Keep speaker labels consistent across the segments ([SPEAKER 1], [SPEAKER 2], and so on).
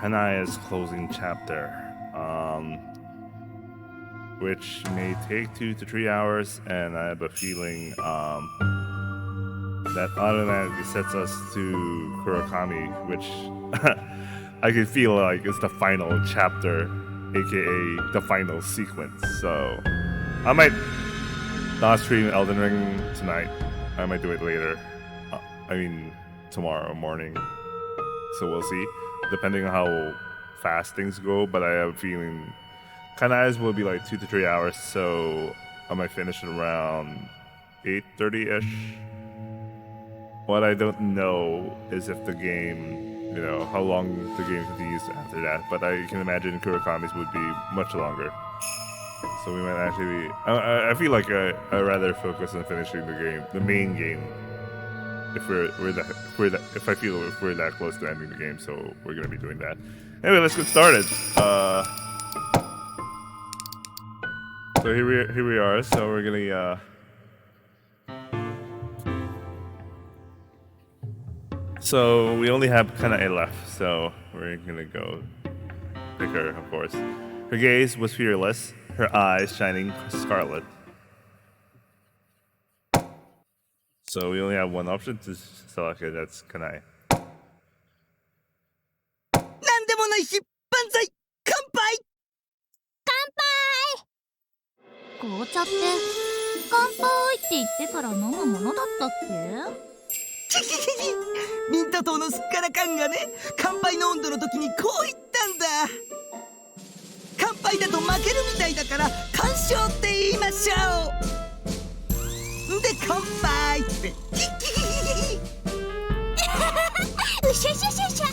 [SPEAKER 1] Kanae's closing chapter, which may take 2 to 3 hours, and I have a feeling that automatically sets us to Kurokami, which I can feel like is the final chapter, aka the final sequence. So I might not stream Elden Ring tonight. I might do it later. Tomorrow morning. So we'll see, depending on how fast things go. But I have a feeling Kanae's will be like 2 to 3 hours, so I might finish it around 8:30-ish. What I don't know is if the game, how long the game continues after that. But I can imagine Kurokami's would be much longer. So we might actually. I feel like I rather focus on finishing the main game. If I feel if we're that close to ending the game, so we're gonna be doing that. Anyway, let's get started. So here we are. So we're gonna. So we only have Kanae left, so we're gonna go pick her, of course. Her gaze was fearless, her eyes shining scarlet. So we only have one option to select it, that's Kanae.
[SPEAKER 2] なんでもないし、万歳、乾杯。
[SPEAKER 3] 紅茶って乾杯って言ってから飲むものだったっけ？
[SPEAKER 2] ミント糖のすっからかんがね、乾杯の温度の時にこう言ったんだ。乾杯だと負けるみたいだから干渉って言いましょう。で乾杯って。
[SPEAKER 3] うしゃしゃしゃしゃ。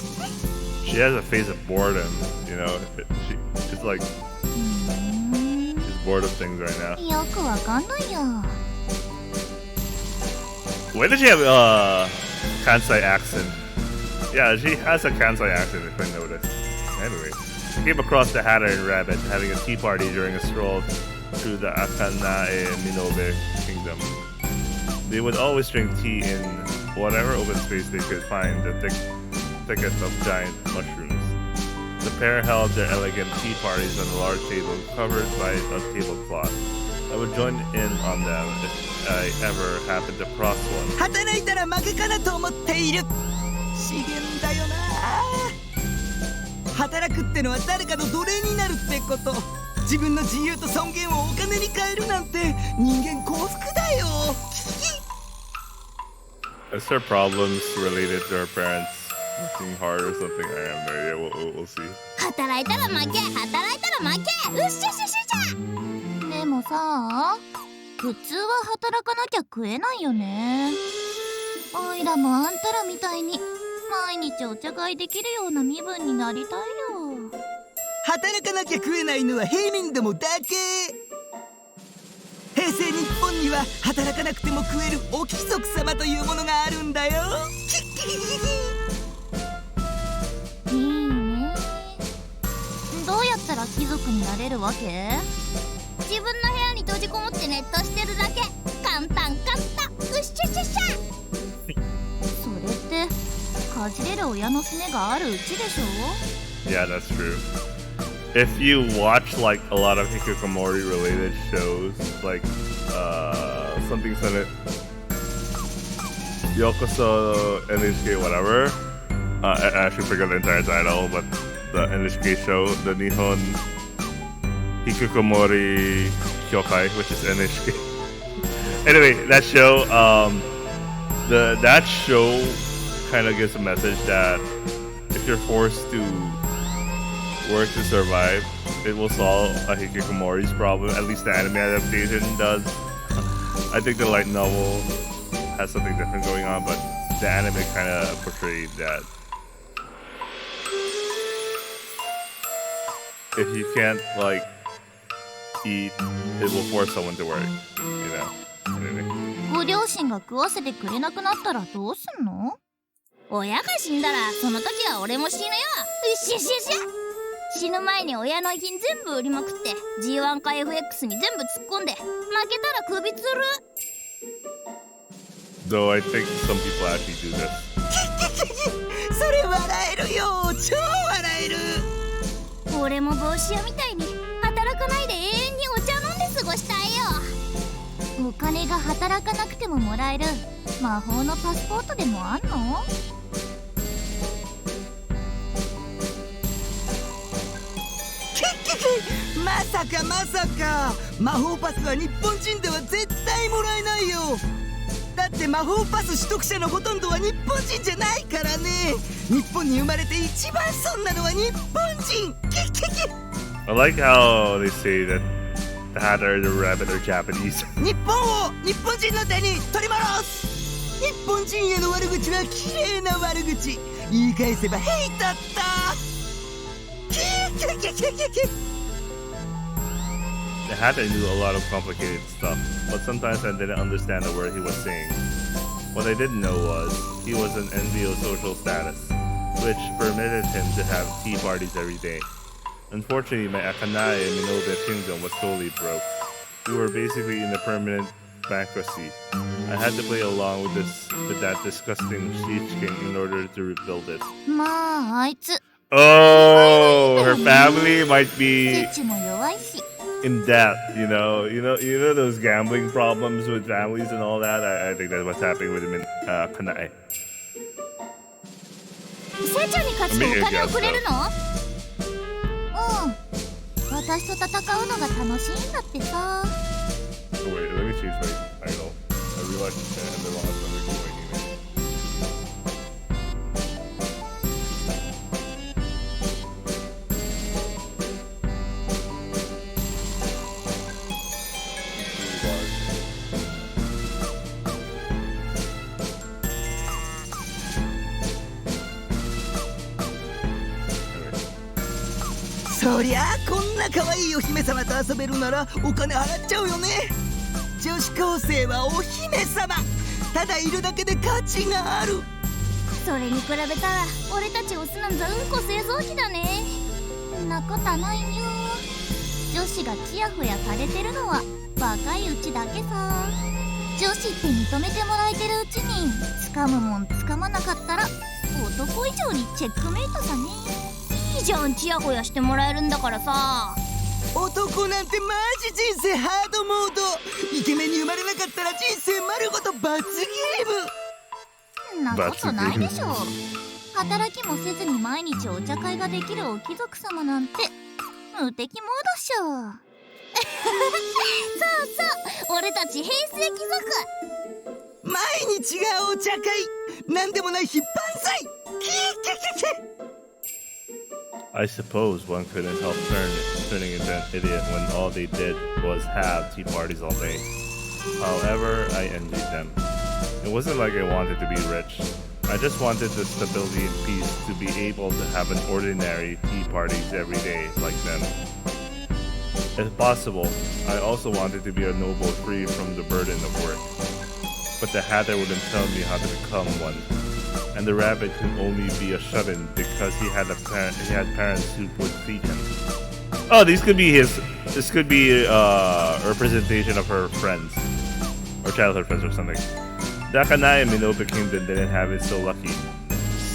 [SPEAKER 1] She has a face of boredom, she's like she's bored of things right now.
[SPEAKER 3] よくわかんないよ。
[SPEAKER 1] Why does she have Kansai accent? Yeah, she has a Kansai accent if I notice. Anyway, came across the Hatter and Rabbit having a tea party during a stroll through the Kanae Minobe kingdom. They would always drink tea in whatever open space they could find, the thicket of giant mushrooms. The pair held their elegant tea parties on a large table covered by a tablecloth. I would join in on them if I ever happened to cross one.
[SPEAKER 2] 働いたら負けかなと思っている。資源だよな。働くってのは誰かの奴隷になるってこと。自分の自由と尊厳をお金に変えるなんて人間幸福だよ。
[SPEAKER 1] Is there problems related to her parents working hard or something? I have no idea. We'll see.
[SPEAKER 3] 働いたら負け、働いたら負け。うっしゃしゃしゃしゃ。でもさ、普通は働かなきゃ食えないよね。おいらもあんたらみたいに毎日お茶会できるような身分になりたいよ。
[SPEAKER 2] 働かなきゃ食えないのは平民どもだけ。平成日本には働かなくても食えるお貴族様というものがあるんだよ。
[SPEAKER 3] いいね。どうやったら貴族になれるわけ？自分の部屋に閉じこもってネットしてるだけ。簡単簡単。うっしゃしゃしゃ。それってかじれる親のすねがあるうちでしょ？
[SPEAKER 1] Yeah, that's true. If you watch like a lot of hikikomori related shows, like something Yokoso NHK whatever, I actually forgot the entire title, but the NHK show, the Nihon Hikikomori Kyokai, which is NHK. Anyway, that show, that show kind of gives a message that if you're forced to work to survive, it will solve a hikikomori's problem. At least the anime adaptation does. I think the light novel has something different going on, but the anime kind of portrayed that if you can't like eat, it will force someone to work. Anyway.
[SPEAKER 3] ご両親が食わせてくれなくなったらどうすんの？親が死んだらその時は俺も死ぬよ。うしゃしゃしゃ。死ぬ前に親の遺品全部売りまくって G1 か FX に全部突っ込んで負けたら首つる。
[SPEAKER 1] Though I think some people actually do this.
[SPEAKER 2] それ笑えるよ。超笑える。
[SPEAKER 3] 俺も帽子屋みたいに働かないで永遠にお茶飲んで過ごしたいよ。お金が働かなくてももらえる魔法のパスポートでもあんの？
[SPEAKER 2] まさかまさか、魔法パスは日本人では絶対もらえないよ。だって魔法パス取得者のほとんどは日本人じゃないからね。日本に生まれて一番損なのは日本人。
[SPEAKER 1] I like how they say that the Hatter and the Rabbit are Japanese.
[SPEAKER 2] 日本を日本人の手に取り戻す。日本人への悪口は綺麗な悪口。言い返せばヘイだった。
[SPEAKER 1] The Hatter knew a lot of complicated stuff, but sometimes I didn't understand the word he was saying. What I didn't know was, he was an envious social status, which permitted him to have tea parties every day. Unfortunately, my Kanae and Minobe kingdom was totally broke. We were basically in a permanent bankruptcy. I had to play along with that disgusting siege king in order to rebuild it.
[SPEAKER 3] まああいつ
[SPEAKER 1] Oh, her family might be
[SPEAKER 3] ケチも弱いし。
[SPEAKER 1] in debt, you know those gambling problems with families and all that. I think that's what's happening with him in Kanae.
[SPEAKER 3] せいちゃんに勝つとお金をくれるの？うん。私と戦うのが楽しいんだってさ。
[SPEAKER 1] Oh, wait, let me change my title. I realized I had the wrong Iwahime. Anyway.
[SPEAKER 2] そりゃあこんな可愛いお姫様と遊べるならお金払っちゃうよね。女子高生はお姫様。ただいるだけで価値がある。
[SPEAKER 3] それに比べたら俺たちオスなんざうんこ製造機だね。んなことないよ。女子がチヤホヤされてるのは若いうちだけさ。女子って認めてもらえてるうちに掴むもん掴まなかったら男以上にチェックメイトさね。いいじゃん、チヤホヤしてもらえるんだからさ。
[SPEAKER 2] 男なんてマジ人生ハードモード。イケメンに生まれなかったら人生丸ごと罰ゲーム。
[SPEAKER 3] んなことないでしょ。働きもせずに毎日お茶会ができるお貴族様なんて無敵モードっしょ。そうそう、俺たち平成貴族。
[SPEAKER 2] 毎日がお茶会。なんでもない非万歳。
[SPEAKER 1] I suppose one couldn't help turning into an idiot when all they did was have tea parties all day. However, I envied them. It wasn't like I wanted to be rich. I just wanted the stability and peace to be able to have an ordinary tea parties every day like them. If possible, I also wanted to be a noble free from the burden of work. But the Hatter wouldn't tell me how to become one. And the rabbit could only be a shut-in because he had parents who would feed him. Oh, this could be a representation of her friends. Or childhood friends or something. The Kanae and Minobe Kingdom didn't have it so lucky.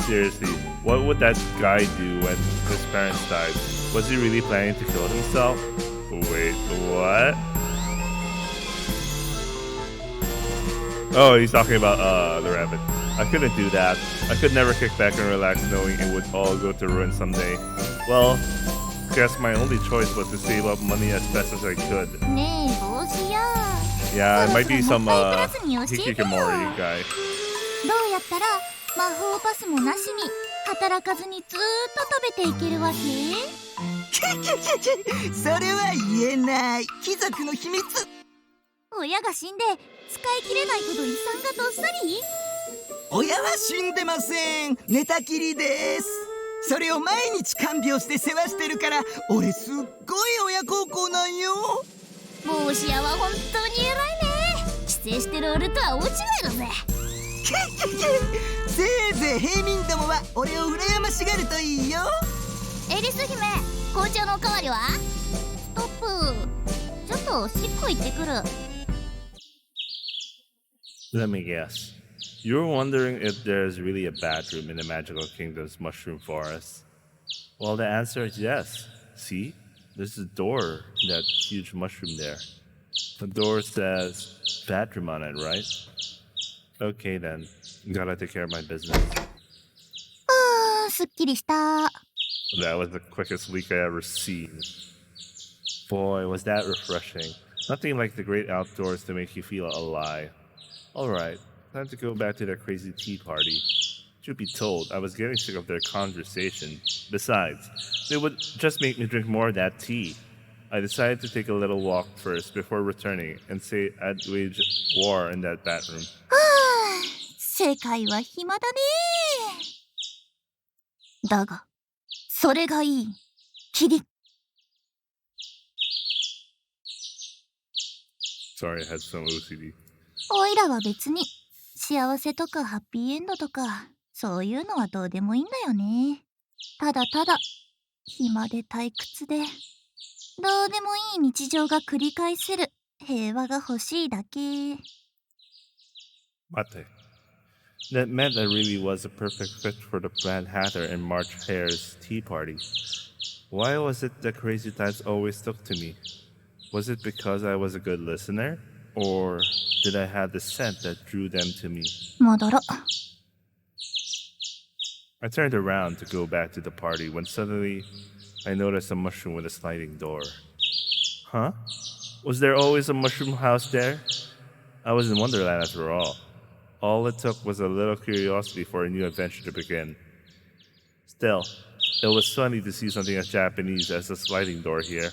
[SPEAKER 1] Seriously, what would that guy do when his parents died? Was he really planning to kill himself? Wait, what? Oh, he's talking about the rabbit. I couldn't do that. I could never kick back and relax knowing it would all go to ruin someday. Well, guess my only choice was to save up money as best as I could.
[SPEAKER 3] ねえ帽子や。
[SPEAKER 1] Yeah, it might be some
[SPEAKER 3] もったいぶらずに教えてよ。
[SPEAKER 1] hikikomori guy.
[SPEAKER 3] どうやったら魔法パスもなしに働かずにずーっと食べていけるわけ？
[SPEAKER 2] それは言えない。貴族の秘密。
[SPEAKER 3] 親が死んで使い切れないほど遺産がどっさり？
[SPEAKER 2] 親は死んでません。寝たきりです。それを毎日看病して世話してるから俺すっごい親孝行なんよ。
[SPEAKER 3] 帽子屋は本当に偉いね。帰省してる俺とは大違いだぜ。
[SPEAKER 2] せいぜい平民どもは俺を羨ましがるといいよ。
[SPEAKER 3] エリス姫、紅茶のおかわりは？ストップ。ちょっとおしっこ行ってくる。
[SPEAKER 1] Let me guess. You're wondering if there's really a bathroom in the magical kingdom's mushroom forest? Well, the answer is yes. See? There's a door in that huge mushroom there. The door says bathroom on it, right? Okay then. Gotta take care of my business.
[SPEAKER 3] すっきりした。
[SPEAKER 1] That was the quickest week I ever seen. Boy, was that refreshing. Nothing like the great outdoors to make you feel alive. Alright, time to go back to that crazy tea party. Truth be told, I was getting sick of their conversation. Besides, they would just make me drink more of that tea. I decided to take a little walk first before returning and say I'd wage war in that bathroom.
[SPEAKER 3] 世界は暇だね。だが、それがいい。キリ。
[SPEAKER 1] Sorry, I had some OCD.
[SPEAKER 3] おいらは別に幸せとかハッピーエンドとかそういうのはどうでもいいんだよね。ただただ暇で退屈でどうでもいい日常が繰り返せる平和が欲しいだけ。
[SPEAKER 1] Mate. That meant I really was a perfect fit for the Mad Hatter and March Hare's tea party. Why was it that crazy times always stuck to me? Was it because I was a good listener? Or did I have the scent that drew them to me?
[SPEAKER 3] 戻ろ。
[SPEAKER 1] I turned around to go back to the party when suddenly I noticed a mushroom with a sliding door. Huh? Was there always a mushroom house there? I was in Wonderland after all. All it took was a little curiosity for a new adventure to begin. Still, it was funny to see something as Japanese as a sliding door here.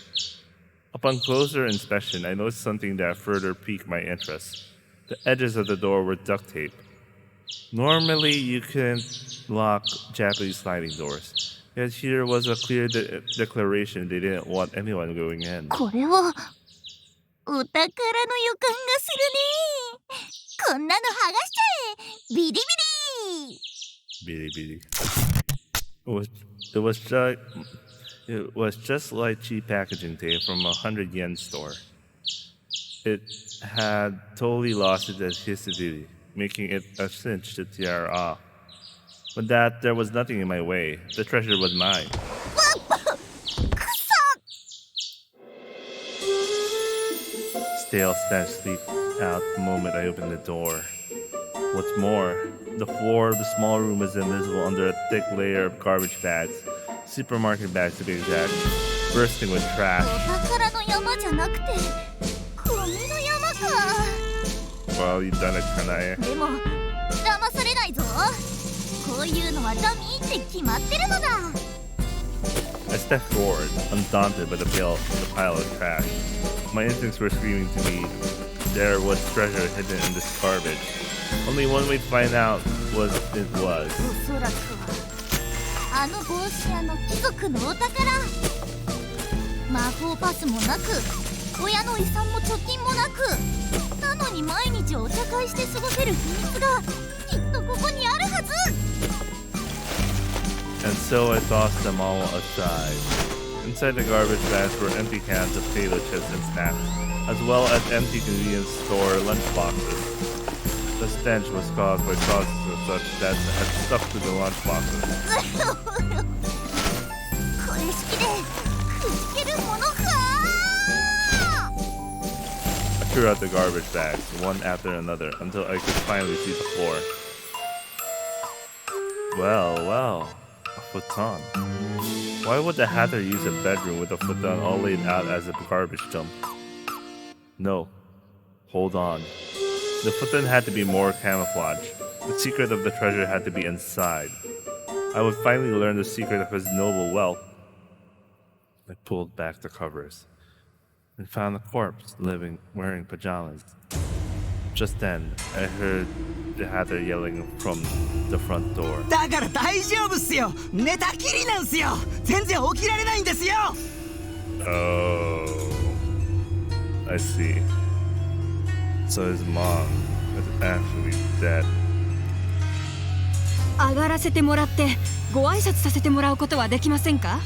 [SPEAKER 1] Upon closer inspection, I noticed something that further piqued my interest. The edges of the door were duct tape. Normally, you couldn't lock Japanese sliding doors. Yet here was a clear declaration they didn't want anyone going in.
[SPEAKER 3] これはお宝の予感がするね。こんなの剥がしちゃえ。ビリビリ。
[SPEAKER 1] Bitty bitty. It was just like cheap packaging tape from a 100-yen store. It had totally lost its adhesivity, making it a cinch to tear off. But that there was nothing in my way. The treasure was mine. Stale stench leaked out the moment I opened the door. What's more, the floor of the small room was invisible under a thick layer of garbage bags, supermarket bags to be exact, bursting with trash.
[SPEAKER 3] お宝の山じゃなくてゴミの山か。
[SPEAKER 1] Well, you done it, Kanae.
[SPEAKER 3] でも騙されないぞ。こういうのはダミーって決まってるのだ。
[SPEAKER 1] I stepped forward, undaunted by the pile of trash. My instincts were screaming to me, there was treasure hidden in this garbage. Only one way to find out was it was.
[SPEAKER 3] おそらくはあの帽子屋の貴族のお宝。魔法パスもなく親の遺産も貯金もなくなのに毎日お茶会して過ごせる秘密がきっとここにあるはず。
[SPEAKER 1] And so I tossed them all aside. Inside the garbage bags were empty cans of potato chips and snacks, as well as empty convenience store lunchboxes. The stench was caused by sauces and such that had stuck to the lunchboxes.
[SPEAKER 3] これ式でくじけるものか。
[SPEAKER 1] I threw out the garbage bags, one after another, until I could finally see the floor. Well, a futon. Why would the Hatter use a bedroom with a futon all laid out as a garbage dump? No. Hold on. The futon had to be more camouflage. The secret of the treasure had to be inside. I would finally learn the secret of his noble wealth. I pulled back the covers and found the corpse wearing pajamas. Just then, I heard the Hatter yelling from the front door.
[SPEAKER 2] だから大丈夫っすよ。寝たきりなんすよ。全然起きられないんですよ。
[SPEAKER 1] Oh, I see. So his mom is actually dead.
[SPEAKER 4] 上がらせてもらってご挨拶させてもらうことはできませんか？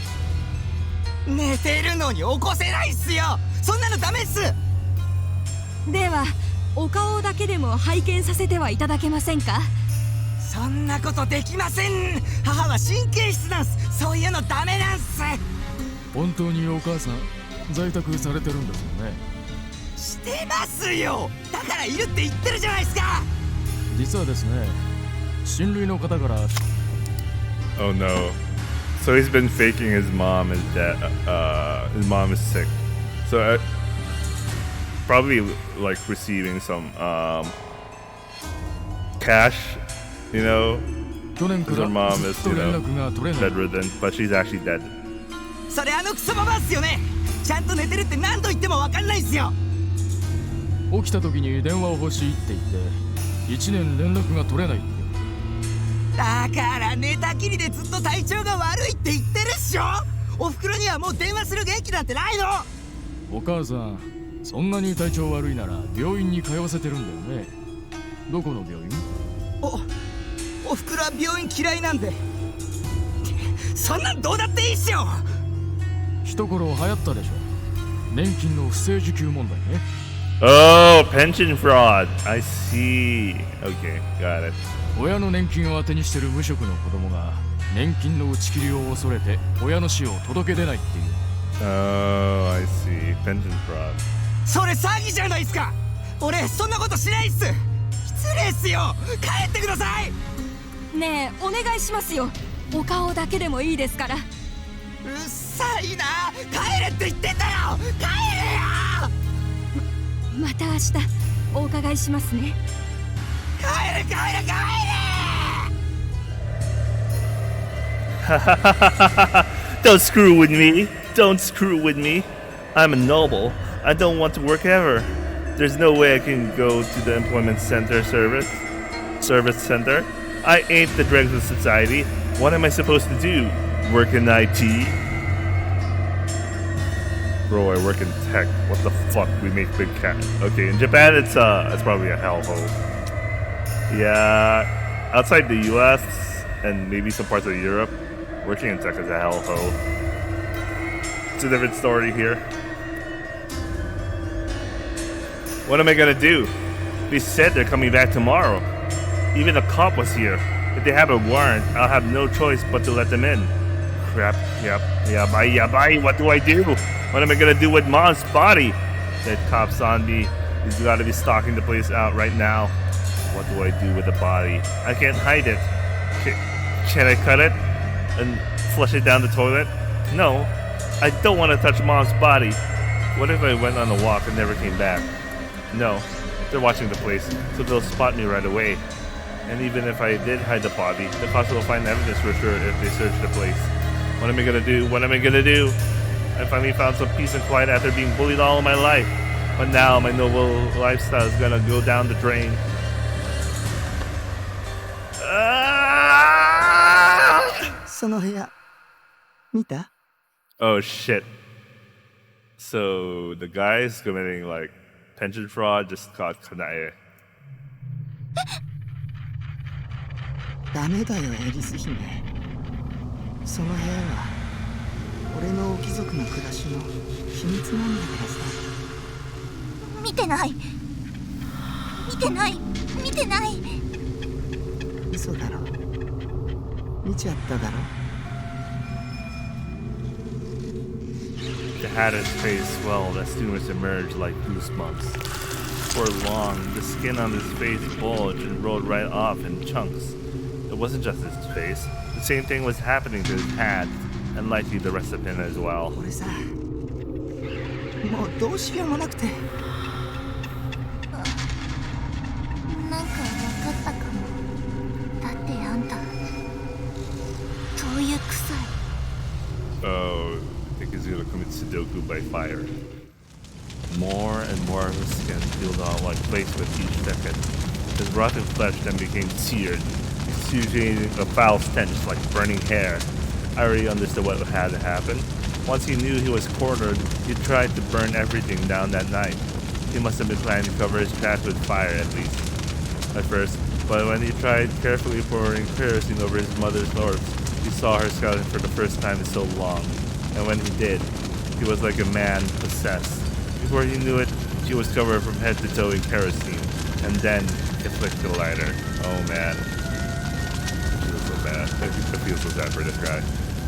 [SPEAKER 2] 寝てるのに起こせないっすよ。そんなのダメっす。
[SPEAKER 4] ではお顔だけでも拝見させてはいただけませんか？
[SPEAKER 2] そんなことできません。母は神経質なんす。そういうのダメなんす。
[SPEAKER 5] 本当にお母さん在宅されてるんですよね。
[SPEAKER 2] してますよ。だからいるって言ってるじゃないですか。
[SPEAKER 5] 実はですね、親類の方から
[SPEAKER 1] Oh no. So he's been faking his mom is dead. His mom is sick. So probably like receiving some cash, you know.
[SPEAKER 5] 去年か
[SPEAKER 1] Because
[SPEAKER 5] ら
[SPEAKER 1] her mom
[SPEAKER 5] ず
[SPEAKER 1] is,
[SPEAKER 5] っと
[SPEAKER 1] you
[SPEAKER 5] 連
[SPEAKER 1] know,
[SPEAKER 5] 絡が取れない。
[SPEAKER 1] bedridden, but she's actually dead.
[SPEAKER 2] それクソババアっすよね。ちゃんと寝てるって何度言っても分かんないっすよ。
[SPEAKER 5] 起きた時に電話を欲しいって言って1年連絡が取れないって。
[SPEAKER 2] だから寝たきりでずっと体調が悪いって言ってるっしょ。おふくろにはもう電話する元気なんてないの。
[SPEAKER 5] お母さん、そんなに体調悪いなら病院に通わせてるんだよね。どこの病院？
[SPEAKER 2] おふくろは病院嫌いなんで。そんなんどうだっていいっしょ。
[SPEAKER 5] 一頃流行ったでしょ。年金の不正受給問題ね。
[SPEAKER 1] Oh, pension fraud. I see. Okay, got it.
[SPEAKER 5] 親の年金を当てにしてる無職の子供が年金の打ち切りを恐れて親の死を届け出ないっていう。
[SPEAKER 1] Oh, I see. Pension fraud.
[SPEAKER 2] それ詐欺じゃないっすか。俺そんなことしないっす。失礼っすよ。帰ってください。
[SPEAKER 4] ねえお願いしますよ。お顔だけでもいいですから。
[SPEAKER 2] うっさいな。帰れって言ってんだよ。帰れよ。
[SPEAKER 4] また明日お伺いしますね。
[SPEAKER 2] 帰れ帰れ帰れ。
[SPEAKER 1] Don't screw with me. Don't screw with me. I'm a noble. I don't want to work ever. There's no way I can go to the employment center service center. I ain't the dregs of society. What am I supposed to do? Work in IT? Bro, I work in tech. What the fuck? We make big cat. Okay, in Japan it's probably a hellhole. Yeah, outside the US and maybe some parts of Europe, working in tech is a hellhole. It's a different story here. What am I gonna do? They said they're coming back tomorrow. Even a cop was here. If they have a warrant, I'll have no choice but to let them in. Crap. Yep. Yeah, bye. What do I do? What am I gonna do with Mom's body? That cop's on me. He's gotta be stalking the place out right now. What do I do with the body? I can't hide it. Can I cut it and flush it down the toilet? No. I don't want to touch Mom's body. What if I went on a walk and never came back? No. They're watching the place, so they'll spot me right away. And even if I did hide the body, the cops will find evidence for sure if they search the place. What am I gonna do? What am I gonna do? I finally found some peace and quiet after being bullied all of my life. But now my noble lifestyle is gonna go down the drain. Ah!
[SPEAKER 2] その部屋見た？
[SPEAKER 1] Oh shit. So the guy's committing like pension fraud just caught Kanae.
[SPEAKER 2] ダメだよエリス姫。その部屋は俺の貴族の暮らしの秘密なんだからさ。
[SPEAKER 3] 見てない
[SPEAKER 2] 嘘だろ。見ちゃっただろ。
[SPEAKER 1] The hatter's face swelled as tumors emerged like goosebumps. For long, the skin on his face bulged and rolled right off in chunks. It wasn't just his face. The same thing was happening to his hat, and likely the rest of him as well.
[SPEAKER 2] 俺さ、もうどうしようもなくて。
[SPEAKER 3] なんか分かったかも。だってあんた灯油臭い。
[SPEAKER 1] Oh, I think he's gonna commit Sudoku by fire. More and more of his skin peeled off like flakes with each second. His rotten flesh then became seared, exuding a foul stench like burning hair. I already understood what had happened. Once he knew he was cornered, he tried to burn everything down that night. He must have been planning to cover his tracks with fire at least. At first, but when he tried carefully pouring kerosene over his mother's corpse, he saw her skeleton for the first time in so long. And when he did, he was like a man possessed. Before he knew it, she was covered from head to toe in kerosene. And then, he flicked the lighter. Oh man. I feel so bad. I feel so bad for this guy.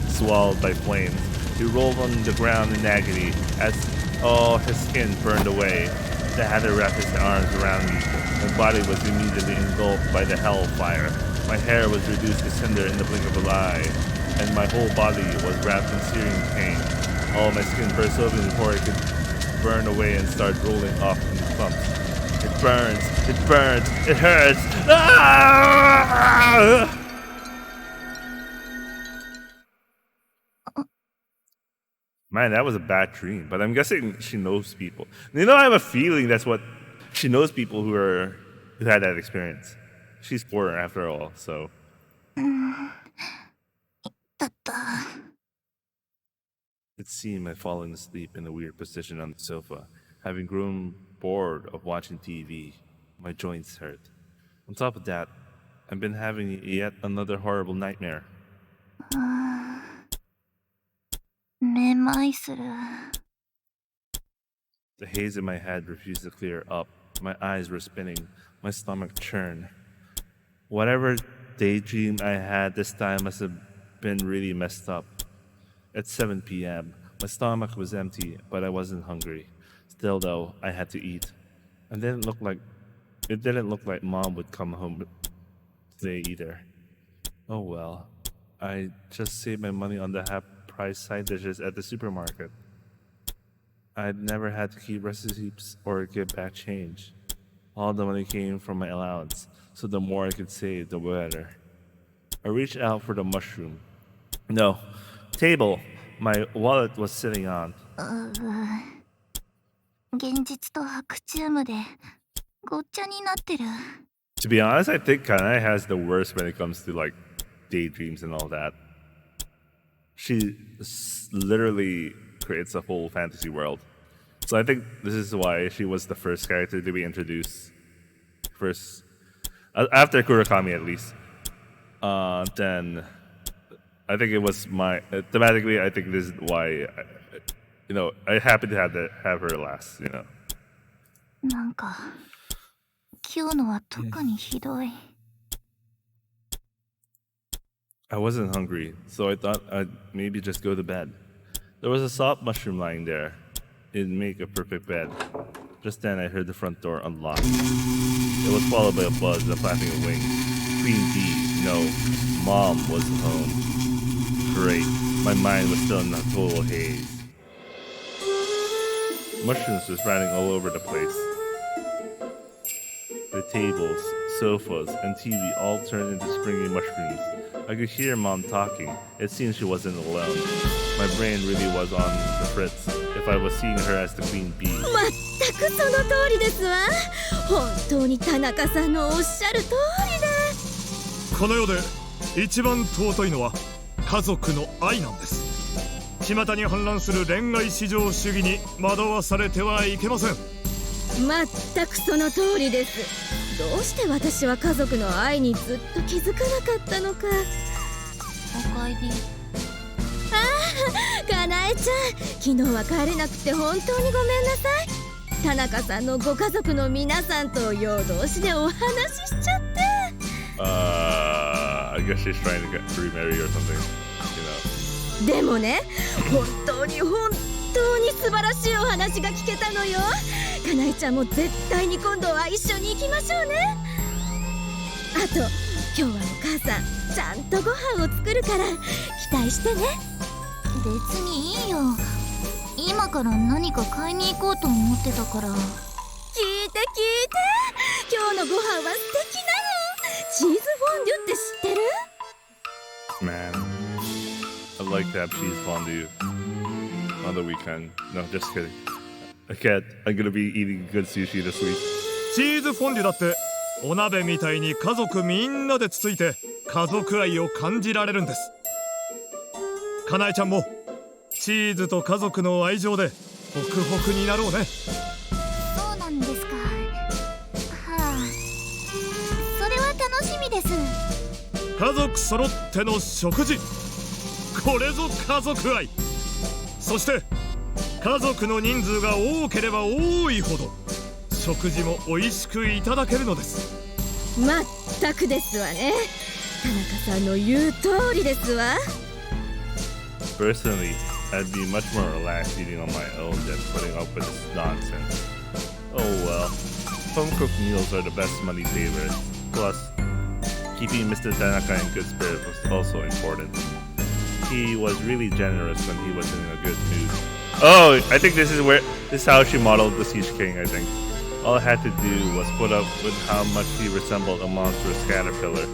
[SPEAKER 1] Swallowed by flames, He rolled on the ground in agony as all his skin burned away. The hatter wrapped his arms around me. My body was immediately engulfed by the hellfire. My hair was reduced to cinder in the blink of an eye, and my whole body was wrapped in searing pain. All my skin burst open before it could burn away and start rolling off in clumps. It burns, it hurts. Ah! Man, that was a bad dream, but I'm guessing she knows people. You know, I have a feeling that's what she knows people who had that experience. She's poor after all, so.
[SPEAKER 3] だった。
[SPEAKER 1] It seemed I'd fallen asleep in a weird position on the sofa, having grown bored of watching TV. My joints hurt. On top of that, I've been having yet another horrible nightmare.
[SPEAKER 3] めまいする。
[SPEAKER 1] The haze in my head refused to clear up. My eyes were spinning. My stomach churned. Whatever daydream I had this time must have been really messed up. At 7 p.m., my stomach was empty, but I wasn't hungry. Still, though, I had to eat. It didn't look like Mom would come home today either. Oh well. I just saved my money on the half-price side dishes at the supermarket. I'd never had to keep receipts or give back change. All the money came from my allowance, so the more I could save, the better. I reached out for the mushroom. No, table my wallet was sitting on.
[SPEAKER 3] 現実と白チュームでごっちゃになってる。
[SPEAKER 1] To be honest, I think Kanae has the worst when it comes to like daydreams and all that. She literally creates a whole fantasy world. So I think this is why she was the first character to be introduced. First, after Kurokami at least. Then I think it was thematically. I think this is why, I happen to have her last.
[SPEAKER 3] なんか今日のは特にひどい。
[SPEAKER 1] I wasn't hungry, so I thought I'd maybe just go to bed. There was a soft mushroom lying there. It'd make a perfect bed. Just then I heard the front door unlock. It was followed by a buzz and a flapping of wings. Queen bee, no, Mom was home. Great, my mind was still in a total haze. Mushrooms were sprouting all over the place. The tables, sofas, and TV all turned into springy mushrooms. I could hear Mom talking. It seemed she wasn't alone. My brain really was on the fritz if I was seeing her as the queen bee.
[SPEAKER 4] 全くその通りですわ。本当に田中さんのおっしゃる通りで。
[SPEAKER 6] この世で一番尊いのは家族の愛なんです。巷に氾濫する恋愛至上主義に惑わされてはいけません。
[SPEAKER 4] 全くその通りです。どうして私は家族の愛にずっと気づかなかったのか。
[SPEAKER 3] おかえり。
[SPEAKER 4] ああ、かなえちゃん、昨日は帰れなくて本当にごめんなさい。田中さんのご家族の皆さんと夜通しでお話ししちゃって。
[SPEAKER 1] I guess she's trying to get remarried or something,
[SPEAKER 4] でもね、本当に素晴らしいお話が聞けたのよ。かなえちゃんも絶対に今度は一緒に行きましょうね。あと今日はお母さんちゃんとご飯を作るから期待してね。
[SPEAKER 3] 別にいいよ。今から何か買いに行こうと思ってたから。聞い
[SPEAKER 4] て今日のご飯は素敵なの。チーズフォンデュって知ってる？
[SPEAKER 1] Man, I'd like to have cheese fondue on the weekend. No, just kidding. I can't. I'm gonna be eating good sushi this week.
[SPEAKER 6] チーズフォンデュだってお鍋みたいに家族みんなでつついて家族愛を感じられるんです。かなえちゃんもチーズと家族の愛情でホクホクになろうね。
[SPEAKER 3] そうなんですか。はあ、それは楽しみです。
[SPEAKER 6] 家族揃っての食事、これぞ家族愛。そして家族の人数が多ければ多いほど食事も美味しくいただけるのです。
[SPEAKER 4] まったくですわね。田中さんの言う通りですわ。
[SPEAKER 1] Personally, I'd be much more relaxed eating on my own than putting up with this nonsense. Oh well. Home-cooked meals are the best money saver. Plus, keeping Mr. Tanaka in good spirits was also important. He was really generous when he was in a good mood. Oh, I think this is how she modeled the Siege King, I think. All I had to do was put up with how much he resembled a monstrous caterpillar.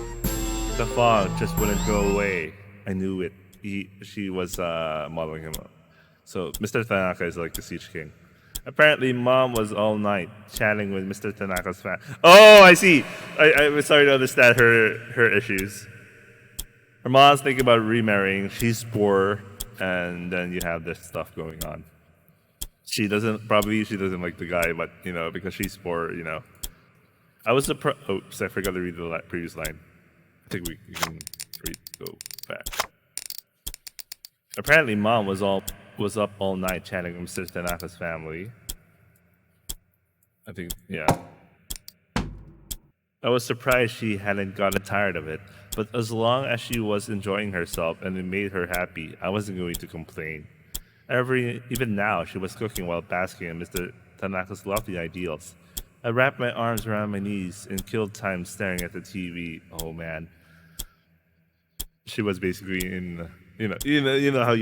[SPEAKER 1] The fog just wouldn't go away. I knew it. She was modeling him up. So Mr. Tanaka is like the Siege King. Apparently, Mom was all night chatting with Mr. Tanaka's fan. Oh, I see. I'm sorry to understand her issues. Her mom's thinking about remarrying. She's poor, and then you have this stuff going on. She doesn't like the guy, but because she's poor, I was surprised. Oops, I forgot to read the previous line. I think we can go back. Apparently, Mom was up all night chatting with Mr. Tanaka's family. I think, yeah. I was surprised she hadn't gotten tired of it, but as long as she was enjoying herself and it made her happy, I wasn't going to complain. Even now, she was cooking while basking in Mr. Tanaka's lovely ideals. I wrapped my arms around my knees and killed time staring at the TV. Oh man. She was basically in, how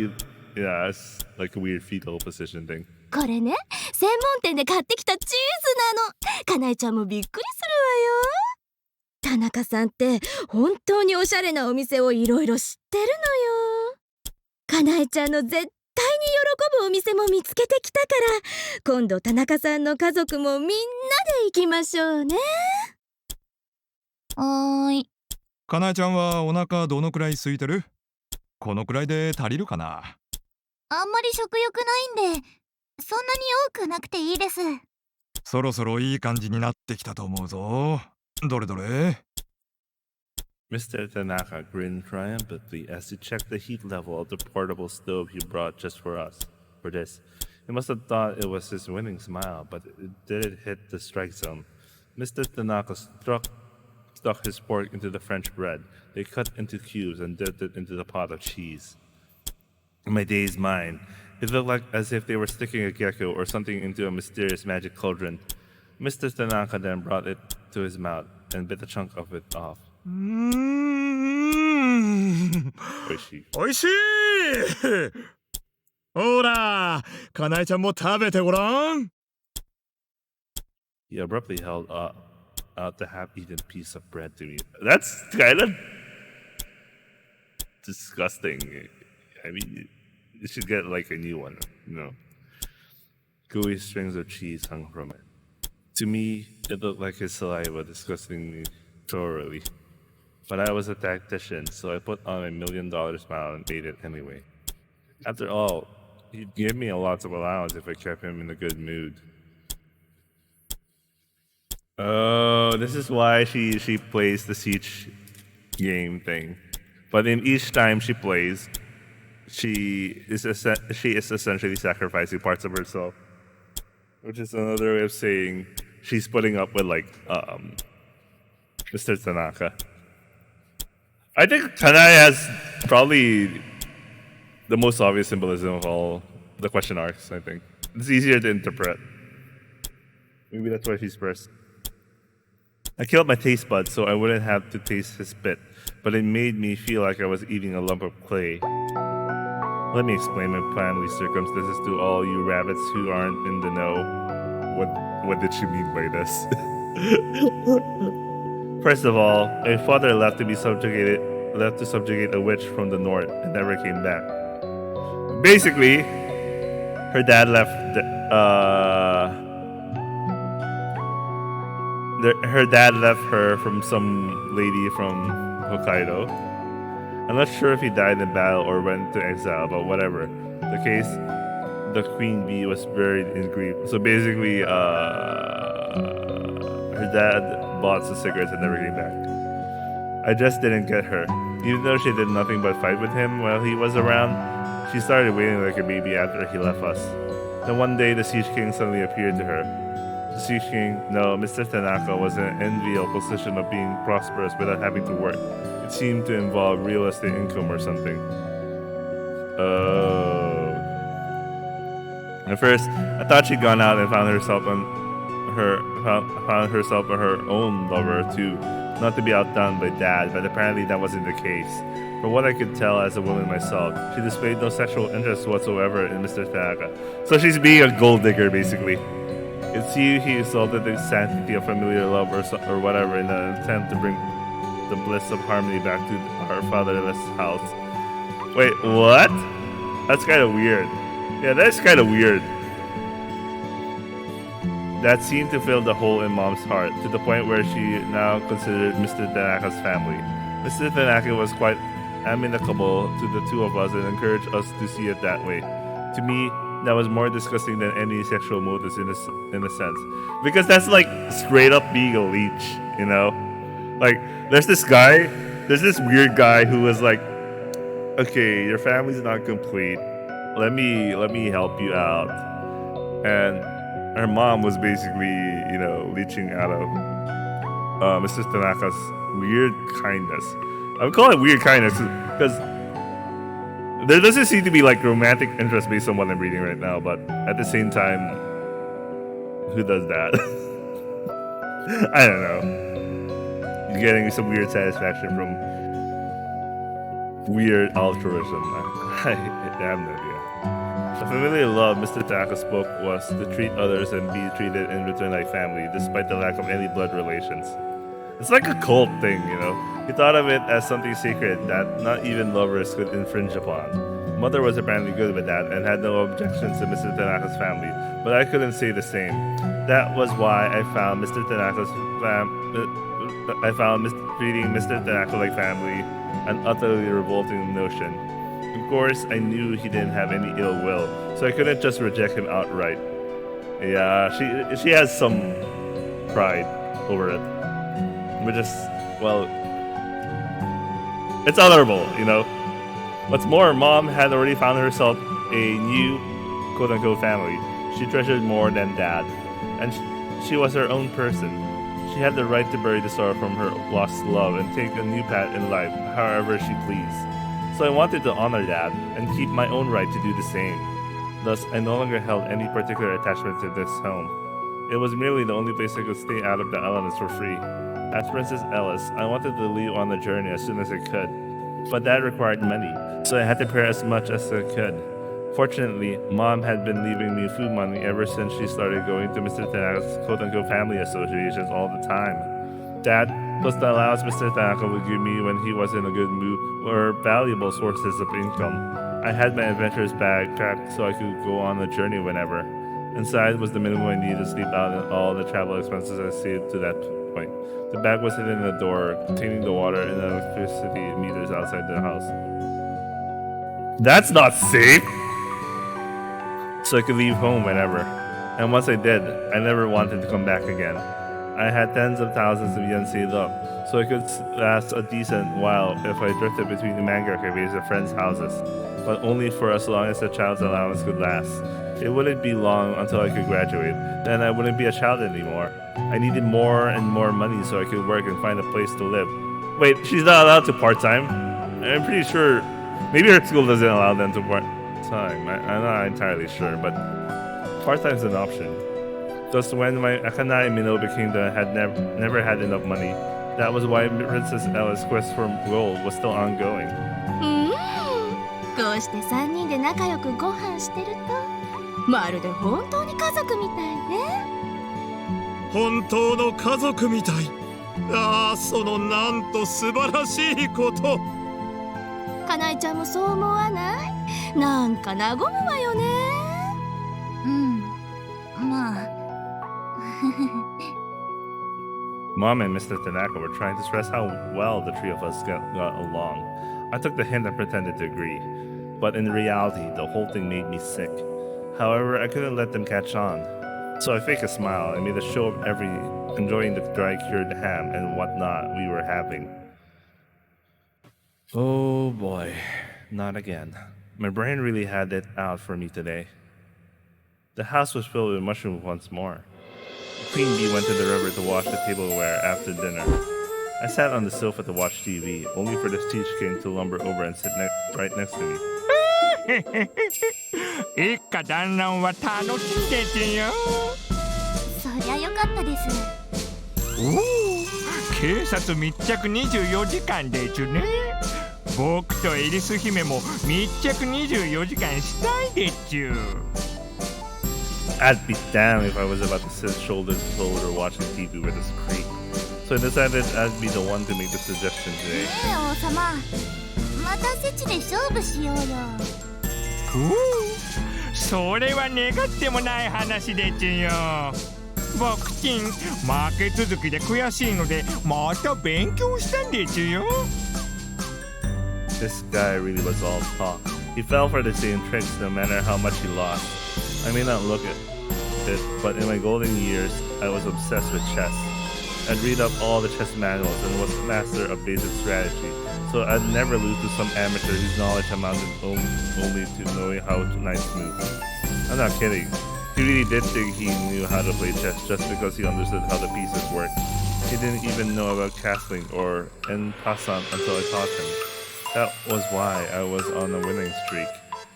[SPEAKER 1] it's like a weird fetal position thing.
[SPEAKER 4] これね、専門店で買ってきたチーズなの。かなえちゃんもびっくりするわよ。田中さんって本当におしゃれなお店をいろいろ知ってるのよ。かなえちゃんの絶対に喜ぶお店も見つけてきたから、今度田中さんの家族もみんなで行きましょうね。
[SPEAKER 3] はーい。
[SPEAKER 7] かなえちゃんはお腹どのくらい空いてる？このくらいで足りるかな？
[SPEAKER 3] あんまり食欲ないんで、そんなに多くなくていいです。
[SPEAKER 7] そろそろいい感じになってきたと思うぞ。どれどれ？
[SPEAKER 1] Mr. Tanaka grinned triumphantly as he checked the heat level of the portable stove he brought just for this. He must have thought it was his winning smile, but it didn't hit the strike zone. Mr. Tanaka stuck his fork into the French bread. They cut into cubes and dipped it into the pot of cheese. In my dazed mind, it looked like as if they were sticking a gecko or something into a mysterious magic cauldron. Mr. Tanaka then brought it to his mouth and bit a chunk of it off. おいしい。
[SPEAKER 6] おいしい。ほら、かなえちゃんも食べてごらん。
[SPEAKER 1] He abruptly held out the half-eaten piece of bread to me. That's kind of disgusting. I mean, you should get like a new one, Gooey strings of cheese hung from it. To me, it looked like his saliva, disgusting me thoroughly. But I was a tactician, so I put on a $1 million smile and ate it anyway. After all, he'd give me a lot of allowance if I kept him in a good mood. Oh, this is why she plays the siege game thing. But in each time she plays, she is essentially sacrificing parts of herself, which is another way of saying she's putting up with Mr. Tanaka. I think Kanae has probably the most obvious symbolism of all the question arcs, I think. It's easier to interpret. Maybe that's why she's first. I killed my taste buds so I wouldn't have to taste his spit, but it made me feel like I was eating a lump of clay. Let me explain my family circumstances to all you rabbits who aren't in the know. What did she mean by this? First of all, my father left to subjugate a witch from the north and never came back. Basically, her dad left her from some lady from Hokkaido. I'm not sure if he died in battle or went to exile, but whatever the case, the queen bee was buried in grief. So basically, her dad bought some cigarettes and never came back. I just didn't get her. Even though she did nothing but fight with him while he was around, she started wailing like a baby after he left us. Then one day, the Siege King suddenly appeared to her. The Siege King, no, Mr. Tanaka was in an enviable position of being prosperous without having to work. It seemed to involve real estate income or something. Oh. At first, I thought she'd gone out and found herself on her own lover too, not to be outdone by Dad, but apparently that wasn't the case. From what I could tell as a woman myself, she displayed no sexual interest whatsoever in Mr. Tanaka. So she's being a gold digger, basically. It's you he insulted the sanctity of familiar love or whatever in an attempt to bring the bliss of harmony back to our fatherless house. Wait, what? That's kind of weird. Yeah, that's kind of weird. That seemed to fill the hole in Mom's heart, to the point where she now considered Mr. Tanaka's family. Mr. Tanaka was quite amicable to the two of us and encouraged us to see it that way. To me, that was more disgusting than any sexual motives in a sense. Because that's like straight up being a leech, you know? Like, there's this weird guy who was like, okay, your family's not complete. Let me help you out. And her mom was basically, leeching out of Mr. Tanaka's weird kindness. I would call it weird kindness because there doesn't seem to be like romantic interest based on what I'm reading right now, but at the same time, who does that? I don't know. You're getting some weird satisfaction from weird altruism. I have no idea. The familiar love Mr. Tanaka spoke was to treat others and be treated in return like family, despite the lack of any blood relations. It's like a cult thing, He thought of it as something sacred that not even lovers could infringe upon. Mother was apparently good with that and had no objections to Mr. Tanaka's family, but I couldn't say the same. That was why I found treating Mr. Tanaka like family an utterly revolting notion. Of course, I knew he didn't have any ill will, so I couldn't just reject him outright. Yeah, she has some pride over it. Which is, well, it's honorable, What's more, Mom had already found herself a new quote-unquote family she treasured more than Dad, and she was her own person. She had the right to bury the sorrow from her lost love and take a new path in life however she pleased. So I wanted to honor that and keep my own right to do the same. Thus, I no longer held any particular attachment to this home. It was merely the only place I could stay out of the elements for free. As Princess Alice, I wanted to leave on the journey as soon as I could, but that required money, so I had to prepare as much as I could. Fortunately, Mom had been leaving me food money ever since she started going to Mr. Tanaka's quote-unquote family associations all the time. That, plus the allowance Mr. Tanaka would give me when he was in a good mood, were valuable sources of income. I had my adventurous bag packed so I could go on the journey whenever. Inside was the minimum I needed to sleep out and all the travel expenses I saved to that point. The bag was hidden in the door, containing the water and electricity meters outside the house. That's not safe! So I could leave home whenever. And once I did, I never wanted to come back again. I had tens of thousands of yen saved up, so I could last a decent while if I drifted between the manga cafes and friends' houses, but only for as long as the child's allowance could last. It wouldn't be long until I could graduate, then I wouldn't be a child anymore. I needed more and more money so I could work and find a place to live. Wait, she's not allowed to part-time? I'm pretty sure, maybe her school doesn't allow them to part-time. I'm not entirely sure, but part-time's an option. Thus, when my Kanae Minobe kingdom had never had enough money, that was why Princess Ella's quest for gold was still ongoing.
[SPEAKER 4] こうして3人で仲良くご飯してるとまるで本当に家族みたいね。
[SPEAKER 6] 本当の家族みたい。ああ、そのなんと素晴らしいこと。
[SPEAKER 4] かなえちゃんもそう思わない？なんか和むわよね。
[SPEAKER 3] まあ。
[SPEAKER 1] Mom and Mr. Tanaka were trying to stress how well the three of us got along. I took the hint and pretended to agree, but in reality, the whole thing made me sick. However, I couldn't let them catch on, so I faked a smile and made a show of enjoying the dry-cured ham and whatnot we were having. Oh boy, not again. My brain really had it out for me today. The house was filled with mushrooms once more. Queen Bee went to the river to wash the tableware after dinner. I sat on the sofa to watch TV, only for the Siege King to lumber over and sit right next to me.
[SPEAKER 8] 一家団らんは楽しいですよ。
[SPEAKER 3] そりゃよかったです。
[SPEAKER 8] おお、警察密着24時間ですね。僕とエリス姫も密着24時間したいです。
[SPEAKER 1] I'd be damned if I was about to sit shoulder to shoulder watching TV with this creep. So I decided I'd be the one to make the suggestion
[SPEAKER 3] ね
[SPEAKER 1] today.
[SPEAKER 3] え王様、またセチで勝負しようよ。
[SPEAKER 8] おお、それは願ってもない話ですよ。僕ちん負け続きで悔しいのでまた勉強したんですよ。
[SPEAKER 1] This guy really was all talk. He fell for the same tricks no matter how much he lost. I may not look at it, but in my golden years, I was obsessed with chess. I'd read up all the chess manuals and was master of basic strategy, so I'd never lose to some amateur whose knowledge amounted only to knowing how knights move. I'm not kidding. He really did think he knew how to play chess just because he understood how the pieces worked. He didn't even know about castling or en passant until I taught him. That was why I was on a winning streak.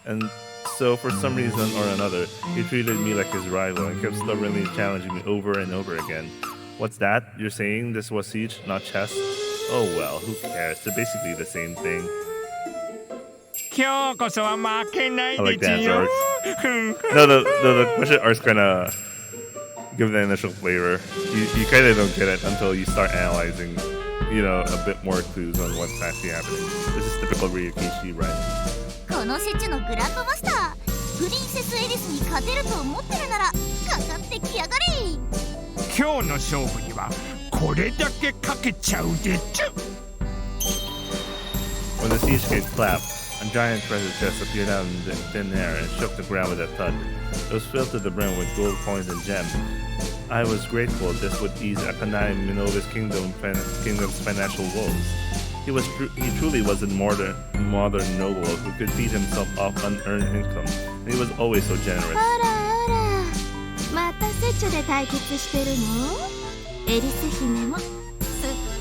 [SPEAKER 1] And so for some reason or another, he treated me like his rival and kept stubbornly challenging me over and over again. What's that? You're saying this was siege, not chess? Oh well, who cares? They're basically the same thing.
[SPEAKER 8] 今日こそは負けない
[SPEAKER 1] I like
[SPEAKER 8] です
[SPEAKER 1] dance
[SPEAKER 8] よ。
[SPEAKER 1] arcs. No, the question arcs kind of give the initial flavor. You kind of don't get it until you start analyzing, a bit more clues on what's actually happening. This is typical Ryukishi writing.
[SPEAKER 3] このセチのグランドマスター、プリンセスエリスに勝てると思ってるならかかってきやがれ。
[SPEAKER 8] 今日の勝負にはこれだけかけちゃうでちゅ。
[SPEAKER 1] When the siege gate clapped, a giant treasure chest appeared out in the thin air and shook the ground with a thud. It was filled to the brim with gold coins and gems. I was grateful this would ease Kanae Minobu's kingdom's financial woes. He truly was a modern noble who could feed himself off unearned income, and he was always so generous.
[SPEAKER 4] あらあら、またセチュで対決してるの？エリス姫もすっ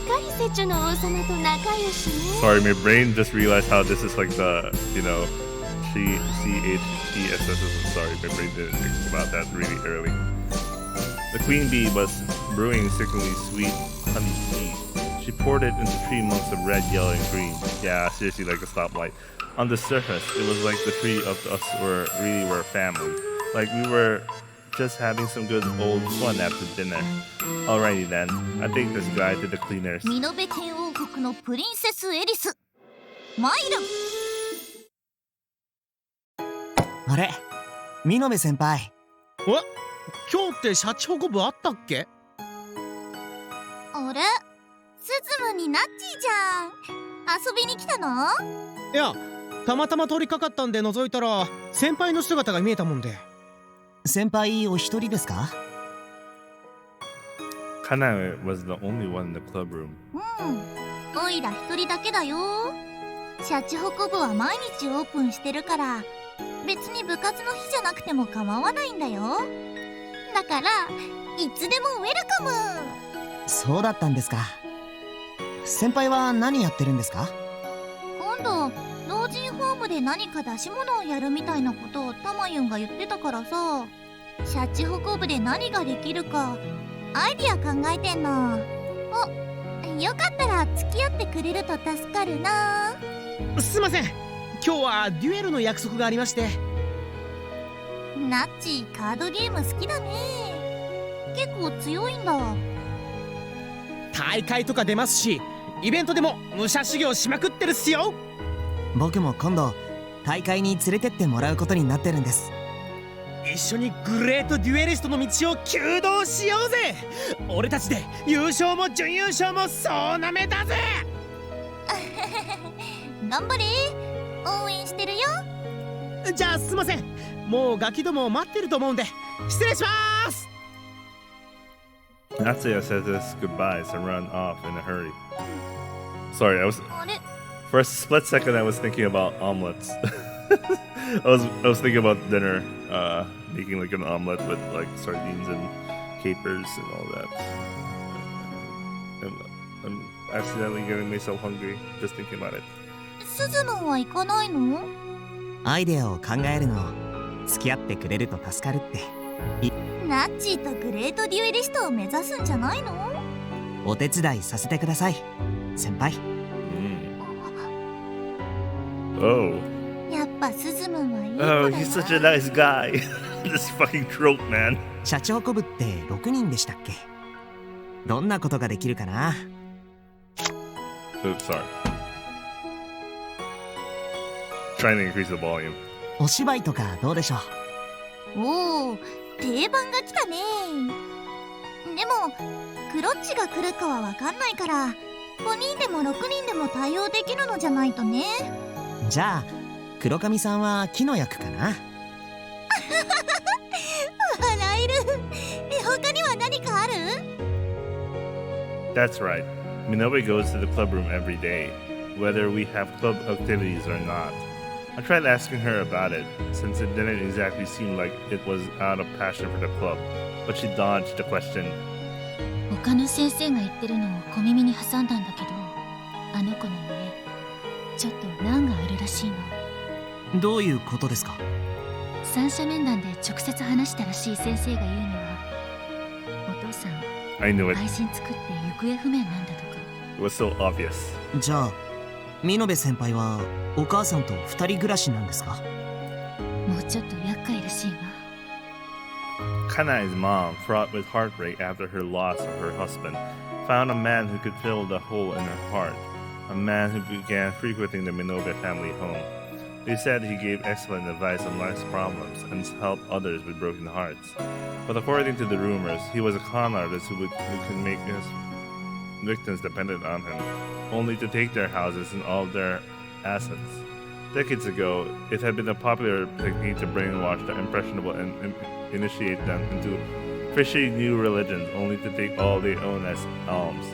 [SPEAKER 4] かりセチュの王様と仲良しね。
[SPEAKER 1] Sorry, my brain just realized how this is like the, CHESS. I'm sorry, my brain didn't think about that really early. The queen bee was brewing sickeningly sweet honey tea. She poured it into 3 months of red, yellow, and green. Yeah, seriously, like a stoplight. On the surface, it was like the three of us were a family. Like we were just having some good old fun after dinner. Alrighty then, I take this guy to the cleaners.
[SPEAKER 3] ミノベ県王国のプリンセスエリス、マイル。
[SPEAKER 9] あれ、見延先輩。
[SPEAKER 10] 今日ってシャチホコ部あったっけ？
[SPEAKER 3] あれ、スズムにナッチーじゃん。遊びに来たの？
[SPEAKER 10] いや、たまたま通りかかったんで覗いたら先輩の姿が見えたもんで。
[SPEAKER 9] 先輩お一人ですか？
[SPEAKER 1] Kanae was the only one in the club room.
[SPEAKER 3] おいら一人だけだよ。シャチホコ部は毎日オープンしてるから別に部活の日じゃなくても構わないんだよ。だからいつでもウェルカム。
[SPEAKER 9] そうだったんですか。先輩は何やってるんですか？
[SPEAKER 3] 今度老人ホームで何か出し物をやるみたいなことをタマユンが言ってたからさ、シャチホコ部で何ができるかアイディア考えてんの。お、よかったら付き合ってくれると助かるな。
[SPEAKER 10] すいません、今日はデュエルの約束がありまして。
[SPEAKER 3] ナッチカードゲーム好きだね。結構強いんだ。
[SPEAKER 10] 大会とか出ますし、イベントでも武者修行しまくってるっすよ。
[SPEAKER 9] 僕も今度大会に連れてってもらうことになってるんです。
[SPEAKER 10] 一緒にグレートデュエリストの道を弓道しようぜ。俺たちで優勝も準優勝も総なめだぜ。
[SPEAKER 3] 頑張れ、応援してるよ。
[SPEAKER 10] じゃあすいません、もうガキども待ってると思うんで失礼します。
[SPEAKER 1] Natsuya says his goodbyes and run off in a hurry. Sorry,
[SPEAKER 3] あれ、
[SPEAKER 1] for a split second I was thinking about omelets. I was thinking about dinner, making like an omelet with like sardines and capers and all that. And I'm accidentally getting myself hungry just thinking about it.
[SPEAKER 3] スズムは行かないの？
[SPEAKER 9] アイデアを考えるの付き合ってくれると助かるって。
[SPEAKER 3] ナッチーとグレートデュエリストを目指すんじゃないの？
[SPEAKER 9] お手伝いさせてください先輩。
[SPEAKER 1] Oh.
[SPEAKER 3] やっぱスズムンはいい子だ
[SPEAKER 1] Oh,
[SPEAKER 3] な。
[SPEAKER 1] he's such a nice guy. This fucking trope, man.
[SPEAKER 9] 社長コブって6人でしたっけ？どんなことができるかな？
[SPEAKER 1] Oops, sorry. Trying to increase the volume.
[SPEAKER 9] お芝居とかどうでしょう？
[SPEAKER 3] おお、定番が来たね。でもクロッチが来るかはわかんないから5人でも6人でも対応できるのじゃないとね。
[SPEAKER 9] じゃあ黒髪さんは木の役かな？
[SPEAKER 3] 笑える。他には何かある？
[SPEAKER 1] That's right. Minobe goes to the club room every day, whether we have club activities or not. I tried asking her about it, since it didn't exactly seem like it was out of passion for the club, but she dodged the question.
[SPEAKER 11] 他の先生が言ってるのを小耳に挟んだんだけど、あの子の家ちょっと難があるらしいの。
[SPEAKER 9] どういうことですか？
[SPEAKER 11] 三者面談で直接話したらしい先生が言うには、お父さん
[SPEAKER 1] I knew it.
[SPEAKER 11] 愛人作って行方不明なんだとか。
[SPEAKER 1] It was so obvious.
[SPEAKER 9] じゃあ美濃部先輩はお母さんと2人暮らしなんですか？
[SPEAKER 11] もうちょっと厄介らしいわ。
[SPEAKER 1] Kanae's mom, fraught with heartbreak after her loss of her husband, found a man who could fill the hole in her heart, a man who began frequenting the Minobe family home. They said he gave excellent advice on life's problems and helped others with broken hearts. But according to the rumors, he was a con artist who could make his victims dependent on him, only to take their houses and all their assets. Decades ago, it had been a popular technique to brainwash the impressionable and initiate them into fishy new religions, only to take all they own as alms.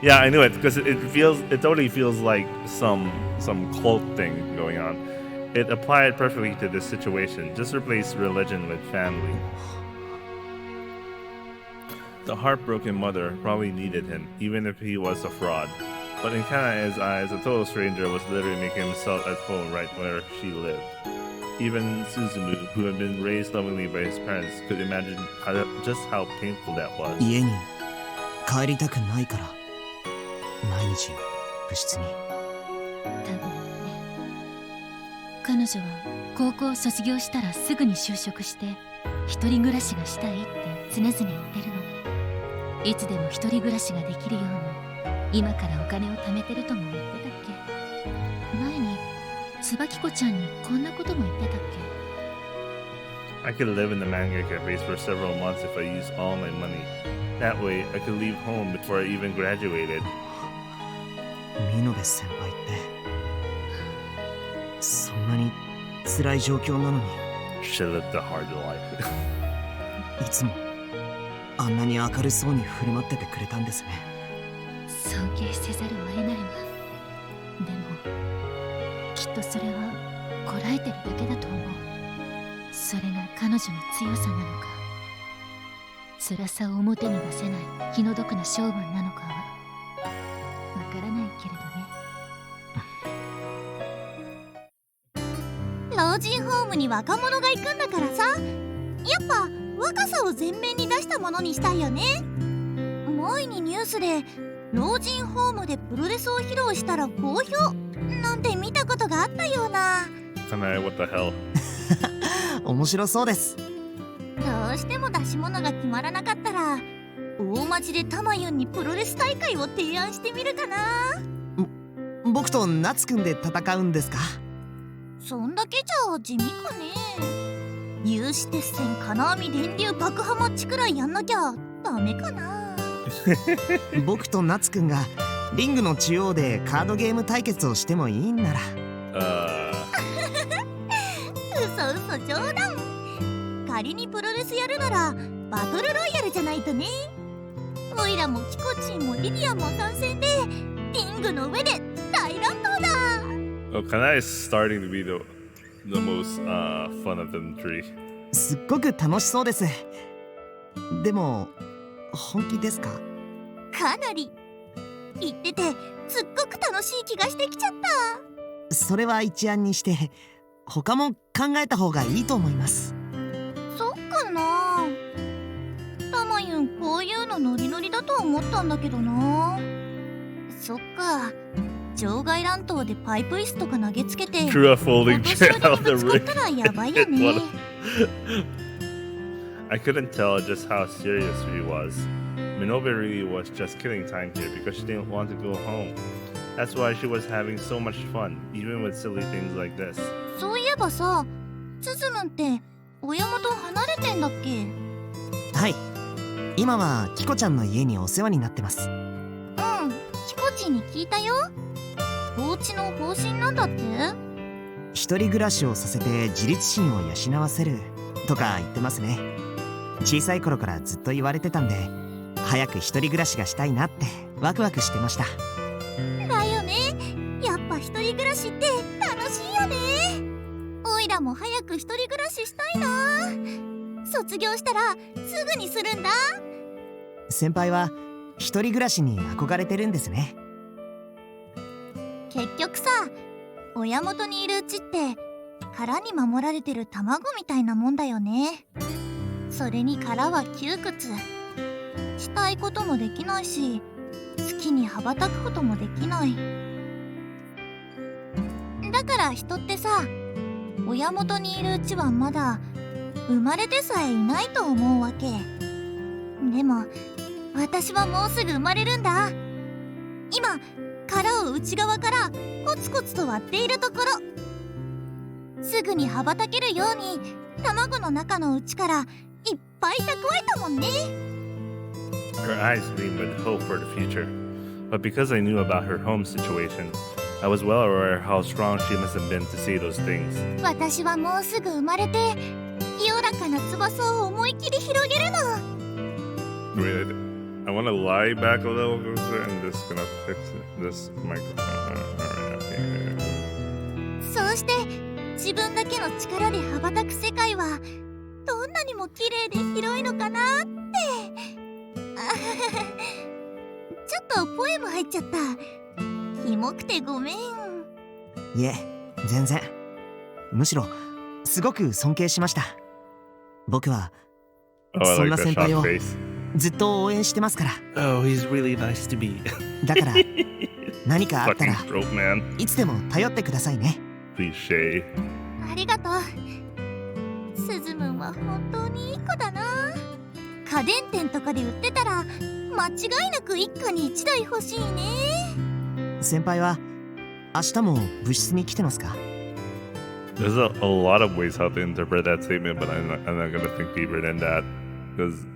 [SPEAKER 1] Yeah, I knew it because it totally feels like some cult thing going on. It applied perfectly to this situation. Just replace religion with family. The heartbroken mother probably needed him, even if he was a fraud. But in Kanae's eyes, a total stranger was literally making himself at home right where she lived. Even Suzumu, who had been raised lovingly by his parents, could imagine just how painful that was.
[SPEAKER 9] 家に帰りたくないから毎日部室に。
[SPEAKER 11] 多分ね。彼女は高校を卒業したらすぐに就職して一人暮らしがしたいって常々言ってるの。いつでも一人暮らしができるように今からお金を貯めてるとも言ってたっけ？前に椿子ちゃんにこんなことも言ってたっけ？
[SPEAKER 1] I could live in the manga cafes for several months if I used all my money. That way, I could leave home before I even graduated.
[SPEAKER 9] 美濃部先輩ってそんなに辛い状況なのに
[SPEAKER 1] She lived a hard life.
[SPEAKER 9] いつもあんなに明るそうに振る舞っててくれたんですね。
[SPEAKER 11] 尊敬せざるを得ないわ。でもきっとそれはこらえてるだけだと思う。それが彼女の強さなのか、辛さを表に出せない気の毒な性分なのかはわからないけれどね。
[SPEAKER 3] 老人ホームに若者が行くんだからさ、やっぱ若さを前面に出したものにしたいよね。前にニュースで老人ホームでプロレスを披露したら好評なんて見たことがあったような。
[SPEAKER 1] Kanae, what the hell?
[SPEAKER 9] 面白そうです。
[SPEAKER 3] どうしても出し物が決まらなかったら大町でタマユンにプロレス大会を提案してみるかな。
[SPEAKER 9] 僕と夏くんで戦うんですか？
[SPEAKER 3] そんだけじゃ地味かね。有刺鉄線金網電流爆破マッチくらいやんなきゃダメかな。
[SPEAKER 9] 僕と夏くんがリングの中央でカードゲーム対決をしてもいいんなら。
[SPEAKER 3] 嘘冗談。仮にプロレスやるならバトルロイヤルじゃないとね。オイラもキコチンもリリアも参戦でリングの上で大乱闘だ。
[SPEAKER 1] Oh, Kanae is starting to be the most fun of them three.
[SPEAKER 9] すっごく楽しそうです。でも本気ですか？
[SPEAKER 3] かなり。言っててすっごく楽しい気がしてきちゃった。
[SPEAKER 9] それは一案にして他も考えた方がいいと思います。
[SPEAKER 3] そっかな。たまゆんこういうのノリノリだと思ったんだけどな。そっか、場外乱闘でパイプ椅子とか投げつけて
[SPEAKER 1] Drew a folding
[SPEAKER 3] お年
[SPEAKER 1] chair
[SPEAKER 3] 寄り
[SPEAKER 1] out
[SPEAKER 3] に
[SPEAKER 1] of
[SPEAKER 3] ぶ
[SPEAKER 1] the
[SPEAKER 3] つかった
[SPEAKER 1] ring.
[SPEAKER 3] らやばいよね。
[SPEAKER 1] I couldn't tell just how serious she was. Minobe really was just killing time here because she didn't want to go home. That's why she was having so much fun, even with silly things like this.
[SPEAKER 3] そういえばさ、つづむんって親元離れてんだっけ？
[SPEAKER 9] はい、今はキコちゃんの家にお世話になってます。
[SPEAKER 3] うん、キコチに聞いたよ。お家の方針なんだって？
[SPEAKER 9] 一人暮らしをさせて自立心を養わせるとか言ってますね。小さい頃からずっと言われてたんで、早く一人暮らしがしたいなってワクワクしてました。
[SPEAKER 3] だよね。やっぱ一人暮らしって楽しいよね。おいらも早く一人暮らししたいな。卒業したらすぐにするんだ。
[SPEAKER 9] 先輩は一人暮らしに憧れてるんですね。
[SPEAKER 3] 結局さ、親元にいるうちって殻に守られてる卵みたいなもんだよね。それに殻は窮屈。したいこともできないし、好きに羽ばたくこともできない。だから人ってさ、親元にいるうちはまだ生まれてさえいないと思うわけ。でも私はもうすぐ生まれるんだ。今殻を内側からコツコツと割っているところ。すぐに羽ばたけるように卵の中の内からいっぱい蓄えたもんね。
[SPEAKER 1] Her eyes gleamed with hope for the future. But because I knew about her home situation, I was well aware how strong she must have been to say those things.
[SPEAKER 3] 私はもうすぐ生まれて清らかな翼を思い切り広げるの。
[SPEAKER 1] Wait, I want to lie back a little closer and just gonna fix this microphone. Alright, okay.
[SPEAKER 3] そうして自分だけの力で羽ばたく世界はどんなにも綺麗で広いのかなって。ちょっとポエム入っちゃった。キモくてごめん。
[SPEAKER 9] いえ、全然。むしろすごく尊敬しました。僕は
[SPEAKER 1] Oh, I
[SPEAKER 9] そん
[SPEAKER 1] like
[SPEAKER 9] な
[SPEAKER 1] that
[SPEAKER 9] 先輩
[SPEAKER 1] shocked
[SPEAKER 9] を
[SPEAKER 1] face.
[SPEAKER 9] ずっと応援してますから。
[SPEAKER 1] Oh, he's really nice to be.
[SPEAKER 9] だから何かあったら
[SPEAKER 1] Fucking throat man.
[SPEAKER 9] いつでも頼ってくださいね。
[SPEAKER 1] Please, Shay.
[SPEAKER 3] ありがとう。すずむんは本当にいい子だな。家電店とかで売ってたら間違いなく一家に一台欲しいね。
[SPEAKER 9] 先輩は明日も部室に来てますか？
[SPEAKER 1] There's a lot of ways how to interpret that statement, but I'm not gonna think deeper than that. Because,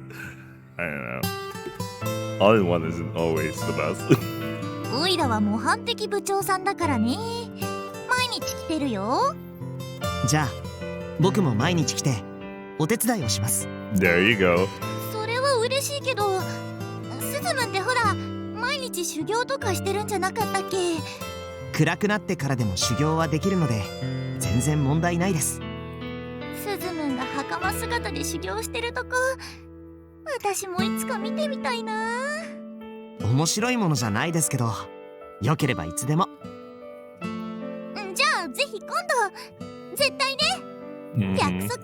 [SPEAKER 1] I don't know. All in one isn't always the best.
[SPEAKER 3] おいらは模範的部長さんだからね。毎日来てるよ。
[SPEAKER 9] じゃあ僕も毎日来てお手伝いをします。
[SPEAKER 1] There you go.
[SPEAKER 3] それは嬉しいけど、すずむんってほら毎日修行とかしてるんじゃなかったっけ？
[SPEAKER 9] 暗くなってからでも修行はできるので全然問題ないです。
[SPEAKER 3] すずむんが袴姿で修行してるとこ、私もいつか見てみたいな。
[SPEAKER 9] 面白いものじゃないですけど、よければいつでも。
[SPEAKER 3] じゃあぜひ今度絶対ね。約束。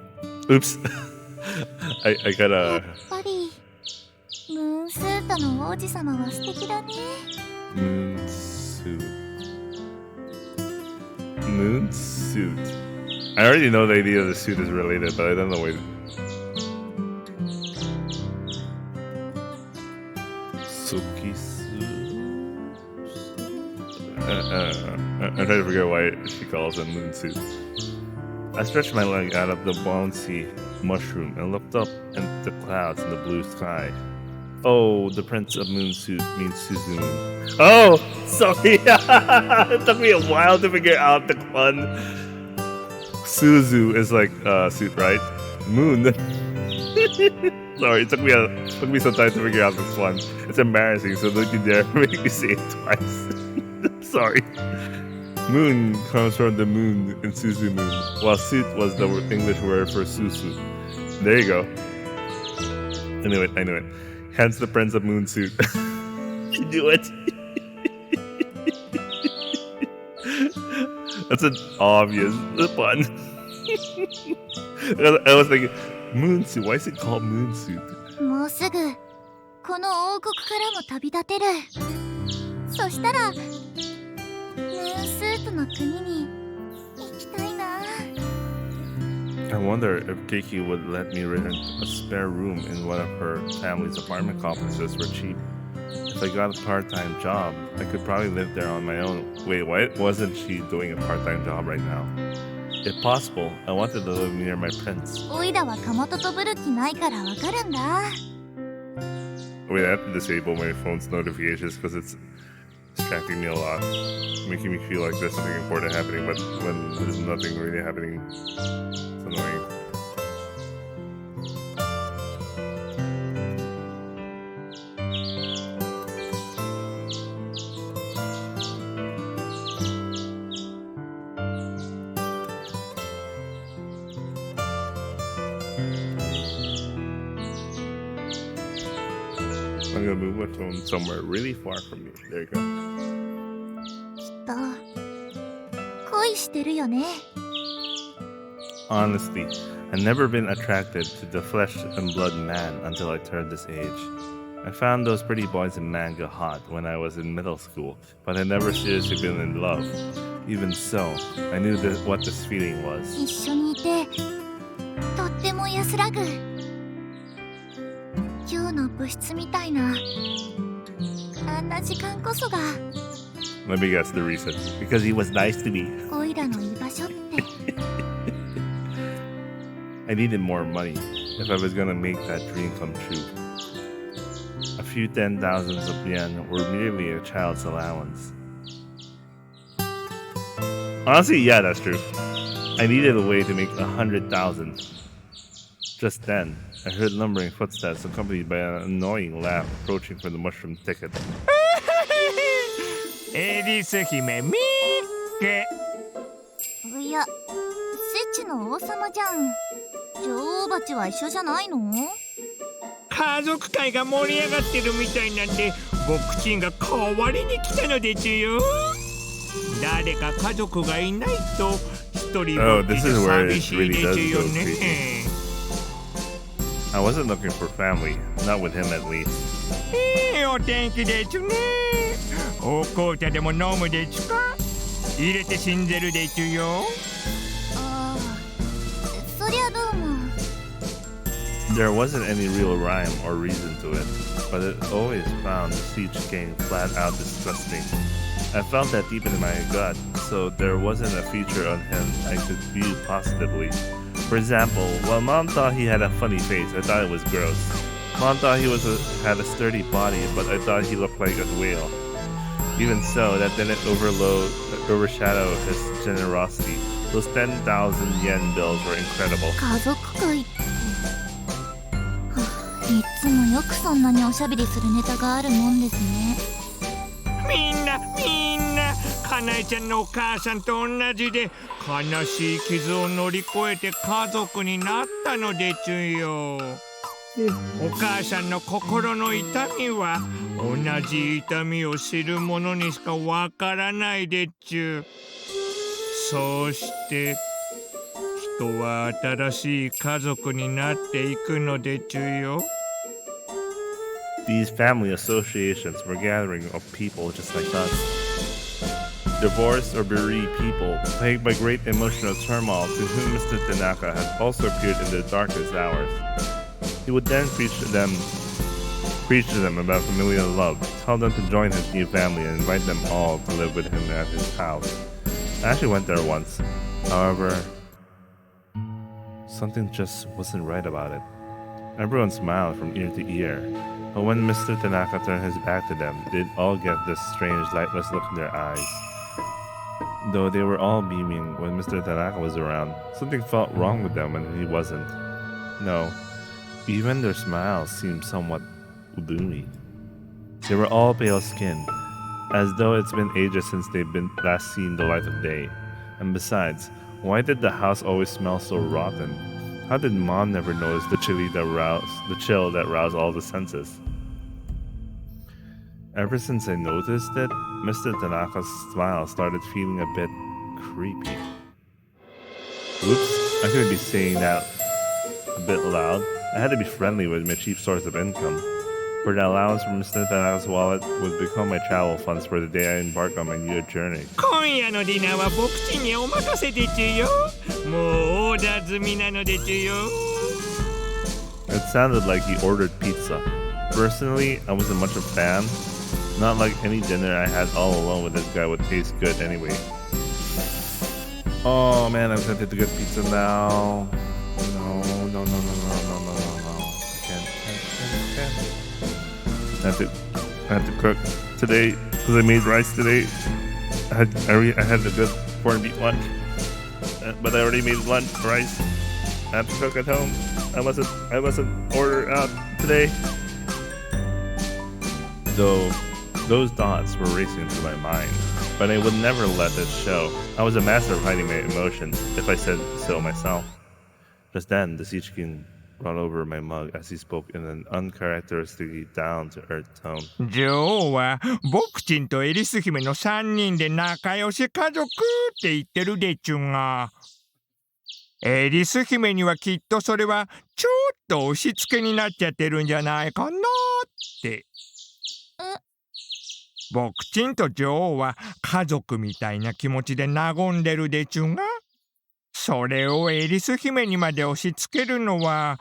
[SPEAKER 1] Oops. I
[SPEAKER 3] や
[SPEAKER 1] gotta.
[SPEAKER 3] っぱりムーンスートの王子様は素敵だね。
[SPEAKER 1] Moon suit. Moon suit. I already know the idea of the suit is related, but I don't know why. I'm trying to forget why she calls it moon suit. I stretched my leg out of the bouncy mushroom and looked up at the clouds in the blue sky. Oh, the Prince of Moon Suit means Suzumu. Oh, sorry. It took me a while to figure out the pun. Suzu is like suit, right? Moon. Sorry, it took me some time to figure out this one. It's embarrassing, so don't you dare make me say it twice. Sorry. Moon comes from the moon in Suzumu, while suit was the English word for Susu. There you go. I knew it. Hence the Prince of Moon Suit. You knew it. That's an obvious pun. I was thinking, moon suit. Why is it called moon suit?
[SPEAKER 3] もうすぐこの王国からも旅立てる。そしたらムーンスープの国に行きたいな。
[SPEAKER 1] I wonder if Keiki would let me rent a spare room in one of her family's apartment complexes for cheap. If I got a part-time job, I could probably live there on my own. Wait, why wasn't she doing a part-time job right now? If possible, I wanted to live near my prince.
[SPEAKER 3] おいらはカモトとブルキないからわかるんだ。
[SPEAKER 1] Wait, I have to disable my phone's notifications because it's distracting me a lot, making me feel like there's something important happening, but when there's nothing really happening, it's annoying. I'm gonna move my phone somewhere really far from me. There you go.
[SPEAKER 3] きっと恋してるよね。
[SPEAKER 1] Honestly, I've never been attracted to the flesh and blood man until I turned this age. I found those pretty boys in manga hot when I was in middle school, but I never seriously been in love. Even so, I knew what this feeling was.
[SPEAKER 3] 一緒にいてとっても安らぐ。今日の部室みたいなあんな時間こそが
[SPEAKER 1] Let me guess the reason. Because he was nice to me.
[SPEAKER 3] おいらの居場所って。
[SPEAKER 1] I needed more money if I was gonna make that dream come true. A few 10,000s of yen were merely a child's allowance. Honestly, yeah, that's true. I needed a way to make 100,000. Just then, I heard lumbering footsteps accompanied by an annoying laugh approaching from the mushroom thicket.
[SPEAKER 8] エリス姫みっけ。
[SPEAKER 3] いや、セチの王様じゃん。女王蜂は一緒じゃないの？
[SPEAKER 8] 家族会が盛り上がってるみたいなんで僕ちんが代わりに来たのでちゅよ。誰か家族がいないと一人ぼっちで寂しいでちゅよね。
[SPEAKER 1] I wasn't looking for family, not with him at least.
[SPEAKER 8] お天気でちゅね。お紅茶でも飲むでちゅか。入れて死んでるでちゅよ。
[SPEAKER 3] ああ、そりゃどうも。
[SPEAKER 1] There wasn't any real rhyme or reason to it, but it always found the siege game flat out disgusting. I felt that deep in my gut, so there wasn't a feature on him I could view positively. For example, while Mom thought he had a funny face, I thought it was gross. Mom thought he had a sturdy body, but I thought he looked like a whale. Even so, that didn't overshadow his generosity. Those 10,000 yen bills were incredible.
[SPEAKER 3] 家族会って、いつもよくそんなにおしゃべりするネタがあるもんですね。
[SPEAKER 8] みんなかなえちゃんのお母さんと同じで悲しい傷を乗り越えて家族になったのでちゅよ。お母さんの心の痛みは同じ痛みを知る者にしかわからないでちゅ。そうして人は新しい家族になっていくのでちゅよ。
[SPEAKER 1] These family associations were gathering of people just like us. Divorced or bereaved people, plagued by great emotional turmoil, to whom Mr. Tanaka had also appeared in their darkest hours. He would then preach to them about familial love, tell them to join his new family, and invite them all to live with him at his house. I actually went there once. However, something just wasn't right about it. Everyone smiled from ear to ear, but when Mr. Tanaka turned his back to them, they'd all get this strange, lightless look in their eyes. Though they were all beaming when Mr. Tanaka was around, something felt wrong with them when he wasn't. No, even their smiles seemed somewhat gloomy. They were all pale-skinned, as though it's been ages since they've been last seen the light of day. And besides, why did the house always smell so rotten? How did Mom never notice the chill that roused all the senses? Ever since I noticed it, Mr. Tanaka's smile started feeling a bit creepy. Oops, I couldn't be saying that a bit loud. I had to be friendly with my chief source of income. For the allowance from Mr. Tanaka's wallet would become my travel funds for the day I embark on my new journey.
[SPEAKER 8] 今夜のディナーは僕ちんにお任せでちゅよ。もうオーダー済みなのでちゅよ。
[SPEAKER 1] It sounded like he ordered pizza. Personally, I wasn't much of a fan. Not like any dinner I had all alone with this guy would taste good anyway. Oh man, I'm tempted to get pizza now. No. I had to cook today because I made rice today. I had a good corned beef lunch, but I already made rice. I have to cook at home. I mustn't order out today. Though those thoughts were racing through my mind, but I would never let it show. I was a master of hiding my emotions, if I said so myself. Just then, the Siege King brought over my mug as he spoke in an uncharacteristically down-to-earth tone.
[SPEAKER 8] 女王は僕ちんとエリス姫の3人で仲良し家族って言ってるでちゅが、エリス姫にはきっとそれはちょっと押し付けになっちゃってるんじゃないかなって。僕ちんと女王は家族みたいな気持ちで和んでるでちゅが、それをエリス姫にまで押し付けるのは、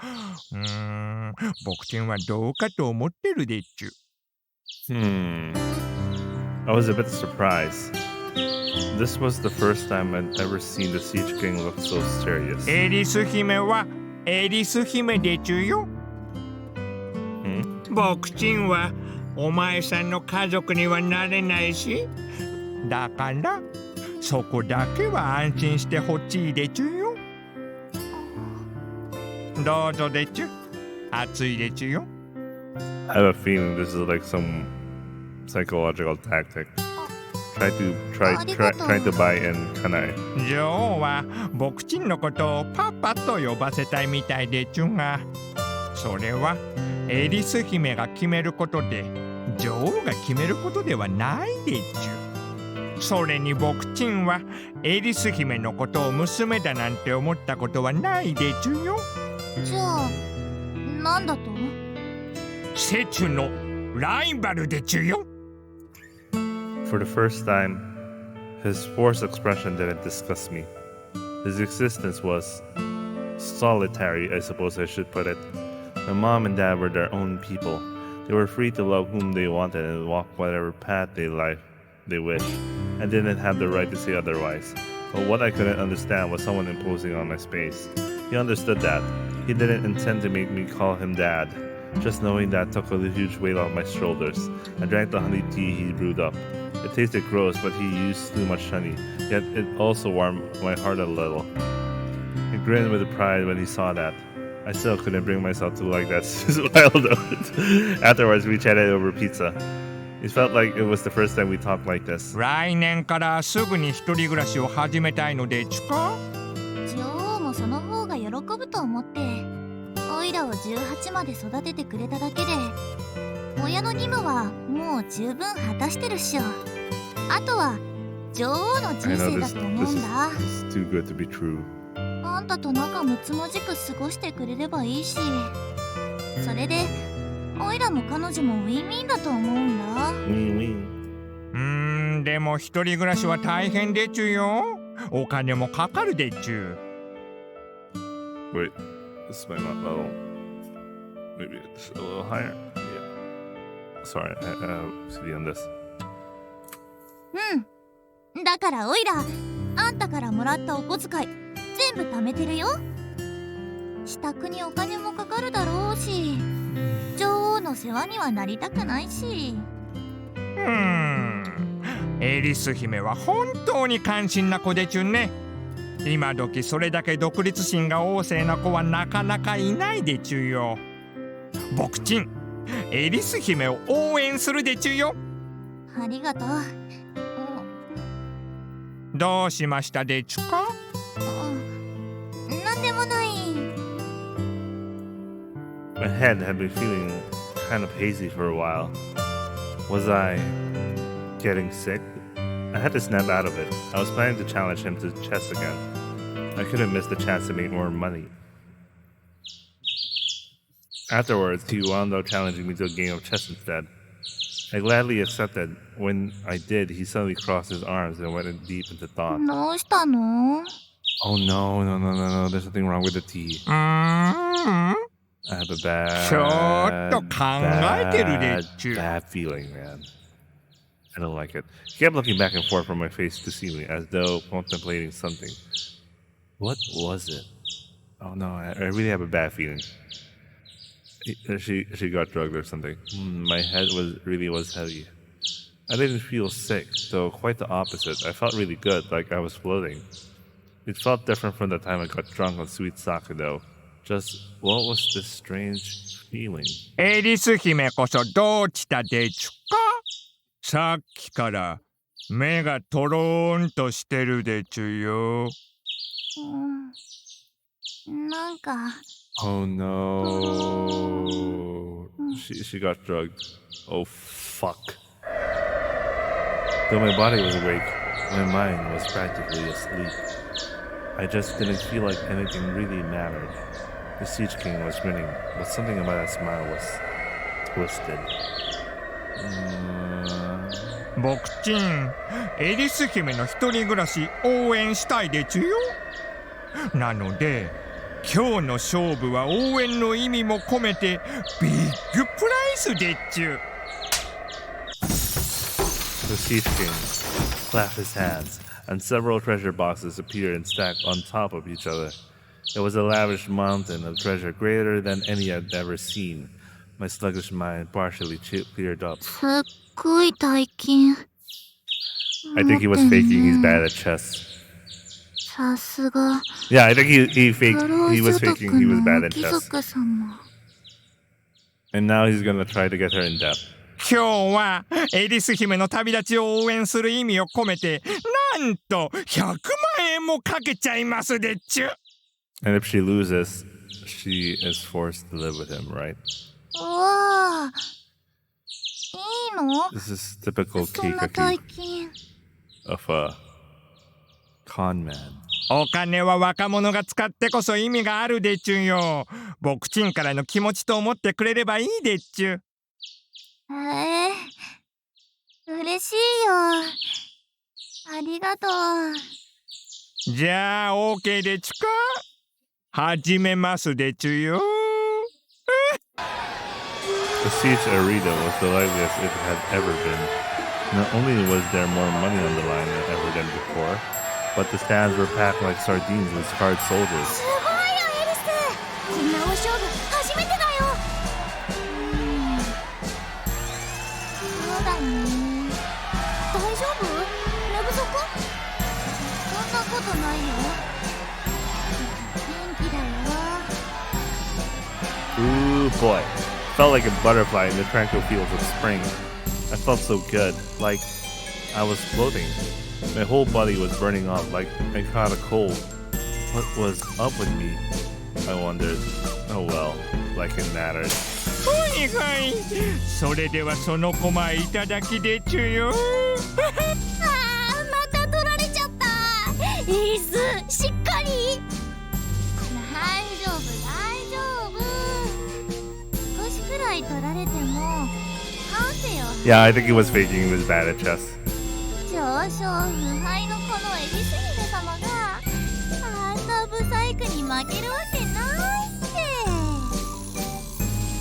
[SPEAKER 8] 僕ちんはどうかと思ってるでちゅ。
[SPEAKER 1] I was a bit surprised. This was the first time I'd ever seen the Siege King look so serious.
[SPEAKER 8] エリス姫はエリス姫でちゅよ。僕ちんはお前さんの家族にはなれないし、だからそこだけは安心してほしいでちゅよ。どうぞでちゅ。暑いでちゅよ。
[SPEAKER 1] I have a feeling this is like some psychological tactic. Trying to buy in Kanae.
[SPEAKER 8] 女王は僕ちんのことをパパと呼ばせたいみたいでちゅが、それはエリス姫が決めることで、女王が決めることではないでちゅ。それに僕ちんはエリス姫のことを娘だなんて思ったことはないでちゅよ。
[SPEAKER 3] じゃあなんだと？
[SPEAKER 8] セチュのライバルでちゅよ。
[SPEAKER 1] For the first time, his forced expression didn't disgust me. His existence was solitary, I suppose I should put it. My mom and dad were their own people. They were free to love whom they wanted and walk whatever path they wished, and didn't have the right to say otherwise. But what I couldn't understand was someone imposing on my space. He understood that. He didn't intend to make me call him dad. Just knowing that took a huge weight off my shoulders. I drank the honey tea he brewed up. It tasted gross, but he used too much honey, yet it also warmed my heart a little. He grinned with pride when he saw that. I still couldn't bring myself to like that smile though. Afterwards, we chatted over pizza. It felt like it was the first time we talked like this.
[SPEAKER 8] 来年からすぐに一人暮らしを始めたいのでちゅか？
[SPEAKER 3] 女王もその方が喜ぶと思って、オイラを18まで育ててくれただけで、親の義務はもう十分果たしてるっしょ。あとは女王の人生だと思うんだ。
[SPEAKER 1] This is too good to be true.
[SPEAKER 3] あんたと仲睦まじく過ごしてくれればいいし、それでオイラも彼女もウィンウィンだと思うんだ。
[SPEAKER 8] でも一人暮らしは大変でちゅよ。お金もかかるでちゅ。
[SPEAKER 1] Wait, this might not level. Maybe it's a little higher. Yeah. Sorry, CD on this.
[SPEAKER 3] だからオイラ、あんたからもらったお小遣い全部貯めてるよ。支度にお金もかかるだろうし、女王の世話にはなりたくないし。
[SPEAKER 8] エリス姫は本当に感心な子でちゅね。今時それだけ独立心が旺盛な子はなかなかいないでちゅよ。僕ちん、エリス姫を応援するでちゅよ。
[SPEAKER 3] ありがとう。
[SPEAKER 8] どうしましたでちゅか？
[SPEAKER 3] なんでもない。
[SPEAKER 1] My head had been feeling kind of hazy for a while. Was I getting sick? I had to snap out of it. I was planning to challenge him to chess again. I couldn't miss the chance to make more money. Afterwards, he wound up challenging me to a game of chess instead. I gladly accepted. When I did, he suddenly crossed his arms and went deep into thought.
[SPEAKER 3] どうしたの？
[SPEAKER 1] Oh no, there's something wrong with the tea.
[SPEAKER 8] うーん
[SPEAKER 1] I have a bad,
[SPEAKER 8] ちょっと考えてるでちゅ。
[SPEAKER 1] bad feeling, man. I don't like it. He kept looking back and forth from my face to see me, as though contemplating something. What was it? Oh no, I really have a bad feeling. She got drugged or something. My head was heavy. I didn't feel sick, though quite the opposite. I felt really good, like I was floating. It felt different from the time I got drunk on sweet sake, though. Just, what was this strange feeling?
[SPEAKER 8] エリス姫こそどうしたでちゅか？さっきから目がトローンとしてるでちゅよ。
[SPEAKER 3] なんか
[SPEAKER 1] Oh no. She got drugged. Oh fuck. Though my body was awake, my mind was practically asleep. I just didn't feel like anything really mattered. The Siege King was grinning, but something about that smile was twisted.
[SPEAKER 8] 僕ちん、エリス姫の一人暮らし応援したいでちゅよ。なので、今日の勝負は応援の意味も込めてビッグプライスでちゅ。
[SPEAKER 1] The Siege King clapped his hands, and several treasure boxes appeared and stacked on top of each other. It was a lavish mountain of treasure greater than any I'd ever seen. My sluggish mind partially cleared up.
[SPEAKER 3] すっごい大金。
[SPEAKER 1] I think he was faking he's bad at chess.
[SPEAKER 3] さすが。
[SPEAKER 1] Yeah, I think he was faking he was bad at
[SPEAKER 3] 貴
[SPEAKER 1] chess.
[SPEAKER 3] 族様。
[SPEAKER 1] And now he's gonna try to get her in debt.
[SPEAKER 8] 今日はエリス姫の旅立ちを応援する意味を込めて、なんと100万円もかけちゃいますでっちゅ。
[SPEAKER 1] And if she loses, she is forced to live with him, right?
[SPEAKER 3] うわあ。いいの？
[SPEAKER 1] This is typical
[SPEAKER 3] そんな大
[SPEAKER 1] Keikaki
[SPEAKER 3] 金。
[SPEAKER 1] of a con man.
[SPEAKER 8] お金は若者が使ってこそ意味があるでっちゅよ。僕ちんからの気持ちと思ってくれればいいでっちゅ。
[SPEAKER 3] 嬉しいよ。ありがとう。
[SPEAKER 8] じゃあ OK でちゅか？始めますでちゅよ。
[SPEAKER 1] The siege arena was the liveliest it had ever been. Not only was there more money on the line than ever than before, but the stands were packed like sardines with scarred soldiers.
[SPEAKER 3] すごいよエリス。こんな大勝負初めてだよ。そうだね。大丈夫？寝不足？そんなことないよ。元気だよ。
[SPEAKER 1] Ooh boy. Felt like a butterfly in the tranquil fields of spring. I felt so good, like I was floating. My whole body was burning up like I caught a cold. What was up with me? I wondered. Oh well, like it mattered.
[SPEAKER 8] はいはい。それではその駒いただきでちゅよ。
[SPEAKER 3] また取られちゃった。エリス、しっかり。大丈夫、大丈夫。少しくらい取られても勝てよ。
[SPEAKER 1] Yeah, I think he was faking he was bad at chess.
[SPEAKER 3] 上昇無敗のこのエリス姫様があんなブサイクに負けるわけないっ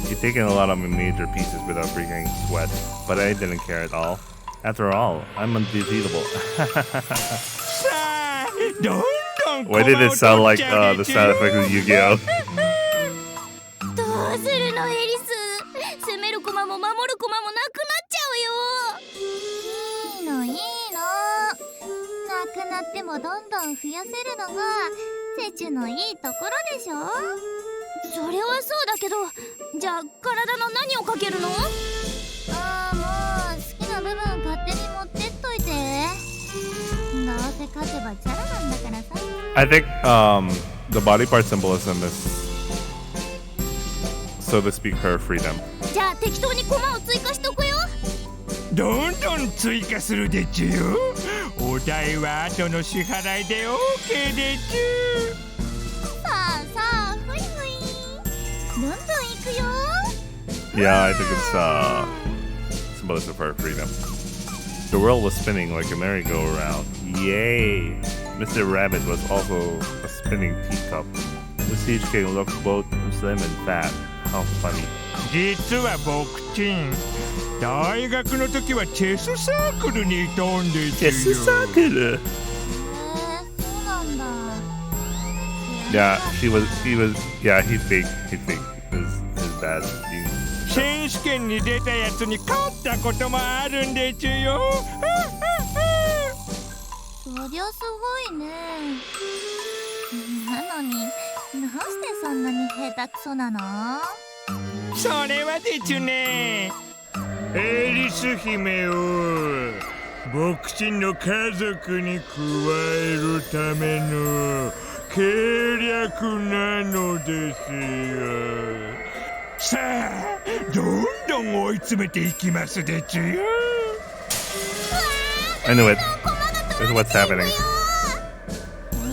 [SPEAKER 3] て。
[SPEAKER 1] He'd taken a lot of my major pieces without breaking sweat, but I didn't care at all. After all, I'm undefeatable.
[SPEAKER 8] さあ、どんどん
[SPEAKER 1] Why did it sound like the sound effect of Yu-Gi-Oh?
[SPEAKER 3] どうするのエリス。攻める駒も守る駒もなくなっちゃうよ。いいのいいの。なくなってもどんどん増やせるのがセチュのいいところでしょ。それはそうだけど、じゃあ体の何をかけるの？ああ、もう好きな部分勝手に持ってっといて。どうせ勝てばチャラなんだからさ。
[SPEAKER 1] I think the body part symbolism is, so to speak, her freedom.
[SPEAKER 3] じゃあ適当に駒を追加しとくよ。
[SPEAKER 8] どんどん追加するでちゅよ。お代は後の支払いで OK でちゅ。
[SPEAKER 3] さあさあ、ふいふい。どんどん行くよ。
[SPEAKER 1] Yeah, I think it's symbolic for freedom. The world was spinning like a merry-go-round. Yay! Mr. Rabbit was also a spinning teacup. The siege king looked both slim and fat. How funny.
[SPEAKER 8] 実は僕ちん、大学の時はチェスサークルにいたんですよ。
[SPEAKER 1] そう
[SPEAKER 3] なんだ。
[SPEAKER 1] Yeah, he faked his bad team.
[SPEAKER 8] 選手権に出たやつに勝ったこともあるんでちゅよ。
[SPEAKER 3] そりゃすごいね。なのに、なんしてそんなに下手くそなの？
[SPEAKER 8] それはでちゅね、エリス姫を僕ちんの家族に加えるための計略なのですよ。さあ、どんどん追い詰めていきますでちゅよ。
[SPEAKER 1] I knew it. This is what's happening.
[SPEAKER 3] どん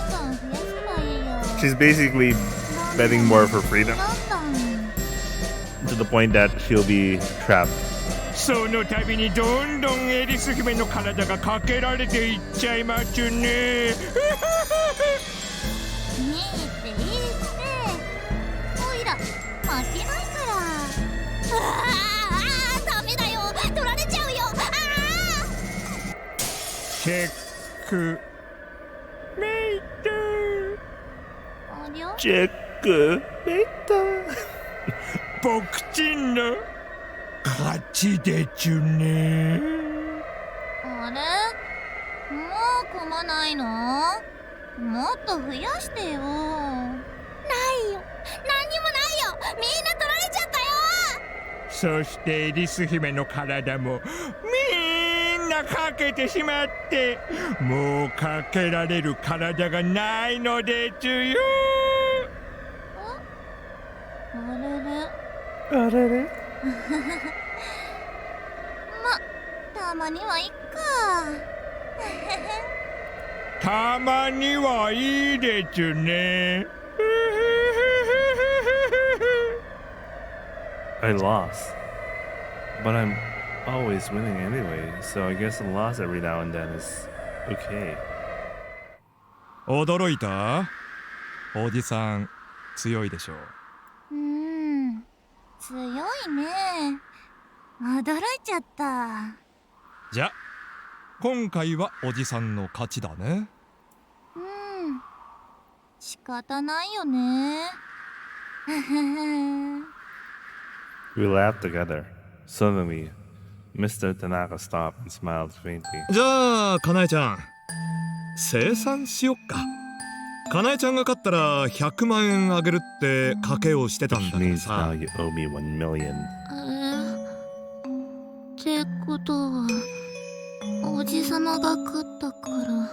[SPEAKER 3] どん増やせばいいよ。
[SPEAKER 1] She's basically betting more for freedom
[SPEAKER 3] どんどん
[SPEAKER 1] to the point that she'll be trapped.
[SPEAKER 8] その度にどんどんエリス姫の体がかけられていっちゃいまちゅね。
[SPEAKER 3] いいっておいら負けないからダメだよ、取られちゃうよ。
[SPEAKER 8] チェックメイト。
[SPEAKER 3] ありゃ、
[SPEAKER 1] Checkmate.
[SPEAKER 8] 僕ちんの勝ちでちゅね。
[SPEAKER 3] あれ、もう組まないの？もっと増やしてよ。ないよ、何にもないよ。みんな取られちゃったよ。
[SPEAKER 8] そしてエリス姫の体もみんなかけてしまって、もうかけられる体がないのでちゅよ。
[SPEAKER 3] あれれたまにはいっか。
[SPEAKER 8] たまにはいいでちゅね。
[SPEAKER 1] I lost. But I'm always winning anyway, so I guess a loss every now and then is okay.
[SPEAKER 7] 驚いた？おじさん強いでしょ。
[SPEAKER 3] 強いね。驚いちゃった。
[SPEAKER 7] じゃ今回はおじさんの勝ちだね。
[SPEAKER 3] 仕方ないよね。
[SPEAKER 1] We laughed together. Suddenly, Mr. Tanaka stopped and smiled faintly.
[SPEAKER 6] じゃあかなえちゃん、清算しよっか。かなえちゃんが勝ったら100万円あげるって賭けをしてたん
[SPEAKER 1] Which
[SPEAKER 6] だけど
[SPEAKER 1] means
[SPEAKER 6] さ
[SPEAKER 1] now。you owe me 1 million.
[SPEAKER 3] ってことは、おじさまが勝ったから、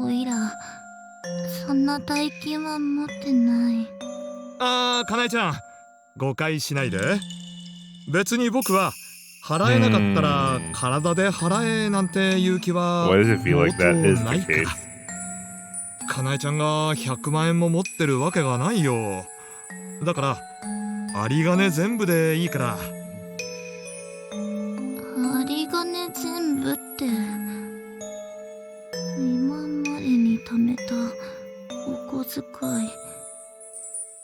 [SPEAKER 3] おいらそんな大金は持ってない。
[SPEAKER 6] かなえちゃん、誤解しないで。別に僕は払えなかったら体で払えなんていう気は
[SPEAKER 1] Why does it feel like that is
[SPEAKER 6] ない
[SPEAKER 1] the
[SPEAKER 6] か
[SPEAKER 1] case?
[SPEAKER 6] ら。かなえちゃんが100万円も持ってるわけがないよ。だから有り金全部でいいから。
[SPEAKER 3] 有り金全部って今までに貯めたお小遣い。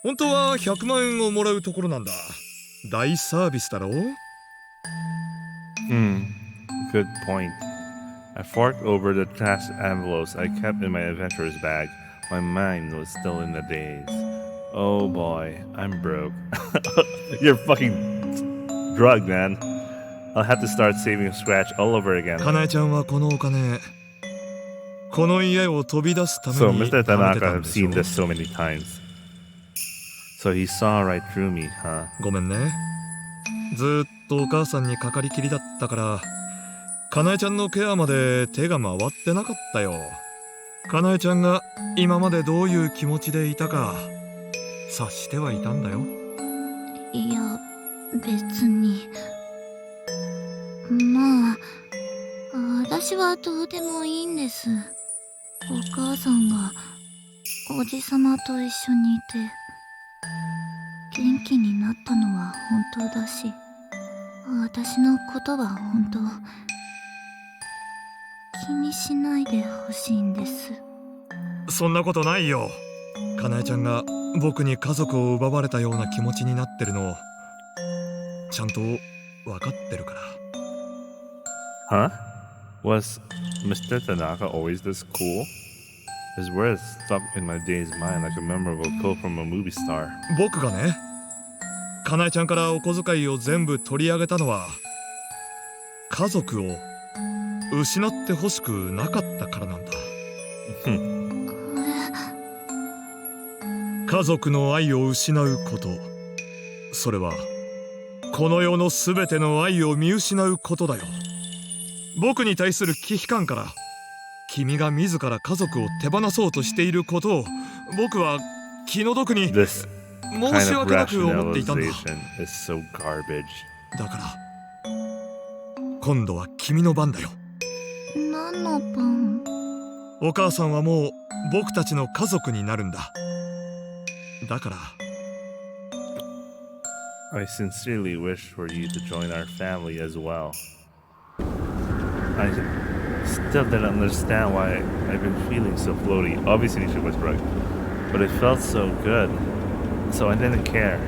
[SPEAKER 6] 本当は100万円をもらうところなんだ。大サービスだろ。
[SPEAKER 1] Good point. I forked over the cash envelopes I kept in my adventurer's bag. My mind was still in the daze. Oh boy, I'm broke. You're fucking drugged, man. I'll have to start saving scratch all over again.
[SPEAKER 6] かなえちゃんはこのお金、この家を飛び出すため
[SPEAKER 1] So
[SPEAKER 6] に
[SPEAKER 1] Mr.
[SPEAKER 6] 貯めてた
[SPEAKER 1] Tanaka
[SPEAKER 6] ん
[SPEAKER 1] have
[SPEAKER 6] でしょ。
[SPEAKER 1] seen this so many times. So he saw right through me, huh?
[SPEAKER 6] ごめんね。ずっとお母さんにかかりきりだったから、かなえちゃんのケアまで手が回ってなかったよ。かなえちゃんが今までどういう気持ちでいたか察してはいたんだよ。
[SPEAKER 3] いや、別に。まあ私はどうでもいいんです。お母さんがおじさまと一緒にいて元気になったのは本当だし、私のことは本当気にしないでほしいんです。
[SPEAKER 6] そんなことないよ。かなえちゃんが僕に家族を奪われたような気持ちになってるのをちゃんと分かってるから。
[SPEAKER 1] Huh? Was Mr. Tanaka always this cool? His words stuck in my dazed mind like a memorable quote from a movie star.
[SPEAKER 6] 僕がね、かなえちゃんからお小遣いを全部取り上げたのは家族を失ってほしくなかったからなんだ。家族の愛を失うこと、それはこの世のすべての愛を見失うことだよ。僕に対する危機感から君が自ら家族を手放そうとしていることを僕は気の毒に申し訳なく思っていたんだ。だから今度は君の番だよ。
[SPEAKER 3] 何の番？
[SPEAKER 6] お母さんはもう僕たちの家族になるんだ。だから
[SPEAKER 1] I sincerely wish for you to join our family as well. I still didn't understand why I've been feeling so floaty. Obviously she was right, but it felt so good, so I didn't care.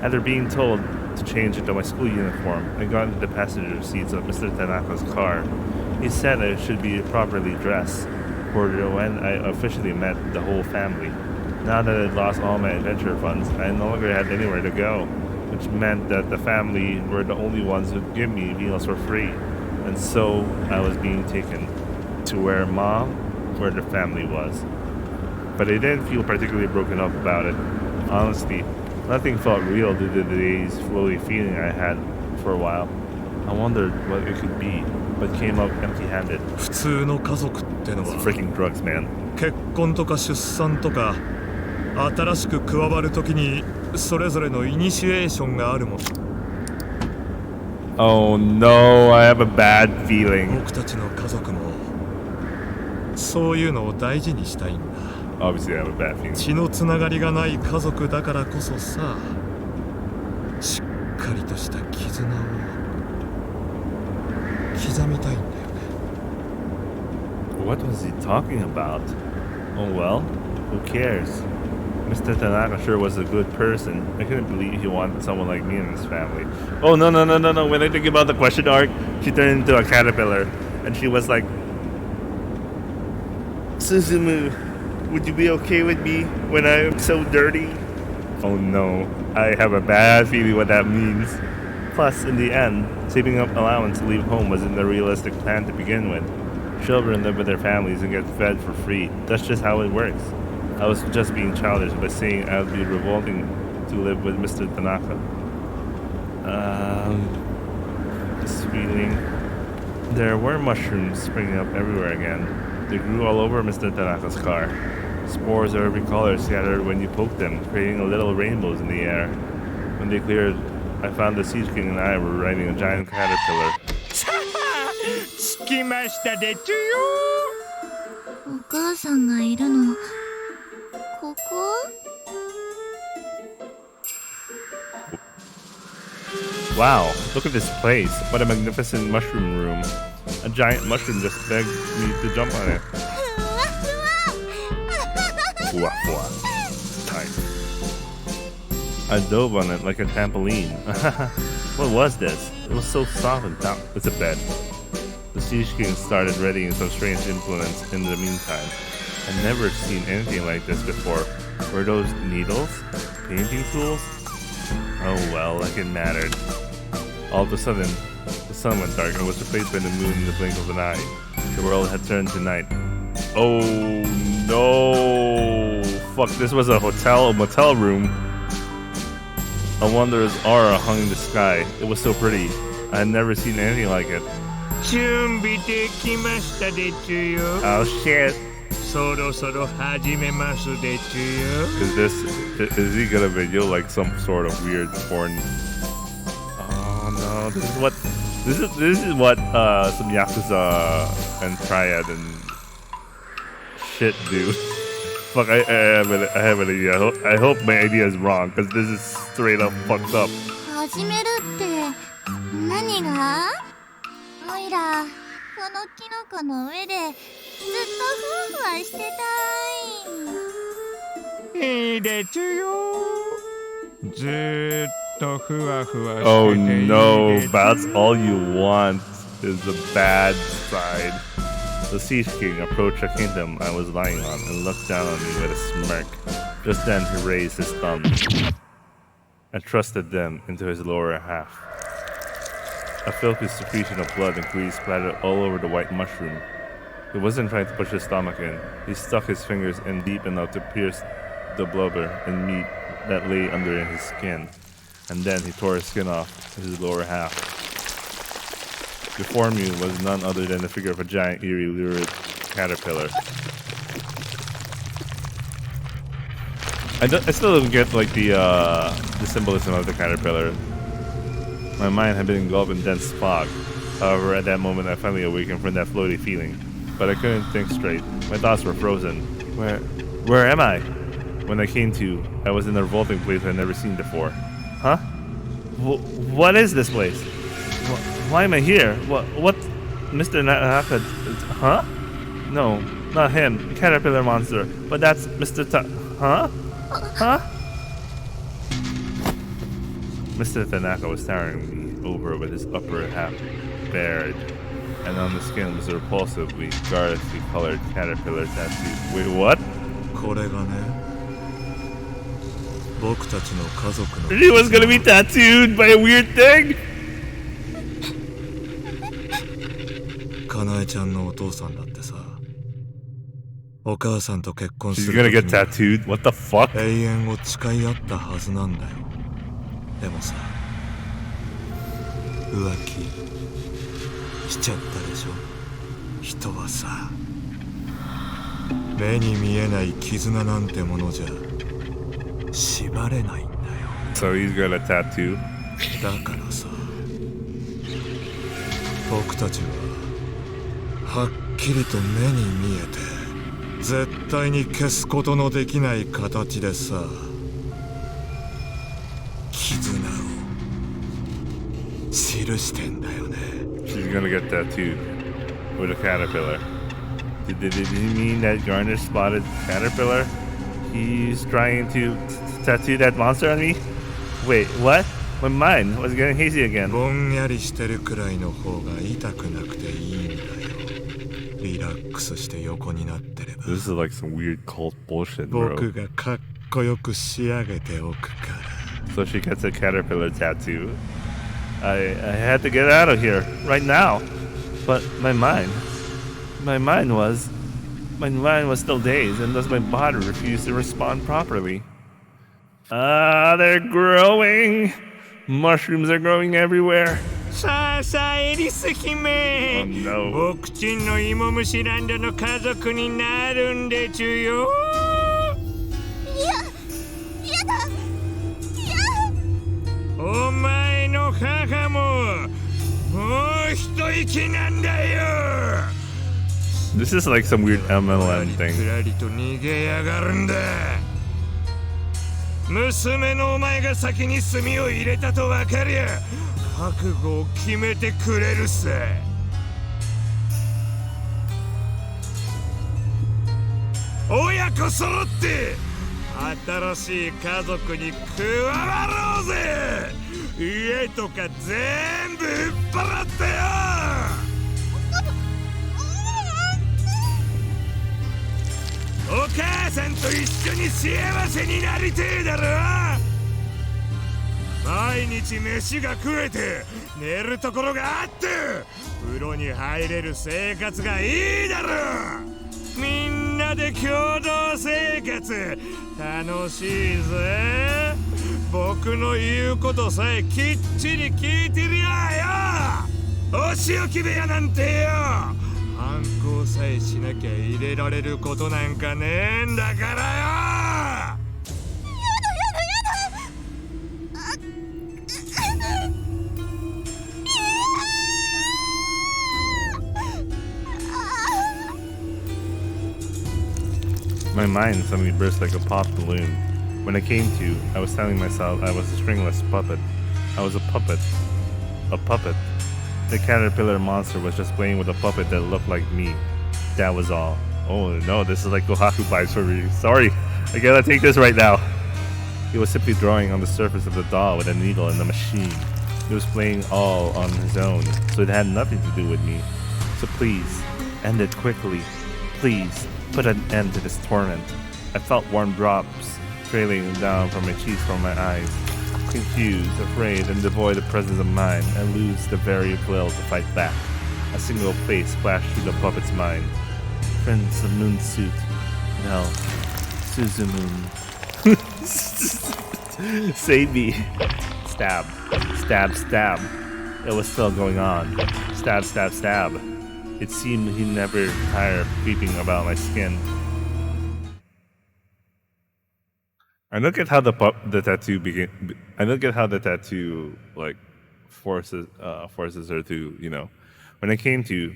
[SPEAKER 1] After being told to change into my school uniform, I got into the passenger seats of Mr. Tanaka's car. He said I should be properly dressed for when I officially met the whole family. Now that I'd lost all my adventure funds, I no longer had anywhere to go, which meant that the family were the only ones who'd give me meals for free. And so I was being taken to where the family was. But I didn't feel particularly broken up about it. Honestly, nothing felt real due to the day's flowy feeling I had for a while. I wondered what it could be, but came up empty-handed.
[SPEAKER 6] 普通の家族ってのは
[SPEAKER 1] It's freaking drugs, man.
[SPEAKER 6] 結婚とか出産とか新しく加わるときにそれぞれのイニシエーションがあるもの。
[SPEAKER 1] Oh no, I have a bad feeling.
[SPEAKER 6] 僕たちの家族もそういうのを大事にしたいんだ。
[SPEAKER 1] Obviously, I have a bad feeling.
[SPEAKER 6] 血のつながりがない家族だからこそさ、しっかりとした絆を刻みたいんだよね。
[SPEAKER 1] What was he talking about? Oh well, who cares? Mr. Tanaka sure was a good person. I couldn't believe he wanted someone like me in his family. Oh no. When I think about the question arc, she turned into a caterpillar and she was like, Suzumu, would you be okay with me when I'm so dirty? Oh no, I have a bad feeling what that means. Plus, in the end, saving up allowance to leave home wasn't the realistic plan to begin with. Children live with their families and get fed for free. That's just how it works. I was just being childish by saying I would be revolting to live with Mr. Tanaka. This feeling. There were mushrooms springing up everywhere again. They grew all over Mr. Tanaka's car. Spores of every color scattered when you poked them, creating little rainbows in the air. When they cleared, I found the Siege King and I were riding a giant caterpillar.
[SPEAKER 8] 着きましたでちゅよ。
[SPEAKER 3] お母さんがいるのここ？
[SPEAKER 1] Wow, look at this place. What a magnificent mushroom room. A giant mushroom just begged me to jump on it. Fua, fua. Nice. I dove on it like a trampoline. What was this? It was so soft and down. It's a bed. The Siege King started readying some strange implements in the meantime. I'd never seen anything like this before. Were those needles? Painting tools? Oh well, like it mattered. All of a sudden, the sun went dark and was replaced by the moon in the blink of an eye. The world had turned to night. Oh no! Fuck, this was a motel room. A wondrous aura hung in the sky. It was so pretty. I had never seen anything like it.
[SPEAKER 8] 準備できましたでちゅよ。
[SPEAKER 1] Oh shit!
[SPEAKER 8] そろそろ始めますでちゅよ。
[SPEAKER 1] Is he gonna video like some sort of weird porn? Oh no, this is what This is what some Yakuza and Triad and shit do. Fuck, I have an idea. I hope my idea is wrong, because this is straight up fucked up.
[SPEAKER 3] 始めるって何が？おいらこのキノコの上でずっとふわふわしてたい。
[SPEAKER 8] いいでちゅよ。ずーっとふわふわしてて
[SPEAKER 1] Oh
[SPEAKER 8] いいで
[SPEAKER 1] no,
[SPEAKER 8] ちゅ
[SPEAKER 1] that's all you want is the bad side. The Siege King approached a kingdom I was lying on and looked down on me with a smirk. Just then he raised his thumb and thrusted them into his lower half. A filthy secretion of blood and grease splattered all over the white mushroom. He wasn't trying to push his stomach in. He stuck his fingers in deep enough to pierce the blubber and meat that lay under his skin, and then he tore his skin off his lower half. Before me was none other than the figure of a giant, eerie, lurid caterpillar. I still don't get like the symbolism of the caterpillar. My mind had been engulfed in dense fog. However, at that moment, I finally awakened from that floaty feeling. But I couldn't think straight. My thoughts were frozen. Where am I? When I came to, I was in a revolting place I'd never seen before. Huh? What is this place? Why am I here? What? Mr. Naka? Huh? No, not him. Caterpillar monster. But that's Mr. Huh? Huh? Mr. Tanaka was staring me over with his upper half bared, and on the skin was a repulsively, garlicky colored caterpillar tattoo. Wait, what?
[SPEAKER 6] これがね、僕たちの家族の
[SPEAKER 1] She was gonna be tattooed by a weird thing?
[SPEAKER 6] かなえちゃんのお父さんだってさ、お母さんと結婚
[SPEAKER 1] She's
[SPEAKER 6] す
[SPEAKER 1] gonna
[SPEAKER 6] る
[SPEAKER 1] get
[SPEAKER 6] 時に
[SPEAKER 1] tattooed? What the fuck?
[SPEAKER 6] 永遠を誓い合ったはずなんだよ。でもさ、浮気しちゃったでしょ。人はさ、目に見えない絆なんてものじゃ縛れないんだよ。
[SPEAKER 1] So he's got a tattoo?
[SPEAKER 6] だからさ、僕たちははっきりと目に見えて絶対に消すことのできない形でさ、絆を記してんだよね。
[SPEAKER 1] She's gonna get tattooed with a caterpillar. Did he mean that Garner spotted caterpillar? He's trying to tattoo that monster on me? Wait, what? My mind was getting hazy again.
[SPEAKER 6] ぼんやりしてるくらいの方が痛くなくていいんだよ。リラックスして横になってれば。
[SPEAKER 1] This is like some weird cult bullshit, bro.
[SPEAKER 6] 僕がかっこよく仕上げておくから。
[SPEAKER 1] So she gets a caterpillar tattoo. I had to get out of here right now. But my mind was still dazed, and thus my body refused to respond properly. They're growing. Mushrooms are growing everywhere.
[SPEAKER 8] さあさあエリス姫、
[SPEAKER 1] Oh no.
[SPEAKER 8] 僕ちんの芋虫ランドの家族になるんでちゅよ。
[SPEAKER 3] やだ。
[SPEAKER 8] お前の母ももう一息なんだよ。
[SPEAKER 1] This is like some weird MLM
[SPEAKER 8] く
[SPEAKER 1] thing.
[SPEAKER 8] らりと逃げやがるんだ。娘のお前が先に炭を入れたと分かりゃ覚悟を決めてくれるさ。親子揃って新しい家族に加わろうぜ。家とか全部売っ払ってよ。お母さんと一緒に幸せになりてえだろ。毎日飯が食えて寝るところがあって風呂に入れる生活がいいだろ。みんなで共同生活楽しいぜ。僕の言うことさえきっちり聞いてりゃよ。お仕置き部屋なんてよ、反抗さえしなきゃ入れられることなんかねえんだからよ。
[SPEAKER 1] My mind suddenly burst like a popped balloon. When I came to, I was telling myself I was a stringless puppet. I was a puppet. A puppet. The caterpillar monster was just playing with a puppet that looked like me. That was all. Oh no, this is like Kohaku vibes for me. Sorry, I gotta take this right now. He was simply drawing on the surface of the doll with a needle and a machine. He was playing all on his own, so it had nothing to do with me. So please, end it quickly. Please, put an end to this torment. I felt warm drops trailing down from my cheeks from my eyes. Confused, afraid, and devoid of presence of mind, I lose the very will to fight back. A single face flashed through the puppet's mind. Prince of Moon Suit. No. Suzumoon. Save me. Stab. Stab, stab. It was still going on. Stab, stab, stab. It seemed he never tired of creeping about my skin. I look at how the tattoo begin. I look at how the tattoo like forces her to, you know. When I came to,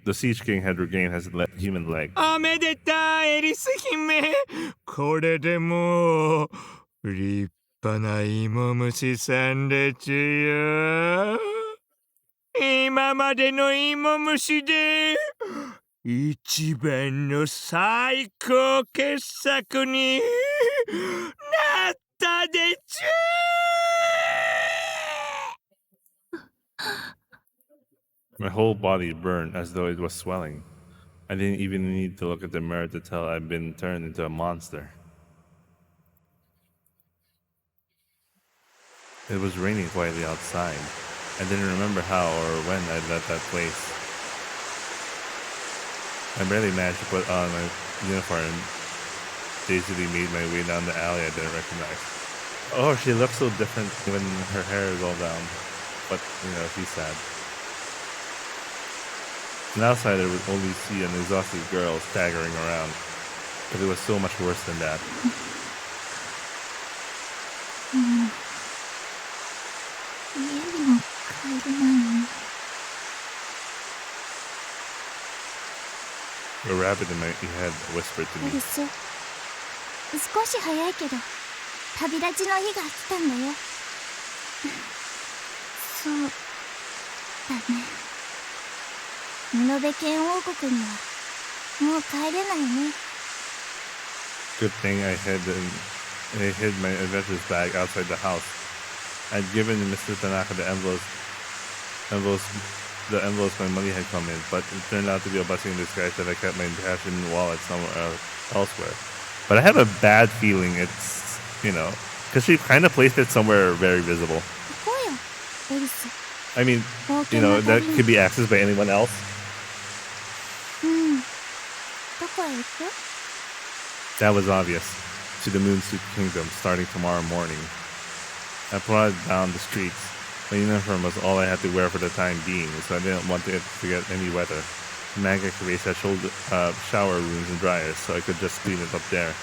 [SPEAKER 1] the Siege King had regained his human leg.
[SPEAKER 8] おめでたエリス姫。これでもう立派な芋虫さんでちゅよ。今までの芋虫で一番の最高傑作になったでちゅ。
[SPEAKER 1] My whole body burned as though it was swelling. I didn't even need to look at the mirror to tell I'd been turned into a monster. It was raining quietly outside. I didn't remember how or when I'd left that place. I barely managed to put on my uniform and dazedly made my way down the alley I didn't recognize. Oh, she looks so different when her hair is all down. But, you know, she's sad. An outsider would only see an exhausted girl staggering around, but it was so much worse than that. A rabbit in my head whispered to me.
[SPEAKER 3] 少し早いけど旅立ちの日が来たんだよ。そうだね。布部剣王国にはもう帰れないね。
[SPEAKER 1] Good thing I hid my adventurous bag outside the house. I'd given Mr. Tanaka the envelopes my money had come in, but it turned out to be a blessing in disguise that I kept my cash in the wallet somewhere elsewhere. But I have a bad feeling it's, you know, because she kind of placed it somewhere very visible. I mean, you know, that could be accessed by anyone else. That was obvious. To the Moonsuit Kingdom, starting tomorrow morning. I plodded down the streets. My uniform was all I had to wear for the time being, so I didn't want it to get any wetter. The manga craze had shower rooms and dryers, so I could just clean it up there.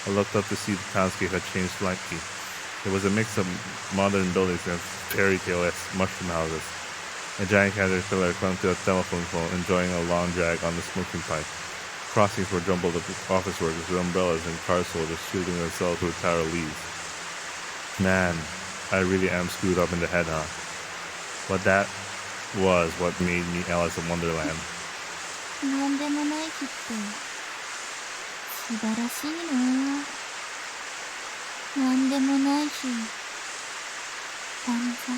[SPEAKER 1] I looked up to see the townscape had changed slightly. It was a mix of modern buildings and fairy tale-esque mushroom houses. A giant caterpillar clung to a telephone pole, enjoying a long drag on the smoking pipe. Crossings were jumbled up with office workers with umbrellas and car soldiers shielding themselves with tower leaves. Man, I really am screwed up in the head, huh? But that was what made me Alice in Wonderland.
[SPEAKER 3] なんでもない日って素晴らしいな。なんでもない日。万歳。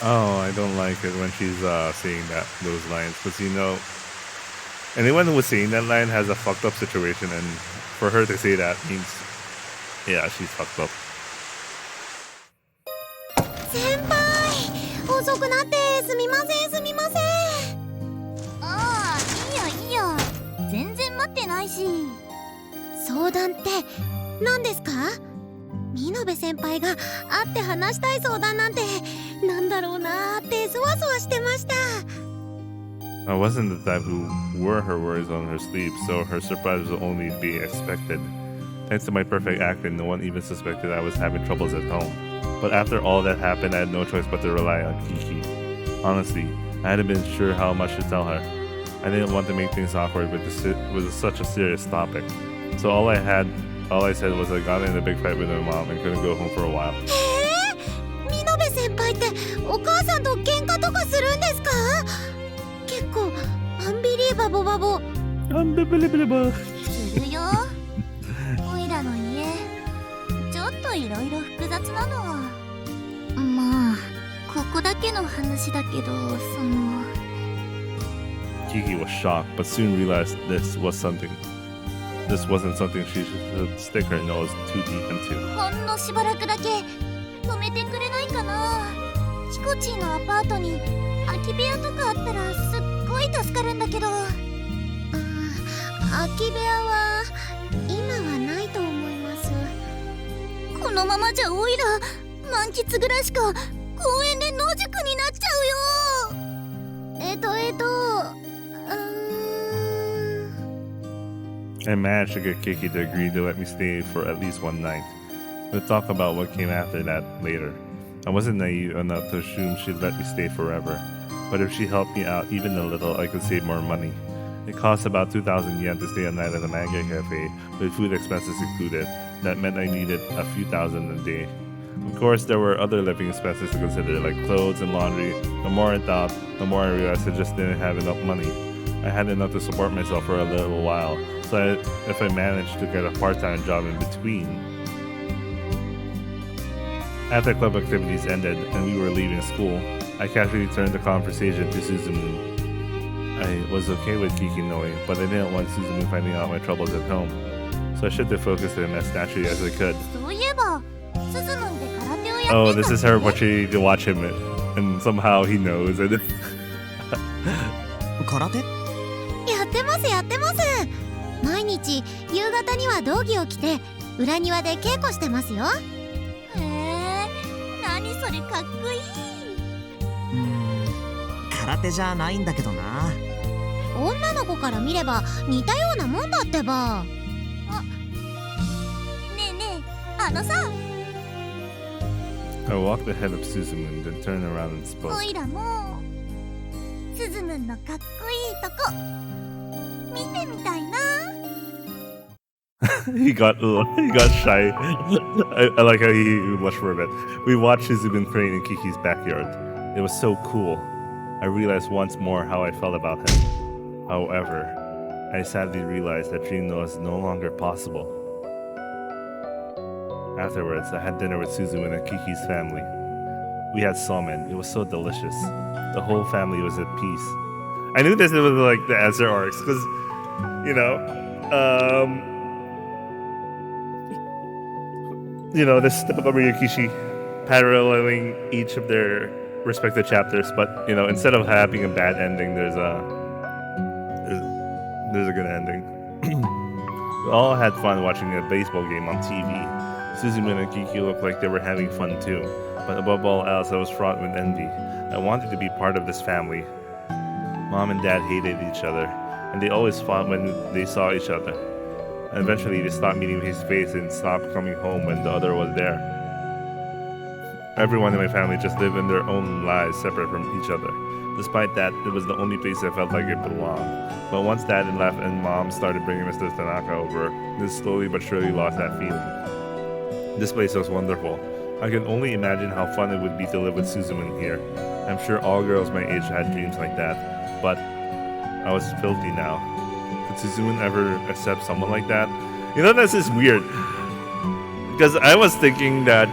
[SPEAKER 1] Oh, I don't like it when she's saying those lines, because you know, anyone who was saying that line has a fucked up situation, and for her to say that means, yeah, she's fucked up.
[SPEAKER 3] 先輩、遅くなってすみませんすみません。ああ、いいよいいよ。全然待ってないし。相談って何ですか？見延先輩が会って話したい相談なんてなんだろうなーってそわそわしてました。
[SPEAKER 1] I wasn't the type who wore her words on her sleeve, so her surprise was only to be expected. Thanks to my perfect acting, no one even suspected I was having troubles at home. But after all that happened, I had no choice but to rely on Kiki. Honestly, I hadn't been sure how much to tell her. I didn't want to make things awkward with such a serious topic. So all I said was I got in a big fight with my mom and couldn't go home for a while.
[SPEAKER 3] 見延先輩ってお母さんと喧嘩とかするんですか？結構アンビリーバボバボするよ。おいらの家ちょっといろいろ複雑なの。まあここだけの話だけど、その
[SPEAKER 1] Kiki was shocked, but soon realized this wasn't something she should stick her nose too deep into.
[SPEAKER 3] ほんのしばらくだけ止めてくれないかな。キコチンのアパートに空き部屋とかあったらすっごい助かるんだけど。空き部屋は今はないと思います。このままじゃオイラ満喫ぐらいしか公園で野宿になっちゃうよ。
[SPEAKER 1] I managed to get Kiki to agree to let me stay for at least one night. We'll talk about what came after that later. I wasn't naive enough to assume she'd let me stay forever, but if she helped me out even a little, I could save more money. It cost about 2,000 yen to stay a night at a manga cafe, with food expenses included. That meant I needed a few thousand a day. Of course, there were other living expenses to consider, like clothes and laundry. The more I thought, the more I realized I just didn't have enough money. I had enough to support myself for a little while, so if I managed to get a part-time job in between. After club activities ended and we were leaving school, I casually turned the conversation to Suzumu. I was okay with Kiki knowing, but I didn't want Suzumu finding out my troubles at home, so I shifted focus to him as naturally as I could.
[SPEAKER 3] そういえばスズムンで空手をやってんだって。
[SPEAKER 1] Oh, this is her watching to watch him, and somehow he knows.
[SPEAKER 9] 空手？
[SPEAKER 3] やってます。毎日夕方には道着を着て裏庭で稽古してますよ。へえ、何それかっこいい。
[SPEAKER 9] 空手じゃないんだけどな。
[SPEAKER 3] 女の子から見れば似たようなもんだってば。あ、ねえあのさ。
[SPEAKER 1] I walked ahead of Suzumu, then turned around and spoke.
[SPEAKER 3] おいらもスズムンのかっこいいとこ見てみたいな。
[SPEAKER 1] he got shy. I like how he blushed for a bit. We watched Suzumu train in Kiki's backyard. It was so cool. I realized once more how I felt about him. However, I sadly realized that dream was no longer possible. Afterwards, I had dinner with Suzumu and Kiki's family. We had salmon. It was so delicious. The whole family was at peace. I knew this was like the answer arcs because, this Kurokami and Kishi paralleling each of their respective chapters, but instead of having a bad ending, there's a good ending. We all had fun watching a baseball game on TV. Suzumu and Kiki looked like they were having fun too, but above all else, I was fraught with envy. I wanted to be part of this family. Mom and Dad hated each other, and they always fought when they saw each other. And eventually, they stopped meeting face to face and stopped coming home when the other was there. Everyone in my family just lived in their own lives separate from each other. Despite that, it was the only place I felt like it belonged. But once Dad left and Mom started bringing Mr. Tanaka over, this slowly but surely lost that feeling. This place was wonderful. I can only imagine how fun it would be to live with Suzumu here. I'm sure all girls my age had dreams like that, but I was filthy now. Could Suzumu ever accept someone like that? This is weird. Because I was thinking that,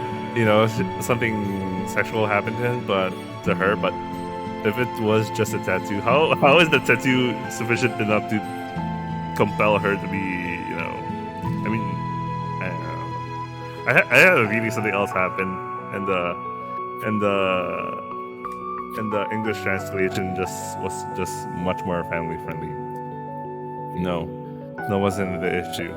[SPEAKER 1] something sexual happened to him, but if it was just a tattoo, how is the tattoo sufficient enough to compel her to be, I mean, I don't know. I had a feeling something else happened, and the English translation was just much more family friendly. No, wasn't the issue.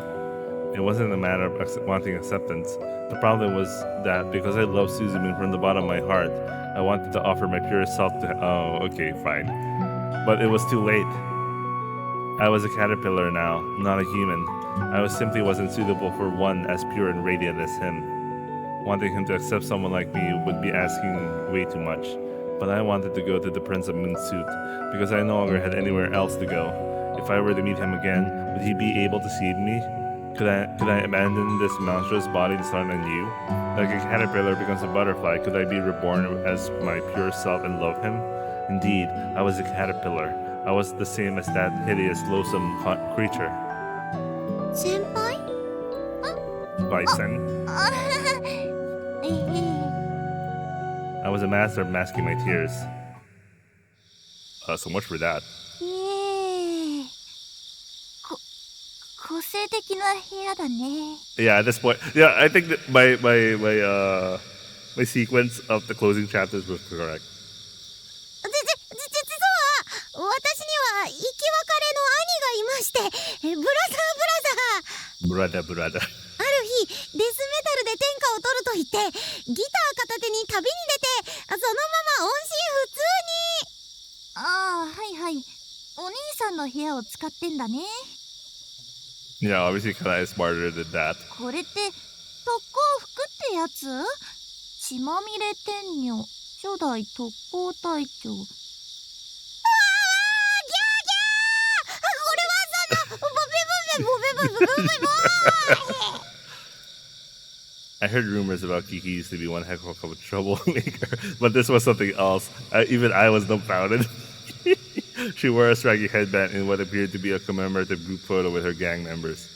[SPEAKER 1] It wasn't a matter of wanting acceptance. The problem was that because I love Suzumu from the bottom of my heart, I wanted to offer my purest self to. Oh, okay, fine. But it was too late. I was a caterpillar now, not a human. I simply wasn't suitable for one as pure and radiant as him. Wanting him to accept someone like me would be asking way too much. but I wanted to go to the Prince of Moon's suit because I no longer had anywhere else to go. If I were to meet him again, would he be able to save me? Could I abandon this monstrous body and start anew? Like a caterpillar becomes a butterfly, could I be reborn as my pure self and love him? Indeed, I was a caterpillar. I was the same as that hideous, loathsome creature.
[SPEAKER 3] 先輩
[SPEAKER 1] Bison.
[SPEAKER 3] ええ
[SPEAKER 1] I was a master of masking my tears. So much for that.
[SPEAKER 3] ええ個性的な部屋だね。
[SPEAKER 1] Yeah, at this point, yeah, I think that my sequence of the closing chapters was correct.
[SPEAKER 3] 実は私には生き別れの兄がいまして、ブラザー
[SPEAKER 1] Brother.
[SPEAKER 3] ある日デスメタルで天下を取ると言ってギター片手に旅に出てそのまま音信不通に。ああ、はいはい、お兄さんの部屋を使ってんだね。
[SPEAKER 1] Yeah, obviously Kanae is smarter than that.
[SPEAKER 3] これって特攻服ってやつ？血まみれ天女初代特攻隊長。ああ、ギャーギャー、俺はそんなボベボベボベボベボベボー
[SPEAKER 1] I heard rumors about Kiki used to be one heck of a troublemaker, but this was something else. Even I was dumbfounded. She wore a striking headband in what appeared to be a commemorative group photo with her gang members.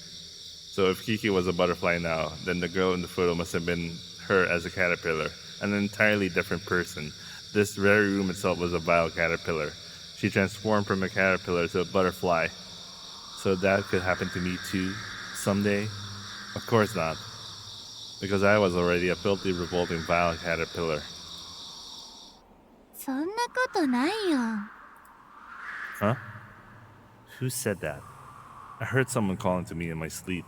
[SPEAKER 1] So if Kiki was a butterfly now, then the girl in the photo must have been her as a caterpillar, an entirely different person. This very room itself was a vile caterpillar. She transformed from a caterpillar to a butterfly. So that could happen to me too, someday? Of course not. Because I was already a filthy, revolting, vile caterpillar.
[SPEAKER 3] そんなことないよ。
[SPEAKER 1] Huh? Who said that? I heard someone calling to me in my sleep.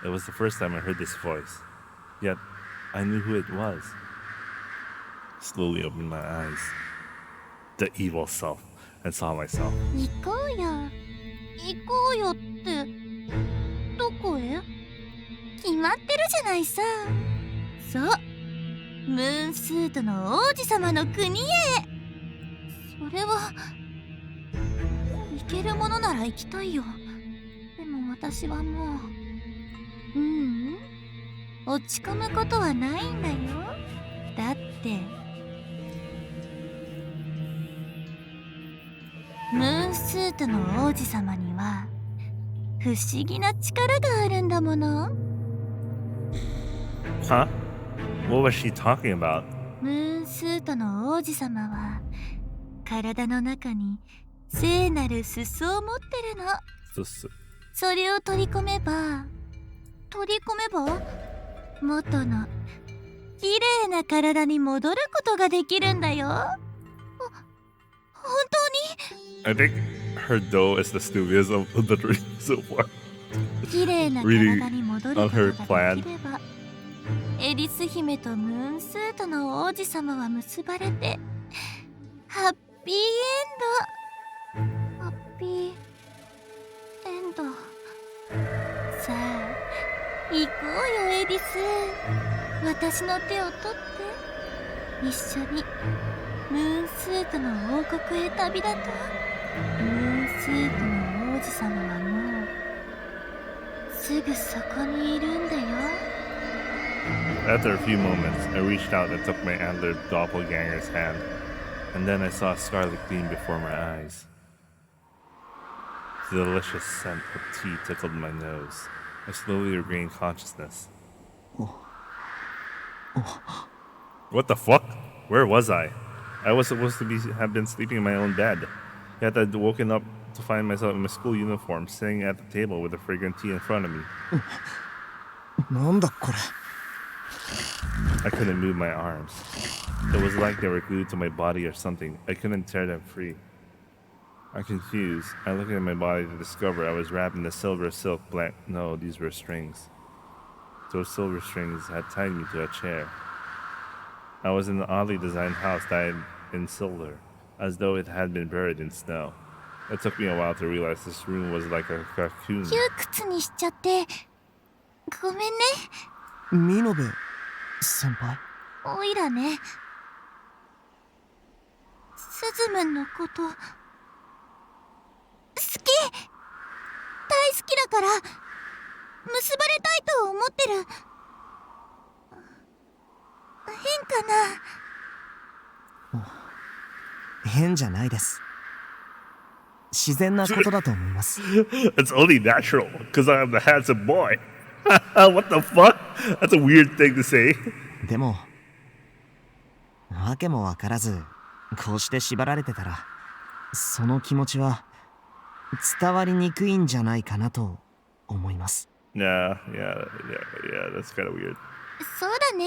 [SPEAKER 1] It was the first time I heard this voice. Yet, I knew who it was. Slowly opened my eyes. The evil self, and saw myself.
[SPEAKER 3] 行こうよ。行こうよって、どこへ？決まってるじゃないさ。そう。ムーンスートの王子様の国へ。それは、行けるものなら行きたいよ。でも私はもう、落ち込むことはないんだよ。だって、ムーンスートの王子様には不思議な力があるんだもの。
[SPEAKER 1] Huh? What was she talking about?
[SPEAKER 3] ムーンスートの王子様は体の中に聖なる裾を持ってるの。それを取り込めば元の綺麗な体に戻ることができるんだよ。本当に？
[SPEAKER 1] I think her dough is the stupidest of the three so far.
[SPEAKER 3] 綺麗な体に戻ることができれば、エリス姫とムーンスートの王子様は結ばれてハッピーエンド。ハッピーエンド。さあ行こうよエリス。私の手を取って一緒にムーンスートの王国へ旅立とう。ムーンスートの王子様はもうすぐそこにいるんだよ。
[SPEAKER 1] After a few moments, I reached out and took my antlered doppelganger's hand, and then I saw a scarlet gleam before my eyes. The delicious scent of tea tickled my nose. I slowly regained consciousness. What the fuck? Where was I? I was supposed to have been sleeping in my own bed. Yet I'd woken up to find myself in my school uniform, sitting at the table with a fragrant tea in front of me.
[SPEAKER 6] なんだこれ。
[SPEAKER 1] I couldn't move my arms. It was like they were glued to my body or something. I couldn't tear them free. I'm confused. I looked at my body to discover I was wrapped in a silver silk blanket. No, these were strings. Those silver strings had tied me to a chair. I was in an oddly designed house dyed in silver, as though it had been buried in snow. It took me a while to realize this room was like a cocoon.
[SPEAKER 3] 窮屈にしちゃってごめんね。
[SPEAKER 9] ミノベ先輩。
[SPEAKER 3] おいらね、スズムンのこと好き、大好きだから結ばれたいと思ってる。変かな？
[SPEAKER 9] 変じゃないです。自然なことだと思います。
[SPEAKER 1] It's only natural, because I'm the handsome boy. What the fuck? That's a weird thing to say.
[SPEAKER 9] でも、わけもわからず、こうして縛られてたら、その気持ちは伝わりにくいんじゃないかなと思います。
[SPEAKER 1] Yeah, that's kind of weird.
[SPEAKER 3] そうだね。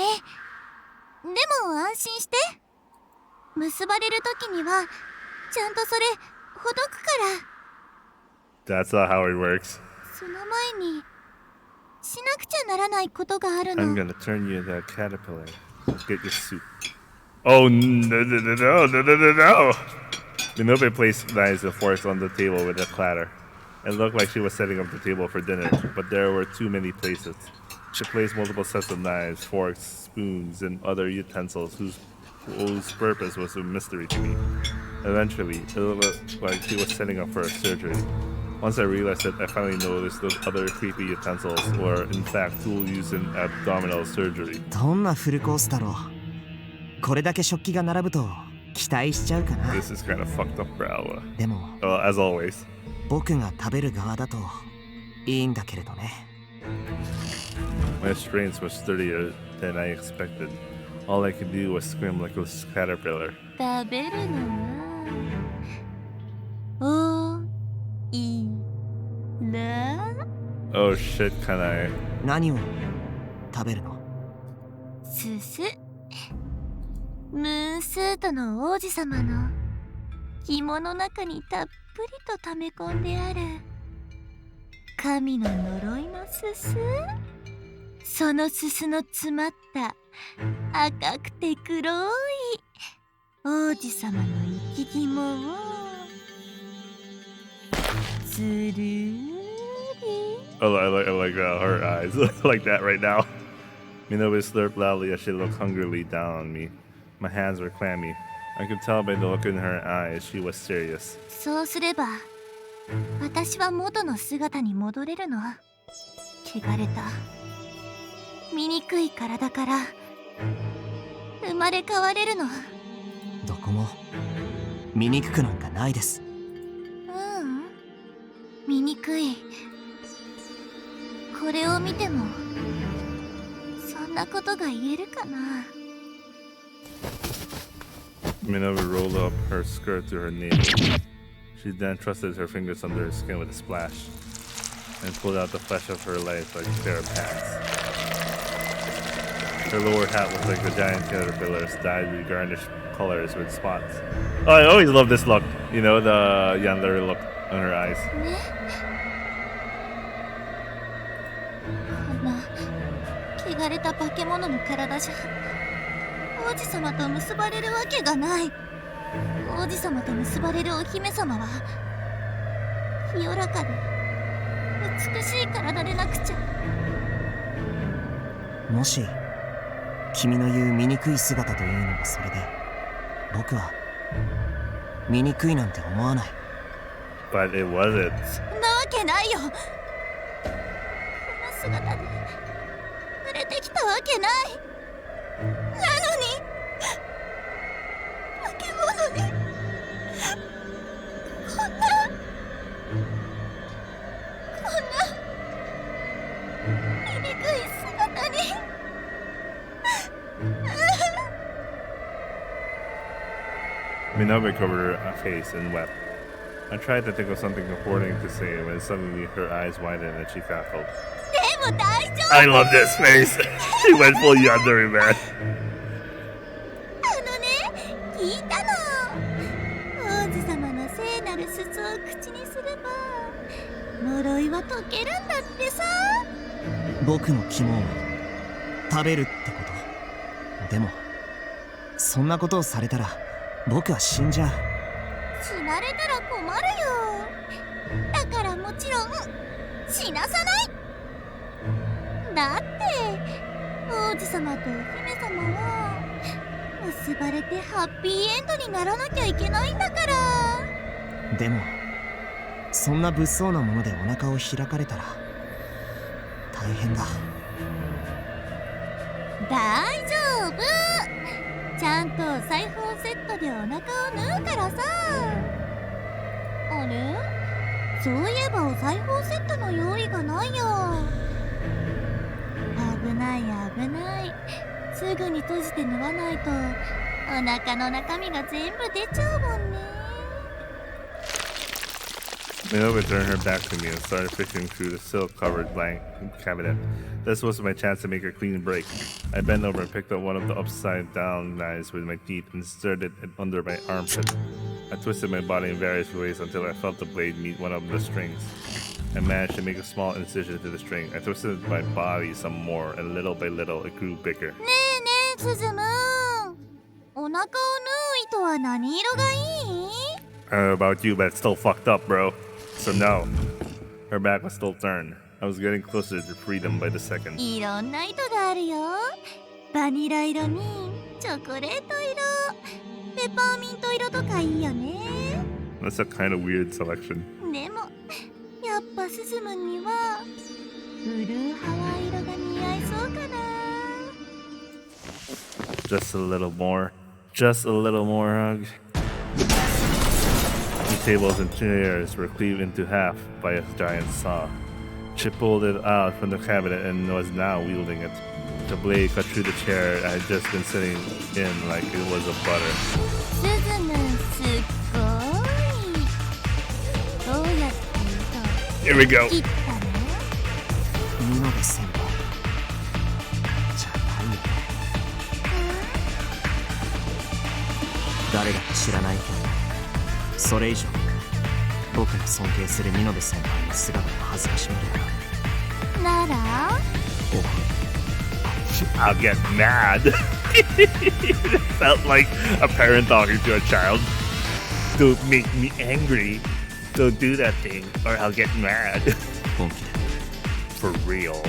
[SPEAKER 3] でも安心して。結ばれる時にはちゃんとそれほどくから。
[SPEAKER 1] That's not how it works.
[SPEAKER 3] その前にしなくちゃならないことがあるの。
[SPEAKER 1] I'm gonna turn you into a caterpillar. Get your suit. Oh, no. Minobe placed knives and forks on the table with a clatter. It looked like she was setting up the table for dinner, but there were too many places. She placed multiple sets of knives, forks, spoons, and other utensils whose purpose was a mystery to me. Eventually, it looked like she was setting up for a surgery. Once I realized it, I finally noticed those other creepy utensils were in fact tools used in abdominal surgery.
[SPEAKER 9] どんなフルコースだろう。これだけ食器が並ぶと期待しちゃうかな。
[SPEAKER 1] This is kind of fucked up, bro.
[SPEAKER 9] でも、
[SPEAKER 1] as always.
[SPEAKER 9] 僕が食べる側だといいんだけれどね。
[SPEAKER 1] My strength was sturdier than I expected. All I could do was scream like a caterpillar.
[SPEAKER 3] 食べるのはおいら。
[SPEAKER 1] Oh shit, Kanae.
[SPEAKER 9] 何を食べるの？
[SPEAKER 3] すす。ムーンスートの王子様の肝の中にたっぷりと溜め込んである神の呪いのすす。そのすすの詰まった赤くて黒い王子様の生き肝をつるり。
[SPEAKER 1] I like her eyes like that right now. Minobe slurped loudly as she looked hungrily down on me. My hands were clammy. I could tell by the look in her eyes she was serious.
[SPEAKER 3] そうすれば私は元の姿に戻れるの。汚れた醜い体から生まれ変われるの。
[SPEAKER 9] どこも醜くなんかないです。
[SPEAKER 3] 醜い。これを見てもそんなことが言えるかな。
[SPEAKER 1] Minobe rolled up her skirt to her navel. She then thrusted her fingers under her skin with a splash and pulled out the flesh of her legs like a pair of pants. Her lower hat was like the giant caterpillar's dyed with garnished colors with spots. Oh, I always love this look. You know, the yandere look on her eyes.
[SPEAKER 3] こんな汚れた化け物の体じゃ王子様と結ばれるわけがない。王子様と結ばれるお姫様は清らかで美しい体でなくちゃ。
[SPEAKER 9] もし君の言う醜い姿というのがそれで、僕は醜いなんて思わない。
[SPEAKER 1] But it wasn't.
[SPEAKER 3] そんなわけないよ。この姿で触れてきたわけない。なのに化け物にこんな醜い姿に。
[SPEAKER 1] Minobe covered her face and wept. I tried to think of something comforting to say when suddenly her eyes widened and she cackled.
[SPEAKER 3] でも大丈夫。
[SPEAKER 1] I love this face. She went full yandere, man.
[SPEAKER 3] 聞いたの。王子様の聖なる筒を口にすれば呪いは解けるんだってさ。
[SPEAKER 9] 僕の肝を食べるってこと。でもそんなことをされたら僕は死んじゃう。
[SPEAKER 3] 死なれたら困るよ。だからもちろん死なさない。だって王子様とお姫様は結ばれてハッピーエンドにならなきゃいけないんだから。
[SPEAKER 9] でもそんな物騒なものでお腹を開かれたら大変だ。
[SPEAKER 3] 大丈夫、ちゃんと裁縫セットでお腹を縫うからさ。あれ、そういえばお裁縫セットの用意がないよ。危ない危ない、すぐに閉じて縫わないとお腹の中身が全部出ちゃうもんね。
[SPEAKER 1] Minogue turned her back to me and started fishing through the silk-covered blank cabinet. This was my chance to make a clean break. I bent over and picked up one of the upside-down knives with my teeth and stirred it under my armpit. I twisted my body in various ways until I felt the blade meet one of the strings. I managed to make a small incision into the string. I twisted my body some more, and little by little it grew bigger.
[SPEAKER 3] ねえねえ、スズムーン、お腹を縫う糸は何色がいい？
[SPEAKER 1] I don't know about you, but it's still fucked up, bro. So no. Her back was still turned. I was getting closer to freedom by the second.
[SPEAKER 3] いろんな糸があるよ。バニラ色にチョコレート色、ペパーミント色とかいいよね。
[SPEAKER 1] That's a kind of weird selection.
[SPEAKER 3] でもやっぱスズムにはブルーハワイ色が似合いそうかな。
[SPEAKER 1] Just a little more. Just a little more hug. The tables and chairs were cleaved into half by a giant saw. She pulled it out from the cabinet and was now wielding it. The blade cut through the chair I had just been sitting in like it was a butter.
[SPEAKER 3] スズムすっごい。どうやって
[SPEAKER 1] Here we go.
[SPEAKER 3] 糸切ったの？
[SPEAKER 9] ミノベ先輩じゃないよね。誰だか知らないけどそれ以上僕の尊敬するミノベ先輩の姿を恥ずかしめる
[SPEAKER 3] なら
[SPEAKER 1] I'll get mad. It felt like a parent talking to a child. Don't make me angry. Don't do that thing or I'll get mad.
[SPEAKER 9] 本気で
[SPEAKER 1] For real.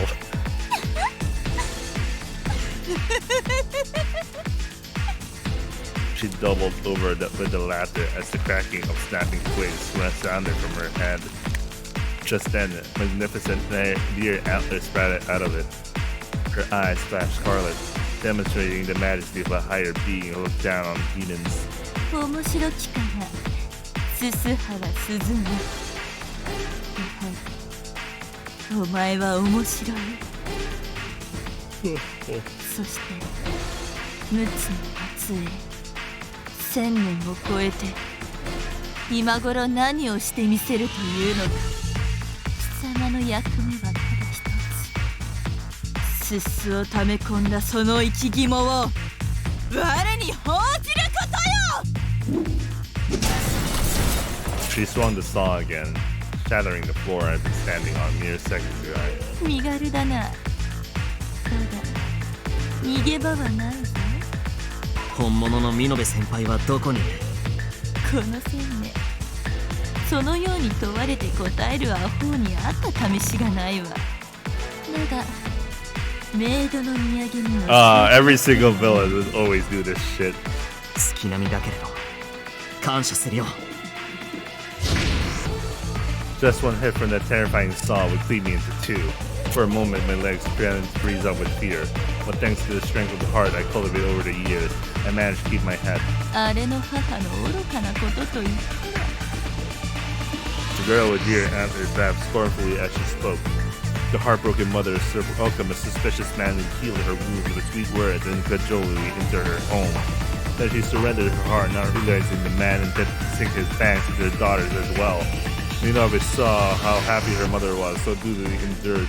[SPEAKER 1] She doubled over with the laughter as the cracking of snapping twigs resounded from her head. Just then, magnificent deer antlers sprouted out of it. Her eyes flashed scarlet, demonstrating the majesty of a higher being who looked down on demons.
[SPEAKER 3] 面白きかな、ススハはスズム。お前は面白い。そして陸奥の末裔1000年を超えて今頃何をしてみせるというのか。貴様の役目はただ一つ、すすを溜め込んだその生き肝を我に報じることよ。
[SPEAKER 1] She swung the saw again, shattering the floor I'd been standing on mere seconds ago.
[SPEAKER 3] 身軽だな。ただ逃げ場はないぞ。
[SPEAKER 9] 本物のミノベ先輩はどこにいる？
[SPEAKER 3] この1000年、そのように問われて答えるアホにあった試しがないわ。だがメイドの土産には
[SPEAKER 1] Every single villain would always do this shit.
[SPEAKER 9] 月並みだけれど感謝するよ。
[SPEAKER 1] Just one hit from that terrifying saw would cleave me into two. For a moment, my legs began to freeze up with fear, but thanks to the strength of the heart I cultivated over the years, I managed to keep my head.
[SPEAKER 3] あれの母の愚かなことと言っては。
[SPEAKER 1] The girl with deer antlers laughed scornfully as she spoke. The heartbroken mother welcomed a suspicious man who healed her wounds with sweet words and cajolery into her home. Then she surrendered her heart, not realizing the man intended to sink his fangs into her daughters as well. Minobe saw how happy her mother was, so duly endured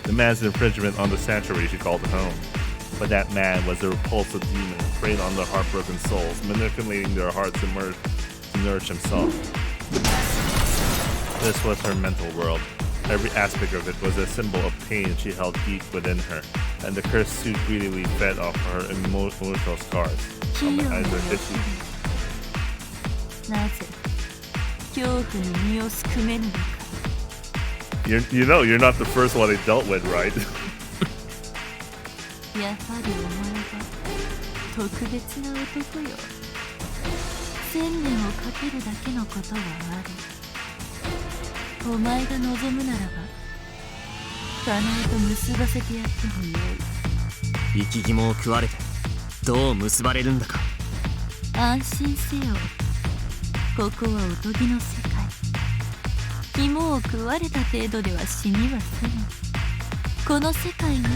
[SPEAKER 1] the man's infringement on the sanctuary she called home. But that man was a repulsive demon, preying on the heartbroken souls, manipulating their hearts to nourish himself. This was her mental world. Every aspect of it was a symbol of pain she held deep within her, and the cursed suit greedily fed off her emotional scars. My eyes are itchy.
[SPEAKER 3] なぜ恐怖に身をすくめぬのか。
[SPEAKER 1] You know, you're not the first one they dealt with, right?
[SPEAKER 3] やはりお前は
[SPEAKER 11] 特別な男よ。千年をかけるだけのことはある。お前が望むならばカナエと結ばせてやってもよい。
[SPEAKER 9] 生き肝を食われてどう結ばれるんだか。
[SPEAKER 11] 安心せよ。ここはおとぎの世界。肝を食われた程度では死にはせぬ。この世界にて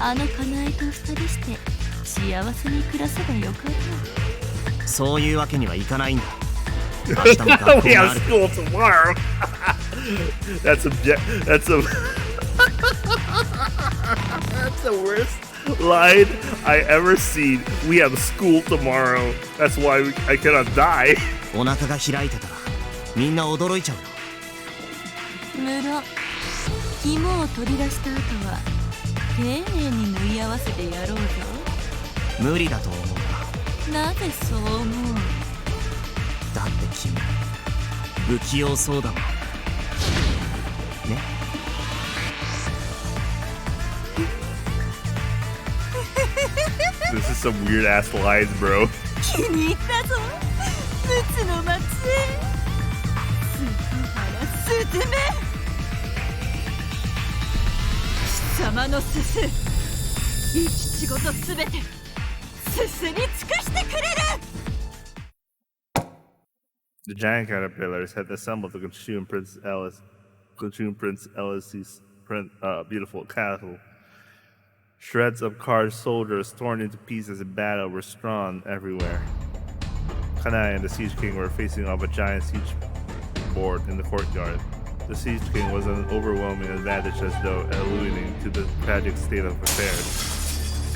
[SPEAKER 11] あのカナエと二人して幸せに暮らせばよかろう。
[SPEAKER 9] そういうわけにはいかないんだ。明日も学校
[SPEAKER 1] We
[SPEAKER 9] があ
[SPEAKER 1] have
[SPEAKER 9] る。
[SPEAKER 1] school tomorrow. That's that's the worst line I ever seen. We have school tomorrow. That's why I cannot die.
[SPEAKER 9] お腹が開いてたらみんな驚いちゃうよ。
[SPEAKER 11] 無論肝を取り出した後は丁寧に縫い合わせてやろうぞ。
[SPEAKER 9] 無理だと思うな。
[SPEAKER 11] なぜそう思う？
[SPEAKER 9] だって君不器用そうだもんね。
[SPEAKER 1] This is some weird ass lines, bro.
[SPEAKER 2] 気に入ったぞ陸奥の末裔ス原スズメ貴様のすす生き仕事すべてすすり尽くしてくれる。
[SPEAKER 1] The giant caterpillars had assembled to consume Prince Alice's beautiful castle. Shreds of carved soldiers torn into pieces in battle were strewn everywhere. Kanae and the Siege King were facing off a giant siege board in the courtyard. The Siege King was an overwhelming advantage as though alluding to the tragic state of affairs.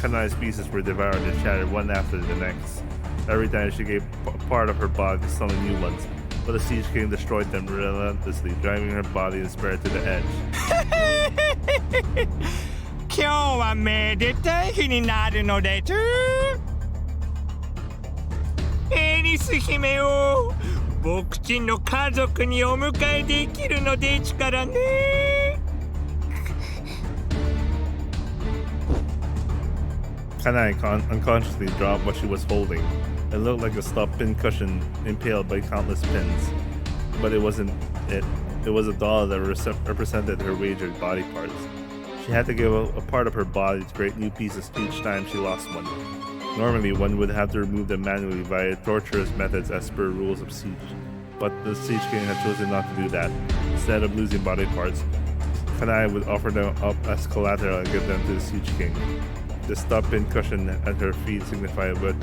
[SPEAKER 1] Kanae's pieces were devoured and shattered one after the next. Every time she gave part of her body to summon new ones, but the Siege King destroyed them relentlessly, driving her body and spirit to the edge.
[SPEAKER 8] 今日はめでたい日になるのでちゅ。エリス姫を僕ちんの家族にお迎えできるのでちからね。
[SPEAKER 1] Kanae unconsciously dropped what she was holding. It looked like a stuffed pin cushion impaled by countless pins. But it wasn't it. It was a doll that represented her wagered body parts. She had to give a part of her body to create new pieces each time she lost one. Normally, one would have to remove them manually via torturous methods as per rules of siege. But the Siege King had chosen not to do that. Instead of losing body parts, Kanae would offer them up as collateral and give them to the Siege King. The stuffed pin cushion at her feet signified what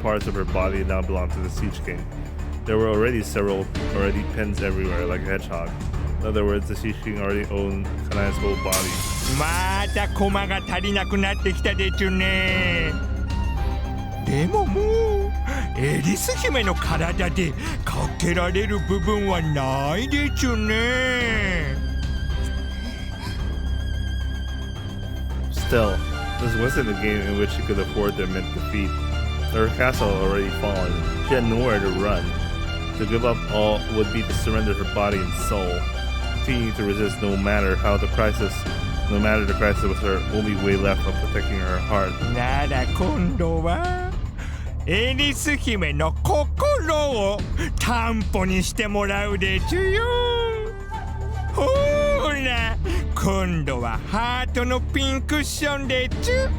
[SPEAKER 1] parts of her body now belonged to the Siege King. There were already pins everywhere, like a hedgehog. In other words, the Siege King already owned Kanae's whole body.
[SPEAKER 8] また駒が足りなくなってきたでちゅね。でももうエリス姫の体でかけられる部分はないでちゅね。
[SPEAKER 1] Still, this wasn't a game in which she could afford to admit defeat. Her castle had already fallen. She had nowhere to run. To give up all would be to surrender her body and soul. Continuing to resist no matter the crisis was her only way left of protecting her heart.
[SPEAKER 8] なら今度はエリス姫の心を担保にしてもらうでちゅよ。ほら今度はハートのピンクッションでちゅ。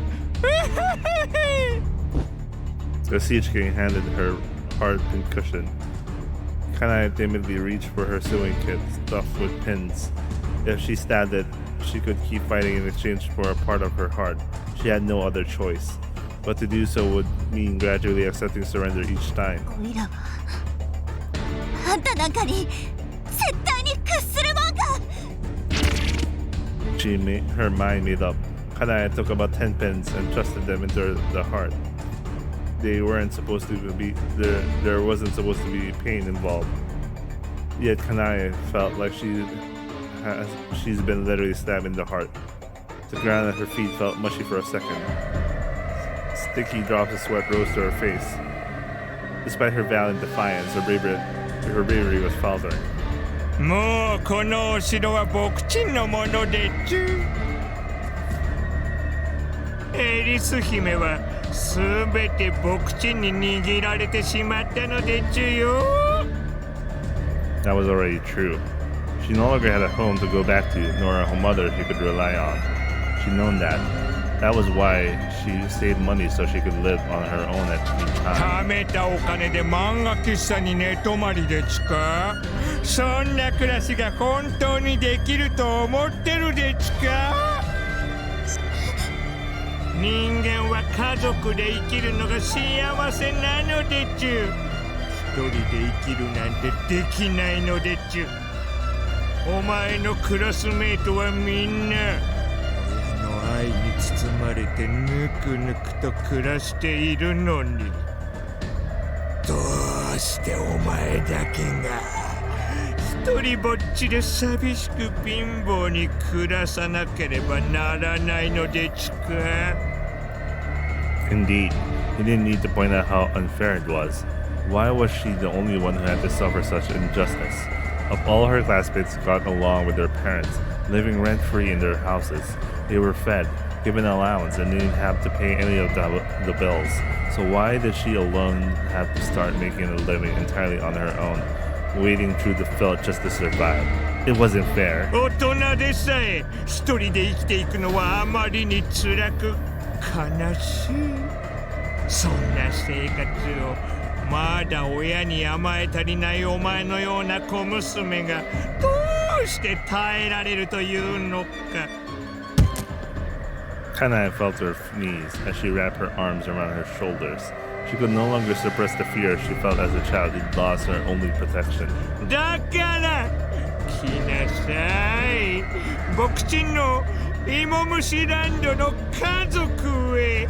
[SPEAKER 1] The Siege King handed her heart pin cushion. Kanae timidly reached for her sewing kit stuffed with pins. If she stabbed it, she could keep fighting in exchange for a part of her heart. She had no other choice. But to do so would mean gradually accepting surrender each time.
[SPEAKER 3] おいらはあんたなんかに絶対に屈するもんか。
[SPEAKER 1] Her mind made up. Kanae took about 10 pins and thrusted them into the heart. They weren't supposed to be there wasn't supposed to be pain involved. Yet Kanae felt like she's been literally stabbed in the heart. The ground at her feet felt mushy for a second. Sticky drops of sweat rose to her face. Despite her valiant defiance, her bravery was faltering.
[SPEAKER 8] もうこのお城は僕ちんのものでちゅ。エリス姫はすべて僕ちに握られてしまったのでちゅよ。
[SPEAKER 1] That was already true. She no longer had a home to go back to, nor a mother she could rely on. She'd known that. That was why she saved money so she could live on her own at any
[SPEAKER 8] 貯
[SPEAKER 1] time.
[SPEAKER 8] めたお金で漫画喫茶に寝泊まりでちか。そんな暮らしが本当にできると思ってるでちか。人間は家族で生きるのが幸せなのでちゅ。一人で生きるなんてできないのでちゅ。お前のクラスメイトはみんな親の愛に包まれてぬくぬくと暮らしているのに、どうしてお前だけが一人ぼっちで寂しく貧乏に暮らさなければならないのでちか。
[SPEAKER 1] Indeed, he didn't need to point out how unfair it was. Why was she the only one who had to suffer such injustice? Of all her classmates got along with their parents, living rent-free in their houses. They were fed, given allowance, and didn't have to pay any of the bills. So why did she alone have to start making a living entirely on her own, wading through the filth just to survive? It wasn't fair.
[SPEAKER 8] 大人でさえ一人で生きていくのはあまりに辛く悲しい。そんな生活をまだ親に甘え足りないお前のような小娘がどうして耐えられるというのか。
[SPEAKER 1] Kanae felt her knees as she wrapped her arms around her shoulders. She could no longer suppress the fear she felt as a child who'd lost her only protection.
[SPEAKER 8] だから来なさい、僕ちんの芋虫ランドの家族へ。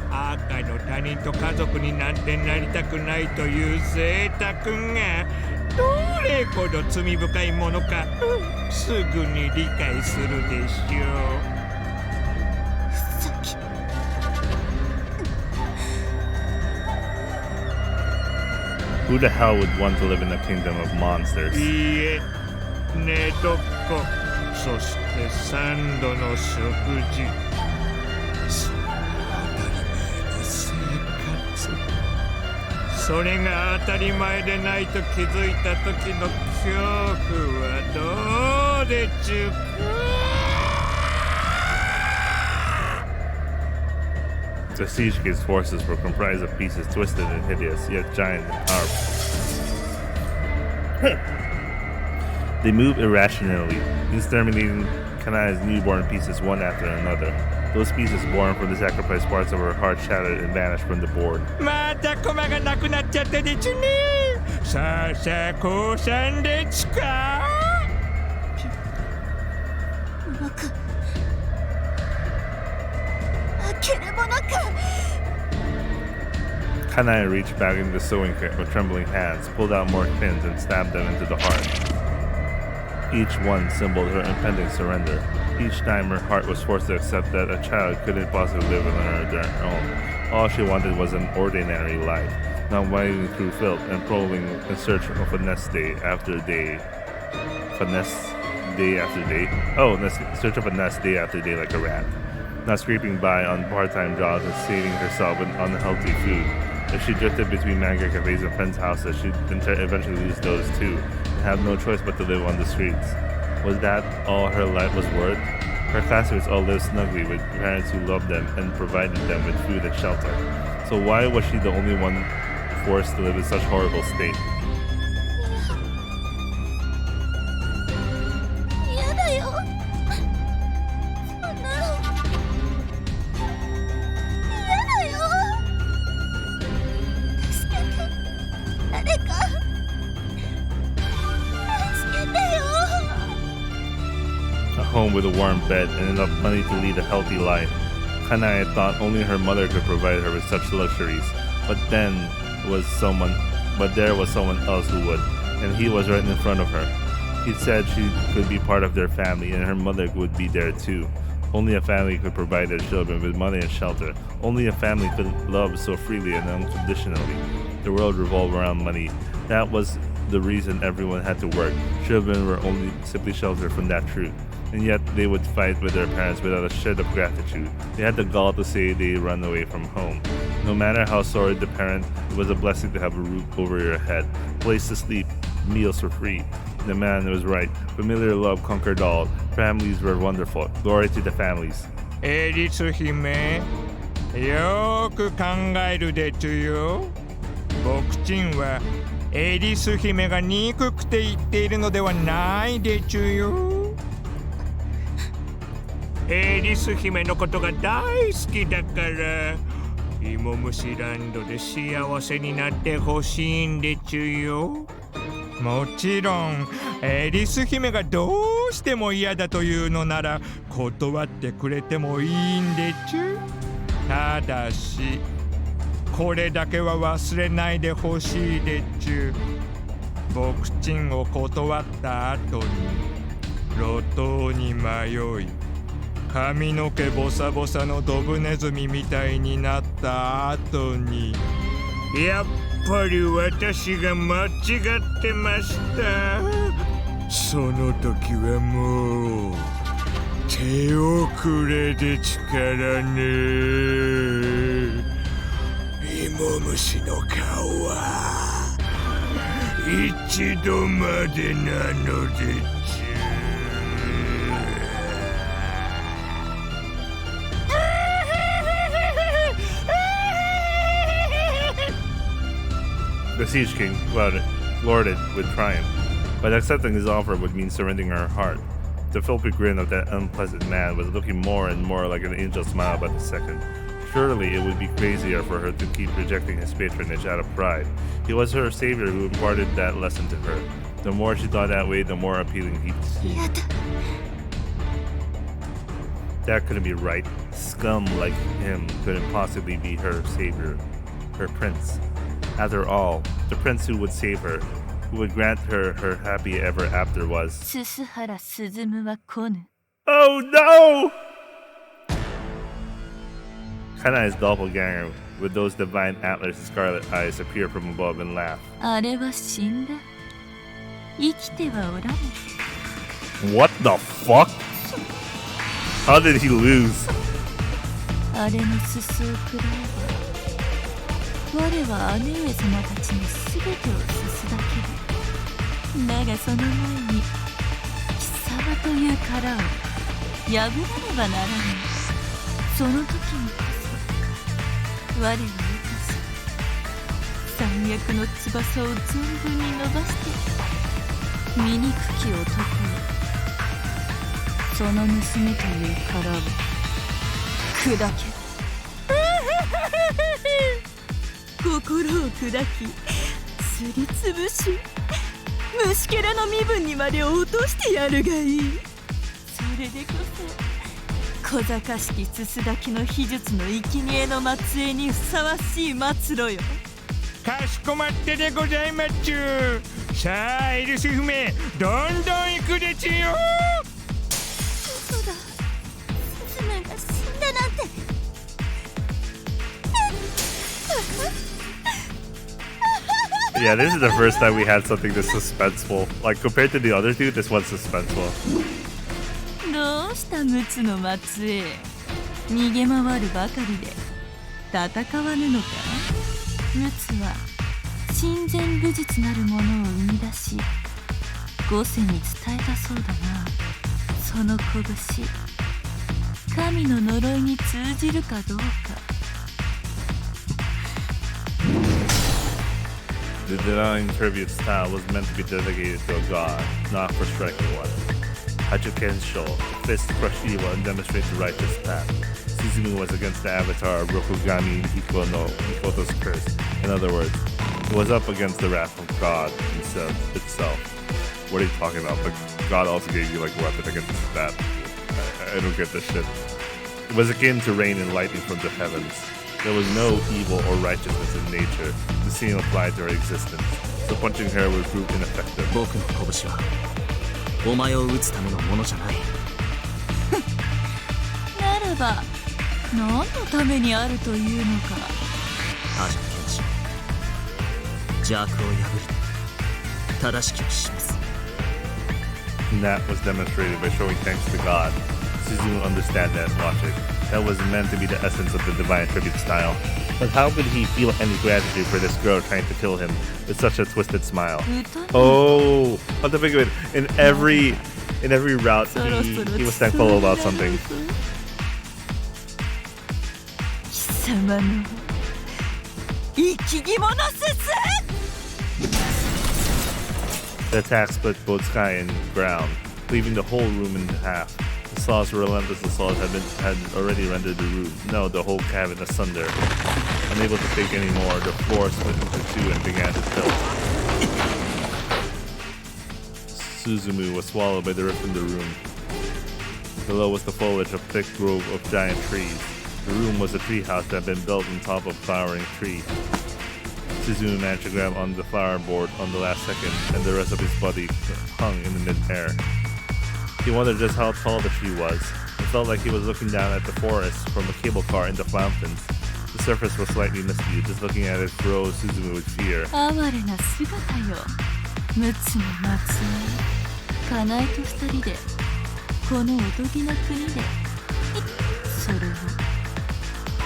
[SPEAKER 8] 赤の他人と家族になんてなりたくないという贅沢がどれほど罪深いものかすぐに理解するでしょう。
[SPEAKER 1] Who the hell would want to live in a kingdom of monsters?
[SPEAKER 8] いいえ、寝床、そして3度の食事、それが当たり前の生活。それが当たり前でないと気づいた時の恐怖はどうでちゅか。
[SPEAKER 1] The Siege-Gate's forces were comprised of pieces twisted and hideous, yet giant and powerful. They moved irrationally, exterminating Kanae's newborn pieces one after another. Those pieces born from the sacrificed parts of her heart shattered and vanished from the board.
[SPEAKER 8] また駒がなくなっちゃったでちゅね。さあさあ降参でちか。
[SPEAKER 1] Kanae reached back into the sewing kit with trembling hands, pulled out more pins, and stabbed them into the heart. Each one symboled her impending surrender. Each time her heart was forced to accept that a child couldn't possibly live on their own. All she wanted was an ordinary life, not wading through filth and prowling in search of a nest day after day. Search of a nest day after day like a rat. Not scraping by on part-time jobs and saving herself with unhealthy food. If she drifted between manga cafes and friends' houses, she'd eventually lose those too, and have no choice but to live on the streets. Was that all her life was worth? Her classmates all lived snugly with parents who loved them and provided them with food and shelter. So why was she the only one forced to live in such horrible state?
[SPEAKER 3] 嫌だよ。そんなの嫌だよ。助けて、誰か助けてよ。
[SPEAKER 1] A home with a warm bed and enough money to lead a healthy life. Kanae thought only her mother could provide her with such luxuries, but there was someone else who would, and he was right in front of her. He said she could be part of their family and her mother would be there too. Only a family could provide their children with money and shelter. Only a family could love so freely and unconditionally. The world revolved around money. That was the reason everyone had to work. Children were only simply sheltered from that truth. and yet they would fight with their parents without a shred of gratitude. They had the gall to say they run away from home. No matter how sordid the parent, it was a blessing to have a roof over your head, a place to sleep, meals for free. The man was right. Familiar love conquered all. Families were wonderful. Glory to the families.
[SPEAKER 8] エリス姫、よーく考えるでちゅよ。僕ちんはエリス姫が憎くて言っているのではないでちゅよ。エリス姫のことが大好きだから芋虫ランドで幸せになってほしいんでちゅよ。もちろんエリス姫がどうしても嫌だというのなら断ってくれてもいいんでちゅ。ただしこれだけは忘れないでほしいでちゅ。僕ちんを断った後に路頭に迷い髪の毛ボサボサのドブネズミみたいになった後にやっぱり私が間違ってました。その時はもう手遅れでちからね。芋虫の顔は一度までなのでちゅ。
[SPEAKER 1] The Siege King lorded with triumph, but accepting his offer would mean surrendering her heart. The filthy grin of that unpleasant man was looking more and more like an angel smile by the second. Surely it would be crazier for her to keep rejecting his patronage out of pride. He was her savior who imparted that lesson to her. The more she thought that way, the more appealing he seemed. That couldn't be right. Scum like him couldn't possibly be her savior, her prince. After all, the prince who would save her, who would grant her her happy ever after was... Oh no! Kanae's doppelganger with those divine antlers and scarlet eyes appear from above and laugh. What the fuck? How did he lose?
[SPEAKER 11] 我は姉上様たちのすべてをすすだけだ。だがその前に貴様という殻を破らねばならない。その時にこそ我は生かし山脈の翼を存分に伸ばして醜き男をその娘という殻を砕け。心を砕きすりつぶし虫けらの身分にまで落としてやるがいい。それでこそ小賢しきすすだきの秘術の生贄の末裔にふさわしい末路よ。
[SPEAKER 8] かしこまってでございまっちゅう。さあエリス姫どんどん行くでちゅよ。
[SPEAKER 3] 嘘だ、スズメが死んだなんて。
[SPEAKER 1] Yeah, this is the first time we had something this suspenseful. Like, compared to the other two, this one's suspenseful.
[SPEAKER 11] どうした陸奥の末裔、逃げ回るばかりで戦わぬのか。陸奥は親善武術なるものを生み出し後世に伝えたそうだな。その拳、神の呪いに通じるかどうか。
[SPEAKER 1] The denying tribute style was meant to be dedicated to a god, not for striking one. Hachikensho, fist crush evil and demonstrate the righteous path. Suzumu was against the avatar of Kurokami Mikoto's curse. In other words, it was up against the wrath of God itself. What are you talking about? But God also gave you like a weapon against that. I don't get this shit. It was akin to rain and lightning from the heavens. There was no evil or righteousness in nature. The same applied to her existence. So punching her would prove ineffective.
[SPEAKER 9] 僕の拳はお前を撃つためのものじゃない。
[SPEAKER 11] ならば何のためにあるというのか。
[SPEAKER 9] アジャ剣士、邪悪を破り正しきを示す。
[SPEAKER 1] And that was demonstrated by showing thanks to God. Suzumu understand that logic. That was meant to be the essence of the divine tribute style. But how could he feel any gratitude for this girl trying to kill him with such a twisted smile? Oh, come to think of it, in every route he was thankful about something.
[SPEAKER 2] 貴様の生き物せす
[SPEAKER 1] The attack split both sky and ground, leaving the whole room in half. The saw's relentless assault had already rendered the room, no, the whole cabin asunder. Unable to take any more, the floor split into two and began to tilt. Suzumu was swallowed by the rift in the room. Below was the foliage of thick grove of giant trees. The room was a treehouse that had been built on top of a flowering tree. Suzumu managed to grab on the flower board on the last second, and the rest of his body hung in the mid-air. He wondered just how tall the tree was. It felt like he was looking down at the forest from a cable car in the mountains. The surface was slightly misty. Just looking at it froze Suzumu with fear.
[SPEAKER 11] 哀れな姿よ。陸奥の末裔かなえと二人でこのおとぎの国でそれを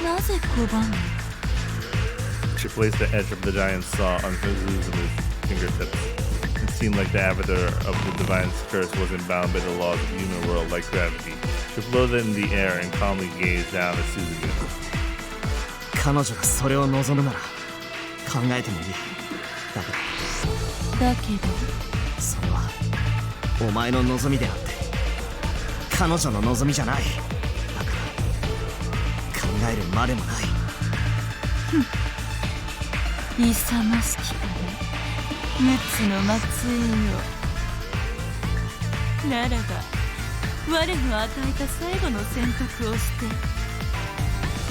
[SPEAKER 11] なぜ拒む？
[SPEAKER 1] She placed the edge of the giant saw on Suzumu's fingertips. It seemed like the avatar of the divine curse wasn't bound by the laws of the human world like gravity. She floated in the air and calmly gazed down at Suzumu.
[SPEAKER 9] 彼女がそれを望むなら考えてもいい。だけどそれはお前の望みであって彼女の望みじゃない。だから考えるまでもない。
[SPEAKER 11] 勇ましきかね、陸奥の末裔よ。ならば我の与えた最後の選択をして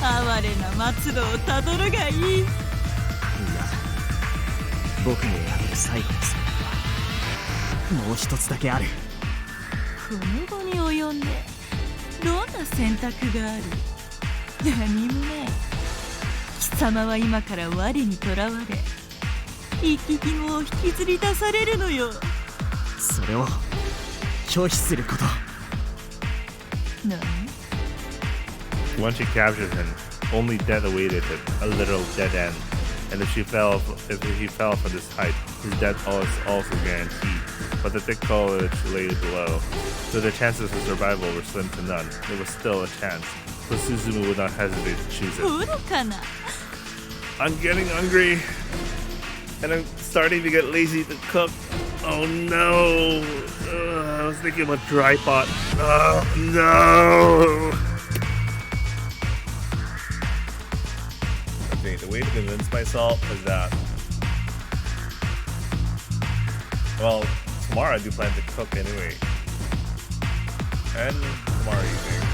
[SPEAKER 11] 哀れな末路をたどるがいい。いや、
[SPEAKER 9] 僕に選べる最後の選択はもう一つだけある。
[SPEAKER 11] この後に及んでどんな選択がある？何もない。貴様は今から我にとらわれ生き肝を引きずり出されるのよ。
[SPEAKER 9] それを拒否すること。
[SPEAKER 11] 何？
[SPEAKER 1] Once she captured him, only death awaited him, a literal dead end. And if he fell from this height, his death was also guaranteed. But the thick foliage lay below, so the chances of survival were slim to none. There was still a chance, so Suzumu would not hesitate to choose it. I'm getting hungry, and I'm starting to get lazy to cook. Oh no! I was thinking about dry pot. Oh no! Okay, the way to convince myself is that, well, tomorrow I do plan to cook anyway, and tomorrow evening.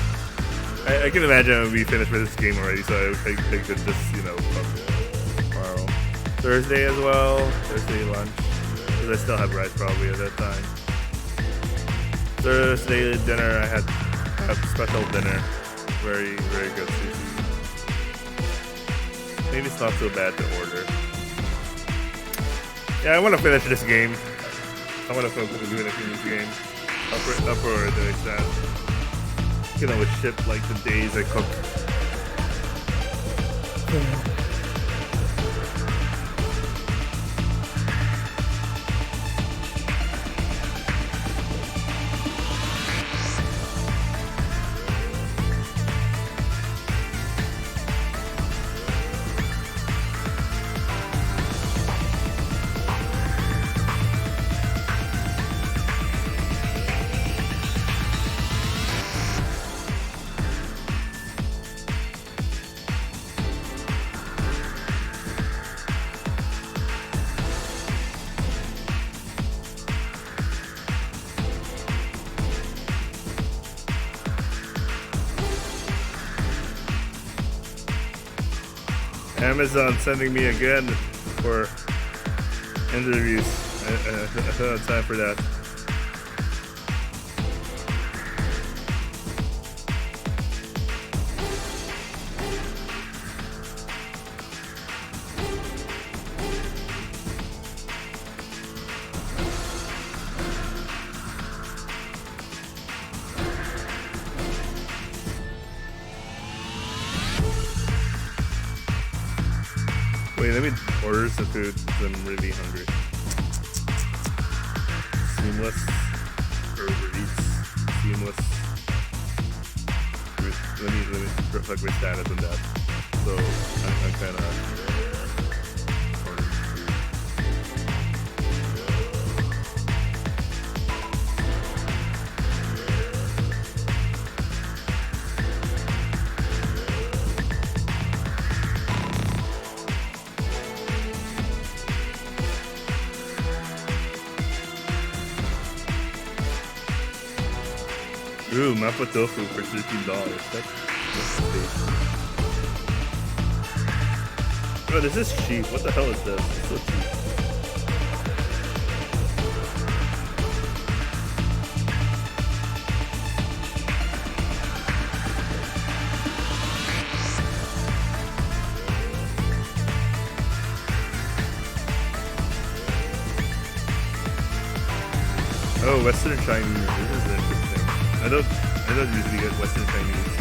[SPEAKER 1] I can imagine we finished with this game already, so I could just, cook tomorrow. Thursday as well, Thursday lunch, because I still have rice probably at that time. Thursday dinner, I had a special dinner, very, very good sushi. Maybe it's not so bad to order. Yeah, I want to finish this game. I want to focus on doing this game. Up for the exam. You know, with shit like the days I cook. Amazon sending me again for interviews. I don't have time for that. Wait, let me order some food because I'm really hungry. Seamless Uber Eats. Seamless. Let me reflect my status on that. So I'm kind of. Ooh, mapo tofu for $13. That's tasty. Oh, this is cheap. What the hell is this? It's so cheap. Oh, Western Chinese. This is interesting. I don't usually get Western Chinese.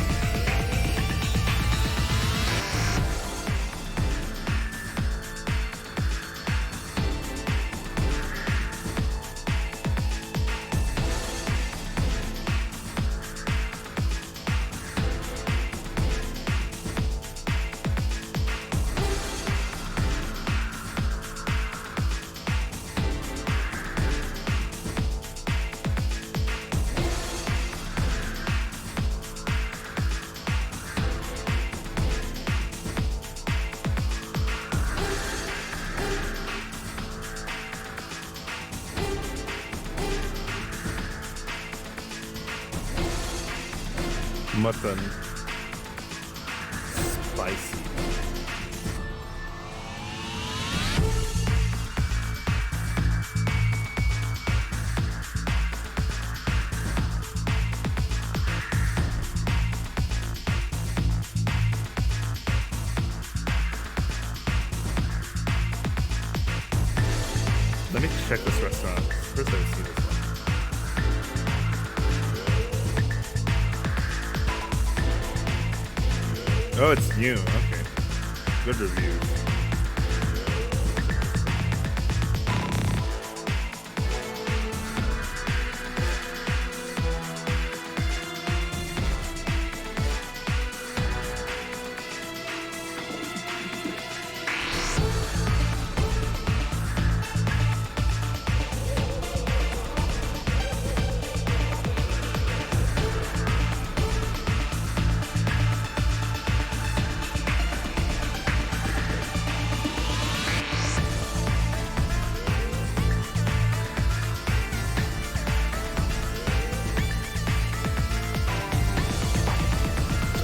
[SPEAKER 1] Mutton. Spicy. Let me check this restaurant. First I've seen this one. Oh, it's new. Okay. Good review.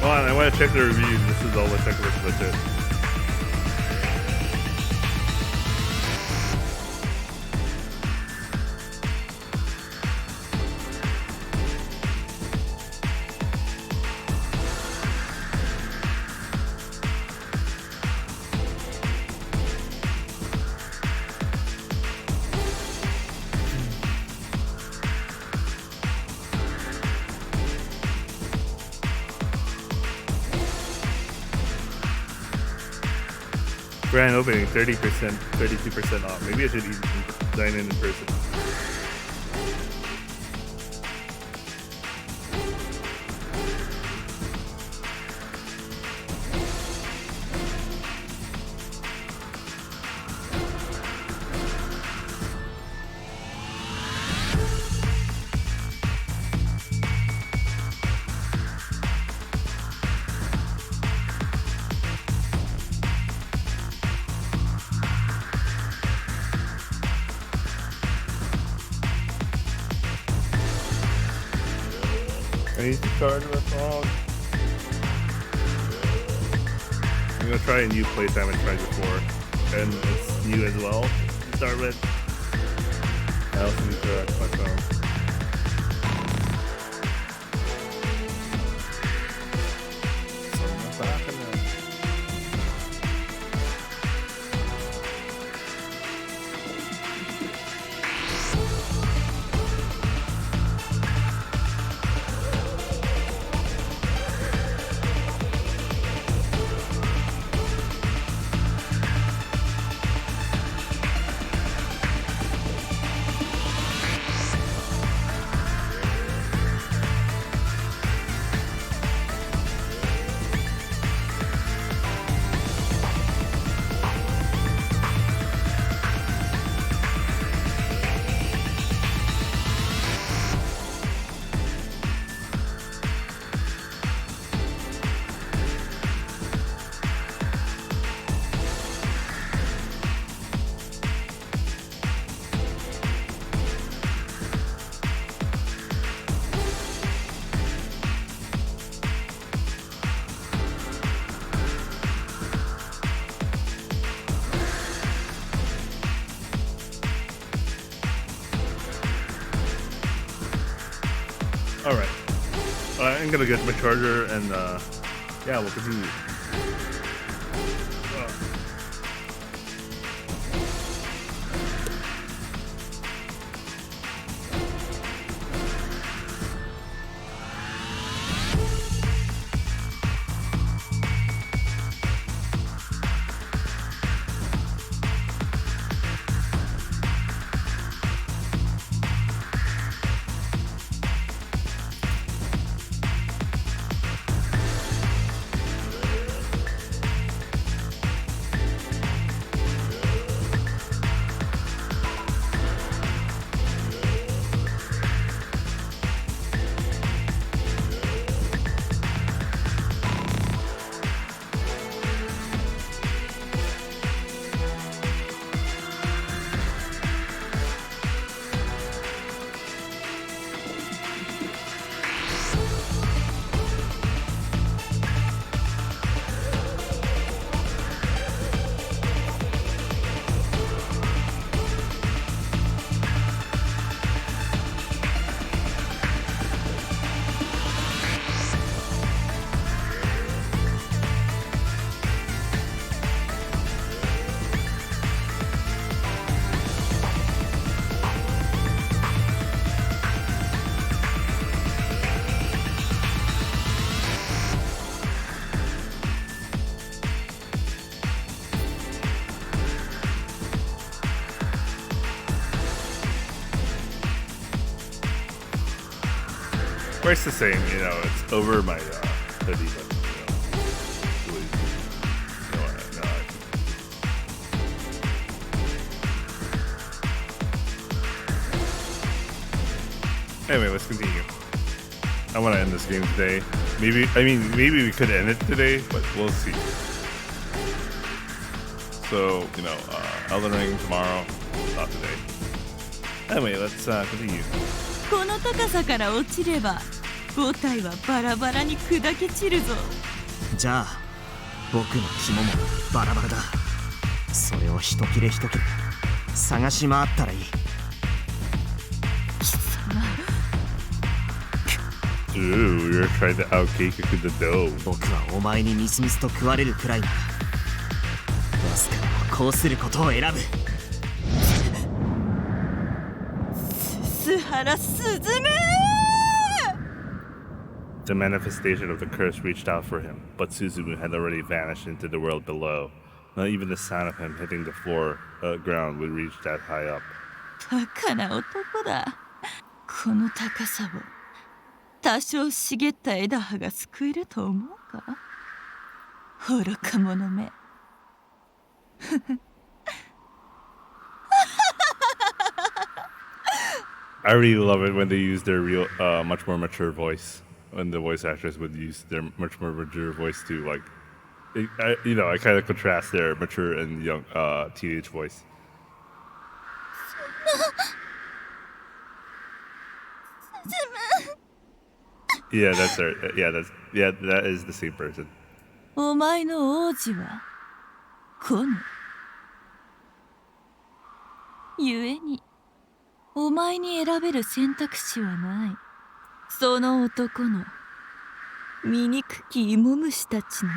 [SPEAKER 1] Hold on, I want to check the reviews. This is all the checklist legit. Grand opening, 30%, 32% off. Maybe I should dine in person. I need to charge my phone. I'm gonna try a new place I haven't tried before, and it's new as well to start with. I also need to charge my phone. I'm gonna get my charger and yeah, we'll continue. Well, it's the same, you know. It's over my hoodie, but really, Anyway, let's continue. I want to end this game today. Maybe we could end it today, but we'll see. So, you know, Elden Ring tomorrow, not today. Anyway, let's continue.
[SPEAKER 4] この高さから落ちれば5体はバラバラに砕け散るぞ。
[SPEAKER 9] じゃあ僕の肝もバラバラだ。それを一切れ一切れ探し回ったらいい。
[SPEAKER 4] 貴様。
[SPEAKER 1] Ooh, you're trying to outkick the dough.
[SPEAKER 9] 僕はお前にみすみすと食われるくらいならわずかにもこうすることを選ぶ。
[SPEAKER 4] 須原すずめ。
[SPEAKER 1] The manifestation of the curse reached out for him, but Suzumu had already vanished into the world below. Not even the sound of him hitting the ground would reach that high up.
[SPEAKER 4] バカな男だ。この高さを多少茂った枝葉が救えると思うか。愚か者め。
[SPEAKER 1] I really love it when they use their real, much more mature voice. When the voice actors would use their much more mature voice to, like, I kind of contrast their mature and young, teenage voice. Yeah, that's her. Yeah, that is the same person.
[SPEAKER 4] お前の王子はこのゆえにお前に選べる選択肢はない。その男の醜き芋虫たちの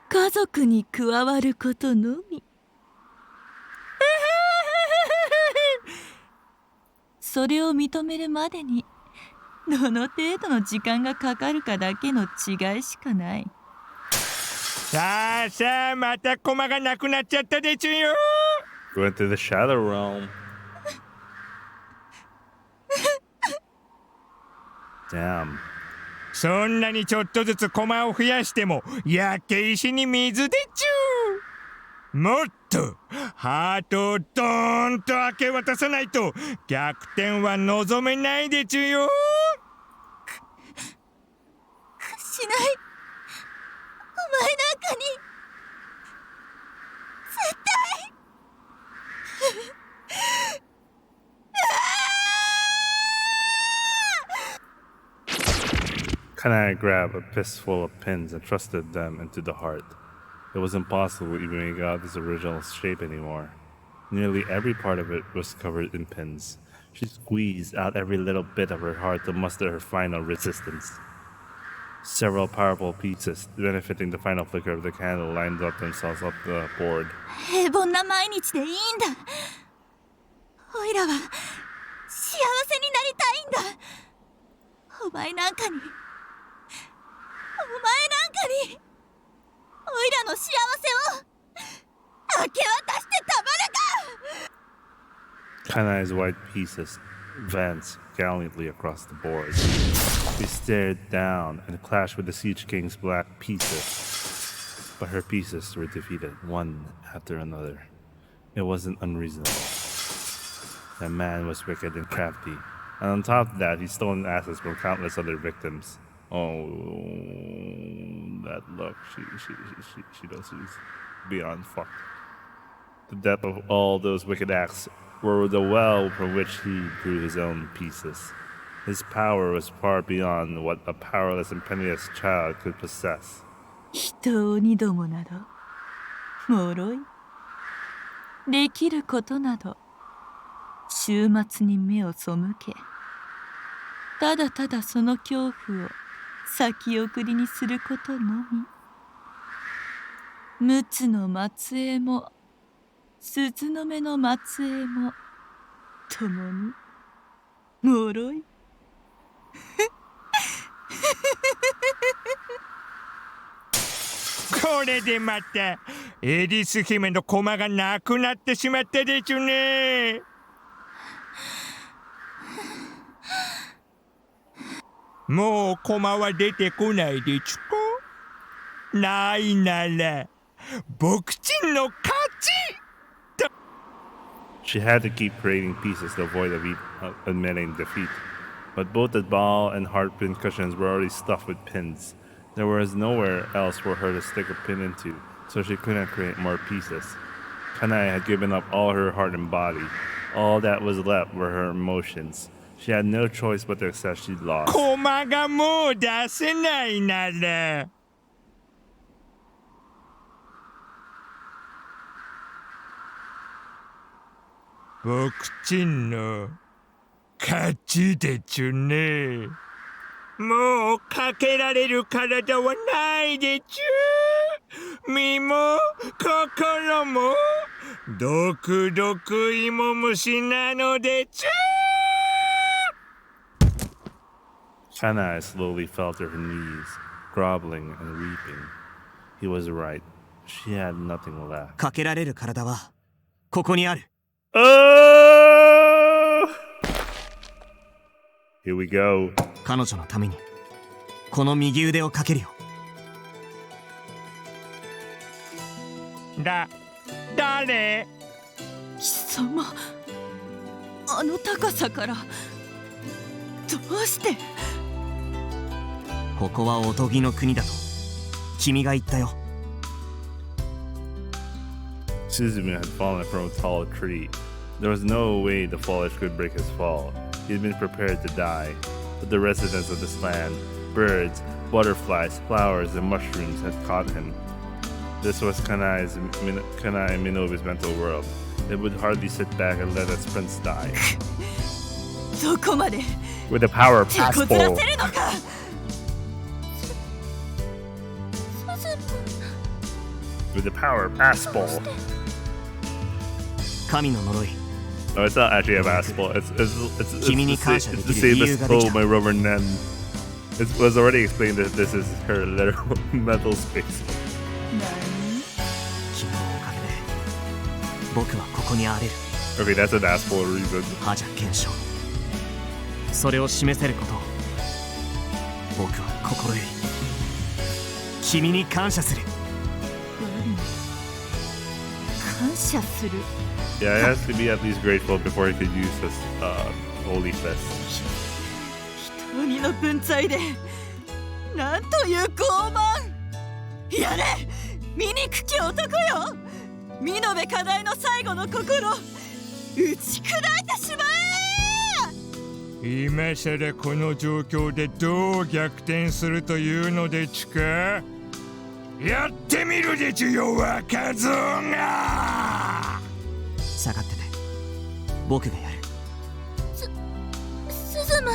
[SPEAKER 4] 家族に加わることのみ。それを認めるまでにどの程度の時間がかかるかだけの違いしかない。
[SPEAKER 8] さあさあ、また駒がなくなっちゃったでちゅよ。
[SPEAKER 1] Went to the Shadow Realm. Damn.
[SPEAKER 8] そんなにちょっとずつ駒を増やしても焼け石に水でちゅ。もっとハートをドーンと明け渡さないと逆転は望めないでちゅよ。
[SPEAKER 4] しない。お前なんかに絶対。
[SPEAKER 1] Kanae grabbed a fistful of pins and thrusted them into the heart. It was impossible to even make out its original shape anymore. Nearly every part of it was covered in pins. She squeezed out every little bit of her heart to muster her final resistance. Several powerful pieces, benefiting the final flicker of the candle, lined up themselves up the board.
[SPEAKER 11] 平凡な毎日でいいんだ。おいらは幸せになりたいんだ。お前なんかにおいらの幸せを明け渡してたまるか。
[SPEAKER 1] Kanae's white pieces advanced gallantly across the board. They stared down and clashed with the Siege King's black pieces. But her pieces were defeated, one after another. It wasn't unreasonable. That man was wicked and crafty. And on top of that, he stolen assets from countless other victims. Oh, that look. She knows she's beyond fucked. The depth of all those wicked acts were the well from which he drew his own pieces. His power was far beyond what a powerless and penniless child could possess.
[SPEAKER 11] 人鬼どもなど脆い。できることなど終末に目を背け、ただただその恐怖を先送りにすることのみ。陸奥の末裔も鈴の目の末裔も共に脆い。
[SPEAKER 8] これでまたエリス姫の駒がなくなってしまったでちゅね。もう駒は出てこないでちゅか。ないなら僕ちんの勝ち。
[SPEAKER 1] She had to keep creating pieces to avoid admitting defeat. But both the ball and heart pin cushions were already stuffed with pins. There was nowhere else for her to stick a pin into, so she couldn't create more pieces. Kanae had given up all her heart and body. All that was left were her emotions. She had no choice but to accept she'd lost.
[SPEAKER 8] 駒がもう出せないなら僕ちんの勝ちでちゅね。もうかけられる体はないでちゅ。身も心も毒々芋虫なのでちゅ。
[SPEAKER 1] Kanae slowly fell to her knees, groveling and weeping. He was right. She had nothing left.
[SPEAKER 9] かけられる体はここにある。
[SPEAKER 1] Here we go.
[SPEAKER 9] 彼女のためにこの右腕をかけるよ。
[SPEAKER 8] 誰？
[SPEAKER 11] 貴様、あの高さからどうして？
[SPEAKER 9] ここはおとぎの国だと君が言ったよ。
[SPEAKER 1] Suzume had fallen from a tall tree. There was no way the foliage could break his fall. He had been prepared to die. But the residents of this land, birds, butterflies, flowers, and mushrooms had caught him. This was Kanae Minobu's mental world. It would hardly sit back and let its prince die.
[SPEAKER 11] どこまで
[SPEAKER 1] With the power of
[SPEAKER 11] 手こずら
[SPEAKER 1] Passport.
[SPEAKER 11] せるのか。
[SPEAKER 1] With the power of Passport.
[SPEAKER 9] 神の呪い。
[SPEAKER 1] No, it's not actually a basketball. It's the
[SPEAKER 9] It's
[SPEAKER 1] same as Oh, my rubber Nen. It was already explained that this is her literal mental space.
[SPEAKER 9] 君のおかげで僕はここにあれる。
[SPEAKER 1] Okay, that's a basketball reason.
[SPEAKER 9] 覇者検証。それを示せることを僕は心より君に感謝する。
[SPEAKER 11] 感謝する。
[SPEAKER 1] Yeah, he has to be at least grateful before he could use his holy fist.
[SPEAKER 11] 人鬼の文才でなんという傲慢。やれ、醜き男よ。見延課題の最後の心打ち砕いてしまえ。
[SPEAKER 8] 今さらこの状況でどう逆転するというのでちか。やってみるでちゅよ、若造が。
[SPEAKER 9] 下がってて僕がやる。
[SPEAKER 11] スズム。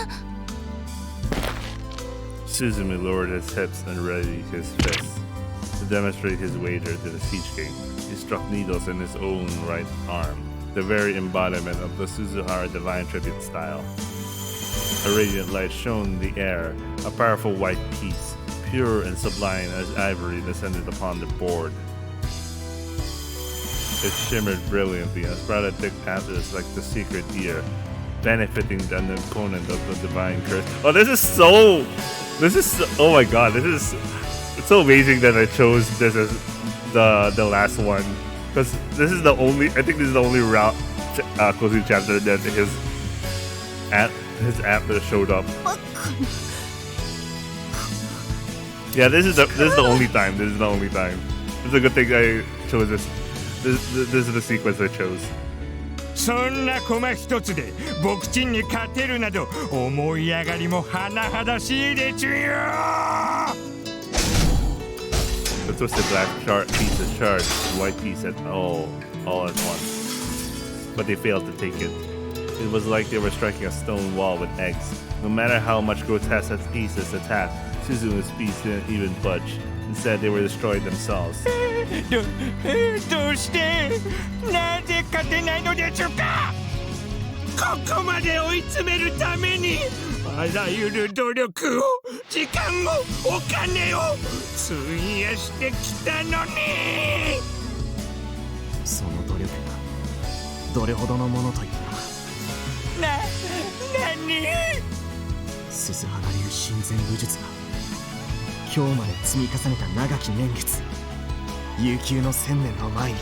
[SPEAKER 1] Suzumu lowered his hips and readied his fists. To demonstrate his wager to the siege king, he struck needles in his own right arm, the very embodiment of the Suzuhara divine tribute style. A radiant light shone in the air, a powerful white piece, pure and sublime as ivory, descended upon the board. It shimmered brilliantly and sprouted thick antlers like the secret deer, benefiting an opponent of the divine curse. Oh, oh my god, it's so amazing that I chose this as the last one, because this is the only route closing chapter that his antler showed up. Yeah, this is the only time. This is the only time. It's a good thing I chose this. This is the sequence I chose.
[SPEAKER 8] そんなコマ一つで僕ちんに勝てるなど思い上がりも甚だしいでちゅよ。
[SPEAKER 1] The twisted black piece is charged, the white piece at all at once. But they failed to take it. It was like they were striking a stone wall with eggs. No matter how much grotesque pieces attacked, Suzumu's piece didn't even budge. Instead, they were destroyed themselves.
[SPEAKER 8] どうしてなぜ勝てないのでしょうか。ここまで追い詰めるためにあらゆる努力を時間をお金を費やしてきたのに。
[SPEAKER 9] その努力がどれほどのものというのか。
[SPEAKER 8] 何
[SPEAKER 9] 鈴原流親善武術が今日まで積み重ねた長き年月、悠久の1000年の前に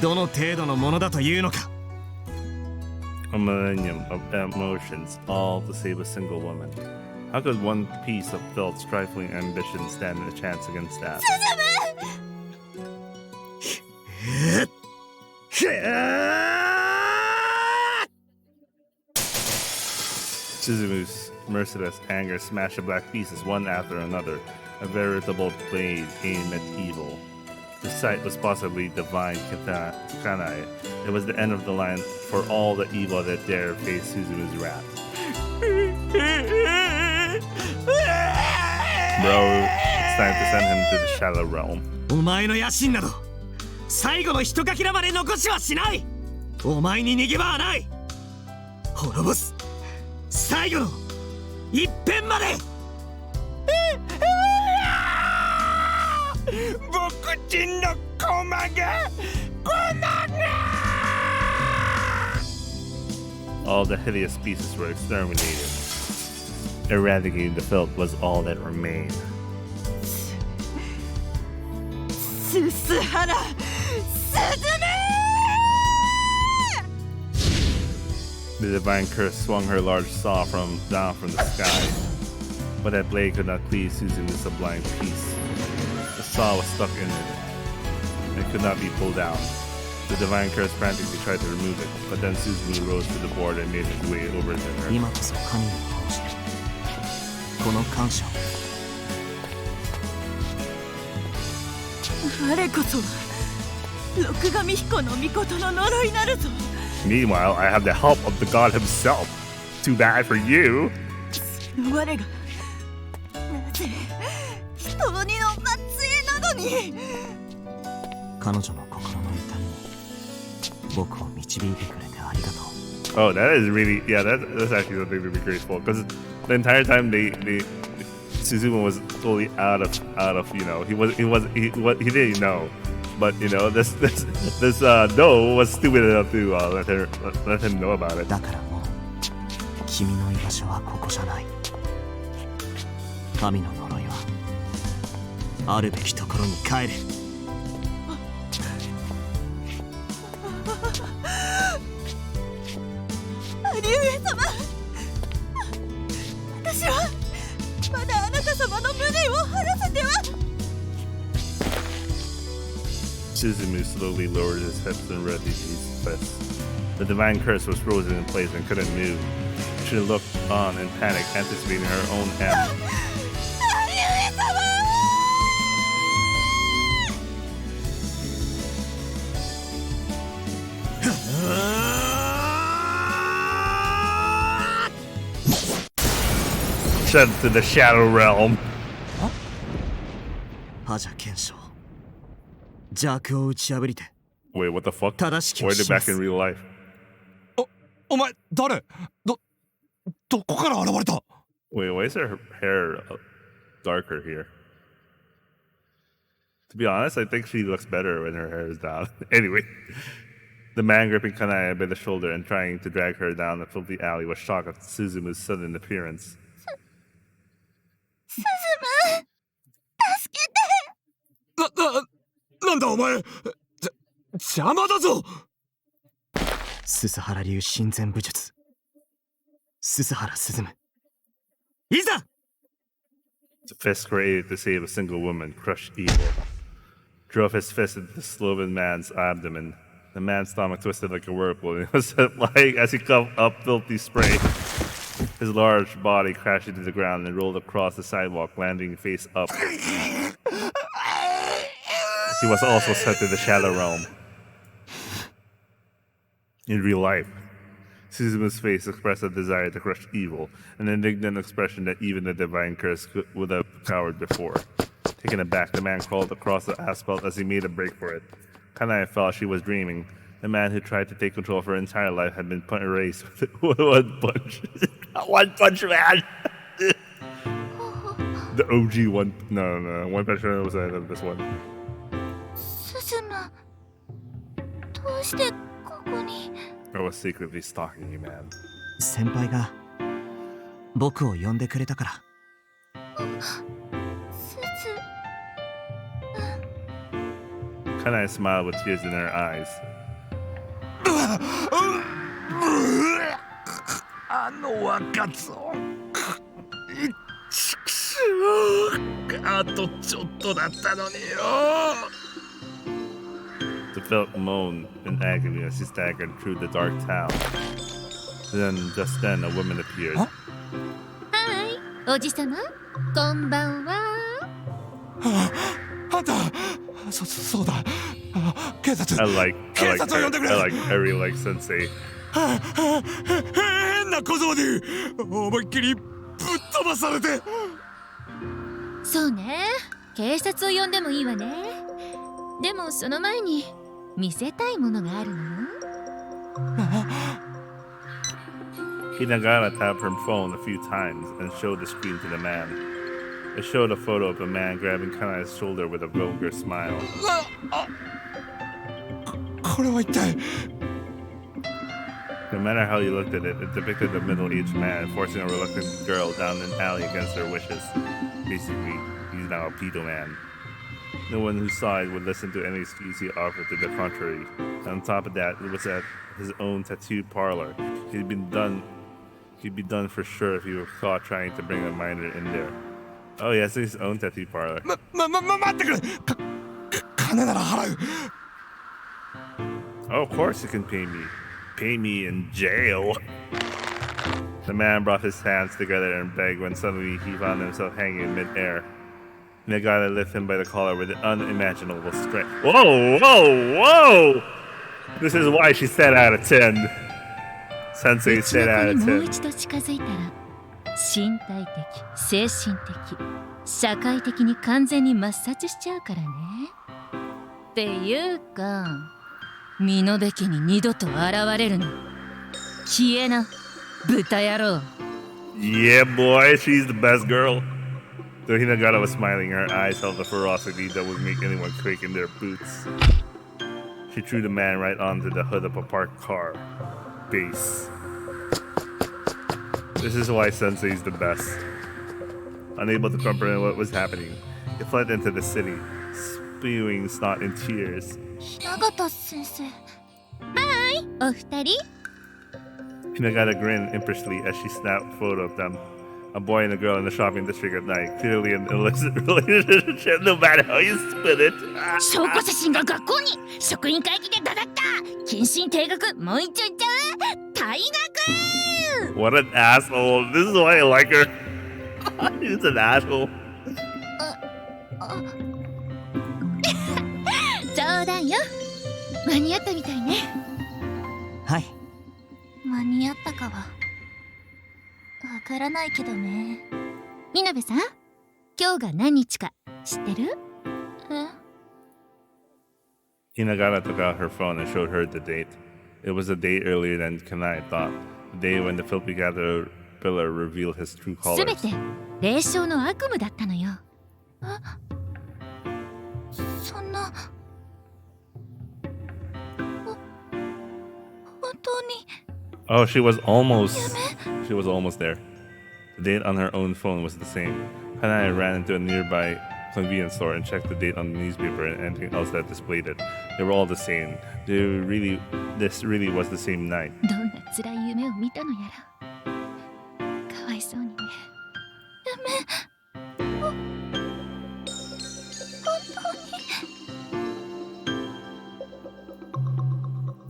[SPEAKER 9] どの程度のものだというのか。
[SPEAKER 1] A millennium of emotions, all to save a single woman. How could one piece of Phil's trifling ambition stand a chance against that? Suzumu's merciless anger smashed the black pieces one after another, a veritable blade aimed at evil. The sight was possibly divine Kanae. It was the end of the line for all the evil that dare face Suzumu's wrath. Bro, it's time to send him to the Shadow Realm.
[SPEAKER 10] お前の野心など最後の一かけらまで残しはしない。お前に逃げ場はない。滅ぼす最後の一片まで。
[SPEAKER 8] 僕ちんの駒が
[SPEAKER 1] All the hideous pieces were exterminated. Eradicating the filth was all that remained.
[SPEAKER 2] 鈴原
[SPEAKER 1] The divine curse swung her large saw down from the sky, but that blade could not cleave Suzumu's sublime piece. The saw was stuck in it and could not be pulled out. The divine curse frantically tried to remove it, but then Suzumu rose to the board and made his way over to her.
[SPEAKER 9] 今こそ神に奉じてこの感謝を。
[SPEAKER 2] 我こそ六神彦の御の呪いなるぞ。
[SPEAKER 1] Meanwhile, I have the help of the god himself. Too bad for you.
[SPEAKER 2] 我がなぜ人鬼の末裔なのに。
[SPEAKER 9] 彼女の心の痛みに僕を導いてくれてありがとう。
[SPEAKER 1] Oh, that is really, yeah, that's actually something to be grateful, because the entire time Suzumu was totally out of, you know, he didn't know, but you know, this no was stupid enough to let him know about it.
[SPEAKER 9] だからもう君の居場所はここじゃない。神の呪いはあるべきところに帰れ。
[SPEAKER 2] 兄上様、私はまだあなた様の無念を晴らせては。
[SPEAKER 1] Suzumu slowly lowered his hips and readied his fists. The divine curse was frozen in place and couldn't move. She looked on in panic, anticipating her own end.
[SPEAKER 2] 兄上様。
[SPEAKER 10] こ
[SPEAKER 1] Sent to the Shadow Realm.
[SPEAKER 10] 覇者検証邪悪を打ち破りて
[SPEAKER 1] Wait, what the fuck?
[SPEAKER 10] 正しき
[SPEAKER 1] Why
[SPEAKER 10] を
[SPEAKER 1] are they
[SPEAKER 10] しま
[SPEAKER 1] back in
[SPEAKER 10] す
[SPEAKER 1] real life?
[SPEAKER 7] お前誰？どこから現れた？
[SPEAKER 1] Wait, why is her hair darker here? To be honest, I think she looks better when her hair is down. Anyway, the man gripping Kanae by the shoulder and trying to drag her down the filthy alley was shocked at Suzumu's sudden appearance.
[SPEAKER 3] スズム助けて。
[SPEAKER 6] なんだお前邪魔だぞ。
[SPEAKER 10] 鈴原流親善武術鈴原鈴いざ
[SPEAKER 1] The fist created to save a single woman crushed evil. Drove his fist into the Sloven man's abdomen. The man's stomach twisted like a whirlpool and he was lying as he coughed up filthy spray. His large body crashed into the ground and rolled across the sidewalk, landing face up. He was also sent to the Shadow Realm. In real life, Suzumu's face expressed a desire to crush evil, an indignant expression that even the divine curse would have cowered before. Taken aback, the man crawled across the asphalt as he made a break for it. Kanae felt she was dreaming. The man who tried to take control of her entire life had been erased with one punch. One Punch Man! The OG one. No. One Punch Man was ahead of this one.
[SPEAKER 3] スズムどうしてここに。
[SPEAKER 1] I was secretly stalking you, man.
[SPEAKER 10] 先輩が僕を呼んでくれたから。
[SPEAKER 3] スズ
[SPEAKER 1] Kanae smiled with tears in her eyes.
[SPEAKER 6] あの若造ちくしょうあとちょっとだったのによ。
[SPEAKER 1] The felt moaned in agony as he staggered through the dark town. Just then, a woman appeared.
[SPEAKER 11] はい、おじさま、こんばんは。
[SPEAKER 7] あんた、そうだ。警察。
[SPEAKER 1] I like Eri like Sensei.
[SPEAKER 6] 変な小僧に思いっきりぶっ飛ばされて。
[SPEAKER 11] そうね、警察を呼んでもいいわね。でもその前に見せたいものがあるのよ。
[SPEAKER 1] Hinagana tapped her phone a few times and showed the screen to the man. It showed a photo of a man grabbing Kanae's shoulder with a vulgar smile.
[SPEAKER 7] これは一体。
[SPEAKER 1] No matter how you looked at it, it depicted a middle-aged man forcing a reluctant girl down an alley against her wishes. Basically, he's now a pedo man. No one who saw it would listen to any excuse he offered to the contrary. And on top of that, it was at his own tattoo parlor. He'd be done for sure if he were caught trying to bring a minor in there. Oh, he has his own tattoo parlor.
[SPEAKER 7] 待ってくれ。金なら払う。
[SPEAKER 1] Oh, of course you can pay me. Pay me in jail. The man brought his hands together and begged when suddenly he found himself hanging in midair. Nagata lifted him by the collar with unimaginable strength. Whoa! This is why she said out of 10. Sensei said out of 10.
[SPEAKER 11] もう一度近づいたら、身体的、精神的、社会的に完全に抹殺しちゃうからね。っていうか、身のべきに二度と現れるの。消えな、豚野郎。
[SPEAKER 1] Yeah, boy, she's the best girl. Though Hinagata was smiling, her eyes held a ferocity that would make anyone quake in their boots. She threw the man right onto the hood of a parked car. Base. This is why Sensei is the best. Unable to comprehend what was happening, he fled into the city, spewing snot and tears.
[SPEAKER 3] 永田先生。
[SPEAKER 11] お二人
[SPEAKER 1] Hinagata grinned impishly as she snapped a photo of them. A boy and a girl in the shopping district at night, clearly an illicit relationship, no matter how you spin it.
[SPEAKER 11] 証拠写真が学校に職員会議でだだった謹慎定額もう一丁いっちゃう退学
[SPEAKER 1] What an asshole. This is why I like her. He's an asshole.
[SPEAKER 11] 冗談よ間に合ったみたいね
[SPEAKER 10] はい。
[SPEAKER 3] 間に合ったかはわからないけどね。
[SPEAKER 11] みなべさん、今日が何日か知ってる？Hinagata
[SPEAKER 1] took out her phone and showed her the date. It was a day earlier than Kanae thought, the day when the filthy caterpillar revealed his true
[SPEAKER 11] すべ
[SPEAKER 1] colors.
[SPEAKER 11] て霊障の悪夢だったのよ。
[SPEAKER 3] そんな本当に
[SPEAKER 1] Oh, she was almost there. The date on her own phone was the same. Kanae ran into a nearby convenience store and checked the date on the newspaper and anything else that displayed it. They were all the same. This really was the same night.
[SPEAKER 11] どんな辛い夢を見たのやら。かわいそうにね。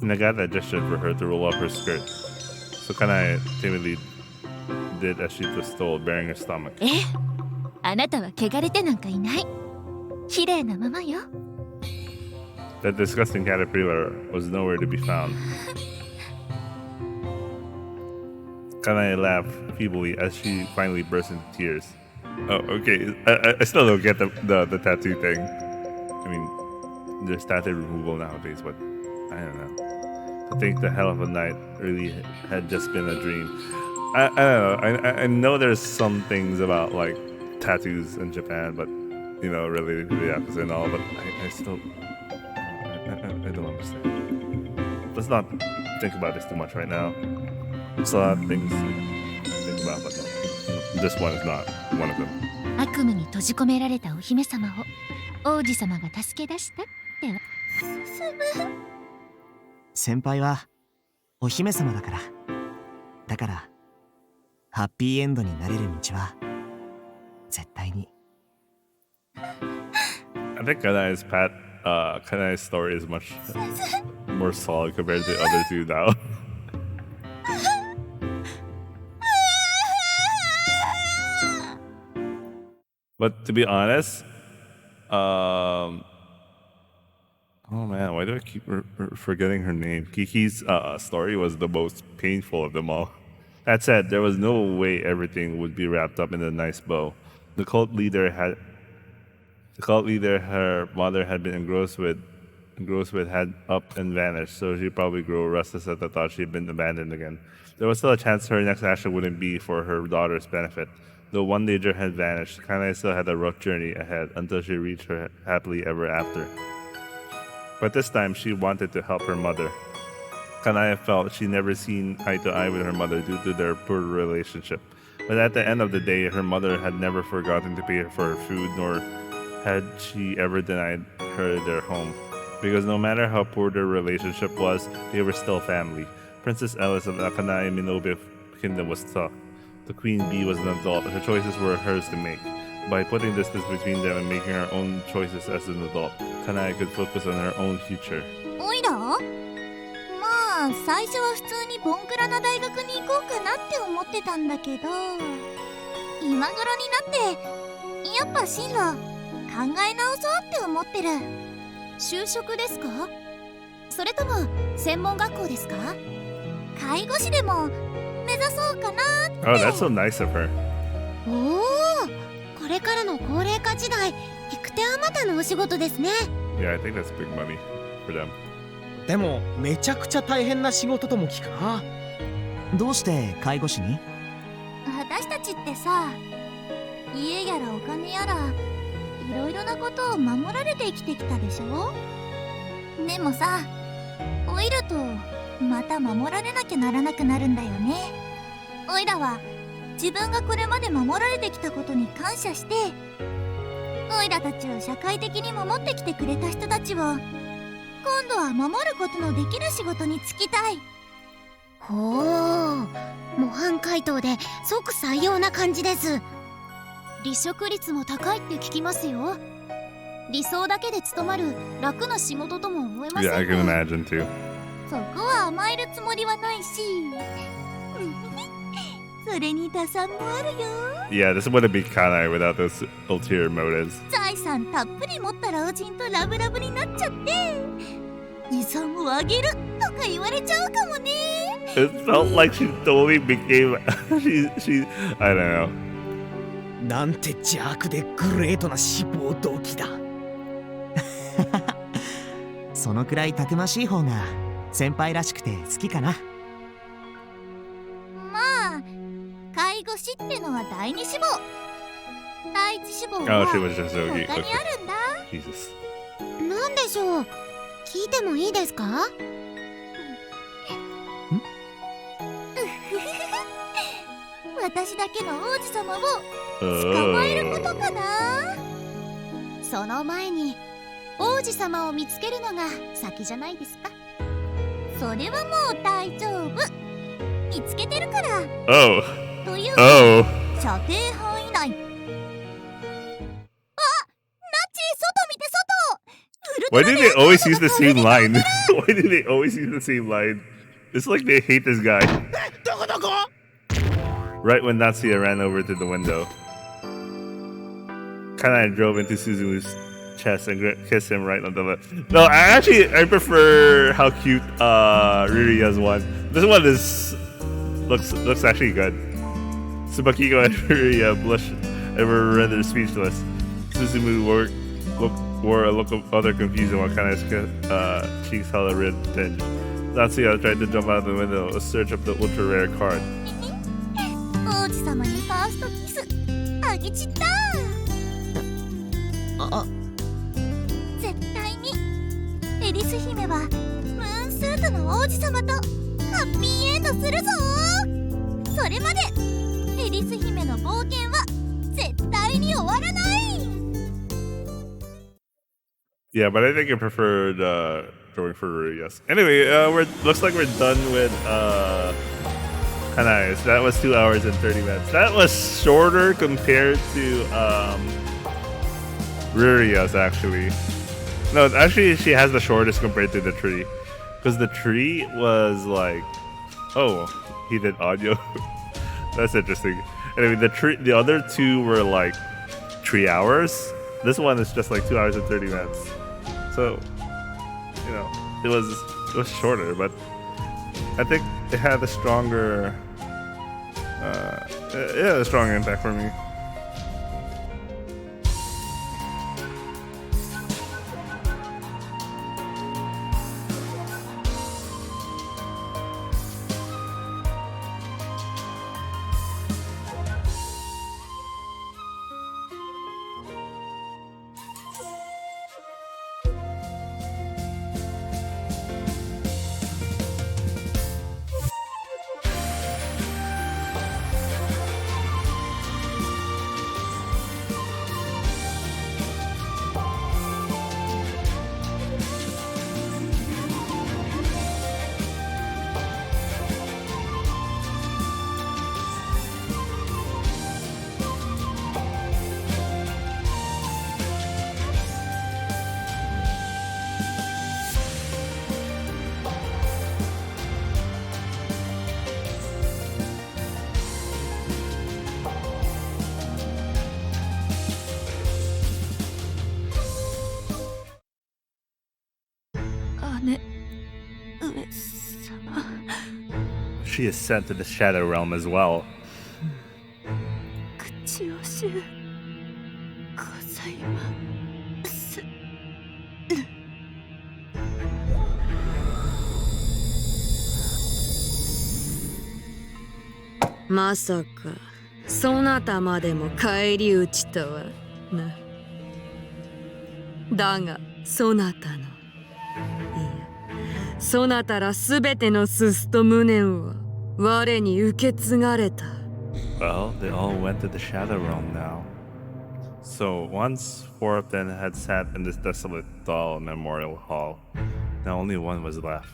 [SPEAKER 1] Nagata gestured for her to roll up her skirt. So Kanae timidly did as she was told, bearing her stomach.
[SPEAKER 11] ええ、あなたは汚れてなんかいない。綺麗なままよ。
[SPEAKER 1] That disgusting caterpillar was nowhere to be found. Kanae laughed feebly as she finally burst into tears. Oh, okay. I still don't get the tattoo thing. I mean, there's tattoo removal nowadays, but I don't know. I think the hell of a night really had just been a dream. I don't know. I know there's some things about like tattoos in Japan, but you know, related to the Yakuza and all, but I still I don't understand. Let's not think about this too much right now. There's a lot of things to think about, but this one is not one of them.
[SPEAKER 11] 悪夢に閉じ込められたお姫様を王子様が助け出したってわ。
[SPEAKER 9] 先輩はお姫様だから。だからハッピーエンドになれる道は絶対に。
[SPEAKER 1] I think Kanae's story is much more solid compared to the other two now. But to be honest, oh man, why do I keep forgetting her name? Kiki's story was the most painful of them all. That said, there was no way everything would be wrapped up in a nice bow. The cult leader, her mother had been engrossed with, had up and vanished, so she probably grew restless at the thought she had been abandoned again. There was still a chance her next action wouldn't be for her daughter's benefit. Though one danger had vanished, Kanae still had a rough journey ahead until she reached her happily ever after. But this time, she wanted to help her mother. Kanae felt she'd never seen eye to eye with her mother due to their poor relationship. But at the end of the day, her mother had never forgotten to pay for her food, nor had she ever denied her their home. Because no matter how poor their relationship was, they were still family. Princess Alice of the Kanae Minobe Kingdom was tough. The queen bee was an adult, her choices were hers to make. By putting distance between them and making her own choices as an adult, Kanae could focus on her own future.
[SPEAKER 3] おいらまあ最初は普通にボンクラな大学に行こうかなって思ってたんだけど、今頃になってやっぱ進路考え直そうって思ってる。就職ですか？それとも専門学校ですか？介護士でも目指そうかなって。
[SPEAKER 1] Oh, that's so nice of her.
[SPEAKER 3] おお、これからの高齢化時代、引く手あまたのお仕事ですね。
[SPEAKER 1] Yeah, I think that's big money for them.
[SPEAKER 10] でもめちゃくちゃ大変な仕事とも聞くな。
[SPEAKER 9] どうして介護士に？
[SPEAKER 3] 私たちってさ、家やらお金やらいろいろなことを守られて生きてきたでしょ。でもさ、オイラとまた守られなきゃならなくなるんだよね。オイラは自分がこれまで守られてきたことに感謝して、オイラたちを社会的に守ってきてくれた人たちを今度は守ることのできる仕事に就きたい。ほう、模範解答で即採用な感じです。離職率も高いって聞きますよ。理想だけで務まる楽な仕事とも思えません
[SPEAKER 1] Yeah, I can imagine too.
[SPEAKER 3] そこは甘えるつもりはないしそれに打算もあるよ。
[SPEAKER 1] Yeah, this wouldn't be Kanae without those ulterior motives.
[SPEAKER 3] 財産たっぷり持った老人とラブラブになっちゃって遺産をあげるとか言われちゃうかもね。
[SPEAKER 1] It felt like she totally became she I don't know.
[SPEAKER 10] なんて邪悪でグレートな志望動機だ。
[SPEAKER 9] そのくらいたくましい方が先輩らしくて好きかな。
[SPEAKER 3] まあ介護士ってのは第二志望、第一志望
[SPEAKER 1] Oh,
[SPEAKER 3] は
[SPEAKER 1] she
[SPEAKER 3] 他
[SPEAKER 1] was just joking.
[SPEAKER 3] にあ
[SPEAKER 1] Okay.
[SPEAKER 3] るんだ。
[SPEAKER 1] Jesus.
[SPEAKER 3] なんでしょう、聞いてもいいですか？私だけの王子様を捕まえることかな。その前に王子様を見つけるのが先じゃないですか。それはもう大丈夫、見つけてるから。
[SPEAKER 1] Oh.
[SPEAKER 3] という
[SPEAKER 1] Oh.
[SPEAKER 3] 射程範囲内。あ、ナッチ、外見て外。
[SPEAKER 1] Why do they always use the same line? Why do they always use the same line? It's like they hate this guy. Right when Natsuya ran over to the window, Kanae drove into Suzumi's chest and kissed him right on the lip. No, I prefer how cute Riria's one. This one looks actually good. Tsubakiko and Ririya blushed and were rather speechless. Suzumi wore a look of utter confusion while Kanae's cheeks held a red tinge. Natsuya tried to jump out the window to search up the ultra rare card.
[SPEAKER 3] 王子様にファーストキスあげちった。絶対にエリス姫はムーンスートの王子様とハッピーエンドするぞ。それまでエリス姫の冒険は絶対に終わらない。
[SPEAKER 1] Yeah, but I think I preferred going for Ruru, yes. Anyway, looks like we're done with Kanae. So that was 2 hours and 30 minutes. That was shorter compared to Ruria's actually. No, actually she has the shortest compared to the tree. Because the tree was like, oh, he did audio. That's interesting. Anyway, the other two were like 3 hours. This one is just like 2 hours and 30 minutes. So, you know, it was shorter, but I think it had a stronger, a stronger impact for me. She is sent to the Shadow Realm as well.
[SPEAKER 11] 口惜しゅうございます
[SPEAKER 4] まさかそなたまでも返り討ちとはな。だがそなたの、いやそなたらすべてのススと無念は我に受け継がれた。
[SPEAKER 1] Well, they all went to the Shadow Realm now. So once 4 of them had sat in this desolate doll memorial hall, now only one was left,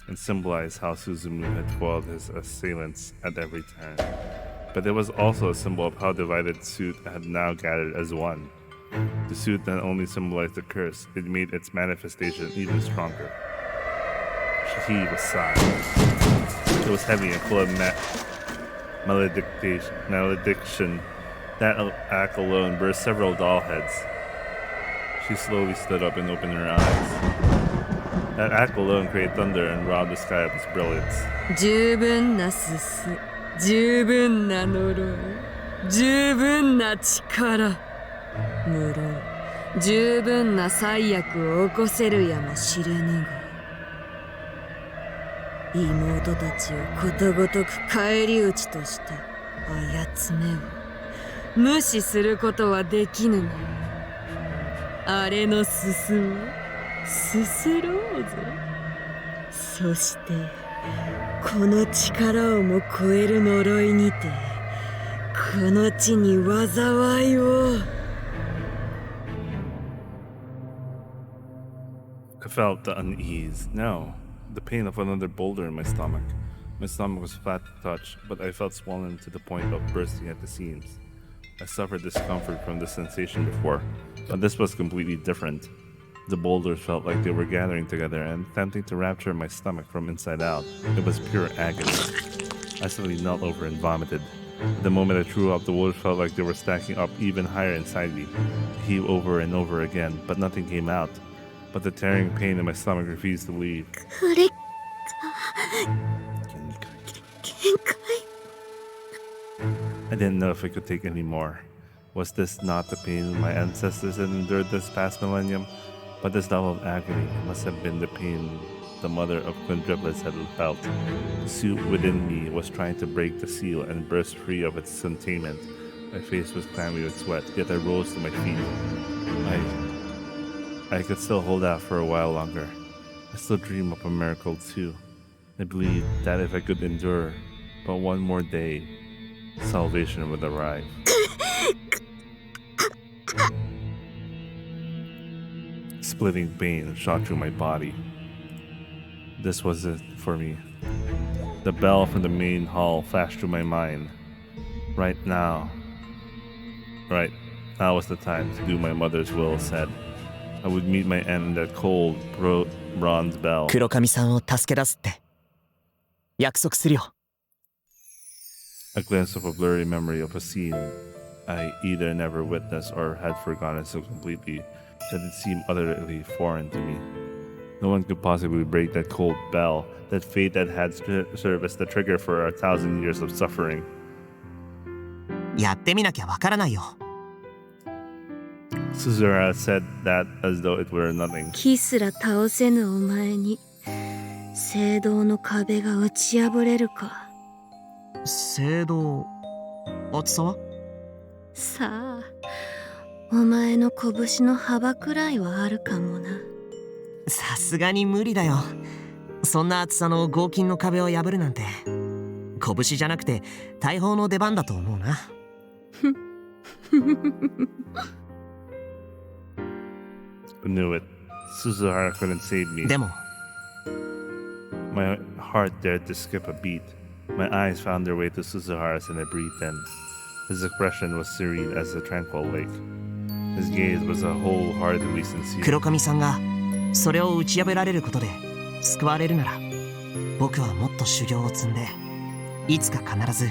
[SPEAKER 1] and symbolized how Suzumu had foiled his assailants at every turn. But it was also a symbol of how divided Suit had now gathered as one. The suit not only symbolized the curse, it made its manifestation even stronger. She heaved a sigh. It was heavy and full of malediction. That act alone burst several doll heads. She slowly stood up and opened her eyes. That act alone created thunder and robbed the sky of its brilliance.
[SPEAKER 4] 十分なすす、十分な呪い。十分な力、無論十分な災悪を起こせるやもしれぬが、妹たちをことごとく返り討ちとして操めを無視することはできぬね。あれのすすをすすろうぞ。そしてこの力をも超える呪いにてこの地に災いを。
[SPEAKER 1] I felt the unease. No, the pain of another boulder in my stomach. My stomach was flat to touch, but I felt swollen to the point of bursting at the seams. I suffered discomfort from this sensation before, but this was completely different. The boulders felt like they were gathering together and attempting to rapture my stomach from inside out. It was pure agony. I suddenly knelt over and vomited. The moment I threw up, the boulders felt like they were stacking up even higher inside me. I heaved over and over again, but nothing came out. But the tearing pain in my stomach refused to leave. I didn't know if I could take any more. Was this not the pain my ancestors had endured this past millennium? But this level of agony must have been the pain the mother of quadruplets had felt. The suit within me was trying to break the seal and burst free of its containment. My face was clammy with sweat, yet I rose to my feet. I could still hold out for a while longer. I still dream of a miracle too. I believed that if I could endure but one more day, salvation would arrive. Splitting pain shot through my body. This was it for me. The bell from the main hall flashed through my mind. Right now was the time to do my mother's will said. I would meet my end in that cold bronze bell.
[SPEAKER 9] Kurokami さんを助け出すって約束するよ。
[SPEAKER 1] A glimpse of a blurry memory of a scene I either never witnessed or had forgotten so completely that it seemed utterly foreign to me. No one could possibly break that cold bell, that fate that had served as the trigger for 1,000 years of suffering.
[SPEAKER 9] やってみなきゃわからないよ。
[SPEAKER 1] Suzuhara said that as though it were nothing.
[SPEAKER 4] 木すら倒せぬお前に聖堂の壁が打ち破れるか。
[SPEAKER 9] 聖堂、厚さは？
[SPEAKER 4] さあ、お前の拳の幅くらいはあるかもな。
[SPEAKER 9] さすがに無理だよ。そんな厚さの合金の壁を破るなんて。拳じゃなくて大砲の出番だと思うな。
[SPEAKER 1] I knew it. Suzuhara couldn't save me.
[SPEAKER 9] でも
[SPEAKER 1] My heart dared to skip a beat. My eyes found their way to Suzuhara's and I breathed in. His expression was serene as a tranquil lake. His gaze was a wholeheartedly sincere.
[SPEAKER 9] 黒髪さんがそれを打ち破られることで救われるなら、僕はもっと修行を積んで、いつか必ず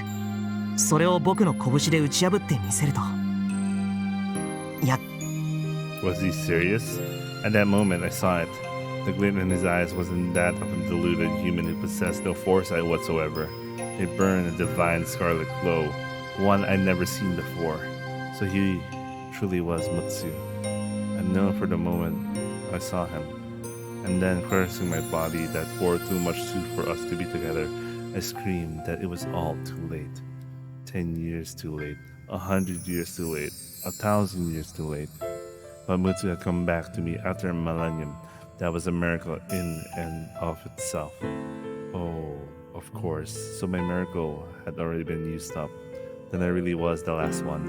[SPEAKER 9] それを僕の拳で打ち破ってみせると。
[SPEAKER 1] Was he serious? At that moment I saw it. The glint in his eyes wasn't that of a deluded human who possessed no foresight whatsoever. It burned a divine scarlet glow, one I'd never seen before. So he truly was Mutsu. I'd known for the moment I saw him. And then, cursing my body that bore too much suit for us to be together, I screamed that it was all too late. 10 years too late. 100 years too late. 1,000 years too late. But Mutsu had come back to me after a millennium. That was a miracle in and of itself. Oh, of course. So my miracle had already been used up. Then I really was the last one.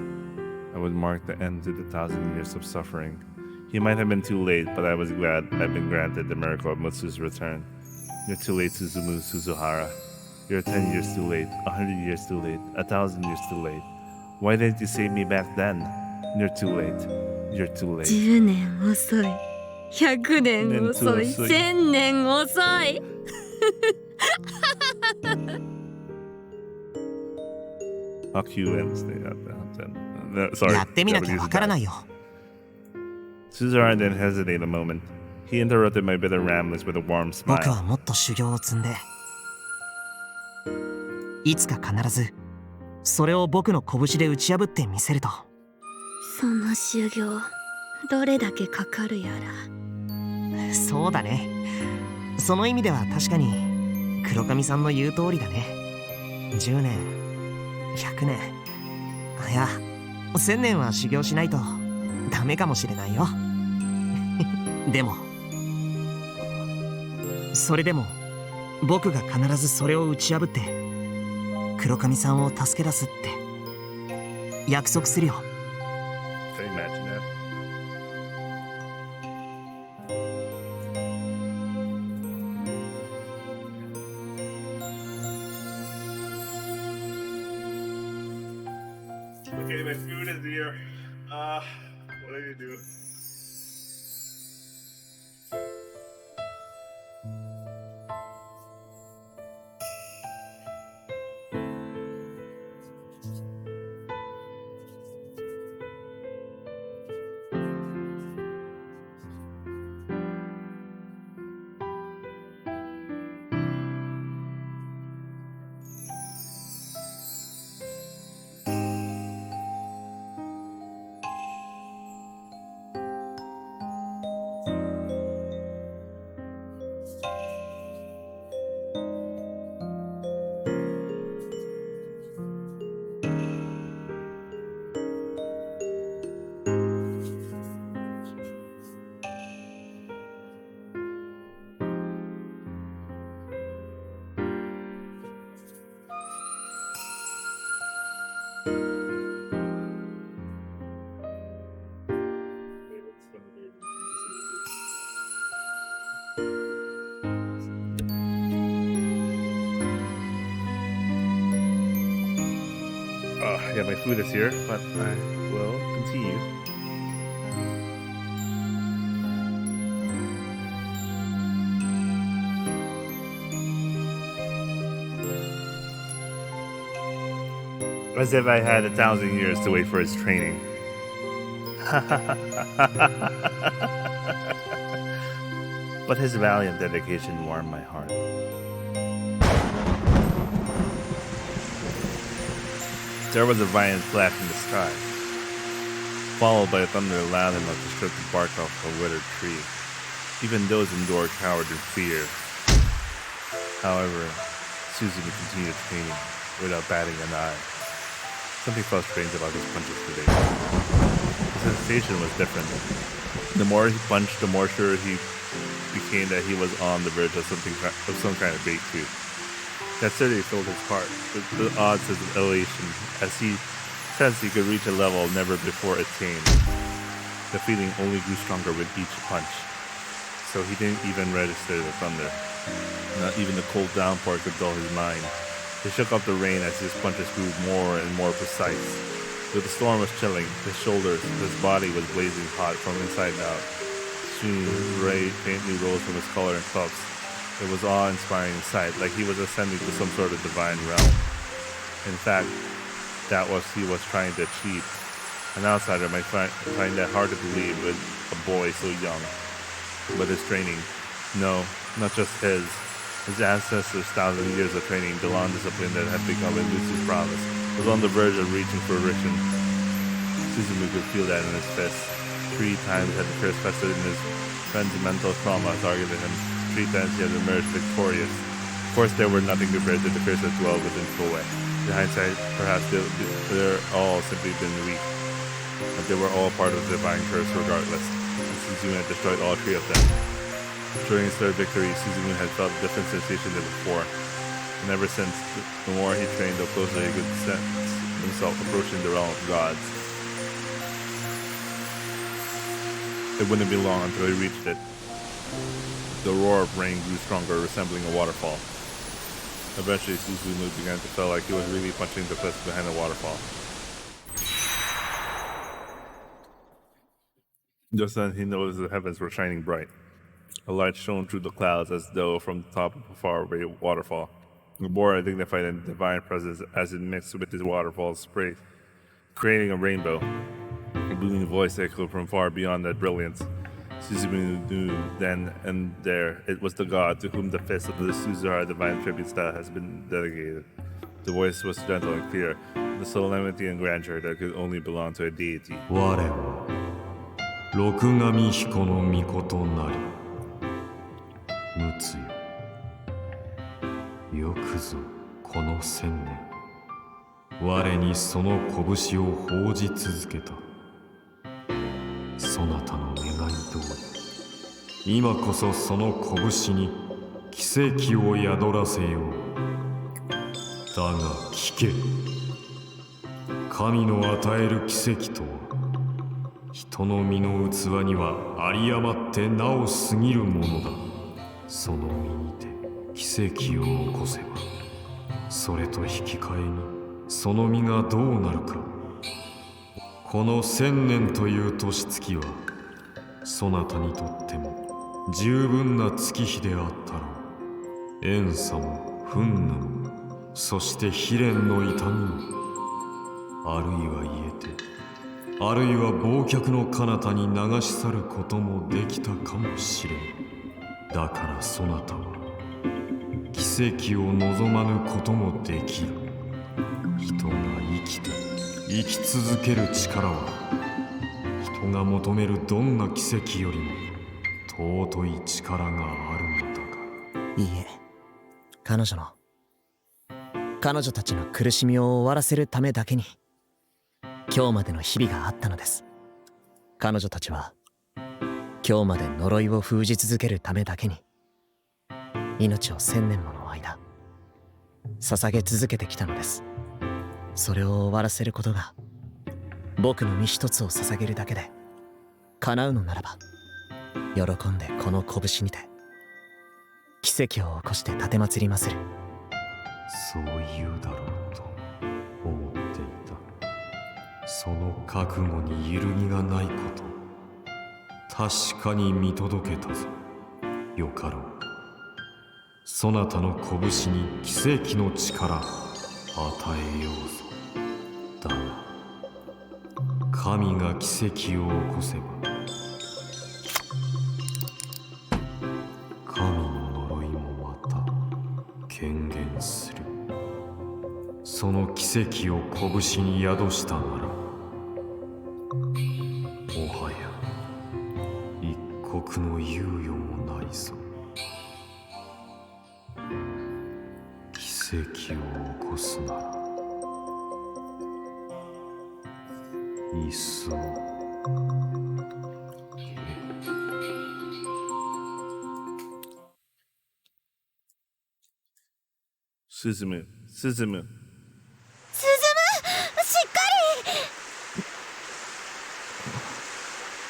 [SPEAKER 1] I would mark the end to the 1,000 years of suffering. He might have been too late, but I was glad I'd been granted the miracle of Mutsu's return. You're too late, Suzuhara. You're 10 years too late, 100 years too late, 1,000 years too late. Why didn't you save me back then? You're too late. You're too late.
[SPEAKER 4] 10年遅い。100年遅い。1000年遅い。
[SPEAKER 1] I'll cue in. Sorry.
[SPEAKER 9] やってみなきゃわからないよ。
[SPEAKER 1] Suzuhara didn't hesitate a moment. He interrupted my bitter ramblings with a warm smile.
[SPEAKER 9] 僕はもっと修行を積んで、いつか必ずそれを僕の拳で打ち破ってみせると。
[SPEAKER 4] その修行どれだけかかるやら。
[SPEAKER 9] そうだね。その意味では確かに黒髪さんの言う通りだね。10年100年いや1000年は修行しないとダメかもしれないよ。でもそれでも僕が必ずそれを打ち破って黒髪さんを助け出すって約束するよ。
[SPEAKER 1] Can you imagine that? Okay, my food is here. What do you do? Yeah, my food is here, but I will continue. As if I had 1,000 years to wait for his training. But his valiant dedication warmed my heart. There was a violent flash in the sky, followed by a thunder loud enough to strip the bark off a withered tree. Even those indoors cowered in fear. However, Suzume continued training without batting an eye. Something felt strange about his punches today. The sensation was different. The more he punched, the more sure he became that he was on the verge of some kind of breakthrough. That certainly filled his heart with the odd sense of elation as he sensed he could reach a level never before attained. The feeling only grew stronger with each punch, so he didn't even register the thunder. Not even the cold downpour could dull his mind. He shook off the rain as his punches grew more and more precise. Though the storm was chilling, his shoulders, his body was blazing hot from inside out. Soon, ray faintly rose from his collar and cuffs. It was awe-inspiring sight, like he was ascending to some sort of divine realm. In fact, that was he was trying to achieve. An outsider might find that hard to believe with a boy so young. But his training, no, not just his ancestors' 1,000 years of training, the long discipline that had become elusive promise, was on the verge of reaching fruition. Suzume could feel that in his fist. 3 times had the curse festered in his friend's mental trauma targeted him. 3 times he had emerged victorious. Of course, there were nothing compared to the curse that dwelled within Koei. In hindsight, perhaps they're all simply been weak, but they were all part of the divine curse regardless. And Suzume had destroyed all 3 of them. During his 3rd victory, Suzume had felt a different sensation than before. And ever since, the more he trained, the closer he could sense himself approaching the realm of gods. It wouldn't be long until he reached it. The roar of rain grew stronger, resembling a waterfall. Eventually, Suzume began to feel like he was really punching the cliffs behind the waterfall. Just then, he noticed the heavens were shining bright. A light shone through the clouds as though from the top of a faraway waterfall. The boar dignified in divine presence as it mixed with the waterfall's spray, creating a rainbow. A booming voice echoed from far beyond that brilliance. Suzume knew then and there it was the god to whom the fist of the Suzura divine tribute style has been dedicated. The voice was gentle and clear, the solemnity and grandeur that could only belong to a deity.
[SPEAKER 6] 我は六神彦の御事なり。陸奥よ。よくぞこの千年、我にその拳を奉じ続けた。そなたの願い通り、今こそその拳に奇跡を宿らせよう。だが聞け、神の与える奇跡とは、人の身の器には有り余ってなお過ぎるものだ。その身にて奇跡を起こせば、それと引き換えにその身がどうなるか。この千年という年月は、そなたにとっても十分な月日であったろう。怨嗟も憤怒も、そして悲恋の痛みも、あるいは言えて、あるいは忘却の彼方に流し去ることもできたかもしれん。だからそなたは奇跡を望まぬこともできる。人が生きて生き続ける力は、人が求めるどんな奇跡よりも尊い力があるのだが。
[SPEAKER 9] いいえ、彼女たちの苦しみを終わらせるためだけに今日までの日々があったのです。彼女たちは今日まで呪いを封じ続けるためだけに、命を1000年もの間捧げ続けてきたのです。それを終わらせることが、僕の身一つを捧げるだけで叶うのならば、喜んでこの拳にて奇跡を起こして奉りまする。
[SPEAKER 6] そう言うだろうと思っていた。その覚悟に揺るぎがないこと、確かに見届けたぞ。よかろう。そなたの拳に奇跡の力与えようぞ。だが神が奇跡を起こせば、神の呪いもまた権限する。その奇跡を拳に宿したなら、もはや一刻の猶予もないぞ。奇跡を起こすなら、いっそ
[SPEAKER 1] 進む。
[SPEAKER 3] しっかり。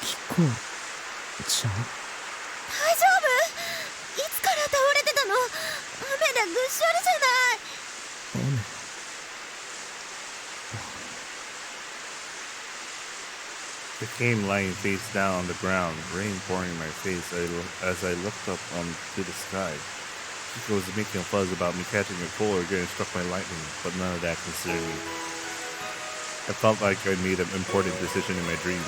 [SPEAKER 9] キコちゃん、
[SPEAKER 3] 大丈夫？いつから倒れてたの？雨でぐっしょりじゃない。
[SPEAKER 1] I came lying face down on the ground, rain pouring in my face as I looked up onto the sky. Chico was making a fuss about me catching a cold or getting struck by lightning, but none of that concerned me. I felt like I'd made an important decision in my dream.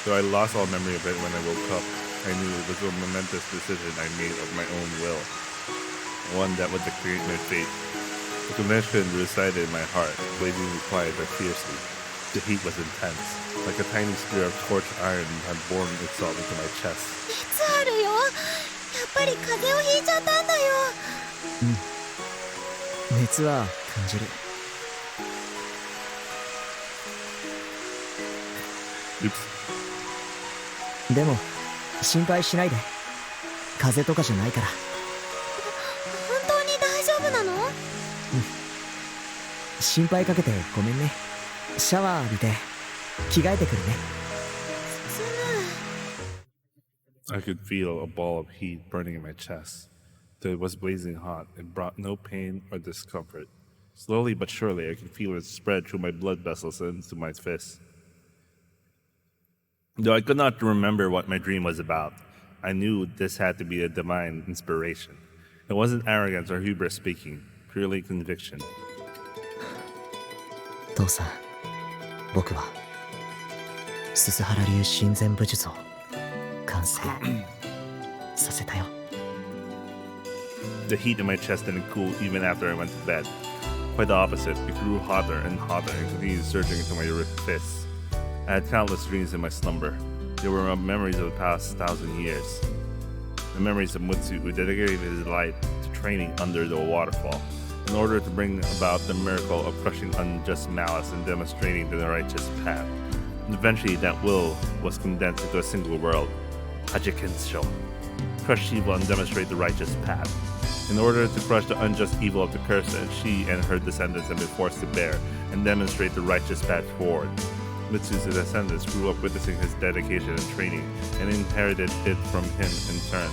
[SPEAKER 1] Though I lost all memory of it when I woke up, I knew it was a momentous decision I made of my own will, one that would dictate my fate. The conviction resided in my heart, blazingly quiet but fiercely. The heat was intense, like a tiny spear of torch iron had borne itself into my chest.
[SPEAKER 3] 熱あるよ。やっぱり風邪をひいちゃったんだよ。
[SPEAKER 9] 熱は感じる。でも心配しないで、風邪とかじゃないから。
[SPEAKER 3] 本当に大丈夫なの？
[SPEAKER 9] 心配かけてごめんね。シャワー浴びて着替えてくるね。
[SPEAKER 1] I could feel a ball of heat burning in my chest. Though it was blazing hot, it brought no pain or discomfort. Slowly but surely, I could feel it spread through my blood vessels and into my fists. Though I could not remember what my dream was about, I knew this had to be a divine inspiration. It wasn't arrogance or hubris speaking, purely conviction.
[SPEAKER 9] 父さん、僕は鈴原流親善武術を完成させたよ。
[SPEAKER 1] The heat in my chest didn't cool even after I went to bed. Quite the opposite, it grew hotter and hotter and continued surging into my fists. I had countless dreams in my slumber. They were memories of the past 1,000 years. The memories of Mutsu, who dedicated his life to training under the waterfall in order to bring about the miracle of crushing unjust malice and demonstrating the righteous path. And eventually that will was condensed into a single world, Hajikensho. Crush evil and demonstrate the righteous path. In order to crush the unjust evil of the curse that she and her descendants have been forced to bear and demonstrate the righteous path forward. Mutsu's descendants grew up witnessing his dedication and training and inherited it from him in turn.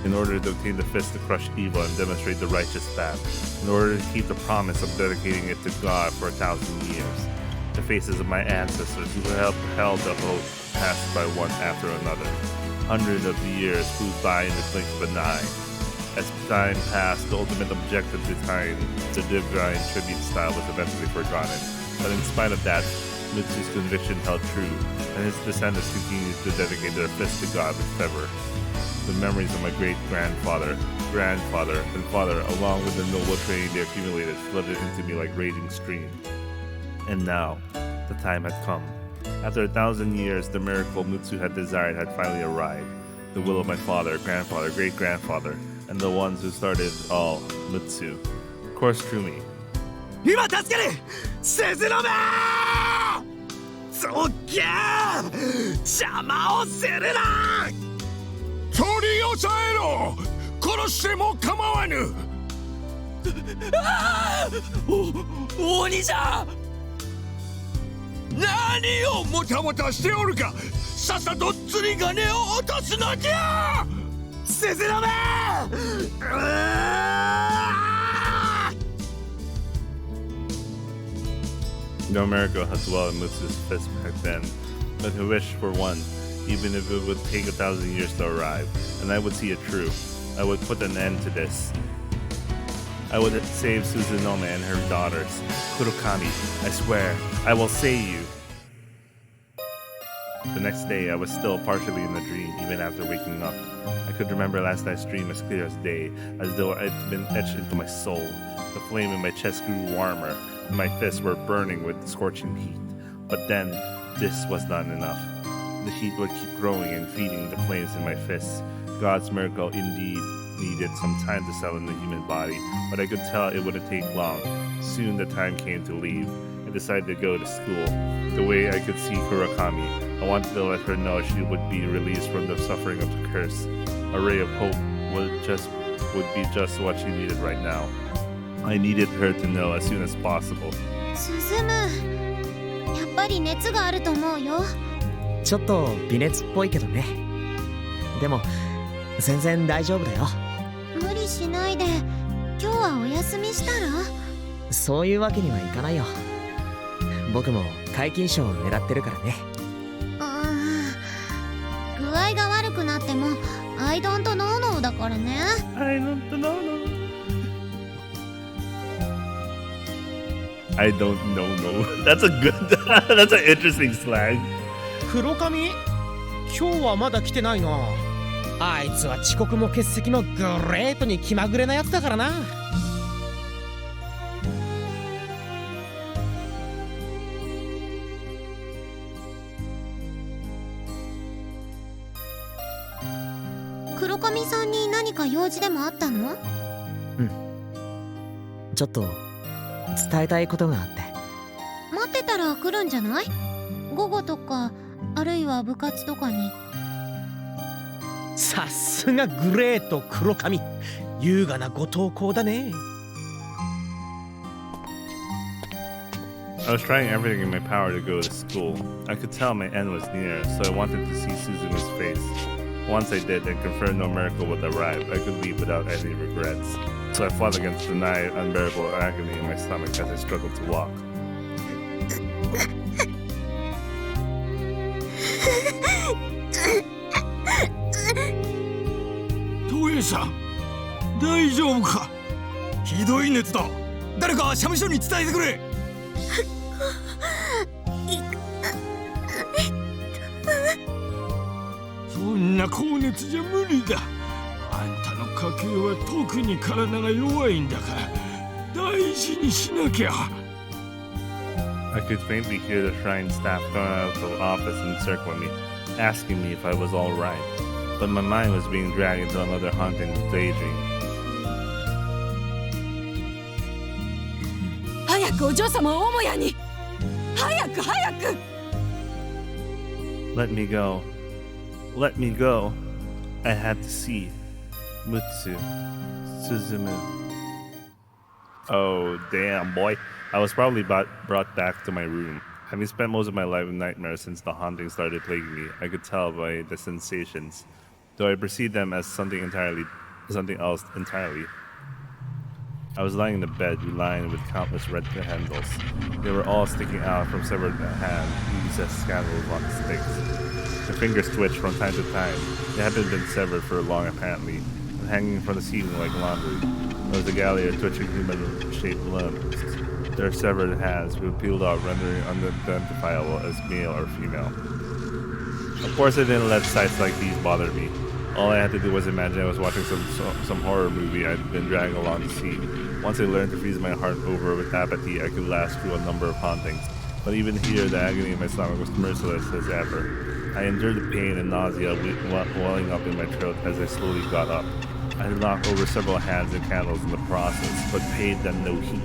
[SPEAKER 1] In order to obtain the fist to crush evil and demonstrate the righteous path, in order to keep the promise of dedicating it to God for 1,000 years. The faces of my ancestors who held the oath passed by one after another. Hundreds of years flew by in the blink of an eye. As time passed, the ultimate objective behind the divine tribute style was eventually forgotten. But in spite of that, Mutsu's conviction held true, and his descendants continued to dedicate their fists to God with fervor. The memories of my great-grandfather, grandfather, and father, along with the noble training they accumulated, flooded into me like raging stream. And now, the time had come. After 1,000 years, the miracle Mutsu had desired had finally arrived. The will of my father, grandfather, great-grandfather, and the ones who started it all, Mutsu, coursed through me.
[SPEAKER 10] 今助ける鈴の目そっけー邪魔をするな
[SPEAKER 8] 取り押さえろ殺しても構わぬ
[SPEAKER 10] お兄さん
[SPEAKER 8] 何をもたもたしておるかさっさと釣り鐘を落とすのじゃ
[SPEAKER 10] 鈴の目
[SPEAKER 1] No miracle had dwelt in Mutsu's fist back then, but he wished for one, even if it would take 1,000 years to arrive, and I would see it true. I would put an end to this. I would save Suzunome and her daughters. Kurokami, I swear, I will save you. The next day, I was still partially in the dream, even after waking up. I could remember last night's dream as clear as day, as though it had been etched into my soul. The flame in my chest grew warmer, and my fists were burning with scorching heat. But then, this was not enough. The heat would keep growing and feeding the flames in my fists. God's miracle indeed needed some time to settle in the human body, but I could tell it wouldn't take long. Soon the time came to leave. I decided to go to school. The way I could see Kurokami, I wanted to let her know she would be released from the suffering of the curse. A ray of hope would be just what she needed right now. I needed her to know as soon as possible.
[SPEAKER 3] 進むやっぱり熱があると思うよ
[SPEAKER 9] ちょっと微熱っぽいけどね。でも全然大丈夫だよ。
[SPEAKER 3] 無理しないで今日はお休みしたら
[SPEAKER 9] そういうわけにはいかないよ。僕も皆勤賞を狙ってるからね。
[SPEAKER 3] 具合が悪くなってもI don't know noだからね。
[SPEAKER 1] I don't know no. I don't know no. That's a good. That's an interesting slang.
[SPEAKER 10] 黒髪今日はまだ来てないな。あいつは遅刻も欠席もグレートに気まぐれなやつだからな。
[SPEAKER 3] 黒髪さんに何か用事でもあったの？
[SPEAKER 9] ちょっと伝えたいことがあって。
[SPEAKER 3] 待ってたら来るんじゃない？午後とかあるいは部活とかに。
[SPEAKER 10] さすがグレート黒髪優雅なご投稿だね。
[SPEAKER 1] I was trying everything in my power to go to school. I could tell my end was near, so I wanted to see Suzumi's face. Once I did and confirmed no miracle would arrive, I could leave without any regrets. So I fought against the nigh unbearable agony in my stomach as I struggled to walk.
[SPEAKER 8] トエさん大丈夫かひどい熱だ誰か社務所に伝えてくれそんな高熱じゃ無理だあんたの家系は特に体が弱いんだから大事にしなきゃ。
[SPEAKER 1] I could faintly hear the shrine staff coming out of the office and circling me, asking me if I was all right. But my mind was being dragged into another haunting daydream.
[SPEAKER 4] 早くお嬢様を母屋に。早く早く。
[SPEAKER 1] Let me go. Let me go. I had to see Mutsu Suzumu. Oh, damn, boy. I was probably brought back to my room. Having spent most of my life in nightmares since the haunting started plaguing me, I could tell by the sensations, though I perceived them as something else entirely. I was lying in the bed, lined with countless red candles. They were all sticking out from severed hands, used as scandals on sticks. Their fingers twitched from time to time. They hadn't been severed for long, apparently, and hanging from the ceiling like laundry. There was a gallery of twitching human-shaped limbs. Their severed hands were peeled out, rendering unidentifiable as male or female. Of course, I didn't let sights like these bother me. All I had to do was imagine I was watching some horror movie I'd been dragging along to see. Once I learned to freeze my heart over with apathy, I could last through a number of hauntings. But even here, the agony in my stomach was merciless as ever. I endured the pain and nausea welling up in my throat as I slowly got up. I knocked over several hands and candles in the process, but paid them no heed.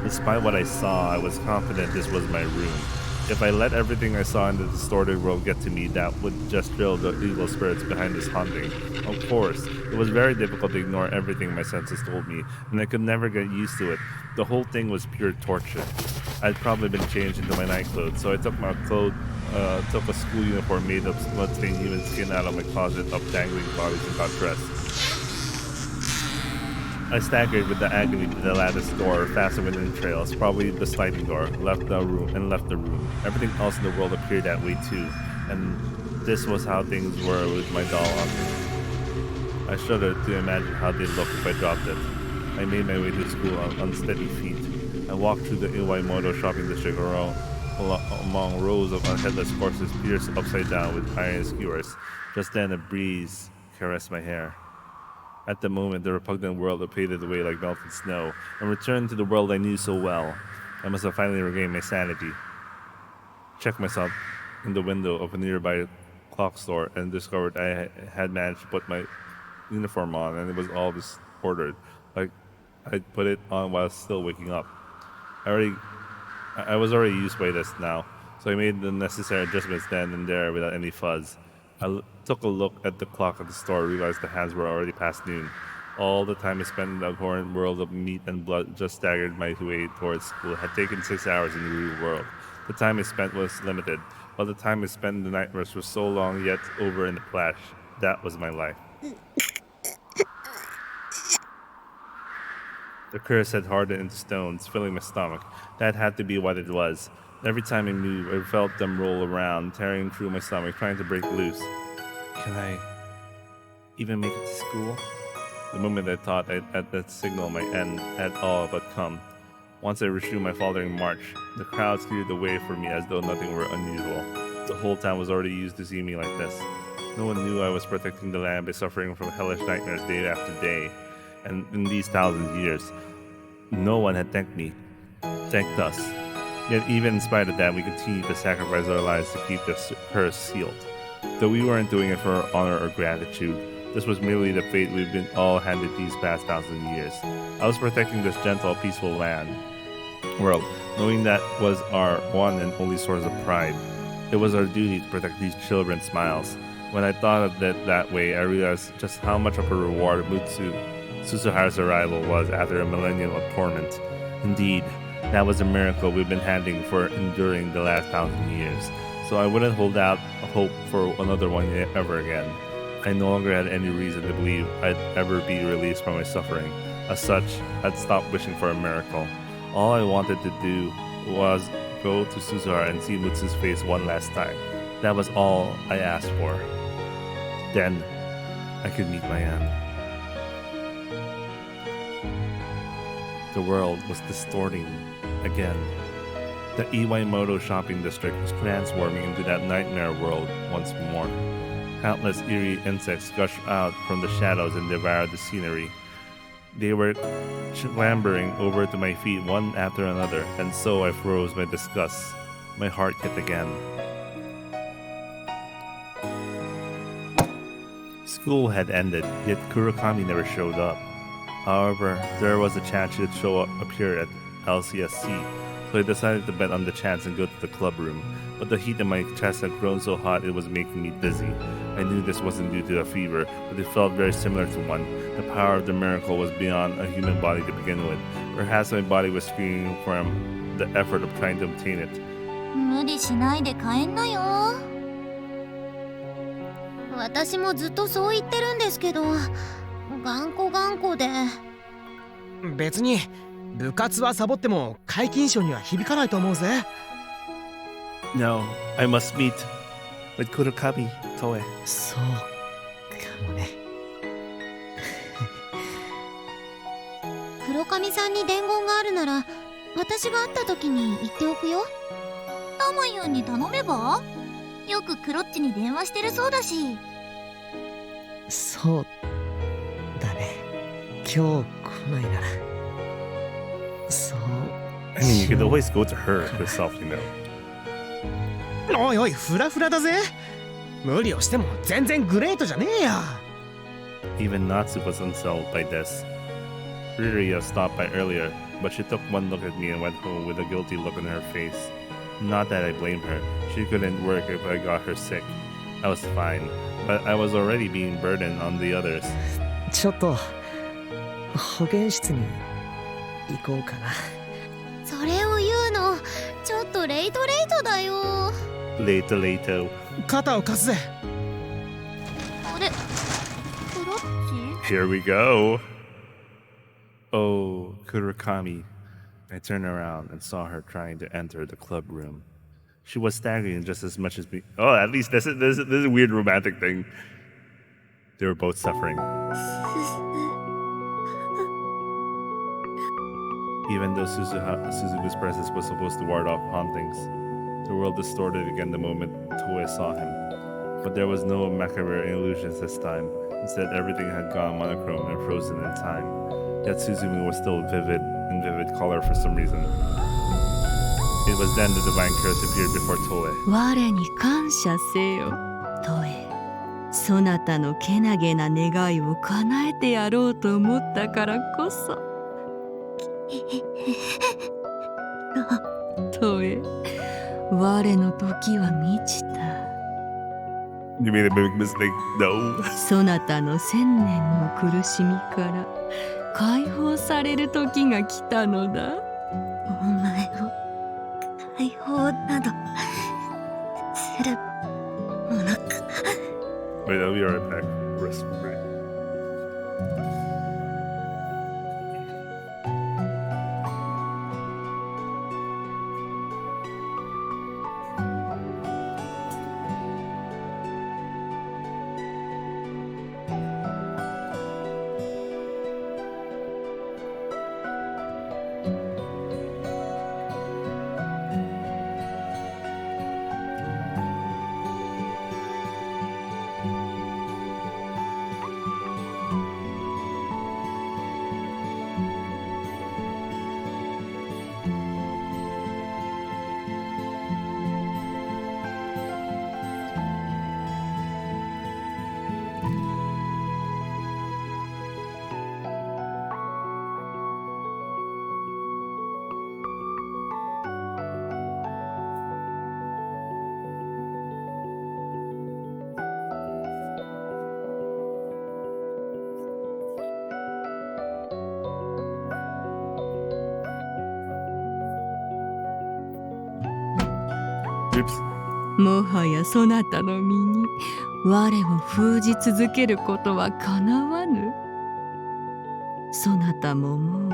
[SPEAKER 1] Despite what I saw, I was confident this was my room. If I let everything I saw in the distorted world get to me, that would just drill the evil spirits behind this haunting. Of course, it was very difficult to ignore everything my senses told me, and I could never get used to it. The whole thing was pure torture. I'd probably been changed into my night clothes, so I took a school uniform made of blood-stained human skin out of my closet of dangling bodies and got dressed. I staggered with the agony to the lattice door, fastened with entrails, probably the sliding door, left the room. Everything else in the world appeared that way too, and this was how things were with my doll on me. I shuddered to imagine how they'd look if I dropped it. I made my way to school on unsteady feet. I walked through the Iwahime shopping district among rows of headless horses pierced upside down with iron skewers. Just then a breeze caressed my hair. At the moment, the repugnant world had faded away like melted snow, and returned to the world I knew so well. I must have finally regained my sanity. Checked myself in the window of a nearby clock store and discovered I had managed to put my uniform on, and it was all disordered, like I'd put it on while still waking up. I was already used by this now, so I made the necessary adjustments then and there without any fuzz. I took a look at the clock at the store, realized the hands were already past noon. All the time I spent in the abhorrent world of meat and blood just staggered my way towards school. It had taken 6 hours in the real world. The time I spent was limited, but the time I spent in the nightmares was so long yet over in the flash. That was my life. The curse had hardened into stones, filling my stomach. That had to be what it was. Every time I moved, I felt them roll around, tearing through my stomach, trying to break loose. Can I even make it to school? The moment I thought at that signal my end had all but come. Once I resumed my faltering march, the crowds cleared the way for me as though nothing were unusual. The whole town was already used to seeing me like this. No one knew I was protecting the land by suffering from hellish nightmares day after day. And in these 1,000 years, no one had thanked us. Yet even in spite of that, we continued to sacrifice our lives to keep the curse sealed. Though we weren't doing it for honor or gratitude, this was merely the fate we've been all handed these past 1,000 years. I was protecting this gentle, peaceful world, knowing that was our one and only source of pride. It was our duty to protect these children's smiles. When I thought of it that way, I realized just how much of a reward Suzuharu's arrival was after a millennium of torment. Indeed, that was a miracle we've been handing for enduring the last 1,000 years, so I wouldn't hold out hope for another one ever again. I no longer had any reason to believe I'd ever be released from my suffering. As such, I'd stopped wishing for a miracle. All I wanted to do was go to Suzuharu and see Mutsu's face one last time. That was all I asked for. Then, I could meet my end. The world was distorting again. The Iwahime shopping district was transforming into that nightmare world once more. Countless eerie insects gushed out from the shadows and devoured the scenery. They were clambering over to my feet one after another, and so I froze my disgust. My heart hit again. School had ended, yet Kurokami never showed up. However, there was a chance she'd appear at LCSC, so I decided to bet on the chance and go to the club room. But the heat in my chest had grown so hot it was making me dizzy. I knew this wasn't due to a fever, but it felt very similar to one. The power of the miracle was beyond a human body to begin with. Perhaps my body was screaming from the effort of trying to obtain it.
[SPEAKER 3] 無理しないで帰んなよ。私もずっとそう言ってるんですけど、頑固で。
[SPEAKER 10] 別に部活はサボっても皆勤賞には響かないと思うぜ。
[SPEAKER 1] No, I must meet with Kurokami, Toe.
[SPEAKER 10] そうかもね。
[SPEAKER 3] 黒髪さんに伝言があるなら、私が会った時に言っておくよ。タマユンに頼めば？よくクロッチに電話してるそうだし。
[SPEAKER 10] そうだね。今日来ないなら。そう。
[SPEAKER 1] I mean, you could always go to her yourself, you know.
[SPEAKER 10] おいおい、フラフラだぜ。無理をしても全然グレートじゃねえや。
[SPEAKER 1] Even Natsu was unsettled by this. Ririya stopped by earlier, but she took one look at me and went home with a guilty look on her face. Not that I blamed her. She couldn't work if I got her sick. I was fine, but I was already being burdened on the others.
[SPEAKER 10] ちょっと保健室に行こうかな。
[SPEAKER 3] それを言うの、ちょっとレイトだよ。
[SPEAKER 1] Later.
[SPEAKER 10] 肩を貸すぜ。
[SPEAKER 3] あれ、クロッチ？
[SPEAKER 1] Here we go. Oh, Kurokami. I turned around and saw her trying to enter the club room. She was staggering just as much as me. Oh, at least this is a weird romantic thing. They were both suffering. Even though Suzugu's presence was supposed to ward off hauntings, the world distorted again the moment Toe saw him. But there was no macabre illusions this time. Instead, everything had gone monochrome and frozen in time. Yet Suzumu was still in vivid color for some reason. It was then the divine curse appeared before Toe.
[SPEAKER 4] 我に感謝せよ、トエ。そなたのけなげな願いを叶えてやろうと思ったからこそ。トエ、我の時は満ちた。
[SPEAKER 1] You made a big mistake. No.
[SPEAKER 4] そなたの千年の苦しみから解放される時が来たのだ。
[SPEAKER 3] お前を解放などするものか。
[SPEAKER 1] Wait, I'll be right back. Rest break. Oops.
[SPEAKER 4] もはやそなたの身に我を封じ続けることはかなわぬ。そなたももう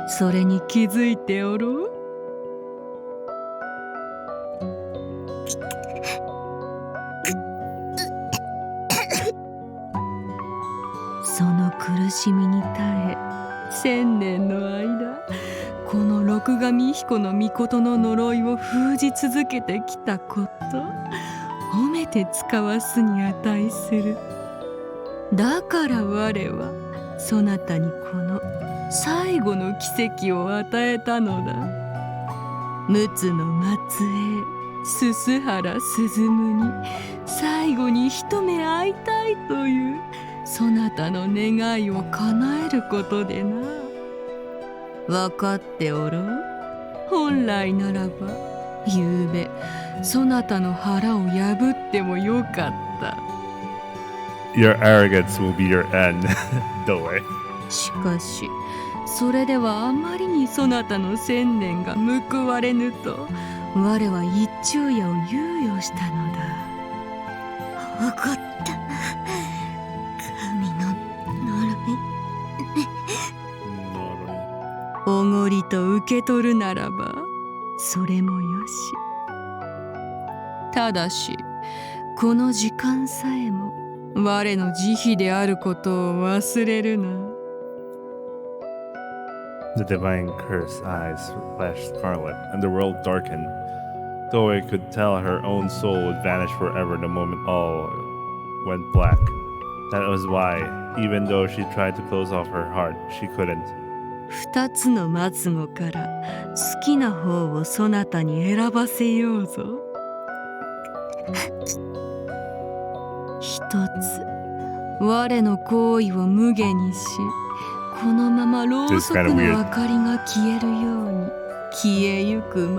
[SPEAKER 4] それに気づいておろう。その苦しみに耐え千年の間この六神彦の御の呪いを封じ続けてきたこと褒めて使わすに値する。だから我はそなたにこの最後の奇跡を与えたのだ。陸奥の末裔鈴原鈴に最後に一目会いたいというそなたの願いを叶えることでな。分かっておろう。本来ならばゆうべそなたの腹を破ってもよかった。
[SPEAKER 1] Your arrogance will be your end. Don't worry.
[SPEAKER 4] しかしそれではあまりにそなたの千年が報われぬと我は一昼夜を猶予したのだ。
[SPEAKER 3] 分かった。神の呪い。
[SPEAKER 4] おごりと受け取るならばそれもよし。ただしこの時間さえも我の慈悲であることを忘れるな。
[SPEAKER 1] The divine curse eyes flashed scarlet, and the world darkened. Though I could tell her own soul would vanish forever the moment all went black. That was why, even though she tried to close off her heart, she couldn't.
[SPEAKER 4] 二つの末語から好きな方をそなたに選ばせようぞ。一つ、我の行為を無下にし、このままろうそくの明かりが消えるように消えゆく末語。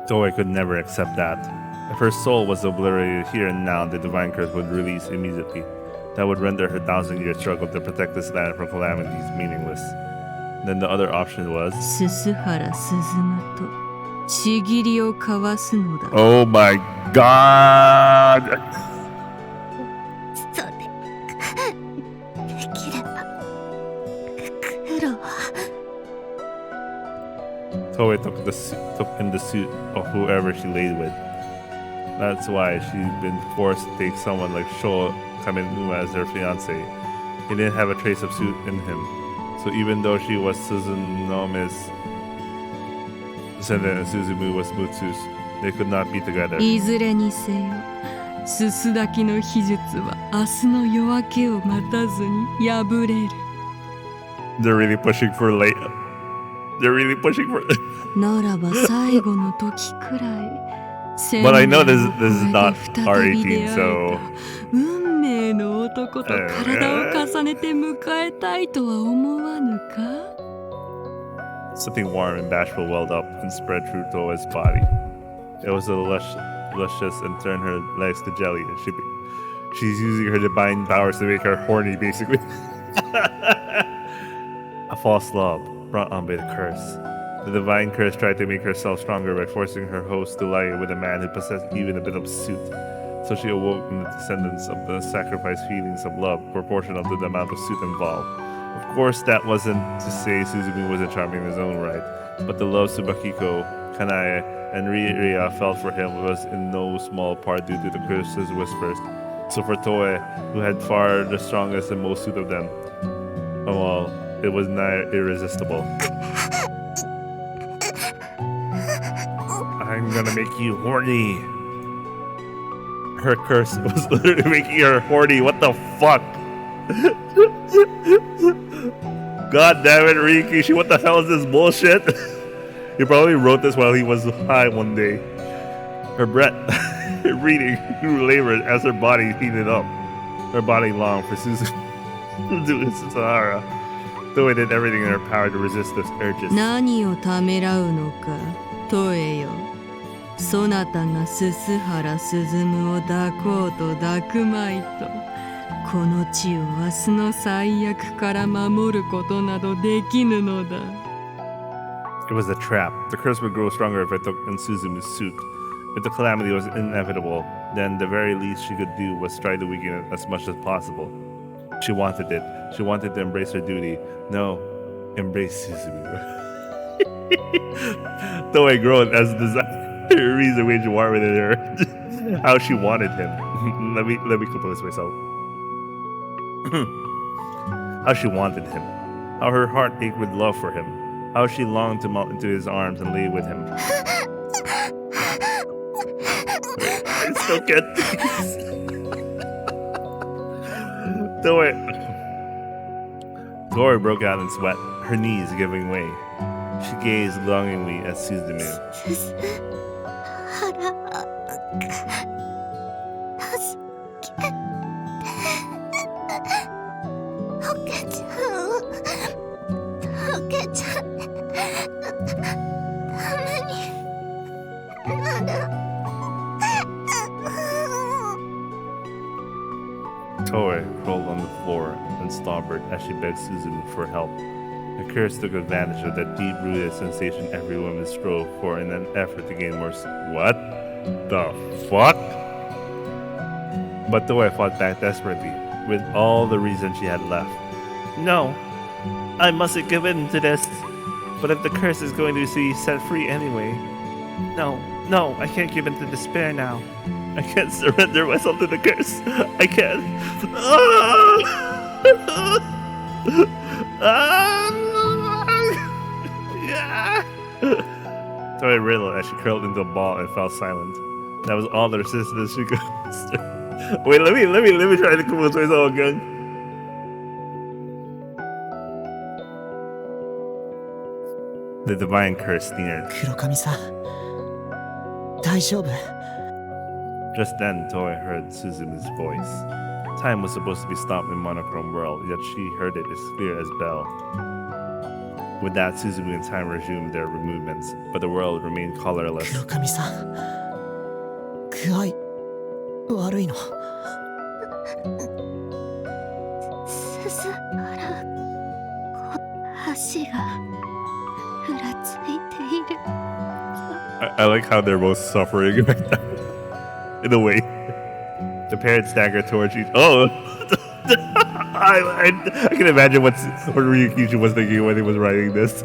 [SPEAKER 1] Though I could never accept that. If her soul was obliterated here and now, the divine curse would release immediately. That would render her 1,000-year struggle to protect this land from calamities meaningless. Then the other option was...
[SPEAKER 4] 鈴原鈴とちぎりを交わすのだ。
[SPEAKER 1] Oh my god!
[SPEAKER 3] それできれば苦労は
[SPEAKER 1] Toei took in the suit of whoever she laid with. That's why she'd been forced to take someone like Sho Kaminuma as her fiance. He didn't have a trace of suit in him. So even though she was Suzunomi's descendant and Suzumu was Mutsu's, they could not be together.
[SPEAKER 4] いずれにせよ、すすだきの秘術は明日の夜明けを待たずに破れる。
[SPEAKER 1] They're really pushing for late. They're really pushing for.
[SPEAKER 4] ならば最後の時くらい。
[SPEAKER 1] But I know this is not R18, so
[SPEAKER 4] 運命の男と体を重ねて迎えたいとは思わぬか？
[SPEAKER 1] something warm and bashful welled up and spread through Toa's body. It was luscious and turned her legs to jelly. She's using her divine powers to make her horny, basically. A false love brought on by the curse. The divine curse tried to make herself stronger by forcing her host to lie with a man who possessed even a bit of suit. So she awoke in the descendants of the sacrificed feelings of love proportional to the amount of suit involved. Of course, that wasn't to say Suzumu wasn't charming in his own right, but the love Tsubakiko, Kanae, and Ria felt for him was in no small part due to the curse's whispers. So for Toei, who had far the strongest and most suit of them, well, it was nigh irresistible. I'm gonna make you horny. Her curse was literally making her horny. What the fuck? God damn it, Rikishi. What the hell is this bullshit? He probably wrote this while he was high one day. Her breath breathing grew labored as her body heated up. Her body longed for Sahara. Though it did everything in her power to resist those urges.
[SPEAKER 4] 何をためらうのか、トエよ。そなたが鈴原鈴を抱こうと抱くまいと、この地を明日の最悪から守ることなどできぬのだ。
[SPEAKER 1] It was a trap. The curse would grow stronger if I took in Suzumi's suit. If the calamity was inevitable, then the very least she could do was try to weaken it as much as possible. She wanted it. She wanted to embrace her duty. No, embrace Suzumu. Though I groaned as the reason waged war within her. How she wanted him. let me compose myself. How she wanted him. How her heart ached with love for him. How she longed to melt into his arms and lay with him. I still can't. Tori broke out in sweat, her knees giving way. She gazed longingly at Suzumu.
[SPEAKER 3] おけちゃんためになる
[SPEAKER 1] Toei rolled on the floor and stompered as she begged Suzumu for help. The curse took advantage of that deep-rooted sensation every woman strove for in an effort to gain more. What the fuck? But Toei fought back desperately, with all the reason she had left. No, I mustn't give in to this. But if the curse is going to be set free anyway, no, I can't give in to despair now. I can't surrender myself to the curse. I can't. Toei riddled as she curled into a ball and fell silent. That was all the resistance she could muster. Wait, let me try to come up with myself again. The divine curse sneered.
[SPEAKER 9] 黒髪さん大丈夫
[SPEAKER 1] Just then, Toei heard Suzumu's voice. Time was supposed to be stopped in Monochrome World, yet she heard it as clear as bell. With that, Suzumu and Time resumed their movements, but the world remained colorless.
[SPEAKER 9] 黒髪さん具合悪いの
[SPEAKER 3] すす払う足がふらついている
[SPEAKER 1] I like how they're both suffering right now. In a way. The parents staggered towards each. Oh! I can imagine what Ryukishi was thinking when he was writing this.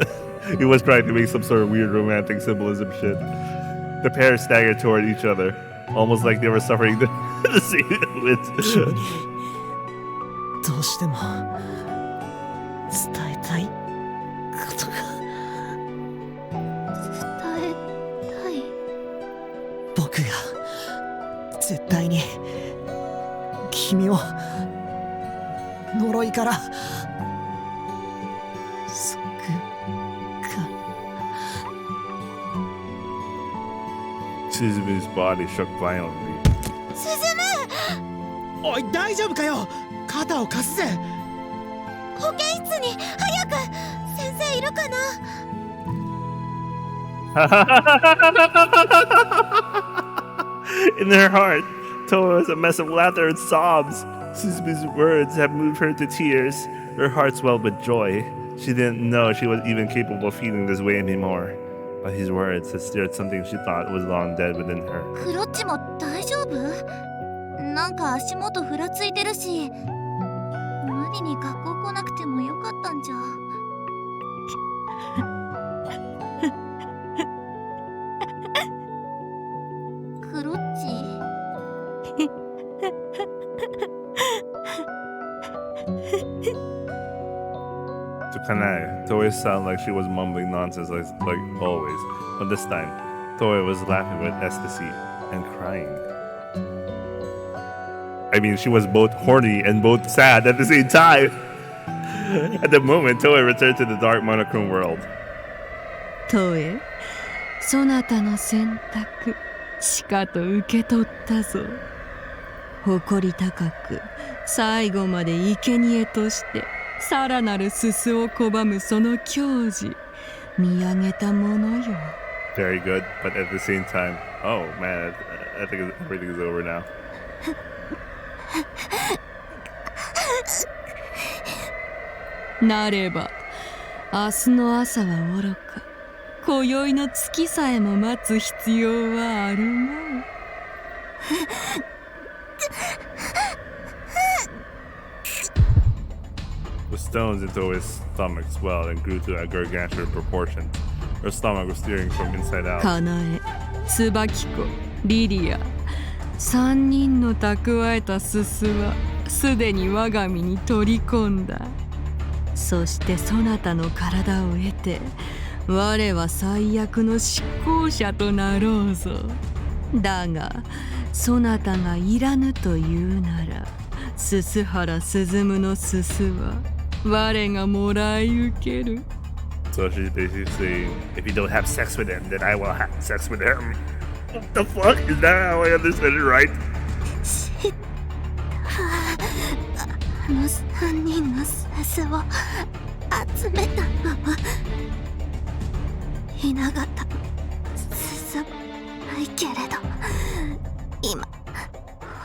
[SPEAKER 1] He was trying to make some sort of weird romantic symbolism shit. The parents staggered toward each other, almost like they were suffering the same with.
[SPEAKER 9] どうしても伝えたいことが
[SPEAKER 3] 伝えたい
[SPEAKER 9] 僕が絶対に君を呪いから救うか
[SPEAKER 1] Suzumu's body shook violently.
[SPEAKER 10] おい大丈夫かよ肩を貸すぜ
[SPEAKER 3] 保健室に早く先生いるかな
[SPEAKER 1] In her heart, Toa was a mess of laughter and sobs. Suzumu's words had moved her to tears. Her heart swelled with joy. She didn't know she was even capable of feeling this way anymore. But his words had stirred something she thought was long dead within her.
[SPEAKER 3] クロッチも大丈夫なんか足元ふらついてるし無理に学校来なくてもよかったんじゃクロッチ
[SPEAKER 1] To Kanae, Toei sounded like she was mumbling nonsense like always. But this time, Toei was laughing with ecstasy and crying. I mean, she was both horny and both sad at the same time. At the moment, Toei returned to the dark monochrome world.
[SPEAKER 4] トエそなたの選択しかと受け取ったぞ誇り高く最後まで生贄としてさらなるすすを拒むその矜持見上げたものよ
[SPEAKER 1] Very good, but at the same time, oh man, I think everything is over now.
[SPEAKER 4] なれば明日の朝はおろか今宵の月さえも待つ必要はあるまい
[SPEAKER 1] The stones into his stomach swelled and grew to a gargantuan proportion. Her stomach was steering from inside out.
[SPEAKER 4] カナエ、椿子、リリア3人の蓄えたすすはすでに我が身に取り込んだそしてそなたの体を得て我は最悪の執行者となろうぞだがそなたがいらぬというなら
[SPEAKER 12] 鈴原鈴の鈴は我がもらい受ける。
[SPEAKER 1] So she's basically saying, if you don't have sex with him, then I will have sex with him. What the fuck? Is that how I understand it right?
[SPEAKER 3] あの3人の鈴を集めたのは雛形の鈴はないけれど、今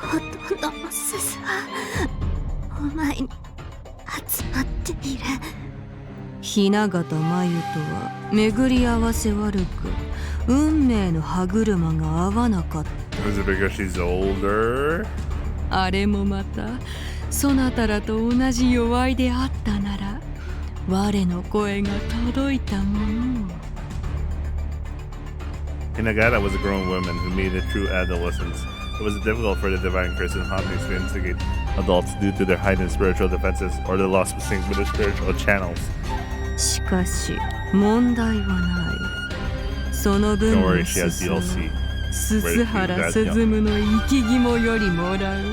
[SPEAKER 3] ほとんどの鈴はお前に集まっている。
[SPEAKER 12] 雛形真由とは巡り合わせ悪く、運命の歯車が合わなかった。
[SPEAKER 1] Is it because she's older?
[SPEAKER 12] あれもまたそなたらと同じ弱いであったなら、我の声が届いたものを。
[SPEAKER 1] Hinagata was a grown woman who made it through adolescence. It was difficult for the divine curse and hauntings to instigate adults due to their heightened spiritual defenses or the loss of sync with their spiritual channels.
[SPEAKER 12] しかし問題はない。その分
[SPEAKER 1] Don't
[SPEAKER 12] の
[SPEAKER 1] worry, she has
[SPEAKER 12] 鈴を
[SPEAKER 1] DLC.
[SPEAKER 12] 鈴原鈴の生き肝よりもらう。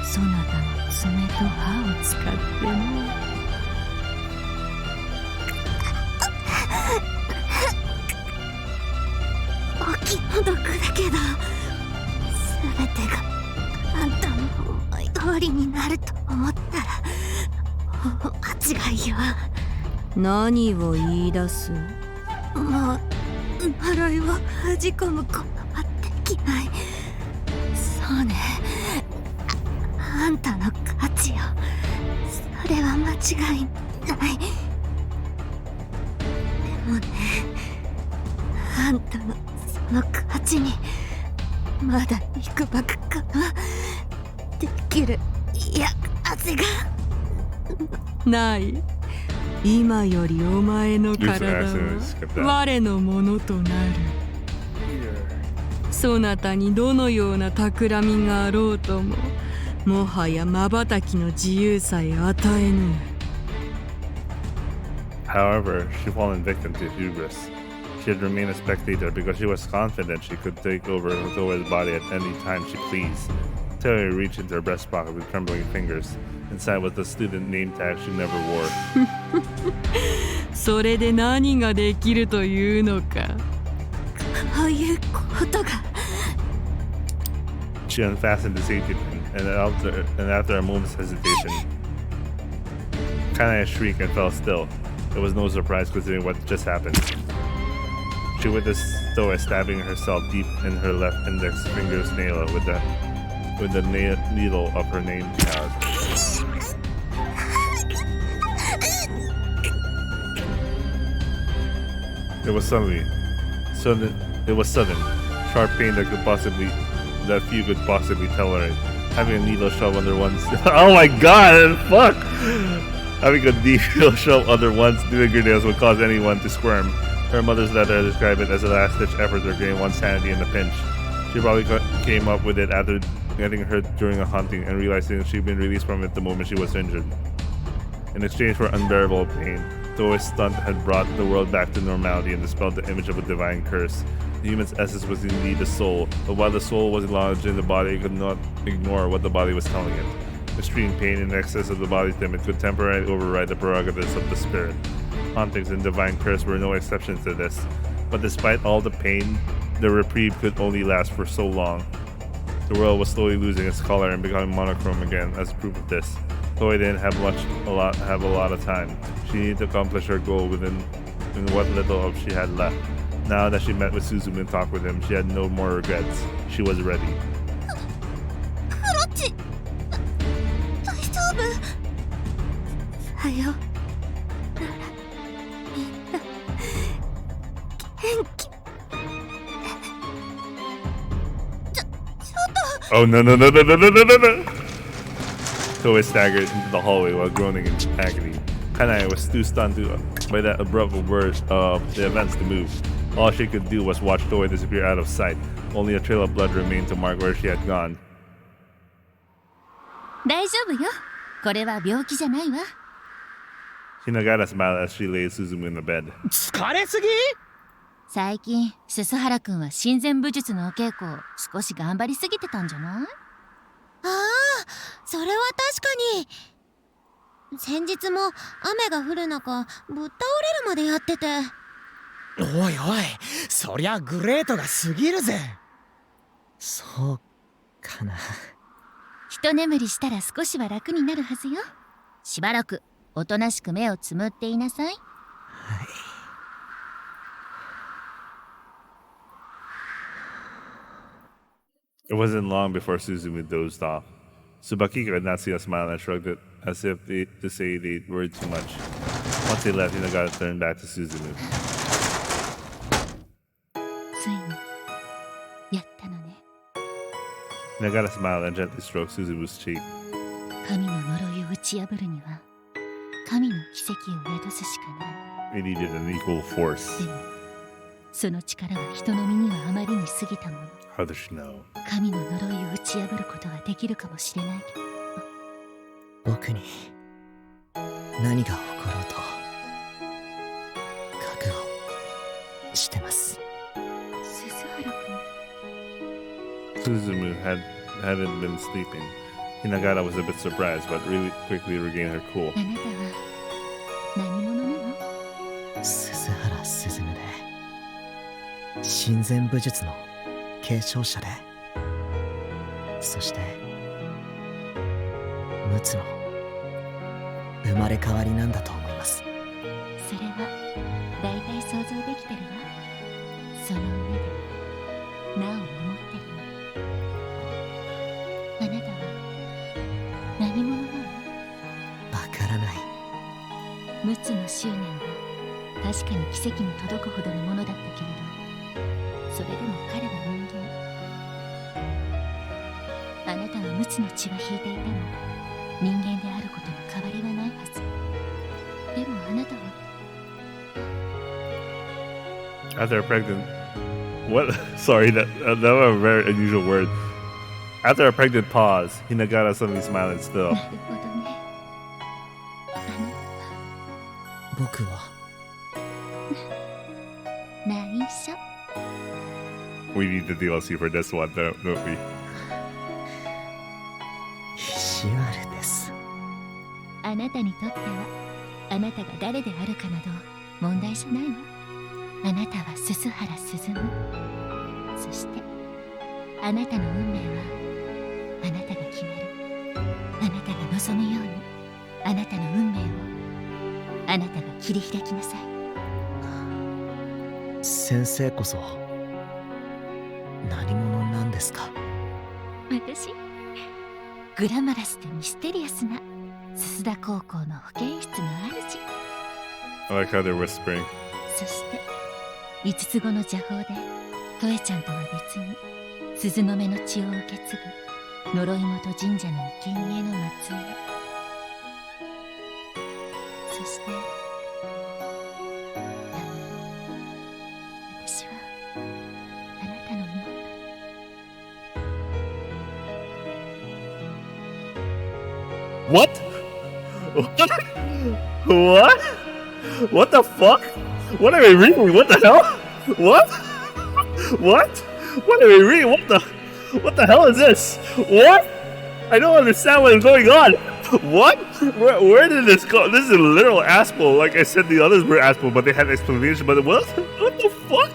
[SPEAKER 12] そなたの爪と歯を使ってな。
[SPEAKER 3] お気の毒だけど、全てがあんたの思い通りになると思ったら間違いよ。
[SPEAKER 12] 何を言い出す？
[SPEAKER 3] もう呪いを封じ込むことはできない。そうね、あんたの価値よ。それは間違いない。でもね、あんたのその価値にまだ幾ばくかなできる味が
[SPEAKER 12] ない。今よりお前の体は我のものとなる。そなたにどのような企みがあろうとも、もはや瞬きの自由さえ与えぬ。
[SPEAKER 1] However, she fallen victim to hubris. She had remained a spectator because she was confident she could take over Toa's body at any time she pleased. Toa reached into her breast pocket with trembling fingers. Inside was the student name tag she never wore.
[SPEAKER 12] それで何ができるというのか。
[SPEAKER 3] こういうことが。
[SPEAKER 1] She unfastened the safety pin, and after a moment's hesitation, Kanae shrieked and fell still. It was no surprise considering what just happened. She witnessed Toa stabbing herself deep in her left index finger's nail with the needle of her name tag. It was sudden, sharp pain that few could possibly tolerate. Having a needle shoved under one's oh my god, fuck! Having a needle shoved under one's fingernails would cause anyone to squirm. Her mother's letter described it as a last-ditch effort to regain one's sanity in a pinch. She probably came up with it after getting hurt during a hunting and realizing she'd been released from it the moment she was injured. In exchange for unbearable pain, Toa's stunt had brought the world back to normality and dispelled the image of a divine curse. The human's essence was indeed the soul, but while the soul was lodged in the body, it could not ignore what the body was telling it. Extreme pain in excess of the body's limit could temporarily override the prerogatives of the spirit. Hauntings and divine curse were no exception to this, but despite all the pain, the reprieve could only last for so long. The world was slowly losing its color and becoming monochrome again as proof of this. Toa didn't have a lot of time. She needed to accomplish her goal in what little of she had left. Now that she met with Suzumu and talked with him, she had no more regrets. She was ready.
[SPEAKER 3] 大丈夫？さよなら、みんな元気。ちょっと。
[SPEAKER 1] Oh no! Toa staggered into the hallway while groaning in agony. Kanae was too stunned by that abrupt word of the events to move. All she could do was watch Toa disappear out of sight. Only a trail of blood remained to mark where she had gone.
[SPEAKER 11] 大丈夫よ。これは病気じゃないわ。
[SPEAKER 1] Hinagata smiled as she laid Suzumu in the bed.
[SPEAKER 10] 疲れすぎ？
[SPEAKER 11] 最近、鈴原くんは親善武術のお稽古を少し頑張りすぎてたんじゃない？
[SPEAKER 3] ああ、それは確かに。先日も雨が降る中ぶっ倒れるまでやってて。
[SPEAKER 10] おいおい、そりゃグレートが過ぎるぜ。そうかな。
[SPEAKER 11] 一眠りしたら少しは楽になるはずよ。しばらくおとなしく目をつむっていなさい。
[SPEAKER 1] It wasn't long before Suzumu dozed off. Tsubaki could not see a smile and shrugged it as if to say they worried too much. Once they left, Hinagata turned back to Suzumu.
[SPEAKER 11] ついにやったのね。
[SPEAKER 1] Hinagata smiled and gently stroked Suzumu's cheek.
[SPEAKER 11] 神の呪いを打ち破るには神の奇跡を宿すしかない。
[SPEAKER 1] It needed an equal force.
[SPEAKER 11] でもその力は人の身にはあまりに過ぎたもの。
[SPEAKER 1] How does she know?
[SPEAKER 11] 神の呪いを打ち破ることができるかもしれないけど。
[SPEAKER 10] 僕に何が起ころうと覚悟してます。
[SPEAKER 11] 鈴原
[SPEAKER 1] Suzumu hadn't been sleeping. Hinagata was a bit surprised, but really quickly regained her cool.
[SPEAKER 11] 君、あなたは何者なの？
[SPEAKER 10] 鈴原鈴夢で親善武術の継承者で、そして陸奥の生まれ変わりなんだと思います。
[SPEAKER 11] それは大体想像できてるわ。その上でなお思ってるの。あなたは何者なの？
[SPEAKER 10] わからない。
[SPEAKER 11] 陸奥の執念は確かに奇跡に届くほどのものだったけれど、それでも彼は人間。あなたは陸奥の血は引いていても人間であることに変わりはないはず。でもあなたは
[SPEAKER 1] After a pregnant... What? Sorry, that was a very unusual word. After a pregnant pause, Hinagata suddenly smiled and stood
[SPEAKER 11] な
[SPEAKER 1] up.
[SPEAKER 11] るほどね。
[SPEAKER 10] 僕は
[SPEAKER 11] 内緒。
[SPEAKER 1] We need the DLC for this one, don't we?
[SPEAKER 10] 意地悪です。
[SPEAKER 11] あなたにとってはあなたが誰であるかなど問題じゃないわ。あなたは鈴原鈴夢。そしてあなたの運命はあなたが決める。あなたが望むようにあなたの運命をあなたが切り開きなさい。
[SPEAKER 10] 先生こそ何者なんですか？
[SPEAKER 11] 私グラマラスでミステリアスな鈴田高校の保健室の主。
[SPEAKER 1] I like how they're whispering.
[SPEAKER 11] そして5つ子の邪法でトエちゃんとは別に鈴の目の血を受け継ぐ呪い元神社の生贄の末裔。そして私はあなたの妹。
[SPEAKER 1] What? What? What the fuck? What are we reading? What the hell? What? What? What are we reading? What the hell is this? What? I don't understand what is going on. What? Where did this go? This is a literal aspo. Like I said, the others were aspo, but they had explanation. But what the fuck?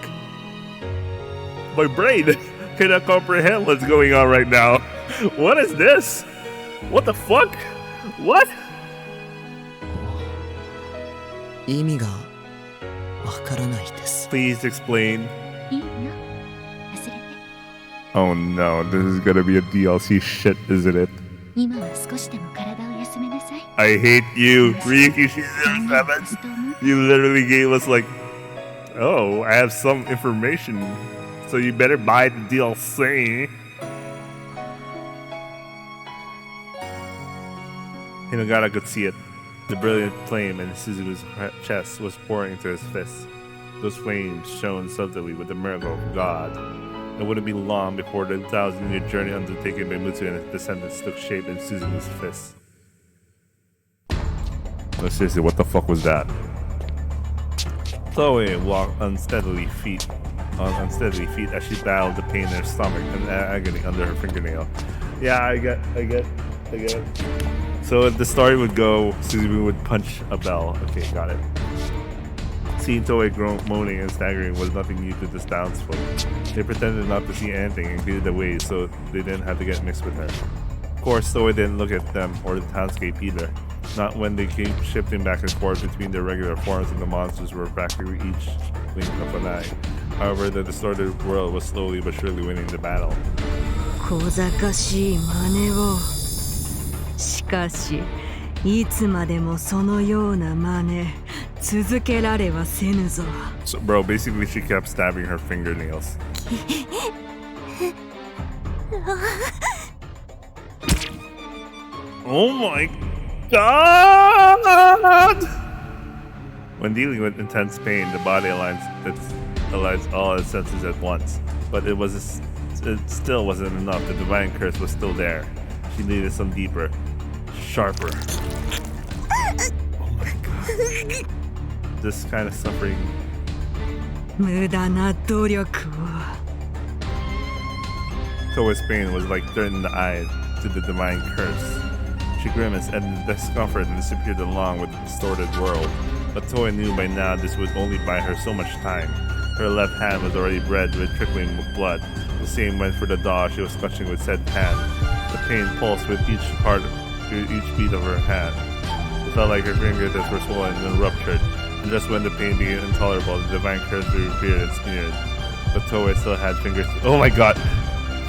[SPEAKER 1] My brain cannot comprehend what's going on right now. What is this? What the fuck? What?
[SPEAKER 10] 意味がわからないです。
[SPEAKER 1] Please explain.
[SPEAKER 11] いいの忘れて。
[SPEAKER 1] Oh no, this is gonna be a DLC shit, isn't it?
[SPEAKER 11] 今は少しでも体を休めなさい。
[SPEAKER 1] I hate you, Ryuki Season 7. You literally gave us like, oh, I have some information, so you better buy the DLC. Hinagata could see it. The brilliant flame in Suzumi's chest was pouring into his fists. Those flames shone subtly with the miracle of God. It wouldn't be long before the 1,000-year journey undertaken by Mutsu and his descendants took shape in Suzumi's fists. No, seriously, what the fuck was that? Chloe walked unsteadily feet as she battled the pain in her stomach and agony under her fingernail. Yeah, I get again. So the story would go, Suzumu would punch a bell. Okay, got it. Seeing Toei moaning and staggering was nothing new to this townsfolk. They pretended not to see anything and cleared away so they didn't have to get mixed with her. Of course, Toei didn't look at them or the townscape either. Not when they came shifting back and forth between their regular forms and the monsters were practically each wing of an eye. However, the distorted world was slowly but surely winning the battle.
[SPEAKER 12] 小賢しい真似を。しかし、いつまでもそのような真似続けられはせぬぞ。
[SPEAKER 1] So, bro, basically she kept stabbing her fingernails. Oh my god! When dealing with intense pain, the body aligns all its senses at once. But it still wasn't enough. The divine curse was still there. She needed some deeper, sharper. Oh my god. This kind of suffering.
[SPEAKER 12] 無駄な努力を。
[SPEAKER 1] Toei's pain was like turning the eye to the divine curse. She grimaced at the discomfort and disappeared along with the distorted world. But Toei knew by now this would only buy her so much time. Her left hand was already red with trickling blood. The same went for the doll she was clutching with said hand. The pain pulsed with each beat of her hand. It felt like her fingertips were swollen and ruptured. And just when the pain became intolerable, the divine curse reappeared and sneered. But Toei still had fingers. Oh my god!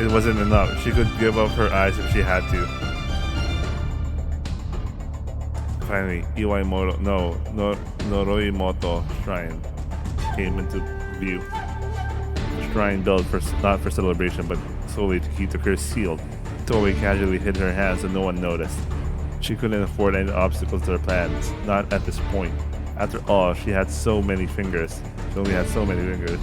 [SPEAKER 1] It wasn't enough. She could give up her eyes if she had to. Finally, Iwahime Noroimoto Shrine came into view. The shrine built not for celebration, but solely to keep the curse sealed. Toei casually hid her hands so no one noticed. She couldn't afford any obstacles to her plans, not at this point. After all, she had so many fingers. She only had so many fingers.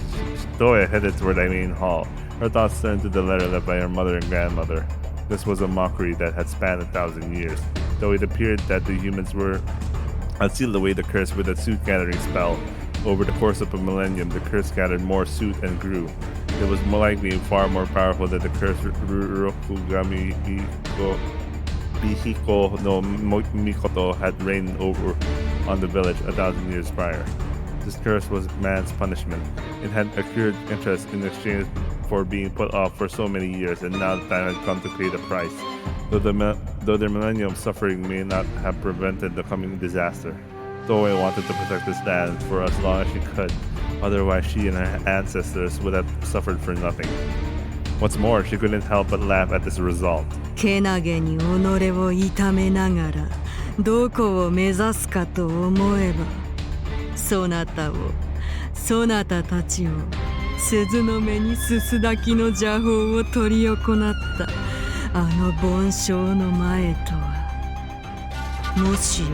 [SPEAKER 1] Toei headed toward the main hall. Her thoughts turned to the letter left by her mother and grandmother. This was a mockery that had spanned 1,000 years. Though it appeared that the humans had sealed away the curse with a suit-gathering spell. Over the course of a millennium, the curse gathered more suit and grew. It was more likely far more powerful than the curse Kurokami Bihiko no Mikoto had reigned over on the village 1,000 years prior. This curse was man's punishment. It had accrued interest in exchange for being put off for so many years, and now the time had come to pay the price. Though their millennium suffering may not have prevented the coming disaster, Toei wanted to protect this land for as long as she could. Otherwise, she and her ancestors would have suffered for nothing. What's more, she couldn't help but laugh at this result.
[SPEAKER 12] けなげに己を痛めながらどこを目指すかと思えば、そなたたちを鈴の目にすすだきの邪法を執り行ったあの梵鐘の前とは。もしや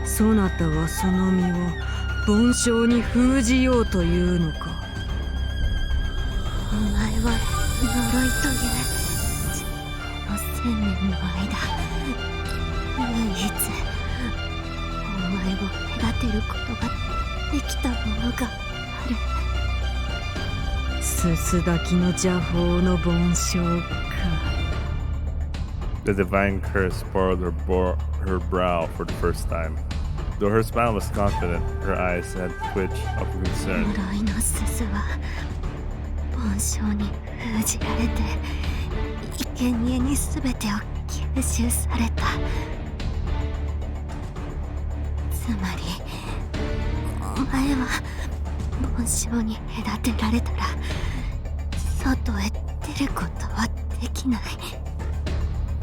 [SPEAKER 12] そなたはその身を梵鐘に封じようというのか。
[SPEAKER 3] お前は呪いというこの1000年の間、唯一お前を隔てることができたものがある。
[SPEAKER 12] すすだきの邪法の梵鐘か。
[SPEAKER 1] The divine curse borrowed her brow for the first time. Though her smile was confident, her eyes had a twitch of concern.
[SPEAKER 3] 呪いの鈴は梵鐘に封じられて生贄に全てを吸収された。つまりお前は梵鐘に隔てられたら外へ出ることはできない。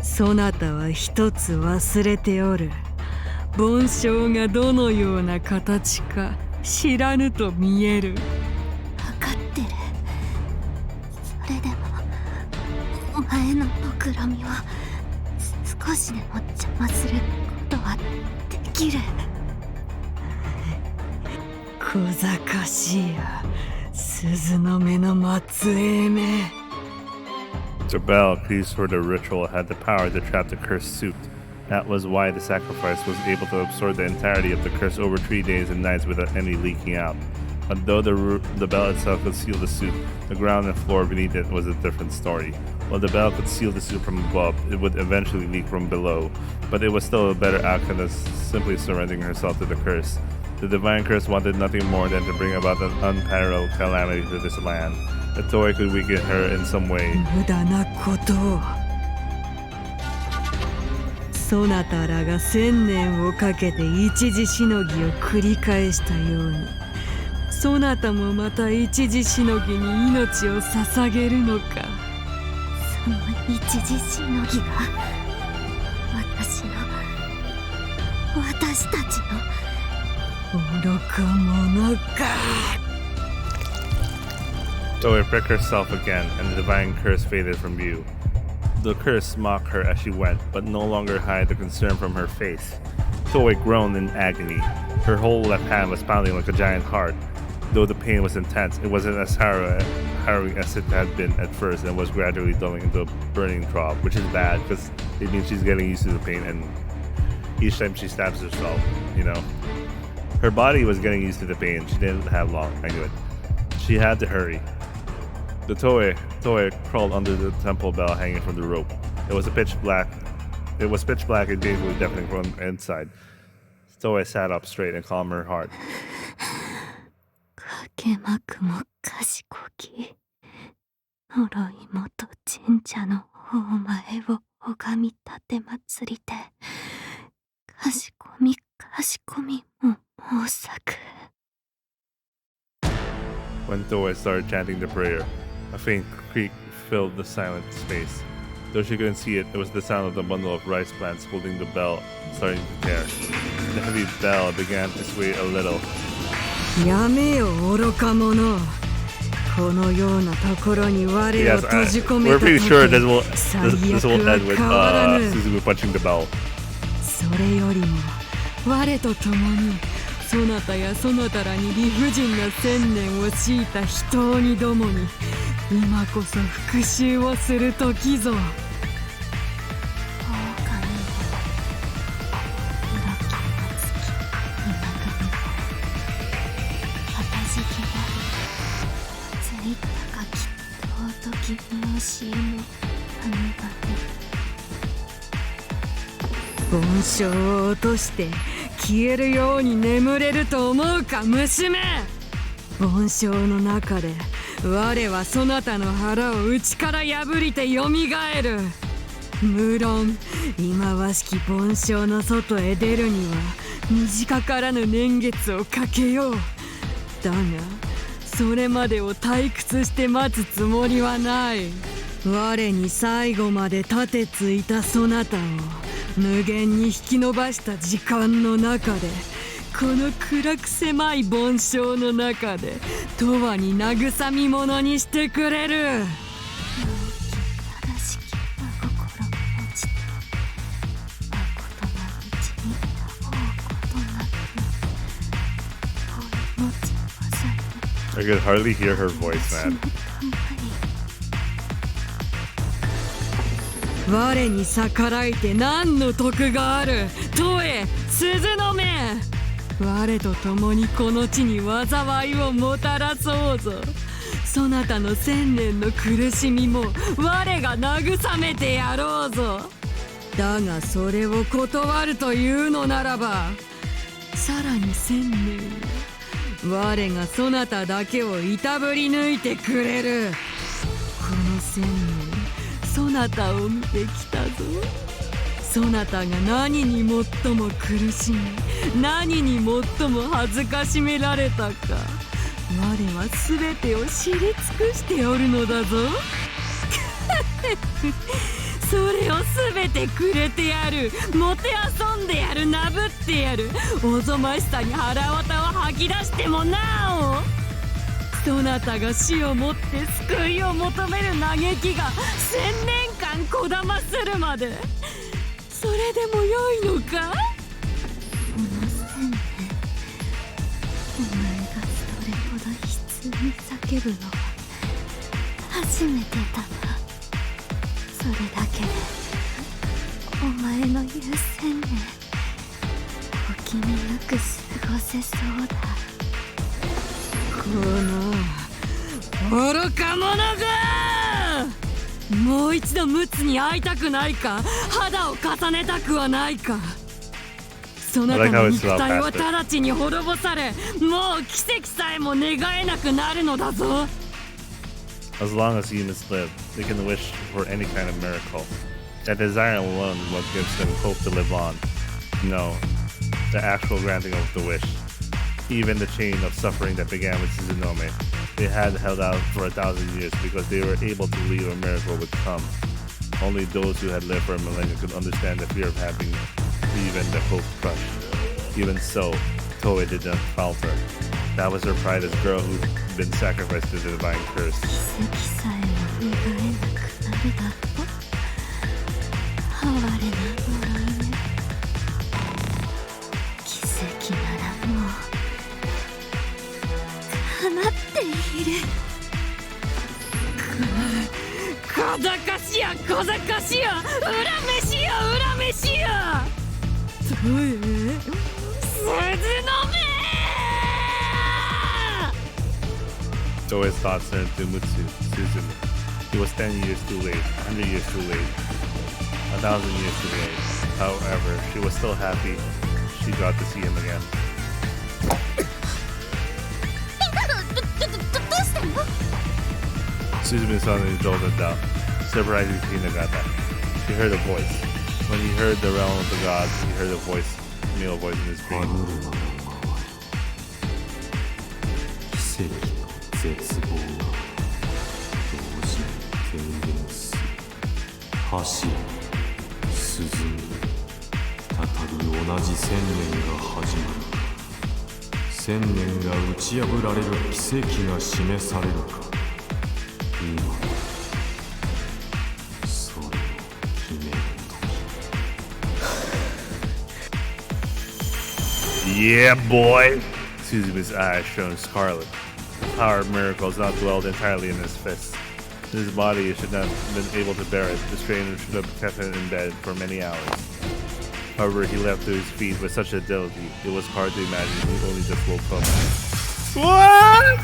[SPEAKER 12] そなたは一つ忘れておる。梵鐘がどのような形か知らぬと見える。
[SPEAKER 3] 分かってる。それでもお前の目論みを少しでも邪魔することはできる。
[SPEAKER 12] 小賢しいや鈴の目の末裔め。
[SPEAKER 1] The bell used for the ritual had the power to trap the cursed suit. That was why the sacrifice was able to absorb the entirety of the curse over 3 days and nights without any leaking out. Although the bell itself could seal the suit, the ground and floor beneath it was a different story. While the bell could seal the soup from above, it would eventually leak from below, but it was still a better outcome than simply surrendering herself to the curse. The divine curse wanted nothing more than to bring about an unparalleled calamity to this land. If Toei could weaken her in some way,
[SPEAKER 12] 無駄なことを。そなたらが1000年をかけて一時しのぎを繰り返したように、そなたもまた一時しのぎに命を捧げるのか。
[SPEAKER 3] その一時しのぎが私たちの
[SPEAKER 12] 愚か者か。
[SPEAKER 1] Toei pricked herself again, and the divine curse faded from view. The curse mocked her as she went, but no longer hid the concern from her face. Toei groaned in agony. Her whole left hand was pounding like a giant heart. Though the pain was intense, it wasn't as harrowing as it had been at first, and was gradually dulling into a burning throb, which is bad because it means she's getting used to the pain, and each time she stabs herself, you know. Her body was getting used to the pain. She didn't have long. I knew it. She had to hurry. The Toei crawled under the temple bell hanging from the rope. It was pitch black and painfully deafening from the inside. Toei sat up straight and calmed her heart.
[SPEAKER 3] かけまくも賢き呪い元神社のお前を拝み立て祭りて賢みも申さく。
[SPEAKER 1] When Toei started chanting the prayer, a faint creak filled the silent space. Though she couldn't see it, it was the sound of the bundle of rice plants holding the bell starting to tear. The heavy bell began to sway a little.
[SPEAKER 12] やめよ愚か者。このようなところに我を閉じ込めた
[SPEAKER 1] we're pretty sure this will
[SPEAKER 12] 最
[SPEAKER 1] this
[SPEAKER 12] 悪
[SPEAKER 1] will
[SPEAKER 12] は
[SPEAKER 1] end with
[SPEAKER 12] 変わらぬ。
[SPEAKER 1] Suzuku punching the bell.
[SPEAKER 12] それよりも我と共にそなたやそなたらに理不尽な1000年を強いた人鬼どもに今こそ復讐をする時ぞ。梵鐘を落として消えるように眠れると思うか娘。梵鐘の中で我はそなたの腹を内から破りてよみがえる。無論忌まわしき梵鐘の外へ出るには短からぬ年月をかけよう。だがそれまでを退屈して待つつもりはない。我に最後まで盾てついたそなたを無限に引き延ばした時間の中でこの暗く狭い梵鐘の中で永遠に慰み者にしてくれる。
[SPEAKER 1] I could hardly hear her voice, man.
[SPEAKER 12] 我に逆らいて何の得がある。トエ鈴の目。我と共にこの地に災いをもたらそうぞ。そなたの1000年の苦しみも我が慰めてやろうぞ。だがそれを断るというのならばさらに1000年我がそなただけをいたぶり抜いてくれる。この1000年そなたを見てきたぞ。そなたが何に最も苦しみ何に最も恥ずかしめられたか我は全てを知り尽くしておるのだぞ。それを全てくれてやる。もて遊んでやる。なぶってやる。おぞましさに腹渡を吐き出してもなおそなたが死をもって救いを求める嘆きが1000年間こだまするまでそれでも良いのか。
[SPEAKER 3] この1000年お前がそれほど悲痛に叫ぶのは初めてだな。それだけでお前の言う1000年お気味よく過ごせそうだ。
[SPEAKER 12] この愚か者がもう一度ムツに会いたくないか、肌を重ねたくはないか。そなたの肉体は直ちに滅ぼされ、もう奇跡さえも願えなくなるのだぞ。
[SPEAKER 1] As long as humans live, they can wish for any kind of miracle. That desire alone is what gives them hope to live on. No, the actual granting of the wish. Even the chain of suffering that began with Suzunome, they had held out for 1,000 years because they were able to believe a miracle would come. Only those who had lived for a millennium could understand the fear of having even the hope crushed. Even so, Toei did not falter. That was her pride as a girl who'd been sacrificed to the divine curse.
[SPEAKER 11] 奇跡さえも願えなくなるだと。哀れな呪いね。奇跡ならもう叶っている。
[SPEAKER 12] 小賢しや小賢しや、恨めしや恨めしや。どういう鈴の目。
[SPEAKER 1] Toei's thoughts turned to Mutsu, Suzume. He was 10 years too late, 100 years too late, 1,000 years too late. However, she was still happy she got to see him again.
[SPEAKER 3] どうしたの？
[SPEAKER 1] Suzume suddenly jolted out, surprising Hinagata. He heard a voice. When he heard the realm of the gods, he heard a voice, a male voice in his dream.
[SPEAKER 13] 絶望が同時に顕現する。走れ進む。再び同じ千年が始まる。千年が打ち破られる奇跡が示されるか。今それを決める時。
[SPEAKER 1] Yeah, boy! Suzume's eyes shone scarlet. The power of miracles not dwelled entirely in his fists. His body should not have been able to bear it. The strain should have kept him in bed for many hours. However, he leapt to his feet with such agility, it was hard to imagine he only just woke up. What?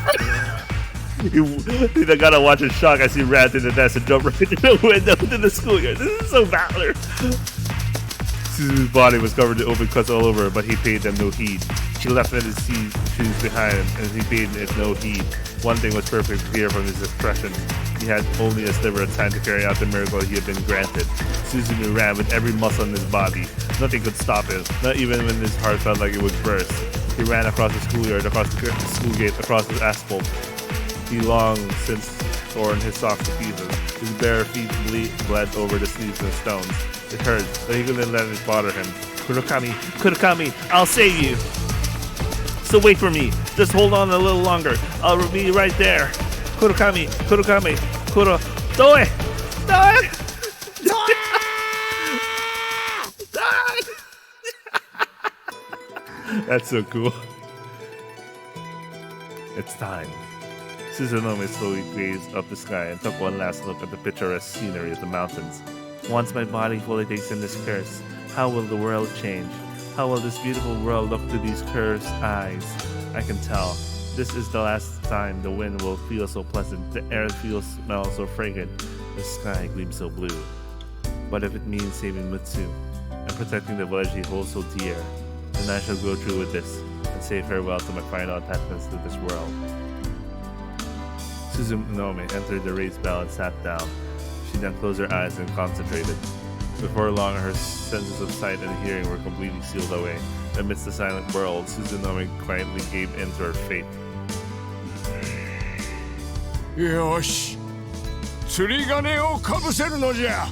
[SPEAKER 1] I gotta watch in shock as he ran to the desk and jumped right through the window to the schoolyard. This is so valor. Suzu's body was covered in open cuts all over, but he paid them no heed. She left his shoes behind him, and he paid it no heed. One thing was perfectly clear from his expression. He had only a sliver of time to carry out the miracle he had been granted. Suzumu ran with every muscle in his body. Nothing could stop him, not even when his heart felt like it would burst. He ran across the schoolyard, across the school gate, across the asphalt. He long since torn his socks to pieces. His bare feet bled over the sleeves and stones. It hurt, but he couldn't let it bother him. Kurokami, Kurokami, I'll save you! So wait for me. Just hold on a little longer. I'll be right there. Kurokami, Kurokami, Kuro... Toe! Toe! That's so cool. It's time. Suzunome slowly gazed up the sky and took one last look at the picturesque scenery of the mountains. Once my body fully takes in this curse, how will the world change? How will this beautiful world look to these cursed eyes? I can tell. This is the last time the wind will feel so pleasant, the air smells so fragrant, the sky gleams so blue. But if it means saving Mutsu and protecting the village he holds so dear, then I shall go through with this and say farewell to my final attachments to this world. Suzunome entered the raised bell and sat down. She then closed her eyes and concentrated. Before long, her senses of sight and hearing were completely sealed away. Amidst the silent world, Suzunome quietly gave in to her fate.
[SPEAKER 8] よし、釣り鐘をかぶせるのじゃ。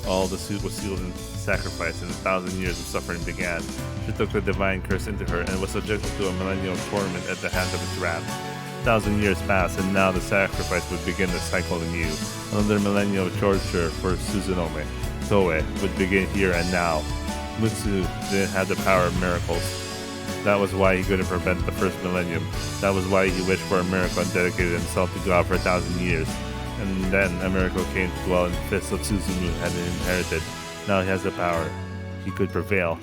[SPEAKER 1] All the suit was sealed in sacrifice, and 1,000 years of suffering began. She took the divine curse into her and was subjected to a millennium of torment at the hands of its wrath. 1,000 years passed, and now the sacrifice would begin the cycle anew. Another millennium of torture for Suzunome. Toe would begin here and now. Mutsu didn't have the power of miracles. That was why he couldn't prevent the first millennium. That was why he wished for a miracle and dedicated himself to God for 1,000 years. And then a miracle came to dwell in the fists of Suzumu had inherited. Now he has the power. He could prevail.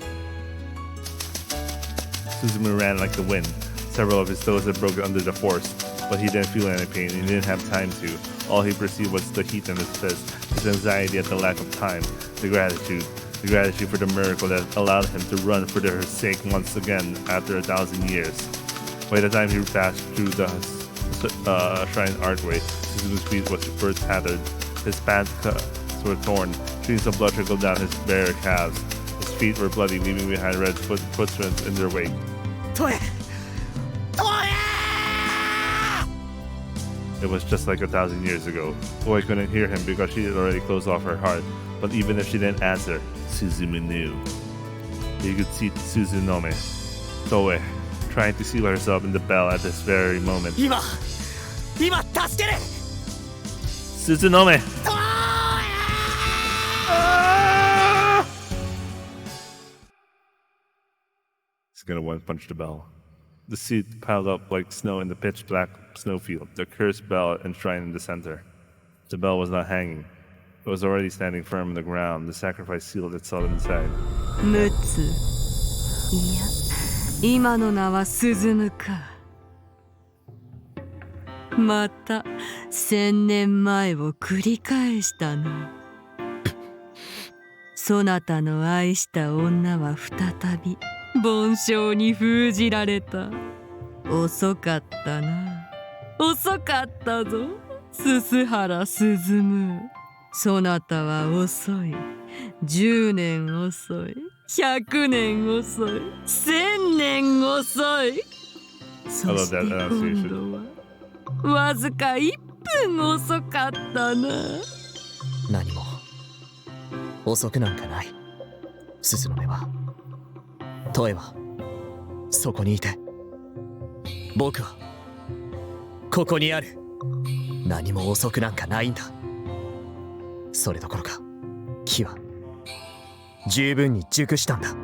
[SPEAKER 1] Suzumu ran like the wind. Several of his toes had broken under the force, but he didn't feel any pain. He didn't have time to. All he perceived was the heat in his fist, his anxiety at the lack of time, the gratitude for the miracle that allowed him to run for their sake once again after 1,000 years. By the time he passed through the shrine archway, Suzumi's feet were tattered, his pants were torn, streams of blood trickled down his bare calves. His feet were bloody, leaving behind red footprints in their wake.
[SPEAKER 10] Toe!
[SPEAKER 1] It was just like 1,000 years ago. Toei couldn't hear him because she had already closed off her heart. But even if she didn't answer, Suzumi knew. You could see Suzunome, Toei, trying to seal herself in the bell at this very moment.
[SPEAKER 10] 今助ける
[SPEAKER 1] Suzunome! He's gonna one-punch the bell. The seed piled up like snow in the pitch-black snowfield, the cursed bell enshrined in the center. The bell was not hanging. It was already standing firm on the ground. The sacrifice sealed itself inside.
[SPEAKER 12] ムツ。いや、今の名は鈴むか。また1000年前を繰り返したな。そなたの愛した女は再び梵鐘に封じられた。遅かったな。遅かったぞ、鈴原鈴。そなたは遅い。10年遅い。100年遅い。1000年遅い。そして今度はわずか1分遅かったな。
[SPEAKER 10] 何も遅くなんかない。鈴の目は、トエはそこにいて、僕はここにある。何も遅くなんかないんだ。それどころか木は十分に熟したんだ。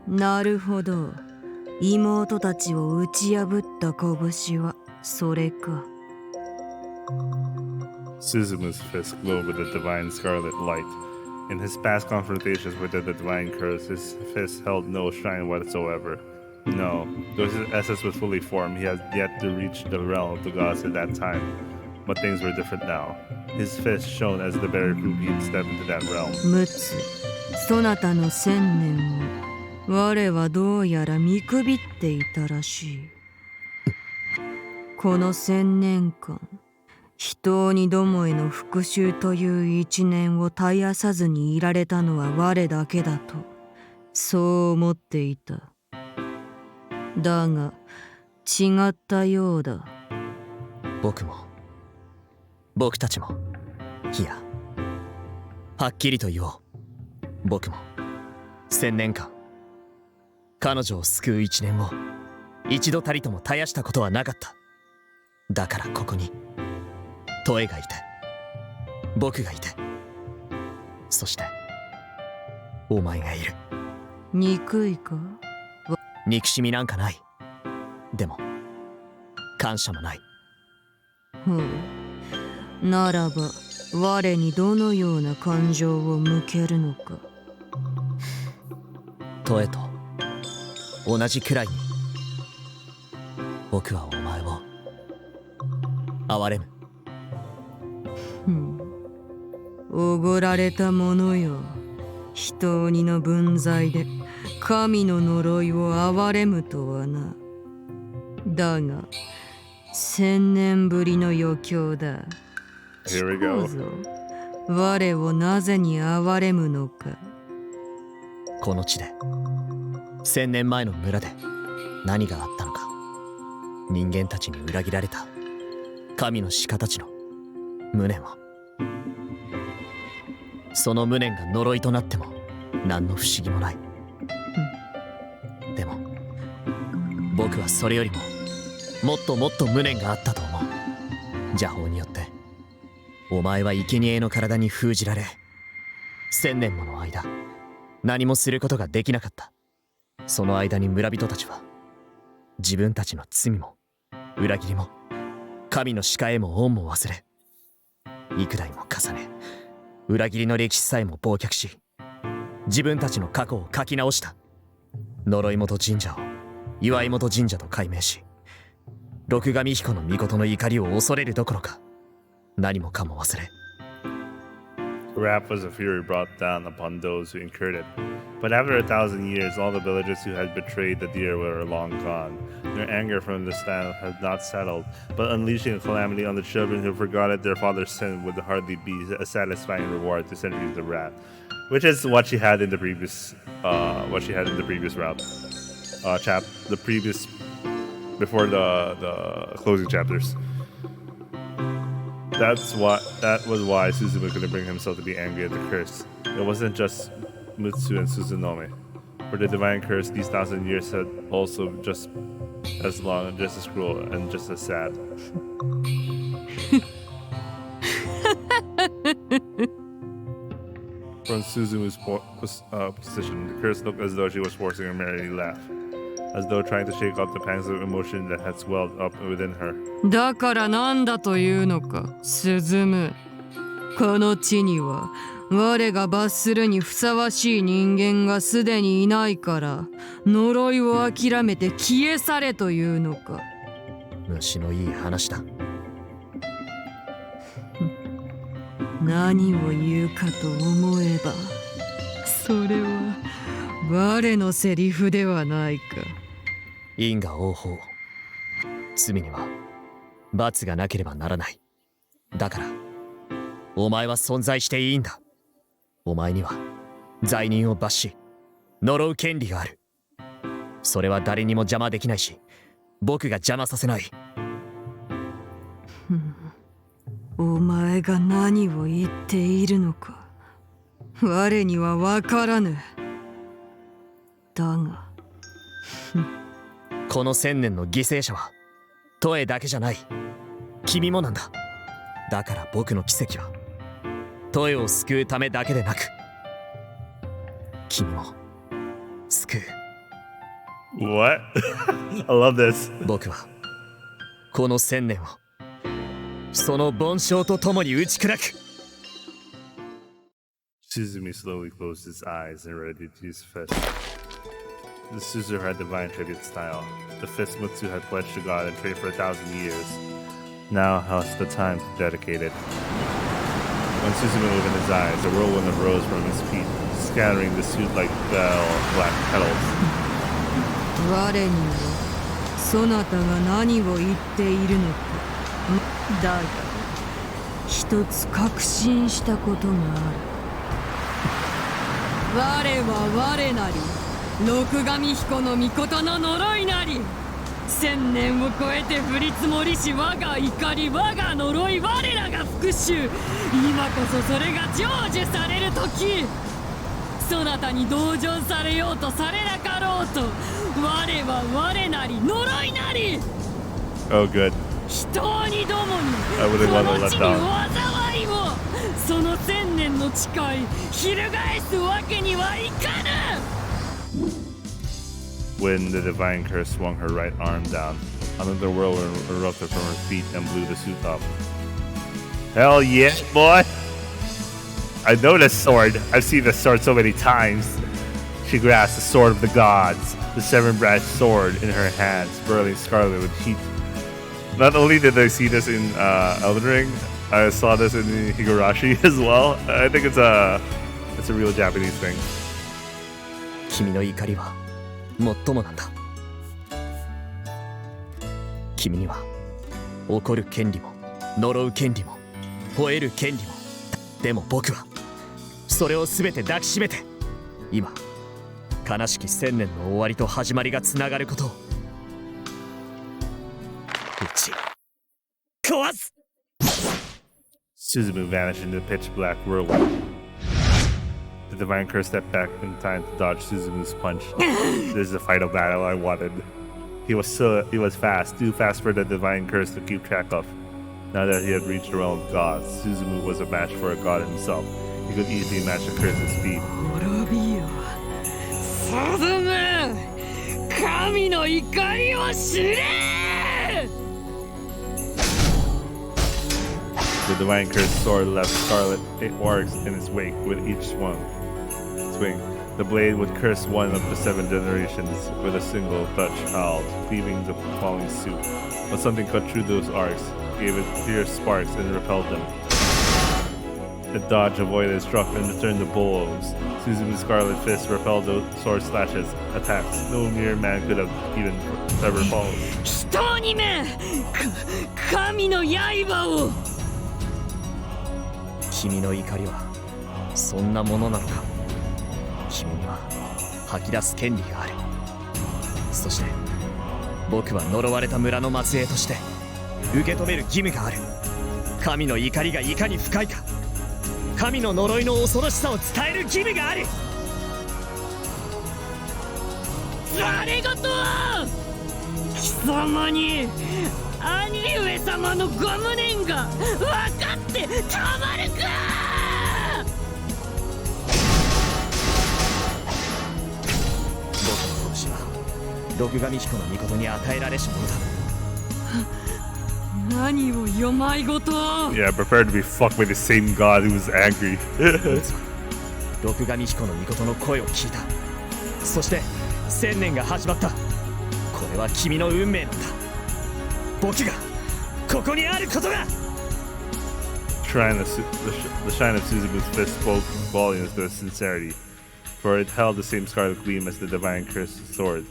[SPEAKER 12] なるほど。妹たちを打ち破った拳はそれか。
[SPEAKER 1] Suzumi's fist glowed with a divine scarlet light. In his past confrontations with the divine curse, his fist held no shine whatsoever. No, though his essence was fully formed, he had yet to reach the realm of the gods at that time. But things were different now. His fist shone as the very proof he'd stepped into that realm.
[SPEAKER 12] ムツ、そなたの1000年を我はどうやら見くびっていたらしい。この1000年間、人にどもへの復讐という一念を絶やさずにいられたのは我だけだと、そう思っていた。だが、違ったようだ。
[SPEAKER 10] 僕たちも、いや、はっきりと言おう。僕も、1000年間、彼女を救う一年を、一度たりとも絶やしたことはなかった。だからここに、トエがいて、僕がいて、そして、お前がいる。
[SPEAKER 12] 憎いか？
[SPEAKER 10] 憎しみなんかない。でも、感謝もない。
[SPEAKER 12] ならば我にどのような感情を向けるのか。
[SPEAKER 10] トエと同じくらいに、僕はお前を憐れむ。
[SPEAKER 12] おごられたものよ。人鬼の分際で神の呪いを憐れむとはな。だが1000年ぶりの余興だ。
[SPEAKER 1] Here we go.
[SPEAKER 12] 我をなぜに憐れむのか。
[SPEAKER 10] この地で1000年前の村で何があったのか。人間たちに裏切られた神の鹿たちの無念を。その無念が呪いとなっても何の不思議もない。でも僕はそれよりももっともっと無念があったと思う。邪法によってお前は生贄の体に封じられ、1000年もの間何もすることができなかった。その間に村人たちは自分たちの罪も裏切りも神の鹿へも恩も忘れ、幾代も重ね裏切りの歴史さえも忘却し、自分たちの過去を書き直した。呪い元神社を祝い元神社と改名し、六神彦の命の怒りを恐れるどころか何もかも忘れ
[SPEAKER 1] Wrath was a fury brought down upon those who incurred it. But after 1,000 years, all the villagers who had betrayed the deer were long gone. Their anger from the stand had not settled, but unleashing a calamity on the children who forgot their father's sin would hardly be a satisfying reward to centuries of wrath, which is what she had in the previous, route, before the closing chapters. That was why Suzumu couldn't bring himself to be angry at the curse. It wasn't just Mutsu and Suzunome. For the divine curse, these 1,000 years had also just as long, just as cruel, and just as sad. From Suzumu's position, the curse looked as though she was forcing a merry laugh, as though trying to shake off the pangs of emotion that had swelled up within her.
[SPEAKER 12] だからなんだというのか、鈴む。この地には我が罰するにふさわしい人間がすでにいないから、呪いを諦めて消え去れというのか。
[SPEAKER 10] 虫のいい話だ。
[SPEAKER 12] 何を言うかと思えば、それは我のセリフではないか。
[SPEAKER 10] 因果応報。罪には罰がなければならない。だからお前は存在していいんだ。お前には罪人を罰し呪う権利がある。それは誰にも邪魔できないし、僕が邪魔させない。
[SPEAKER 12] お前が何を言っているのか我には分からぬ。だが
[SPEAKER 10] この1000年の犠牲者はトエだけじゃない。君もなんだ。だから僕の奇跡はトエを救うためだけでなく、君も救う。
[SPEAKER 1] What? I love this.
[SPEAKER 10] 僕はこの1000年をその凡象とともに打ち砕く。
[SPEAKER 1] Suzumi slowly closed his eyes and readied his fist. The Suzu had divine tribute style. The fist Mutsu had pledged to God and prayed for 1,000 years. Now was the time to dedicate it. When Suzumi opened his eyes, a whirlwind arose from his feet, scattering the suit like black petals.
[SPEAKER 12] 我にはそなたが何を言っているのか。だが一つ確信したことがある。我は我なり六神彦の命の呪いなり。1000年を超えて降り積もりし我が怒り、我が呪い、我らが復讐。今こそそれが成就される時。そなたに同情されようとされなかろうと、我は我なり呪いなり。
[SPEAKER 1] Oh, good.
[SPEAKER 12] 人にどもに
[SPEAKER 1] I wouldn't
[SPEAKER 12] こ
[SPEAKER 1] want
[SPEAKER 12] の
[SPEAKER 1] to
[SPEAKER 12] 地
[SPEAKER 1] let
[SPEAKER 12] に
[SPEAKER 1] down.
[SPEAKER 12] 災いを、その1000年の誓い翻すわけにはいかぬ。
[SPEAKER 1] When the divine curse swung her right arm down, another whirlwind erupted from her feet and blew the suit up. Hell yeah, boy! I know this sword. I've seen this sword so many times. She grasped the sword of the gods, the seven-branched sword in her hands, burning scarlet with heat. Not only did I see this in Elden Ring, I saw this in Higurashi as well. I think it's a real Japanese thing.
[SPEAKER 10] 君の怒りは最もなんだ。君には怒る権利も呪う権利も吠える権利も。でも僕はそれを全て抱きしめて、今悲しき1000年の終わりと始まりがつながることを打ち壊す。
[SPEAKER 1] Suzumu vanished into the pitch black whirlwind. The divine curse stepped back in time to dodge Suzumu's punch. This is the final battle I wanted. He was fast, too fast for the divine curse to keep track of. Now that he had reached the realm of gods, Suzumu was a match for a god himself. He could easily match the curse's speed.
[SPEAKER 12] 滅びよ、スズム、神の怒りを知れ。
[SPEAKER 1] The divine curse sword left scarlet marks in its wake with each swing. The blade would curse one of the 7 generations with a single touch howled, cleaving the falling suit. but something cut through those arcs, gave it fierce sparks, and repelled them. It dodged, avoided, struck, and returned the blows. Suzumi's scarlet fist repelled the sword slashes, attacks. No mere man could have even ever followed.
[SPEAKER 12] 人にめ神の刃を
[SPEAKER 10] 君の怒りはそんなものなのか。君には吐き出す権利がある。そして僕は呪われた村の末裔として受け止める義務がある。神の怒りがいかに深いか、神の呪いの恐ろしさを伝える義務がある。
[SPEAKER 12] ありがとう貴様に兄上様のご無念が分かってたまるか。
[SPEAKER 10] 僕の殺しは録神彦の御に与えられしものだ。
[SPEAKER 12] 何をよまいごと。
[SPEAKER 1] Yeah, prepare to be fucked by the same god who was angry.
[SPEAKER 10] 録神彦の御の声を聞いた。そして1000年が始まった。これは君の運命なんだ。僕がここにあることが。
[SPEAKER 1] The shine of Suzumi's fist spoke volumes to his sincerity, for it held the same scarlet gleam as the divine cursed sword.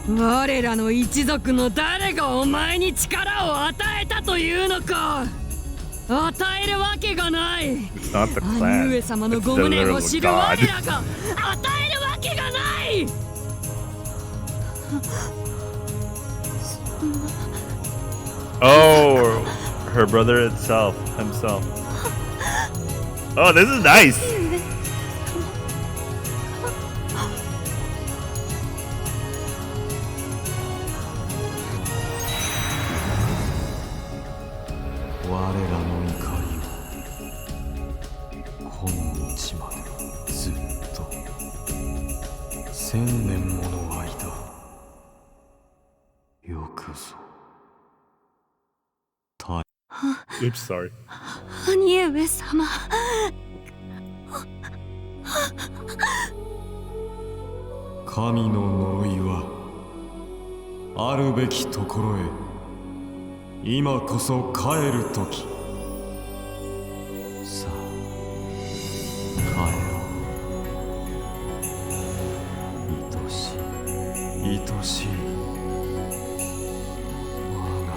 [SPEAKER 12] 我らの一族の誰がお前に力を与えたというのか。与えるわけがない。
[SPEAKER 1] It's not the
[SPEAKER 12] 兄
[SPEAKER 1] clan,
[SPEAKER 12] 上様の
[SPEAKER 1] it's
[SPEAKER 12] ご
[SPEAKER 1] the
[SPEAKER 12] 無念を
[SPEAKER 1] literal
[SPEAKER 12] 知る我
[SPEAKER 1] god.
[SPEAKER 12] らが与えるわけがない。
[SPEAKER 1] Oh, her brother himself. Oh, this is nice.
[SPEAKER 13] 我らの怒りを今日までずっと1000年もの間よくぞ。
[SPEAKER 1] Oops, sorry.
[SPEAKER 11] 兄上様。
[SPEAKER 13] 神の呪いはあるべきところへ今こそ帰る時。さあ帰ろう。愛しい愛しい我が。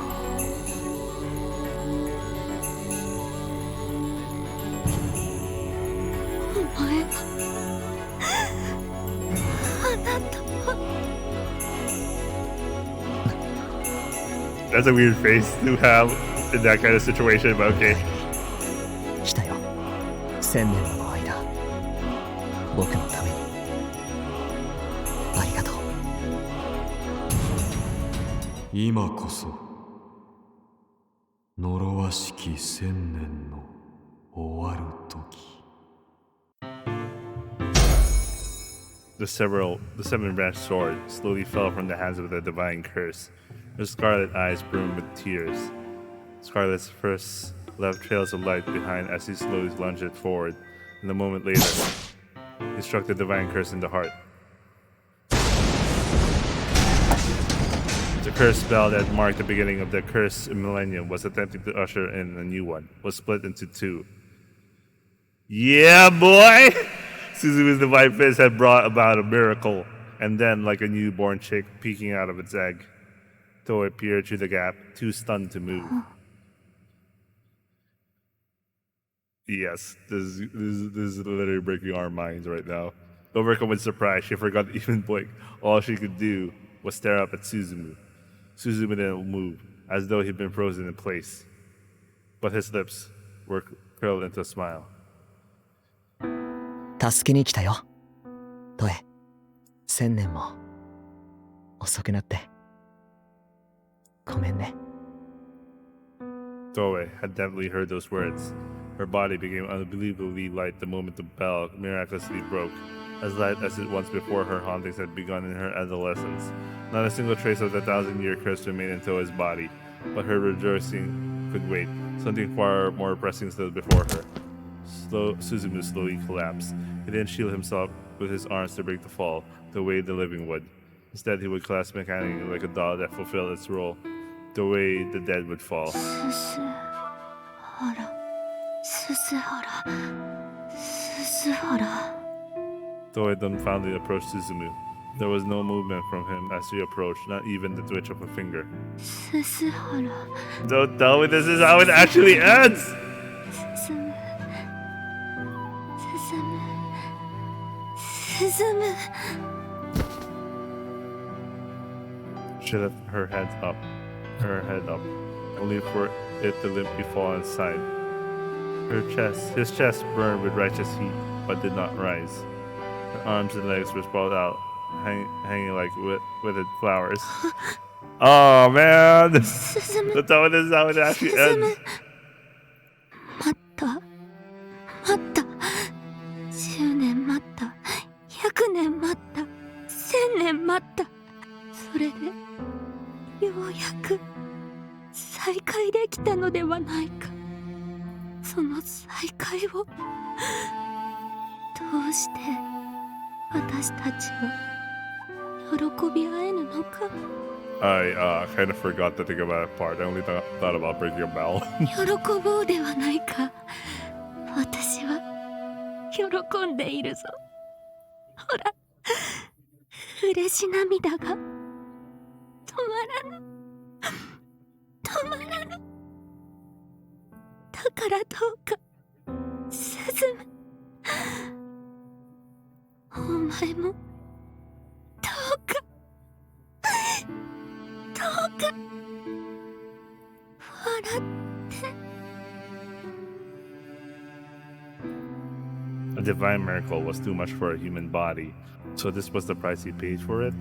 [SPEAKER 11] お前はあなたは。
[SPEAKER 1] That's a weird face to have in that kind of situation, but okay.
[SPEAKER 10] 来たよ。1000年もの間、僕のために。ありがとう。
[SPEAKER 13] 今こそ呪わしき1000年の終わる時。
[SPEAKER 1] The seven-branched sword slowly fell from the hands of the divine curse. Her scarlet eyes brimmed with tears. Scarlet's first left trails of light behind as he slowly lunged it forward, and a moment later, he struck the divine curse in the heart. The curse spell that marked the beginning of the cursed millennium was attempting to usher in a new one, was split into two. Yeah, boy! Suzumi's divine fist had brought about a miracle, and then, like a newborn chick peeking out of its egg, Toei appeared through the gap, too stunned to move. Yes, this is literally breaking our minds right now. Overcome with surprise, she forgot to even blink. All she could do was stare up at Suzumu. Suzumu didn't move, as though he'd been frozen in place. But his lips were curled into a smile.
[SPEAKER 10] 助けに来たよ。トエ。1000年も遅くなって。ごめんね。
[SPEAKER 1] Toei had definitely heard those words. Her body became unbelievably light the moment the bell miraculously broke, as light as it once before her hauntings had begun in her adolescence. Not a single trace of the 1,000-year curse remained in Toei's body, but her rejoicing could wait. Something far more pressing stood before her. Suzumu slowly collapsed. He didn't shield himself with his arms to break the fall, the way the living would. Instead, he would clasp mechanically like a doll that fulfilled its role to the way the dead would fall.
[SPEAKER 3] すすはらすすはらすすはら
[SPEAKER 1] Toei dumbfoundedly approached Suzumu. There was no movement from him as he approached, not even the twitch of a finger.
[SPEAKER 3] すすはら
[SPEAKER 1] Don't tell me this is how it actually ends!
[SPEAKER 3] 進む進む
[SPEAKER 1] She left her head up, only for it to limply fall inside. His chest burned with righteous heat, but did not rise. Her arms and legs were sprawled out, hanging like withered flowers. Oh man! Don't tell me this is how it actually ends.
[SPEAKER 3] 待った待った10年待った100年待った1000年待ったそれでようやく再会できたのではないかその再会をどうして私たちは喜び合えぬのか
[SPEAKER 1] I kind of forgot to think about that part. I only thought about breaking a bell.
[SPEAKER 3] 喜ぼうではないか私は喜んでいるぞほら嬉し涙が止まらぬ止まらぬだからどうか進むお前もどうかどうか笑って
[SPEAKER 1] A divine miracle was too much for a human body, so this was the price he paid for it?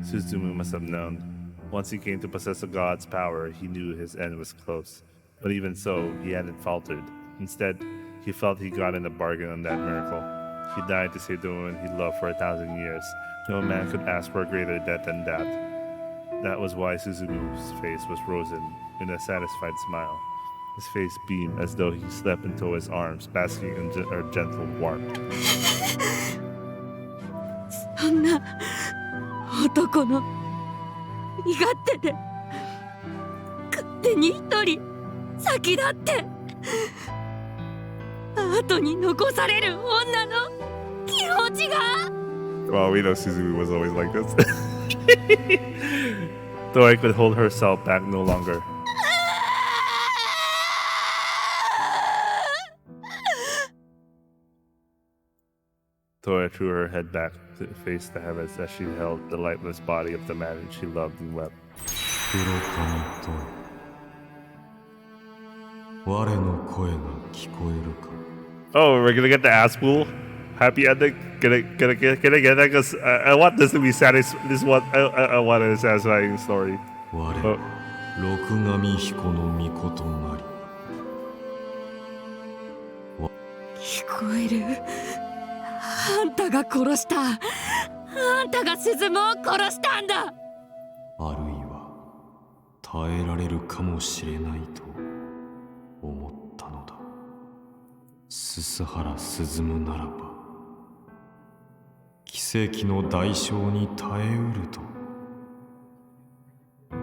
[SPEAKER 1] Suzumu must have known. Once he came to possess a god's power, he knew his end was close. But even so, he hadn't faltered. Instead, he felt he got in a bargain on that miracle. He died to save the woman he loved for 1,000 years. No man could ask for a greater debt than that. That was why Suzumu's face was frozen in a satisfied smile. His face beamed as though he slept into his arms, basking in her gentle warmth.
[SPEAKER 12] そんな男の身勝手で勝手に一人先立って後に残される女の気持ちが
[SPEAKER 1] Well, we know Suzumu was always like this. Though I could hold herself back no longer. Toya threw her head back to face the heavens as she held the lifeless body of the man she loved and wept.
[SPEAKER 13] Kurokami to 我の声が聞こえるか
[SPEAKER 1] Oh, we're gonna get the ass pool. Happy ending. Can I get that? Because I want this to be satisfying. I want a satisfying story.
[SPEAKER 13] 我、六神彦の御事なり
[SPEAKER 12] 聞こえるあんたが殺したあんたが鈴間を殺したんだ
[SPEAKER 13] あるいは耐えられるかもしれないと思ったのだ鈴原鈴ならば奇跡の代償に耐えうると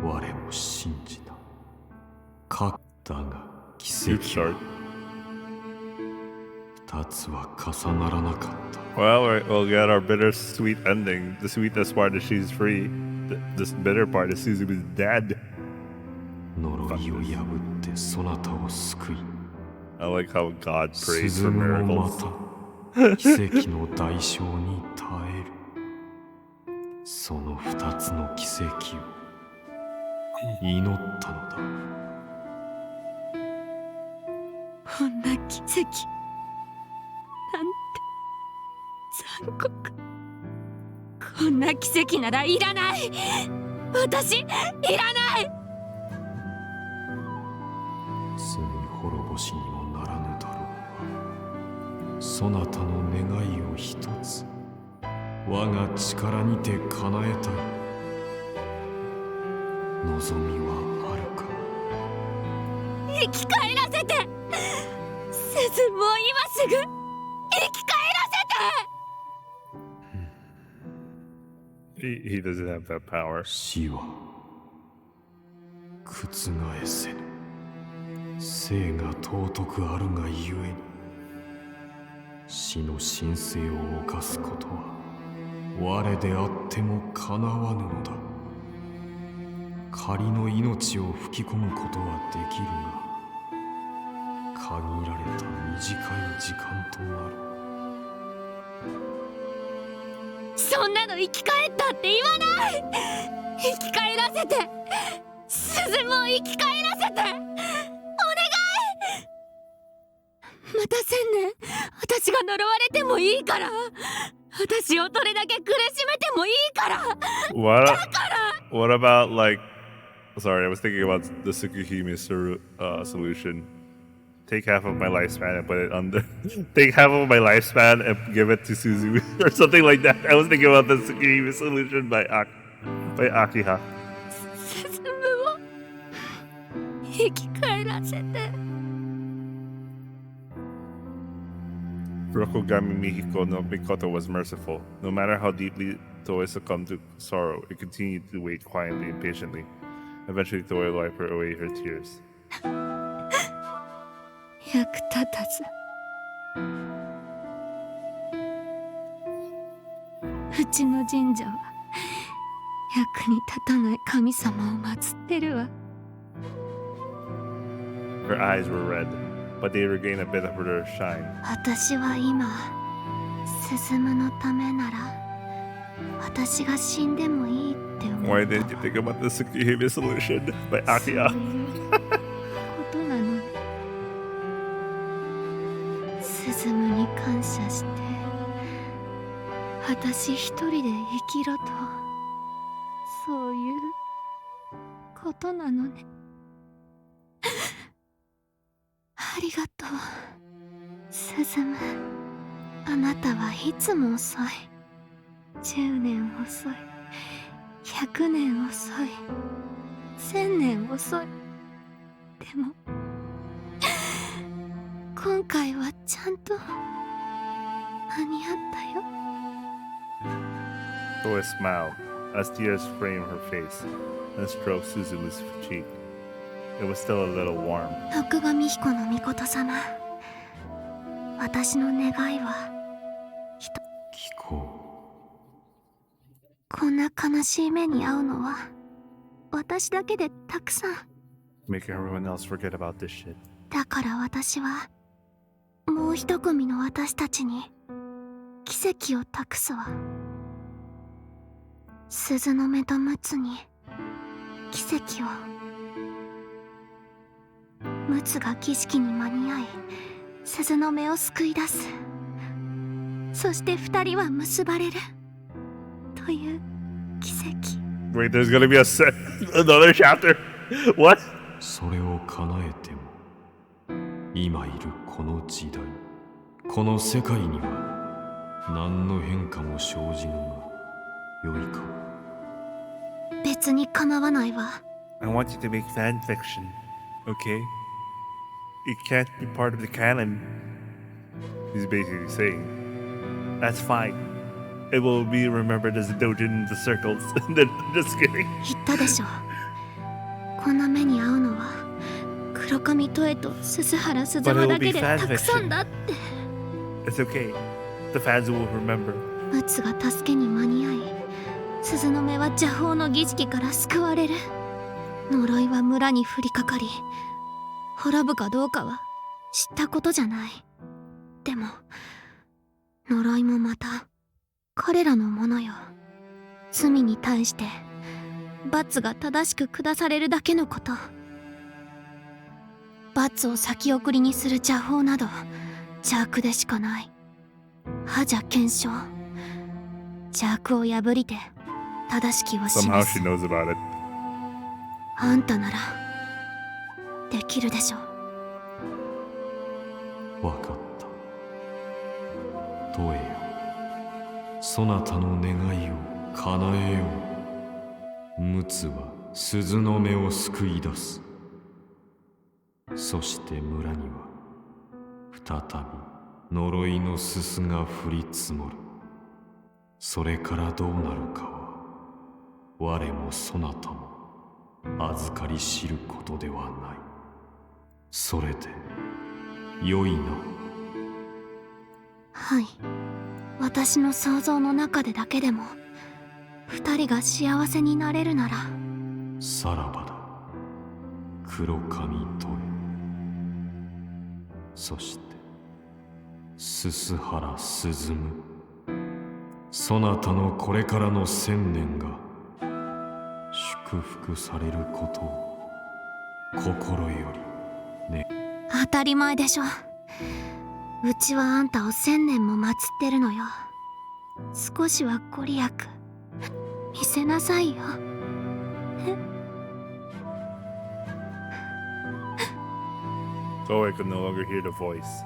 [SPEAKER 13] 我も信じたかだが奇跡は二つは重ならなかった
[SPEAKER 1] Well, we'll get our bittersweet ending. The sweetest part is she's free. This bitter part is Suzumi's dead.
[SPEAKER 13] 呪いを破ってそなたを救い
[SPEAKER 1] I like how God prays
[SPEAKER 13] 鈴
[SPEAKER 1] for
[SPEAKER 13] もま
[SPEAKER 1] miracles.
[SPEAKER 13] た奇跡の代償に耐えるその二つの奇跡を祈ったのだ
[SPEAKER 12] こんな奇跡なんて残酷こんな奇跡ならいらない私いらない
[SPEAKER 13] 罪滅ぼしにもならぬだろうがそなたの願いを一つ我が力にて叶えたい望みはあるか
[SPEAKER 12] 生き返らせて鈴も今すぐ生き返らせて
[SPEAKER 1] He doesn't have that power.
[SPEAKER 13] 死は覆せぬ。生が尊くあるがゆえに、死の神聖を犯すことは我であってもかなわぬのだ。仮の命を吹き込むことはできるが、限られた短い時間となる。
[SPEAKER 4] そんなの生き返ったって言わない。生き返らせて、鈴も生き返らせて、お願い。また1000年私が呪われてもいいから、私をどれだけ苦しめてもいいから。
[SPEAKER 1] What about like, sorry, I was thinking about the Tsukihime solution. Take half of my lifespan and put it under. Take half of my lifespan and give it to Suzu or something like that. I was thinking about the Tsukihime solution by Akiha.
[SPEAKER 4] 鈴を生き返らせて。
[SPEAKER 1] Kurokami Mihiko no Mikoto was merciful. No matter how deeply Toei succumbed to sorrow, it continued to wait quietly and patiently. Eventually, Toei wiped away her tears.
[SPEAKER 4] 役立たず。うちの神社は役に立たない神様を祀ってるわ。
[SPEAKER 1] Her eyes were red, but they regained a bit of their shine.
[SPEAKER 4] 私は今、進のためなら私が死んでもいいって思う。
[SPEAKER 1] Why didn't you think about the Tsukihime solution by Akiha?
[SPEAKER 4] ことなの。進に感謝して、私一人で生きろと、そういうことなのね。ありがとう、進。あなたはいつも遅い。10年遅い、100年遅い、1000年遅い。でも今回はちゃんと間に合ったよ。
[SPEAKER 1] Toei smiled as tears framed her face and stroked Suzu's cheek. It was still a little warm.
[SPEAKER 4] 奥上彦の御事様、私の願いは
[SPEAKER 13] 聞こ
[SPEAKER 4] こんな悲しい目に遭うのは私だけでたくさん。
[SPEAKER 1] Making everyone else forget about this shit.
[SPEAKER 4] だから私はもう一組の私たちに奇跡を託すわ。鈴の目と陸奥に奇跡を。陸奥が儀式に間に合い鈴の目を救い出す。そして二人は結ばれるという奇跡。
[SPEAKER 1] Wait, there's gonna be another chapter. What?
[SPEAKER 13] それを叶えても、今いるこの時代、この世界には何の変化も生じぬが良いか。
[SPEAKER 4] 別に構わないわ。
[SPEAKER 1] I want you to make fan fiction, okay? It can't be part of the canon. He's basically saying, that's fine. It will be remembered as a dojin in the circles. Just kidding.
[SPEAKER 4] 言ったでしょ。こんな目に遭うのは黒髪トエと鈴原鈴間だけでたくさんだって。
[SPEAKER 1] It's okay. The fans will remember.
[SPEAKER 4] 陸奥が助けに間に合い、鈴の目は邪法の儀式から救われる。呪いは村に降りかかり、滅ぶかどうかは知ったことじゃない。でも呪いもまた彼らのものよ。罪に対して罰が正しく下されるだけのこと。罰を先送りにする邪法など邪悪でしかない。覇者検証、邪悪を破りて正しきを示す。
[SPEAKER 1] Somehow she knows about it.
[SPEAKER 4] あんたならできるでしょ。
[SPEAKER 13] わかった。トエよ、そなたの願いを叶えよう。陸奥は鈴の目を救い出す。そして村には再び呪いのすすが降り積もる。それからどうなるかは我もそなたも預かり知ることではない。それで良いな。
[SPEAKER 4] はい、私の想像の中でだけでも二人が幸せになれるなら。
[SPEAKER 13] さらばだ、黒髪とえ。そして鈴原鈴そなたのこれからの千年が祝福されることを心よりね。
[SPEAKER 4] 当たり前でしょ。うちはあんたを1000年も祀ってるのよ。少しはご利益見せなさいよ。
[SPEAKER 1] Koei could no longer hear the voice.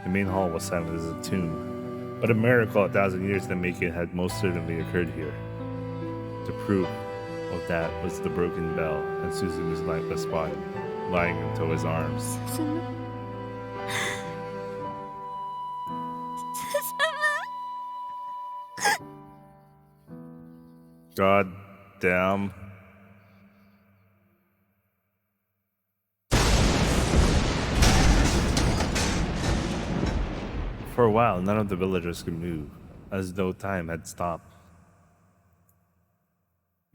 [SPEAKER 1] The main hall was silent as a tomb, but a miracle 1,000 years in the making had most certainly occurred here. The proof of that was the broken bell and Suzumi's lifeless body lying in Toa's arms. God damn. For a while, none of the villagers could move, as though time had stopped.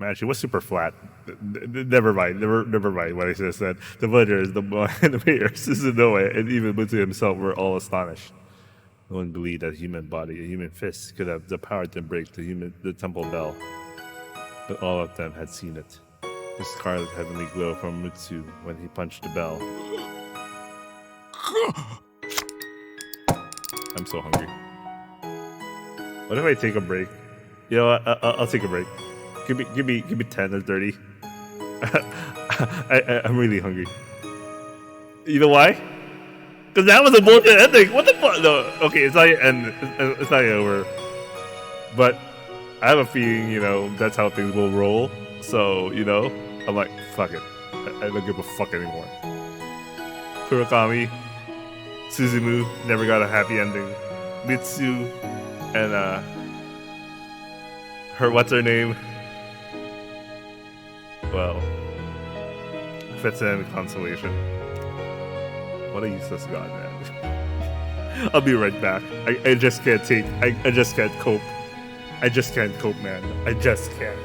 [SPEAKER 1] Actually, what's super flat? Never mind what I just said. The villagers, the mayor, Suzunoe, and even Mutsu himself were all astonished. No one believed that a human body, a human fist, could have the power to break the temple bell. But all of them had seen it. The scarlet heavenly glow from Mutsu when he punched the bell. I'm so hungry. What if I take a break? You know what? I'll take a break. Give me 10 or 30. I'm really hungry. You know why? Because that was a bullshit ending. What the fuck? No, okay, it's not yet end. It's not yet over. But I have a feeling, you know, that's how things will roll. So, you know, I'm like, fuck it. I don't give a fuck anymore. Kurokami, Suzumu never got a happy ending. Mitsu and what's her name? Well, fits in consolation. What a useless god, man. I'll be right back. I just can't take. I just can't cope. I just can't cope, man. I just can't.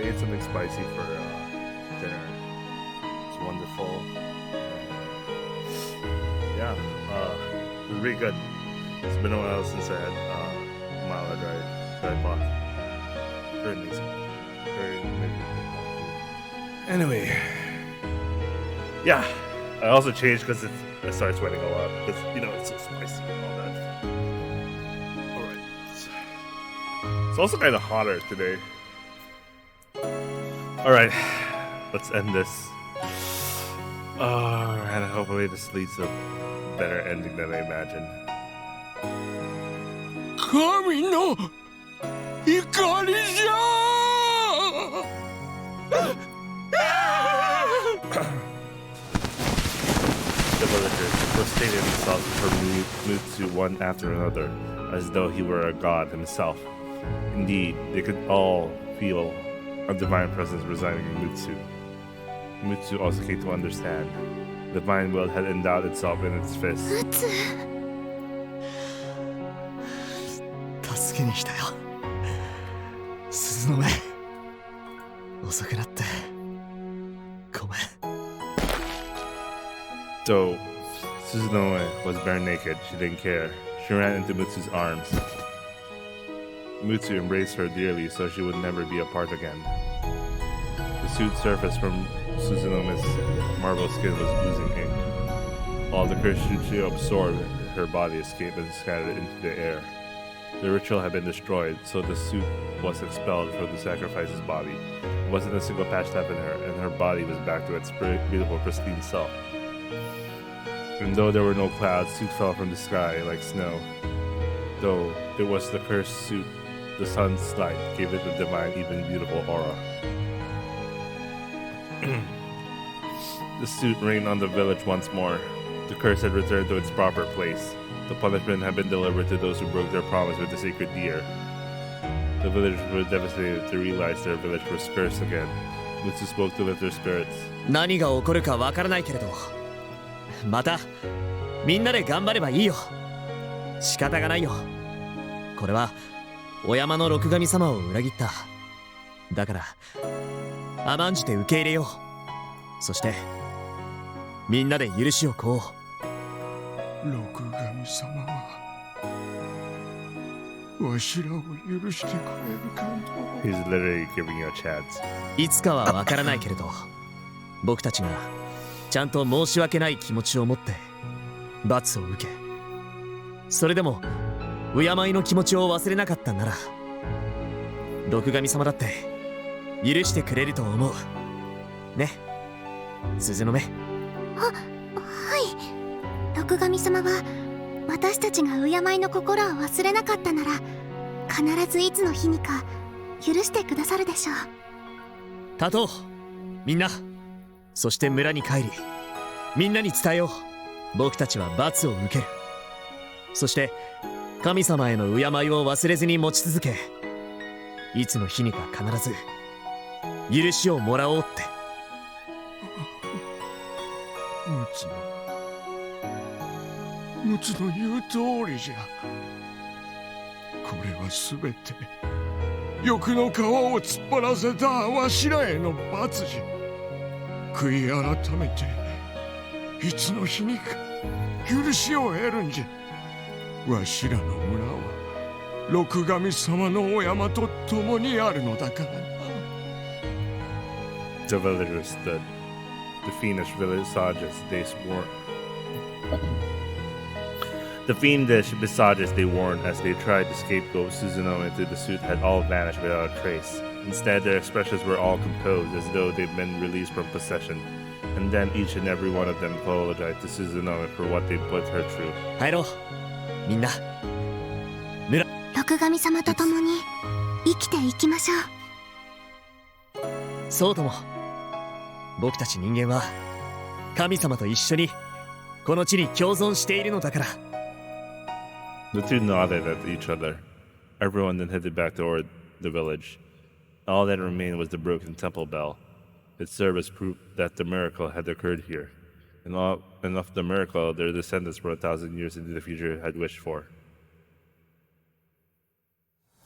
[SPEAKER 1] ate something spicy for dinner. It's wonderful. Yeah, really good. It's been a while since I had mala dry pot. Very amazing. Very amazing. Anyway, yeah. I also changed because I started sweating a lot because it's so spicy and all that. All right. It's also kind of hotter today. All right, let's end this. And hopefully this leads to a better ending than I imagined.
[SPEAKER 8] 神の怒りじゃ
[SPEAKER 1] The villagers prostrated themselves before Mutsu one after another, as though he were a god himself. Indeed, they could all feel a divine presence residing in Mutsu. Mutsu also came to understand. The divine will had endowed itself in its fist.
[SPEAKER 9] 助けに来たよ。鈴の目。遅くなってごめん。
[SPEAKER 1] Though Suzunoe was bare naked, she didn't care. She ran into Mutsu's arms. Mutsu embraced her dearly so she would never be apart again. The suit surface from Suzunome's marble skin was oozing ink. All the curse she absorbed, her body escaped and scattered into the air. The ritual had been destroyed, so the suit was expelled from the sacrifice's body. There wasn't a single patch left in her, and her body was back to its beautiful, pristine self. And though there were no clouds, suit fell from the sky like snow. Though it was the cursed suit, the sun's light gave it a divine, even beautiful aura. The suit reigned on the village once more. The curse had returned to its proper place. The punishment had been delivered to those who broke their promise with the sacred deer. The villagers were devastated to realize their village was cursed again. Mutsu spoke to lift their spirits.
[SPEAKER 10] 何が起こるかわからないけれど、またみんなで頑張ればいいよ。仕方がないよ。これはお山の六神様を裏切った。だから甘んじて受け入れよう。そしてみんなで許しを請おう。
[SPEAKER 8] 六神様はわしらを許してくれるかの。
[SPEAKER 1] He's literally giving you a chance.
[SPEAKER 10] いつかはわからないけれど、僕たちがちゃんと申し訳ない気持ちを持って罰を受け、それでも敬いの気持ちを忘れなかったなら、六神様だって許してくれると思うね、鈴の目。
[SPEAKER 3] はい。六神様は私たちが敬いの心を忘れなかったなら、必ずいつの日にか許してくださるでしょう。
[SPEAKER 10] タト、みんな、そして村に帰り、みんなに伝えよう。僕たちは罰を受ける。そして神様への敬いを忘れずに持ち続け、いつの日にか必ず許しをもらおうって。
[SPEAKER 8] ムツの言う通りじゃ。これはすべて欲の皮を突っ張らせたわしらへの罰じゃ。悔い改めていつの日にか許しを得るんじゃ。わしらの村は六神様のお山と共にあるのだからな。
[SPEAKER 1] The villagers stood. The fiendish visages they swore. The fiendish visages they worn as they tried to scapegoat Suzunoe into the suit had all vanished without a trace. Instead, their expressions were all composed as though they'd been released from possession. And then each and every one of them apologized to Suzunoe for what they'd put her through.
[SPEAKER 10] 入ろう、みんな。
[SPEAKER 3] 六神様と共に生きていきましょう。
[SPEAKER 10] そうとも。僕たち人間は神様と一緒にこの地に共存しているのだから。
[SPEAKER 1] The two nodded at each other. Everyone then headed back toward the village. All that remained was the broken temple bell. It served as proof that the miracle had occurred here, and of the miracle their descendants for 1,000 years into the future had wished for.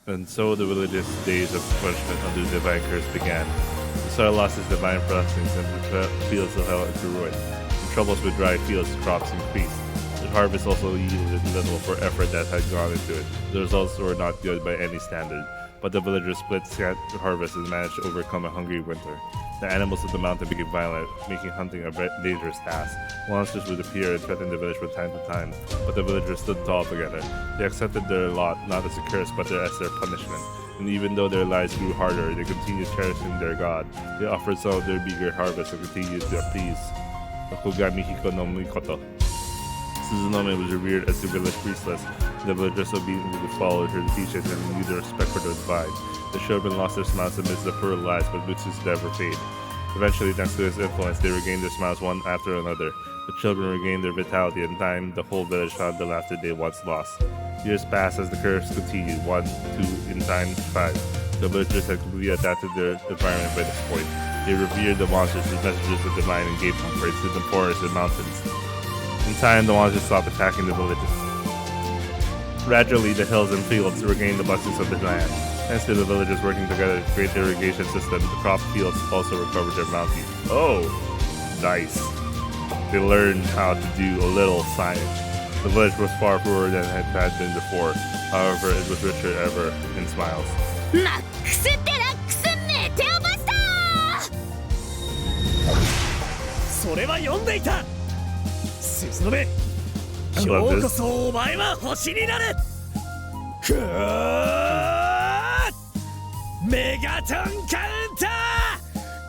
[SPEAKER 1] And so the religious days of punishment under the divine curse began. The soil lost its divine blessings and the fields of hell into ruin. The troubles with dry fields, crops increased. The harvest also yielded little for effort that had gone into it. The results were not good by any standard, but the villagers split scant harvest and managed to overcome a hungry winter. The animals of the mountain became violent, making hunting a dangerous task. Monsters would appear and threaten the village from time to time, but the villagers stood tall together. They accepted their lot not as a curse but as their punishment. And even though their lives grew harder, they continued cherishing their god. They offered some of their meager harvest and continued to appease the Kurokami Hiko no Mikoto. Suzunome was revered as the village priestess. The villagers obediently followed her teachings and knew their respect for the divine. The children lost their smiles amidst the poor lives, but Mutsu's never fade. Eventually, thanks to his influence, they regained their smiles one after another. The children regained their vitality, and in time, the whole village found the laughter they once lost. Years passed as the curse continued, 1, 2, in time, 5. The villagers had completely adapted their environment by this point. They revered the monsters as messengers of the divine and gave comfort to the forests and mountains. In time, the monsters stopped attacking the villages. Gradually, the hills and fields regained the blessings of the land. Thanks to the villagers working together to create the irrigation system, the crop fields also recovered their bounty. Oh, nice. They learned how to do a little science. The village was far poorer than it had been before. However, it was richer ever in smiles.
[SPEAKER 3] マックス・デラックス・メテオバスター。
[SPEAKER 10] それは読んでいた。鈴の目、
[SPEAKER 1] I
[SPEAKER 10] 今
[SPEAKER 1] love
[SPEAKER 10] 日こ
[SPEAKER 1] this.
[SPEAKER 10] そお前は星になる。ふーメガトンカウンター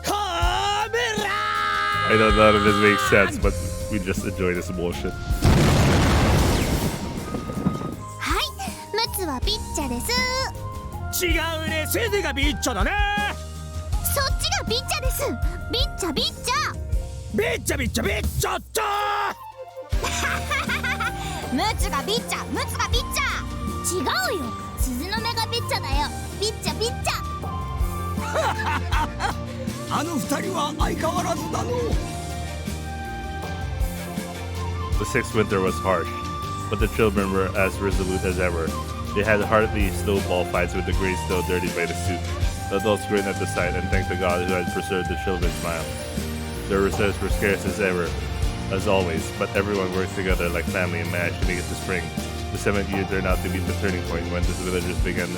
[SPEAKER 10] ホームラン。
[SPEAKER 1] I know none of this makes sense, but we just enjoy this bullshit.
[SPEAKER 3] はい、ムツはピッチャです。
[SPEAKER 10] 違うね、セゼがピッチャだね。
[SPEAKER 3] そっちがピッチャです。ピッチャピッチャ。
[SPEAKER 10] ビッチャビッチャビッチャッチャ
[SPEAKER 3] ムツがピッチャ、ムツがピッチャ。違うよ、鈴の目がピッチャだよ。ピッチャピッチャ。
[SPEAKER 2] あの二人は相変わらずだの。
[SPEAKER 1] The sixth winter was harsh, but the children were as resolute as ever. They had hearty snowball fights with the gray snow dirtied by the soup. The adults grinned at the sight and thanked the god who had preserved the children's smile. Their reserves were scarce as ever, as always, but everyone worked together like family and managed to make it to spring. The 7th year turned out to be the turning point when the villagers began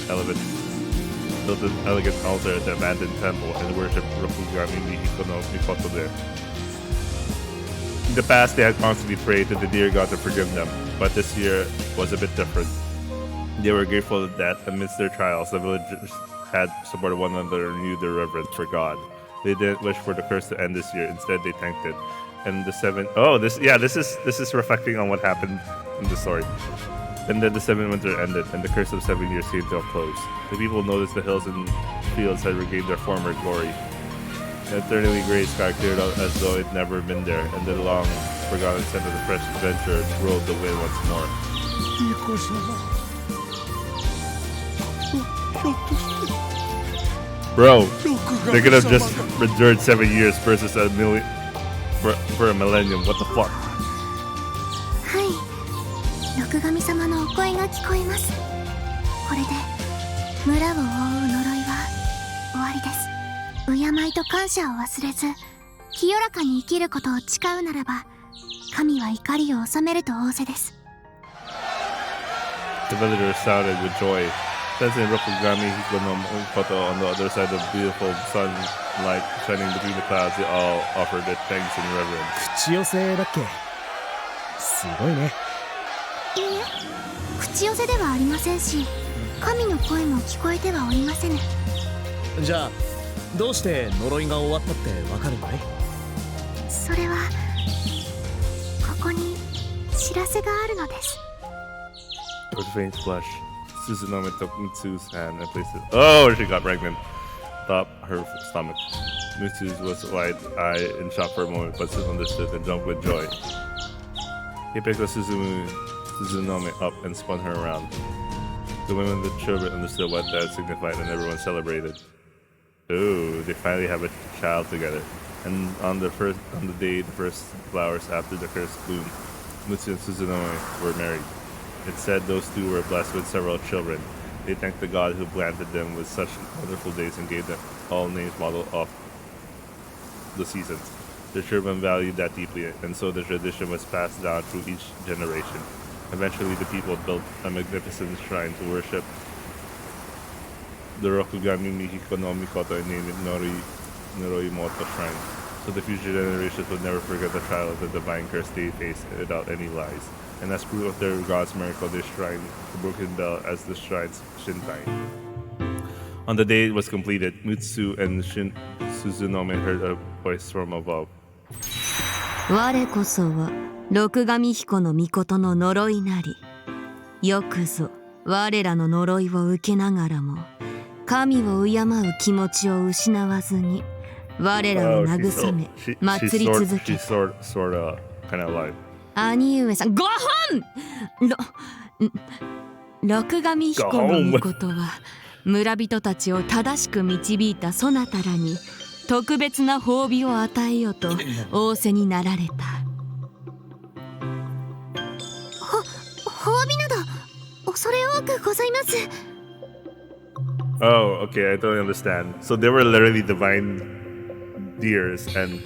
[SPEAKER 1] built an elegant altar at the abandoned temple and worshipped Kurokami no Mikoto there. In the past, they had constantly prayed to the dear god to forgive them, but this year was a bit different. They were grateful that amidst their trials, the villagers had supported one another and renewed their reverence for God. They didn't wish for the curse to end this year; instead, they thanked it. And the this is reflecting on what happened in the story. And then the 7th winter ended, and the curse of 7 years came to a close. The people noticed the hills and fields had regained their former glory. An eternally gray sky cleared out as though it never been there, and the long-forgotten scent of the fresh adventure rolled the wind once more. Bro, they could have just endured 7 years versus a million for a millennium. What the fuck?
[SPEAKER 3] はい、六神様のお声が聞こえます。これで村を覆う呪いは終わりです。敬いと感謝を忘れず、清らかに生きることを誓うならば、神は怒りを収めると仰せです。
[SPEAKER 1] The villagers shouted with joy. Sensing Kurokami no Mikoto on the other side of the beautiful sunlight shining between the clouds, they all offered their thanks and reverence.
[SPEAKER 10] 口寄せだっけ。すごいね。
[SPEAKER 3] いいえ、口寄せではありませんし、神の声も聞こえてはおりませぬ。
[SPEAKER 10] じゃあどうして呪いが終わったってわかるんだい？
[SPEAKER 3] それはここに知らせがあるのです。
[SPEAKER 1] With faint flush, Suzunome took Mutsu's hand and placed it. Oh, she got pregnant. Top her stomach. Mutsu was wide-eyed in shock for a moment, but soon understood and jumped with joy. He picked the Suzunome up and spun her around. The women and the children understood what that signified, and everyone celebrated. Ooh, they finally have a child together. And on the day the first flowers after the curse bloomed, Mutsu and Suzunome were married. It said those two were blessed with several children. They thanked the god who planted them with such wonderful days and gave them all names model of the seasons. The Sherman valued that deeply, and so the tradition was passed down through each generation. Eventually, the people built a magnificent shrine to worship the Rokugami Mihiko no Mikoto and named it Norimoto Shrine, so the future generations would never forget the trial of the divine curse they faced without any lies. And as proof of their god's miracle, they shrine the broken bell as the shrine's Shintai. On the day it was completed, Mutsu and Suzunome heard a voice from above.
[SPEAKER 4] 我こそは六神彦の命の呪いなり。よくぞ我らの呪いを受けながらも神を敬う気持ちを失わずに我らを慰め祭り続け。兄上さん、ご本六神彦の御事は村人たちを正しく導いたそなたらに特別な褒美を与えよと仰せになられた。
[SPEAKER 3] 褒美など恐れ多くございます。
[SPEAKER 1] Oh, okay, I totally understand. So they were literally divine deers, and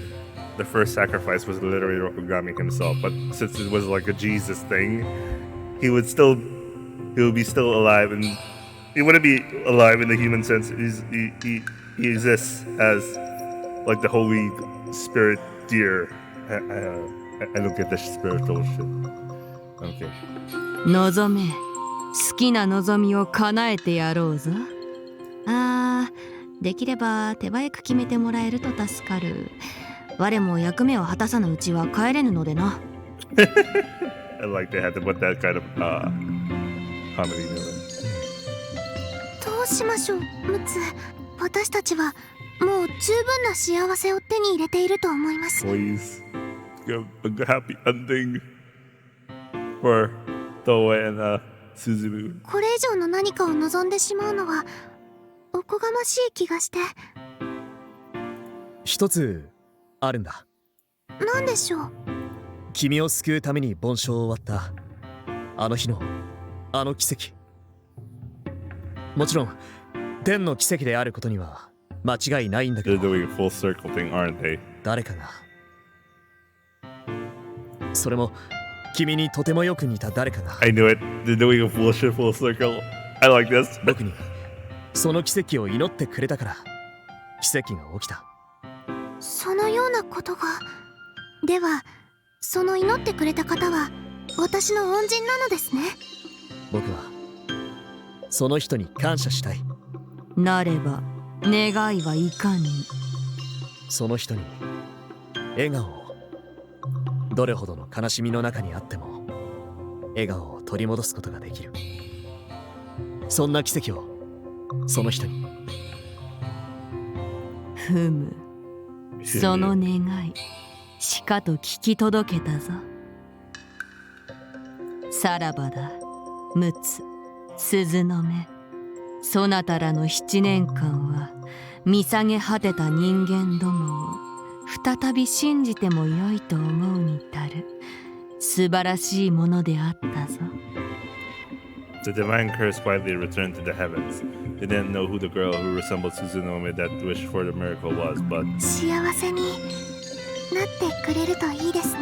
[SPEAKER 1] the first sacrifice was literally Rokugami himself. But since it was like a Jesus thing, he would be still alive, and he wouldn't be alive in the human sense. He exists as like the Holy Spirit deer. I don't get the spiritual shit. Okay.
[SPEAKER 4] 望め、好きな望みを叶えてやろうぞ。できれば手早く決めてもらえると助かる。我も役目を果たさぬうちは帰れぬのでな。
[SPEAKER 1] And like they had to put that kind of comedy in it.
[SPEAKER 3] どうしましょう、ムツ。私たちはもう十分な幸せを手に入れていると思います。
[SPEAKER 1] Please give a happy ending for Toei and Suzumu.
[SPEAKER 3] これ以上の何かを望んでしまうのはおこがましい気がして。
[SPEAKER 10] 一つあるんだ。
[SPEAKER 3] 何でしょう。
[SPEAKER 10] 君を救うために盆栽を割ったあの日のあの奇跡。もちろん天の奇跡であることには間違いないんだけど。
[SPEAKER 1] They're doing a full circle thing, aren't they?
[SPEAKER 10] 誰かが、それも君にとてもよく似た誰かが。
[SPEAKER 1] I knew it. They're doing a full circle. I like this.
[SPEAKER 10] 僕にその奇跡を祈ってくれたから奇跡が起きた。
[SPEAKER 3] そのようなことが。ではその祈ってくれた方は私の恩人なのですね。
[SPEAKER 10] 僕はその人に感謝したい。
[SPEAKER 4] なれば願いはいかに。
[SPEAKER 10] その人に笑顔を、どれほどの悲しみの中にあっても笑顔を取り戻すことができる。そんな奇跡をその人に。
[SPEAKER 4] ふむ、その願いしかと聞き届けたぞ。さらばだ、陸奥、鈴の目。そなたらの7年間は見下げ果てた人間どもを再び信じてもよいと思うに足る素晴らしいものであったぞ。
[SPEAKER 1] The divine curse quietly returned to the heavens. They didn't know who the girl who resembled Suzunome that wished for the miracle was, but
[SPEAKER 3] 幸せになってくれるといいですね。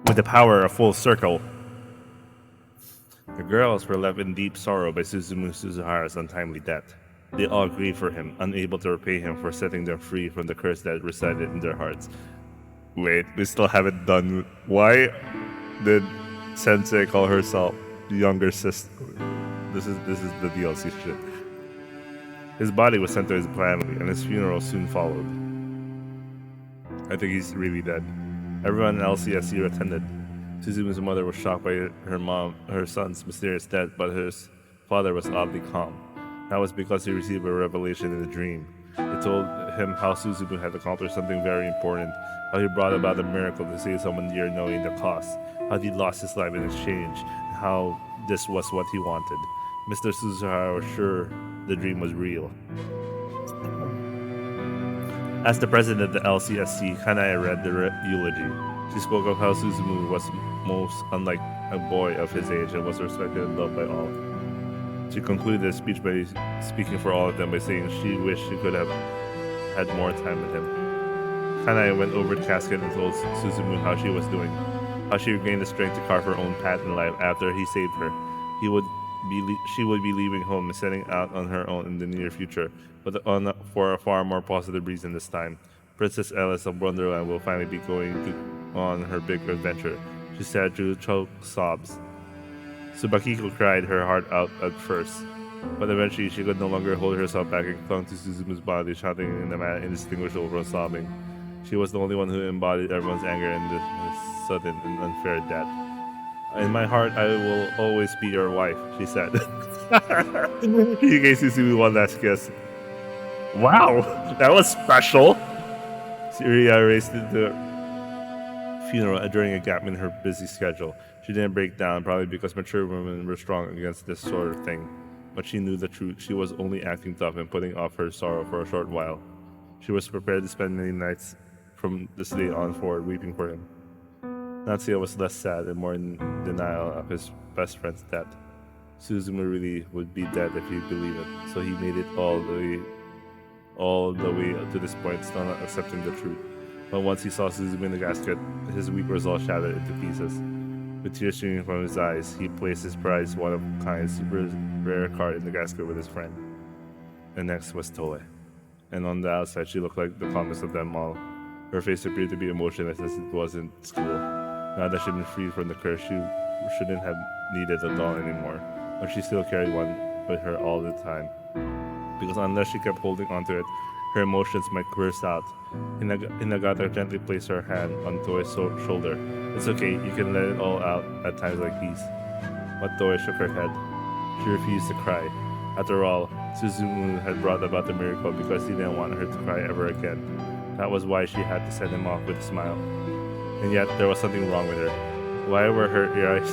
[SPEAKER 1] with the power of full circle, the girls were left in deep sorrow by Suzumu Suzuhara's untimely death. They all grieved for him, unable to repay him for setting them free from the curse that resided in their hearts. Wait, we still haven't done. Why did Sensei call herself the younger sister? This is the DLC shit. His body was sent to his family, and his funeral soon followed. I think he's really dead. Everyone in LCSU attended. Suzumu's mother was shocked by her son's mysterious death, but his father was oddly calm. That was because he received a revelation in a dream. It told him how Suzumu had accomplished something very important, how he brought about a miracle to save someone dear knowing the cost, how he lost his life in exchange, and how this was what he wanted. Mr. Suzuhara was sure the dream was real. As the president of the LCSC, Kanae read the eulogy. She spoke of how Suzumu was most unlike a boy of his age and was respected and loved by all. She concluded the speech by speaking for all of them by saying she wished she could have had more time with him. Kanae went over the casket and told Suzumu how she was doing, how she regained the strength to carve her own path in life after he saved her. She would be leaving home and setting out on her own in the near future, but for a far more positive reason this time. Princess Alice of Wonderland will finally be going on her big adventure. She said through choked sobs. Subakiko cried her heart out at first, but eventually she could no longer hold herself back and clung to Suzumu's body, shouting in a manner indistinguishable from sobbing. She was the only one who embodied everyone's anger in this sudden and unfair death. In my heart, I will always be your wife, she said. He gave Suzumu one last kiss. Wow, that was special. Syria raced to the funeral during a gap in her busy schedule. She didn't break down, probably because mature women were strong against this sort of thing. But she knew the truth. She was only acting tough and putting off her sorrow for a short while. She was prepared to spend many nights from this day on forward weeping for him. Natsuya was less sad and more in denial of his best friend's death. Suzumu really would be dead if he believed it, so he made it all the way to this point, still not accepting the truth. But once he saw Suzumu in the casket, his weak resolve shattered into pieces. With tears streaming from his eyes, he placed his prized one-of-a-kind super rare card in the casket with his friend. And next was Toe. And on the outside, she looked like the calmest of them all. Her face appeared to be emotionless as it was in school. Now that she'd been freed from the curse, she shouldn't have needed a doll anymore. But she still carried one with her all the time. Because unless she kept holding onto it, her emotions might burst out. Hinagata gently placed her hand on Toei's shoulder. It's okay, you can let it all out at times like these. But Toei shook her head. She refused to cry. After all, Suzumu had brought about the miracle because he didn't want her to cry ever again. That was why she had to send him off with a smile. And yet, there was something wrong with her. Why were her eyes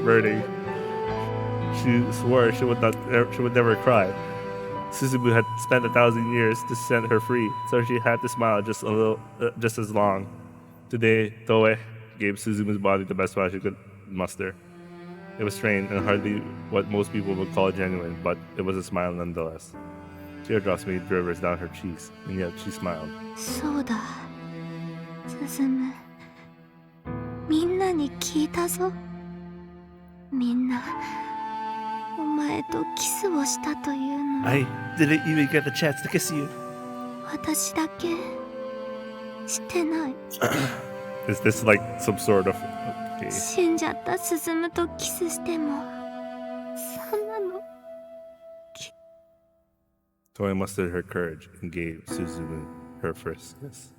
[SPEAKER 1] burning? She swore she would never cry. Suzumu had spent 1,000 years to set her free, so she had to smile just as long. Today, Toe gave Suzumu's body the best smile she could muster. It was strained and hardly what most people would call genuine, but it was a smile nonetheless. Teardrops made rivers down her cheeks, and yet she smiled.
[SPEAKER 3] そうだ、進。みんなに聞いたぞ。みんな、お前とキスをしたというの。
[SPEAKER 1] I didn't even get the chance to kiss you.
[SPEAKER 3] 私だけしてない。
[SPEAKER 1] Is this like some sort of... Okay.
[SPEAKER 3] 死んじゃった進とキスしても、そんなの。
[SPEAKER 1] Toei mustered her courage and gave Suzumu her first kiss.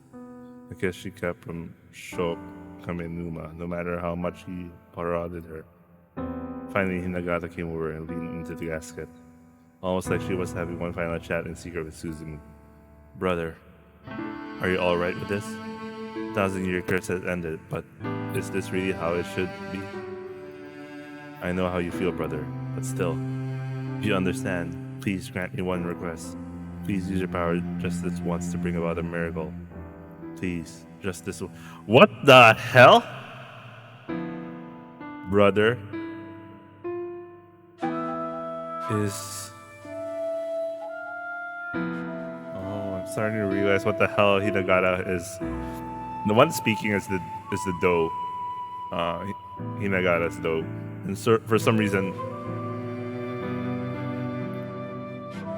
[SPEAKER 1] A kiss she kept from Shokaminuma, no matter how much he prodded her. Finally, Hinagata came over and leaned into the casket, almost like she was having one final chat in secret with Suzumu. Brother, are you alright with this? 1,000-year curse has ended, but is this really how it should be? I know how you feel, brother, but still, if you understand, please grant me one request. Please use your power just this once to bring about a miracle. Please, just this one. What the hell? Brother is... Oh, I'm starting to realize what the hell Hinagata is. The one speaking is the Do. Hinagata's Do. And for some reason,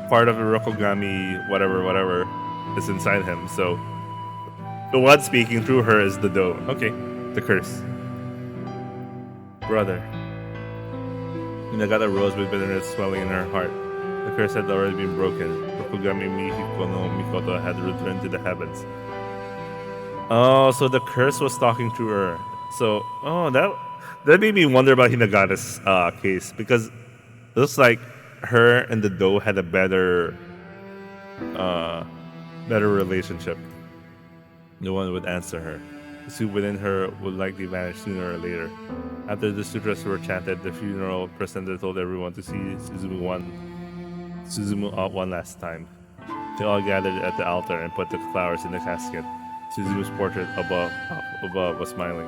[SPEAKER 1] part of the Kurokami, whatever, is inside him. So the one speaking through her is the Do. Okay, the curse. Brother. Hinagata rose with bitterness swelling in her heart. The curse had already been broken. Kurokami Mihiko no Mikoto had returned to the heavens. Oh, so the curse was talking to her. So, that made me wonder about Hinagata's case, because it looks like her and the Do had a better relationship. No one would answer her. The soup within her would likely vanish sooner or later. After the sutras were chanted, the funeral presenter told everyone to see Suzumu out one last time. They all gathered at the altar and put the flowers in the casket. Suzumu's portrait above was smiling,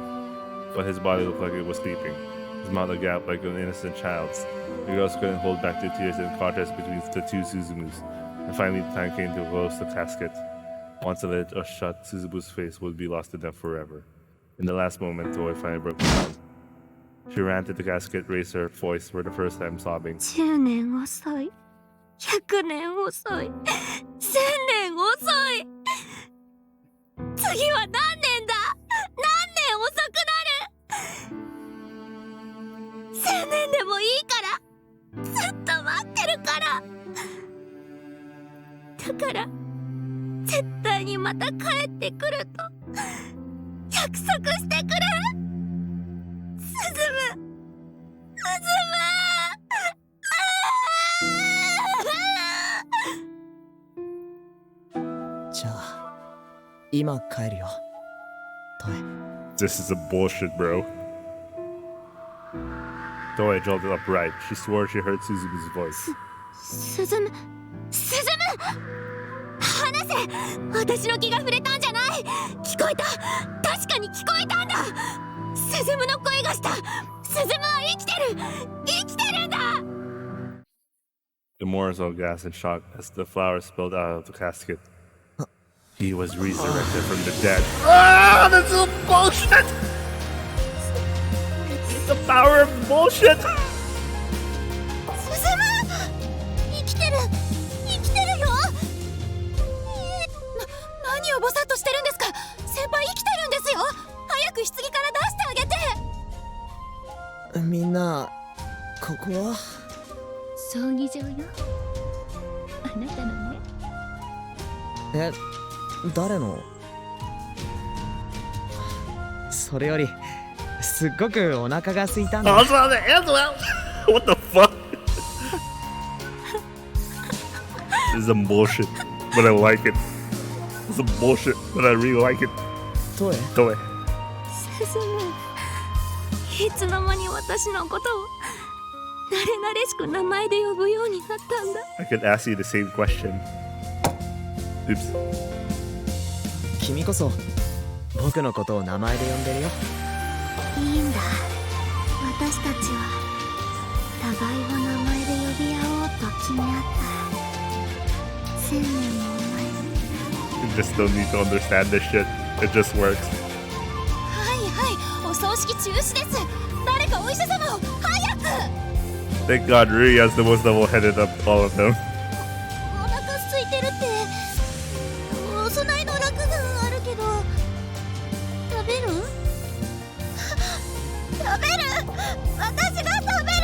[SPEAKER 1] but his body looked like it was sleeping. His mouth agape like an innocent child's. The girls couldn't hold back their tears in contrast between the two Suzumus. And finally, the time came to close the casket. Once the lid was shut, Suzumu's face would be lost to them forever. In the last moment, Toei finally broke down. She ran to the casket, raised her voice for the first time, sobbing.
[SPEAKER 4] 10年遅い。100年遅い。1000年遅い。次は何年だ。何年遅くなる。1000年でもいいから。ずっと待ってるから。だから絶対にまた帰ってくると約束してくれ。すずむ。
[SPEAKER 10] じゃあ今帰るよトエ。
[SPEAKER 1] This is a bullshit, bro. Toei jolted upright. She swore she heard Suzumu's voice.
[SPEAKER 4] すずむ。話せ。私の気が触れたんじゃない。聞こえた。確かに聞こえたんだ。スズムの声がした。スズムは生きてる。生きてるんだ。
[SPEAKER 1] The Moors all gasped in shock as the flowers spilled out of the casket. He was resurrected from the dead. Ah, that's so bullshit! It's the power of bullshit!
[SPEAKER 4] スズム生きてる。生きてるよ。何をぼさっとしてるんですか。先輩生きてるんですよ。早く棺から出してあげて。
[SPEAKER 10] みんなここは
[SPEAKER 11] 葬儀場よ。あなたのね。
[SPEAKER 10] え、誰の？それよりすっごくお腹が空いたんだ。
[SPEAKER 1] What the fuck? This is some bullshit, but I like it. It's some bullshit, but I really like it.
[SPEAKER 10] トエ。
[SPEAKER 4] スズム、いつの間に私のことを慣れ慣れしく名前で呼ぶようになったんだ。
[SPEAKER 1] I could ask you the same question. Oops.
[SPEAKER 10] 君こそ僕のことを名前で呼んでるよ。
[SPEAKER 4] いいんだ。私たちは互いを名前で呼び合おうと決め合った。1000年も前に。
[SPEAKER 1] You just don't need to understand this shit. It just works.
[SPEAKER 4] はいはい、お葬式中止です。誰かお医者様を早く。
[SPEAKER 1] Thank God Rui is the most level-headed of all of them.
[SPEAKER 4] お腹空いてるって。お供えの落軍あるけど食べる？食べる。私が食べる。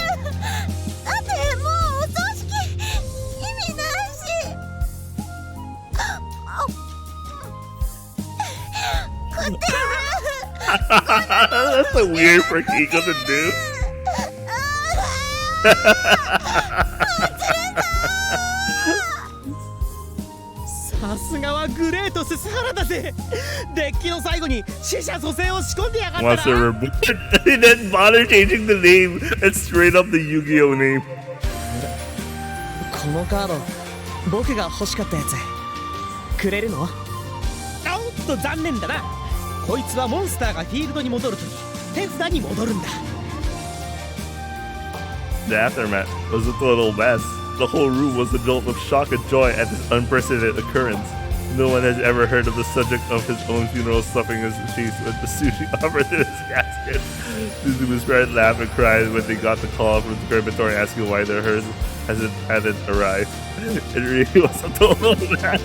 [SPEAKER 4] だってもうお葬式意味ないし。食ってる。
[SPEAKER 1] That's a weird for Kiko to do.
[SPEAKER 14] さすがはグレートススハラだぜ。デッキの最後に死者蘇生を仕込んでやがったな。
[SPEAKER 1] Wants to reboot. He didn't bother changing the name. It's straight up the Yu-Gi-Oh name.
[SPEAKER 10] このカード僕が欲しかったやつくれるの？
[SPEAKER 14] おっと残念だな。こいつはモンスターがフィールドに戻るとき手札に戻るんだ。
[SPEAKER 1] The aftermath was a total mess. The whole room was a jolt of shock and joy at this unprecedented occurrence. No one has ever heard of the subject of his own funeral stuffing his face with the sushi offered in his casket. Suzumu spread laughed and cried when they got the call from the crematory asking why their hearse hadn't arrived. It really was a total mess.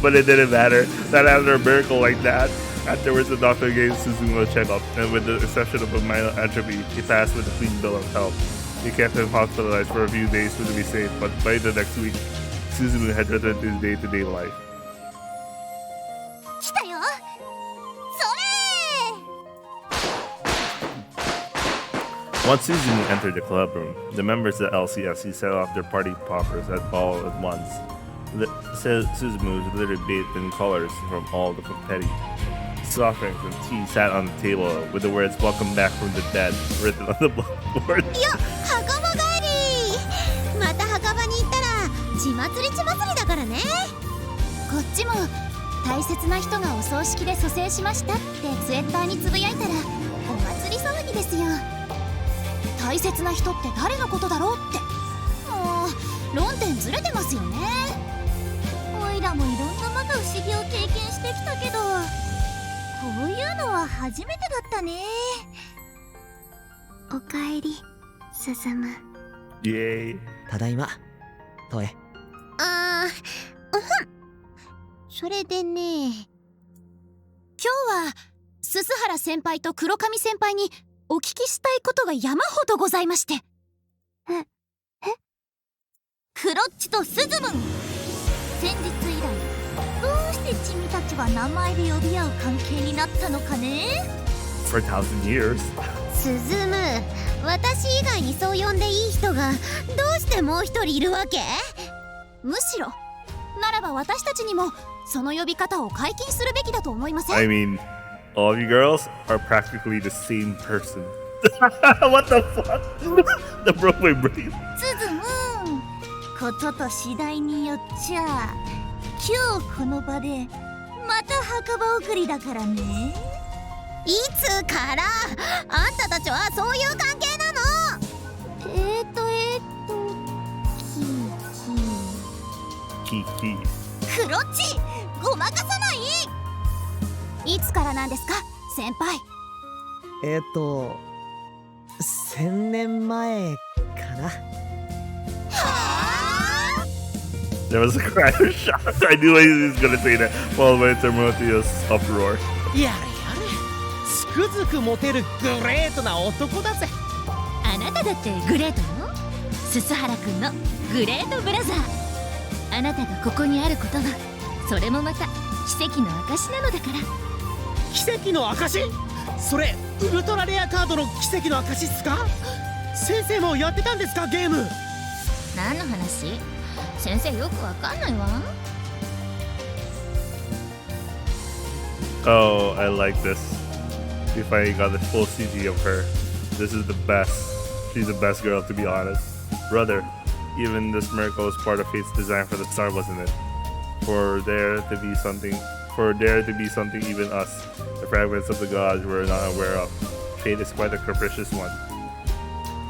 [SPEAKER 1] But it didn't matter. Not after a miracle like that. Afterwards, the doctor gave Suzumu a checkup, and with the exception of a minor atrophy, he passed with a clean bill of health. He kept him hospitalized for a few days to be safe, but by the next week, Suzumu had returned to his day-to-day life.
[SPEAKER 4] 来たよ。それ。
[SPEAKER 1] Once Suzumu entered the club room, the members of the LCSC set off their party poppers all at once. Suzumu was literally bathed in colors from all the confetti. Soft drinks and tea sat on the table with the words "Welcome back from the dead" written on the blackboard.
[SPEAKER 4] よ、墓場帰り。また墓場に行ったら血祭りだからね。こっちも
[SPEAKER 3] 大切な人がお葬式で蘇生しましたってツイッターにつぶやいたらお祭り騒ぎですよ。大切な人って誰のことだろうって、もう論点ずれてますよね。おいらもいろんな摩訶不思議を経験してきたけど、こういうのは初めてだったね。
[SPEAKER 15] おかえり、進む。
[SPEAKER 1] イエーイ。
[SPEAKER 10] ただいま、トエ。
[SPEAKER 3] それでね、今日は鈴原先輩と黒髪先輩にお聞きしたいことが山ほどございまして。クロッチとスズムン、先日以来どうしてチミたちは名前で呼び合う関係になったのかね。
[SPEAKER 1] For 1,000 years.
[SPEAKER 15] スズム、私以外にそう呼んでいい人がどうしてもう一人いるわけ？
[SPEAKER 3] むしろならば私たちにもその呼び方を解禁するべきだと思いません？
[SPEAKER 1] I mean, all of you girls are practically the same person. What the fuck? The broke my brain.
[SPEAKER 3] スズムン、ことと次第によっちゃ今日この場でまた墓場送りだからね。
[SPEAKER 15] いつからあんたたちはそういう関係なの？
[SPEAKER 1] キキ。
[SPEAKER 3] クロッチ、ごまかさない。いつからなんですか、先輩。
[SPEAKER 10] 1000年前かな。
[SPEAKER 1] There was a cry of shock. I knew he was gonna say that followed by a tumultuous uproar.
[SPEAKER 14] やれやれ、つくづくモテるグレートな男だぜ。
[SPEAKER 11] あなただってグレートよ、鈴原くんのグレートブラザー。あなたがここにあることはそれもまた奇跡の証なのだから。
[SPEAKER 14] 奇跡の証？それウルトラレアカードの奇跡の証っすか？先生もやってたんですか、ゲーム？
[SPEAKER 11] 何の話？先生よくわかんないわ。
[SPEAKER 1] Oh, I like this. We finally got the full CG of her. This is the best. She's the best girl, to be honest. Brother, even this miracle is part of fate's design for the star, wasn't it? For there to be something even us, the fragments of the gods we're not aware of. Fate is quite a capricious one.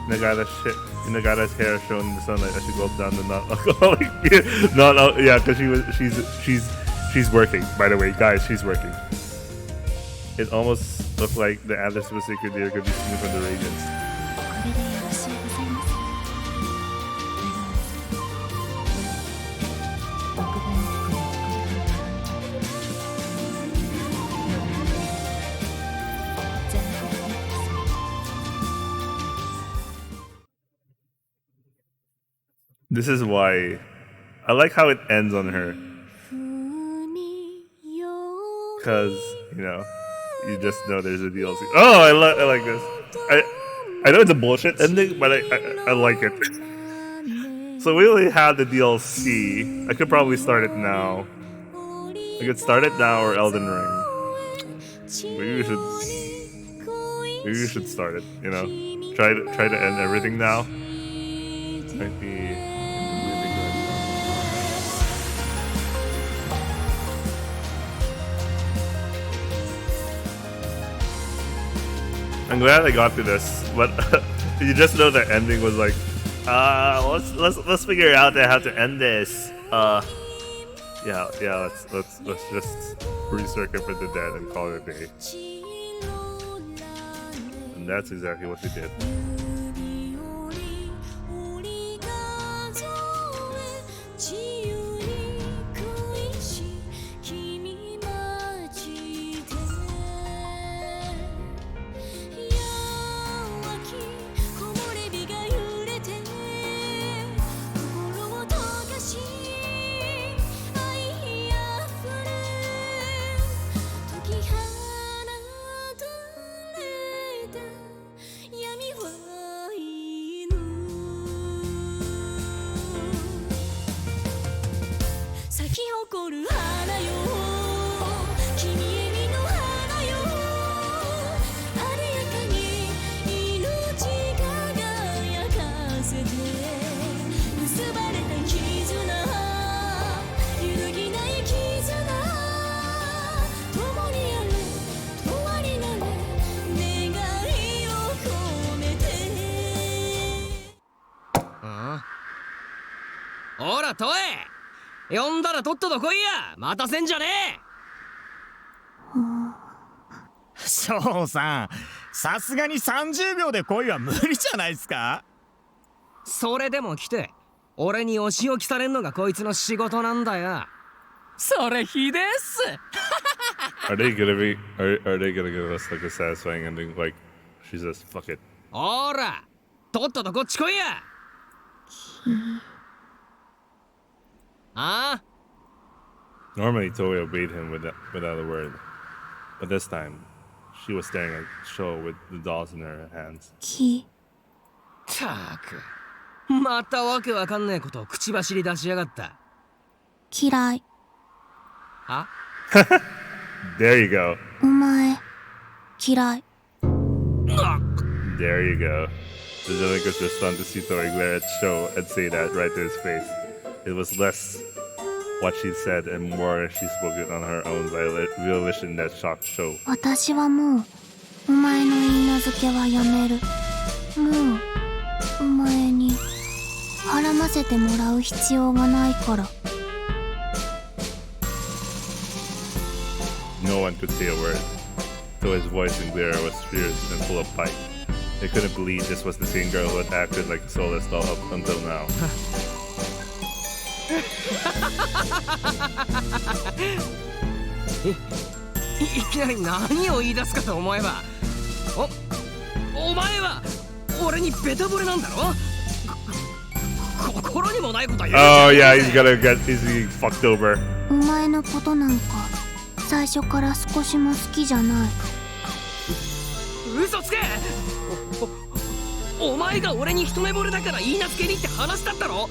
[SPEAKER 1] Nagata's hair shone in the sunlight as she gulped down the non-alcoholic beer. Yeah, because she's working. By the way, guys, she's working. It almost looked like the antlers of a sacred deer could be seen from the radiance.
[SPEAKER 11] これでよろしゅうございます。
[SPEAKER 1] This is why I like how it ends on her. Because, you know, you just know there's a DLC. Oh, I like this. I know it's a bullshit ending, but I like it. So we only have the DLC. I could probably start it now. I could start it now or Elden Ring. Maybe we should start it, you know? Try to end everything now. Might be really good. I'm glad I got to this, but you just know the ending was like, let's figure out how to end this. Yeah, let's just recircuit for the dead and call it a day. And that's exactly what they did.
[SPEAKER 16] ほらトエ、呼んだらとっとと来いや。待たせんじゃねえ。
[SPEAKER 17] 翔さん、さすがに30秒で恋は無理じゃないですか。
[SPEAKER 16] それでも来て俺にお仕置きされんのがこいつの仕事なんだよ。
[SPEAKER 5] それひでっす。
[SPEAKER 1] Are they gonna give us like a satisfying ending? Like she says, "Fuck it."
[SPEAKER 16] ほら、とっととこっち来いや。ああ。
[SPEAKER 1] Normally, Toei obeyed him without a word, but this time, she was staring at Sho with the dolls in her hands.
[SPEAKER 16] たく、またわけわかんねえことを口走り出しやがった。
[SPEAKER 3] 嫌い。
[SPEAKER 16] は？
[SPEAKER 1] There you go.
[SPEAKER 3] お前嫌い。
[SPEAKER 1] There you go. The delinquent responded to see Toei glare at Sho and say that right to his face. It was less what she said and more she spoke on her own volition that shocked Sho.
[SPEAKER 3] 私はもうお前の言い名付けはやめる。もうお前に絡ませてもらう必要がないから。
[SPEAKER 1] No one could say a word. Toei's voice and glare was fierce and full of fight. They couldn't believe this was the same girl who had acted like a soulless doll up until now.
[SPEAKER 16] いきなり何を言い出すかと思えば、お前は俺にベタ惚れなんだろ。心にもないことは言う。
[SPEAKER 1] Oh yeah, he's getting fucked over.
[SPEAKER 3] お前のことなんか最初から少しも好きじゃない。
[SPEAKER 16] 嘘つけ。お前が俺に一目惚れだから言い名付けにって話だったろ。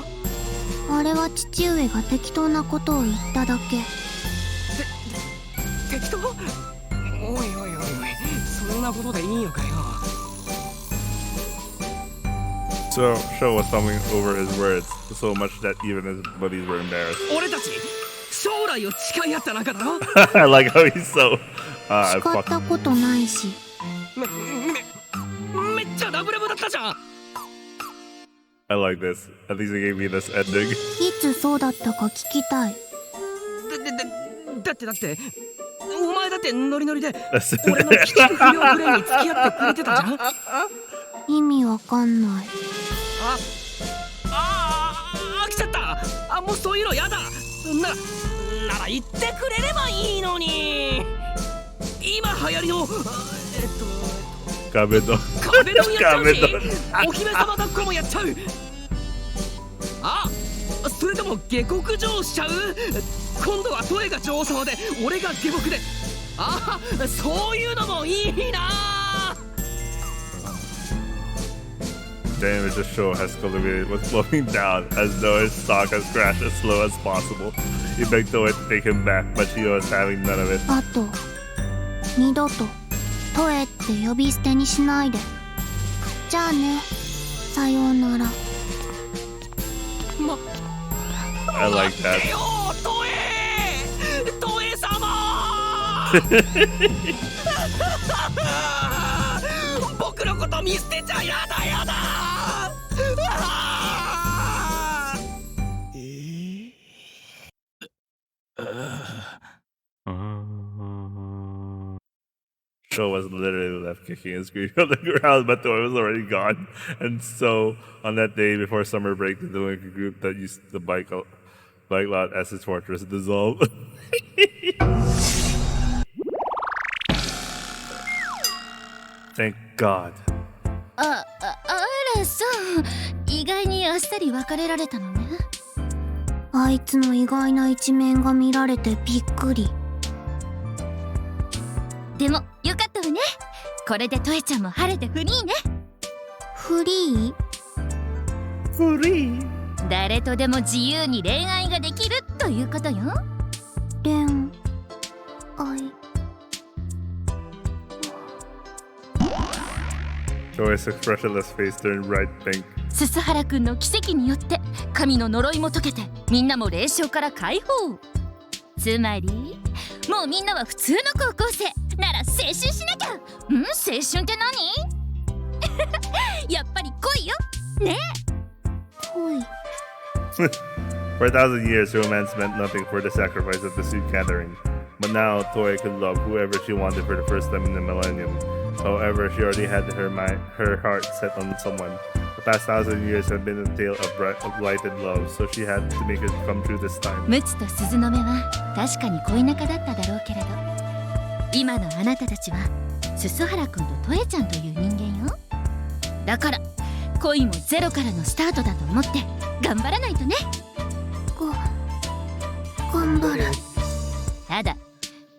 [SPEAKER 3] あれは父上が適当なことを言っただけ。
[SPEAKER 16] 適当？おいおいおいおい、そんなことでいいのかよ。
[SPEAKER 1] So Sho was stumbling over his words so much that even his buddies were embarrassed.
[SPEAKER 16] 俺たち将来を誓い合った仲だろ。
[SPEAKER 1] I like how he's so.
[SPEAKER 3] 誓ったことないし。
[SPEAKER 16] めっちゃラブラブだったじゃん。
[SPEAKER 1] I like this. At least they gave me this ending.
[SPEAKER 3] いつそうだったか聞きたい。
[SPEAKER 16] だってお前だってノリノリで俺の貴族不良グレーに付き合ってくれてたじゃん。
[SPEAKER 3] 意味わかんない。
[SPEAKER 16] 飽きちゃった。もうそういうのやだ。なら言ってくれればいいのに。今流行りの
[SPEAKER 1] 壁ドン
[SPEAKER 16] やっちゃうし、お姫様抱っこもやっちゃう。それとも下克上しちゃう。今度はトエが女王様で俺が下僕で。そういうのもいいな。
[SPEAKER 1] Damage the show has cultivated was slowing down as though his stock has crashed as slow as possible. He begged Toei to take him back, but she was having none of it.
[SPEAKER 3] あと二度とトエって呼び捨てにしないで。じゃあね、さようなら。
[SPEAKER 1] I like that.
[SPEAKER 16] トエ様。僕のこと見捨てちゃやだやだ。
[SPEAKER 1] Sho was literally left kicking and screaming on the ground, but Toei was already gone. And so, on that day before summer break, the delinquent group that used the bike lot as its fortress dissolved. Thank God.
[SPEAKER 11] あらそう、意外にあっさり別れられたのね。
[SPEAKER 3] あいつの意外な一面が見られてびっくり。
[SPEAKER 11] でもよかったわね。これでトエちゃんも晴れてフリーね。
[SPEAKER 3] フリー？
[SPEAKER 11] フリー？誰とでも自由に恋愛ができるということよ。
[SPEAKER 3] 恋愛。
[SPEAKER 1] Toei's expressionless face turned bright pink.
[SPEAKER 11] ススハラ君の奇跡によって神の呪いも解けてみんなも霊障から解放。つまりもうみんなは普通の高校生なら青春しなきゃ。青春って何？やっぱり恋よね。
[SPEAKER 3] 恋。
[SPEAKER 1] For 1,000 years, romance meant nothing for the sacrifice of the suit gathering. But now, Toei could love whoever she wanted for the first time in the millennium. However, she already had her heart set on someone. The past 1,000 years have been a tale of blighted love, so she had to make it come true this time.
[SPEAKER 11] ムツと鈴の目は確かに恋仲だっただろうけれど、今のあなたたちは鈴原くんとトエちゃんという人間よ。だから恋もゼロからのスタートだと思って頑張らないとね。
[SPEAKER 15] 頑張る。
[SPEAKER 11] ただ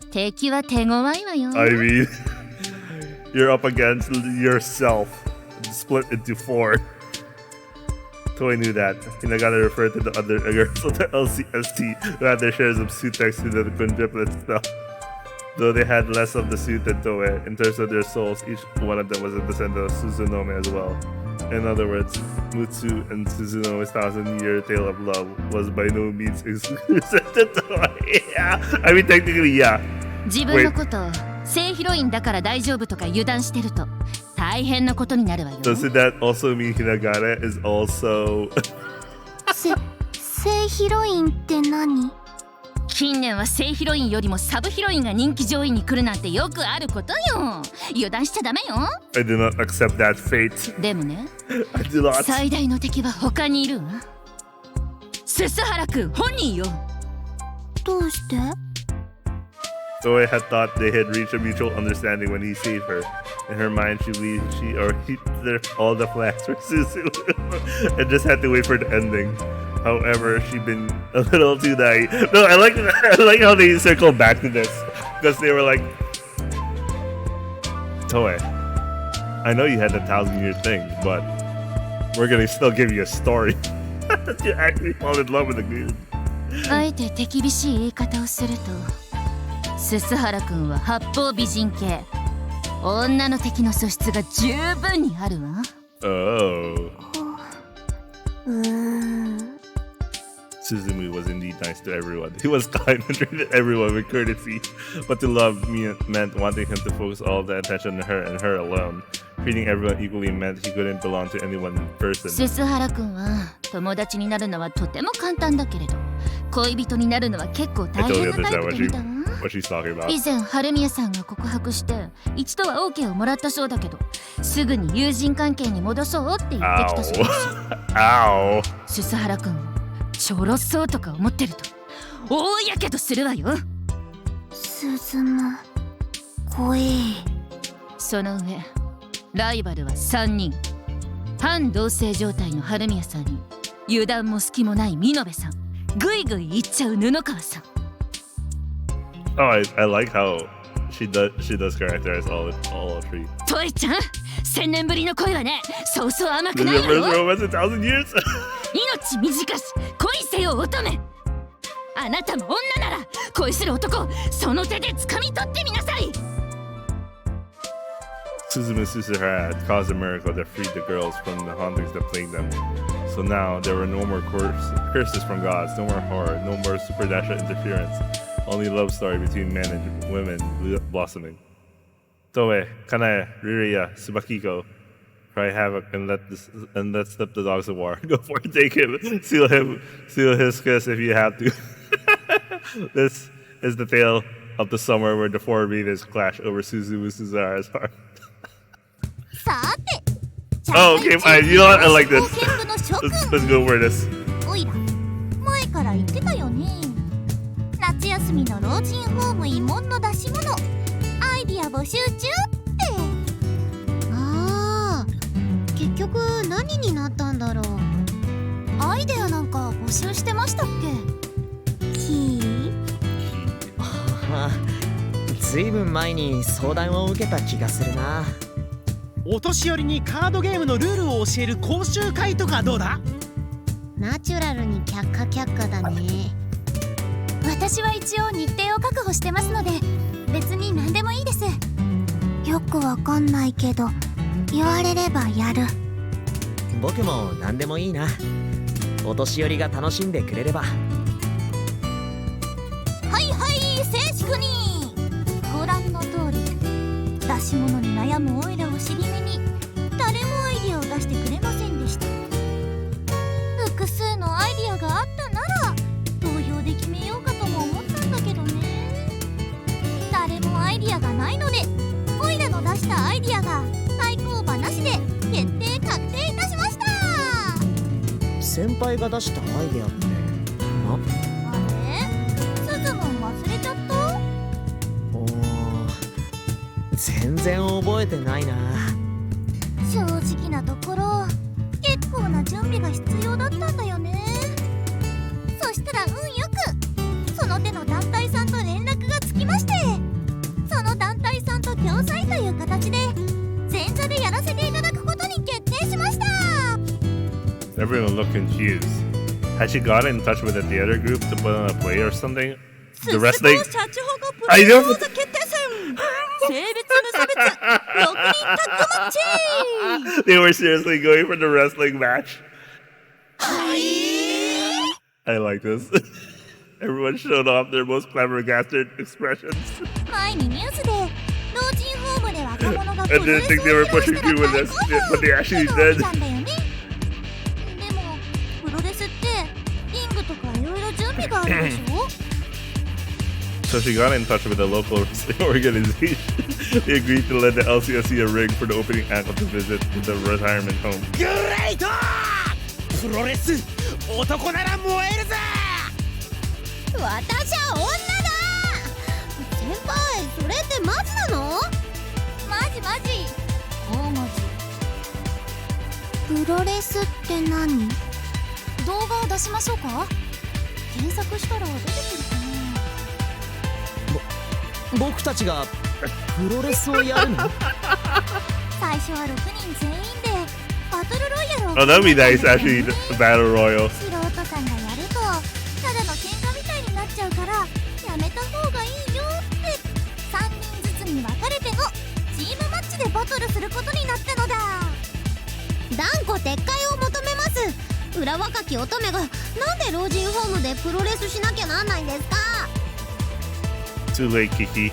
[SPEAKER 11] 敵は手強いわよ。
[SPEAKER 1] I mean, you're up against yourself, split into 4. Toei knew that. Hinagata referred to the other girls of the LCST who had their shares of suit next to the quintuplets now. Though they had less of the suit than Toei, in terms of their souls, each one of them was a descendant of Suzunome as well. In other words, Mutsu and Suzunome's 1,000-year tale of love was by no means exclusive to Toei. Yeah, I mean technically, yeah.
[SPEAKER 11] 自分のことを正ヒロインだから大丈夫とか油断してると大変なことになるわよ。
[SPEAKER 1] Doesn't that also mean Hinagata is also
[SPEAKER 15] 正ヒロインって何？
[SPEAKER 11] 近年は正ヒロインよりもサブヒロインが人気上位に来るなんてよくあることよ。油断しちゃダメよ。
[SPEAKER 1] I do not accept that fate.
[SPEAKER 11] でもね、
[SPEAKER 1] I do not.
[SPEAKER 11] 最大の敵は他にいるわ。鈴原くん本人よ。
[SPEAKER 15] どうして？
[SPEAKER 1] Toei had thought they had reached a mutual understanding when he saved her. In her mind, she believed all the flags were Suzu and just had to wait for the ending. However, she'd been a little too naive. No, I like how they circle back to this because they were like, Toei, I know you had the 1,000-year thing, but we're gonna still give you a story. You actually fall in love with the dude.
[SPEAKER 11] あえて手厳しい言い方をすると、鈴原くんは八方美人系。女の敵の素質が十分にあるわ。
[SPEAKER 1] Oh. Suzumu was indeed nice to everyone. He was kind and treated everyone with courtesy. But to love meant wanting him to focus all the attention on her and her alone. Treating everyone equally meant he couldn't belong to any one person.
[SPEAKER 11] 鈴原くんは友達になるのはとても簡単だけれど、恋人になるのは結構大変なタイプで見たわ。
[SPEAKER 1] What she's talking about.
[SPEAKER 11] 以前春宮さんが告白して一度は OK をもらったそうだけど、すぐに友人関係に戻そうって言ってきたそうです。鈴原くんちょろそうとか思ってると大やけどするわよ。
[SPEAKER 15] 鈴間怖え。
[SPEAKER 11] その上ライバルは3人。反同棲状態の春宮さんに油断も隙もない美濃部さん、ぐいぐいいっちゃう布川さん。
[SPEAKER 1] Oh, I like how she does characterize all three.
[SPEAKER 11] トイちゃん、1000年ぶりの恋はね、そうそう甘くないわよ。
[SPEAKER 1] Romance in 1,000 years?
[SPEAKER 11] 命短し恋せよ乙女。あなたも女なら恋する男をその手で掴み取ってみなさい。
[SPEAKER 1] Suzumu Susahara had caused a miracle that freed the girls from the hauntings that plagued them. So now there were no more curses from gods, no more horror, no more supernatural interference. Only love story between men and women blossoming. Toei, Kanae, Ririya, Tsubakiko, cry havoc and let's slip the dogs of war. Go for it, take him, seal his kiss if you have to. This is the tale of the summer where the four maidens clash over Suzumu Susahara's heart. Oh, okay, fine. You know what? I like this. Let's go for this.
[SPEAKER 3] おいら、前から言ってたよね。夏休みの老人ホーム慰問の出し物、アイディア募集中って。
[SPEAKER 15] ああ、結局何になったんだろう。
[SPEAKER 3] アイデアなんか募集してましたっけ？
[SPEAKER 10] ずいぶん前に相談を受けた気がするな。
[SPEAKER 14] お年寄りにカードゲームのルールを教える講習会とかどうだ？
[SPEAKER 15] ナチュラルに却下だね。
[SPEAKER 3] 私は一応日程を確保してますので、別に何でもいいです。
[SPEAKER 15] よくわかんないけど、言われればやる。
[SPEAKER 10] 僕も何でもいいな。お年寄りが楽しんでくれれば。
[SPEAKER 3] はいはい、静粛に。ご覧の通り、出し物に悩むオイラを尻目に誰もアイディアを出してくれませんでした。複数のアイディアがあったなら
[SPEAKER 9] 先輩が出したアイデアってな？
[SPEAKER 3] あれすずも忘れちゃった？
[SPEAKER 9] おー、全然覚えてないな。
[SPEAKER 3] 正直なところ結構な準備が必要だったんだよね。そしたら運よくその手の団体さんと連絡がつきまして、その団体さんと共催という形で前座でやらせていただくことに決定しました。
[SPEAKER 1] Everyone looked confused. Had she gotten in touch with the theater group to put on a play or something? The wrestling? I don't.
[SPEAKER 3] 性別無差別6人タッグマッチ。
[SPEAKER 1] They were seriously going for the wrestling match. I like this. Everyone showed off their most flabbergasted expressions.
[SPEAKER 3] 前にニュースで老人ホームで若者が
[SPEAKER 1] And didn't think they were pushing through with this, but they actually did.
[SPEAKER 3] でもプロレスってリングとかいろいろ準備があるでしょ。
[SPEAKER 1] So she got in touch with the local wrestling organization. They agreed to lend the LCSC a ring for the opening act of the visit to the retirement home.
[SPEAKER 14] グレイト！プロレス男なら燃えるぜ！
[SPEAKER 15] 私は女だ！先輩、それってマジなの？
[SPEAKER 3] マジマジ大文字。
[SPEAKER 15] プロレスって何？
[SPEAKER 3] 動画を出しましょうか？検索したら出てくるかな。
[SPEAKER 9] 僕たちがプロレスをやるの？
[SPEAKER 3] 最初は6人全員でバトルロイヤルを
[SPEAKER 1] Oh, that'd be nice, actually, the battle royal.
[SPEAKER 3] 素人さんがやるとただの喧嘩みたいになっちゃうからやめた方がいいよって3人ずつに分かれてのチームマッチでバトルすることになったのだ。
[SPEAKER 15] 断固撤回を求めます。裏若き乙女がなんで老人ホームでプロレスしなきゃなんないんですか？
[SPEAKER 1] Too late, Kiki.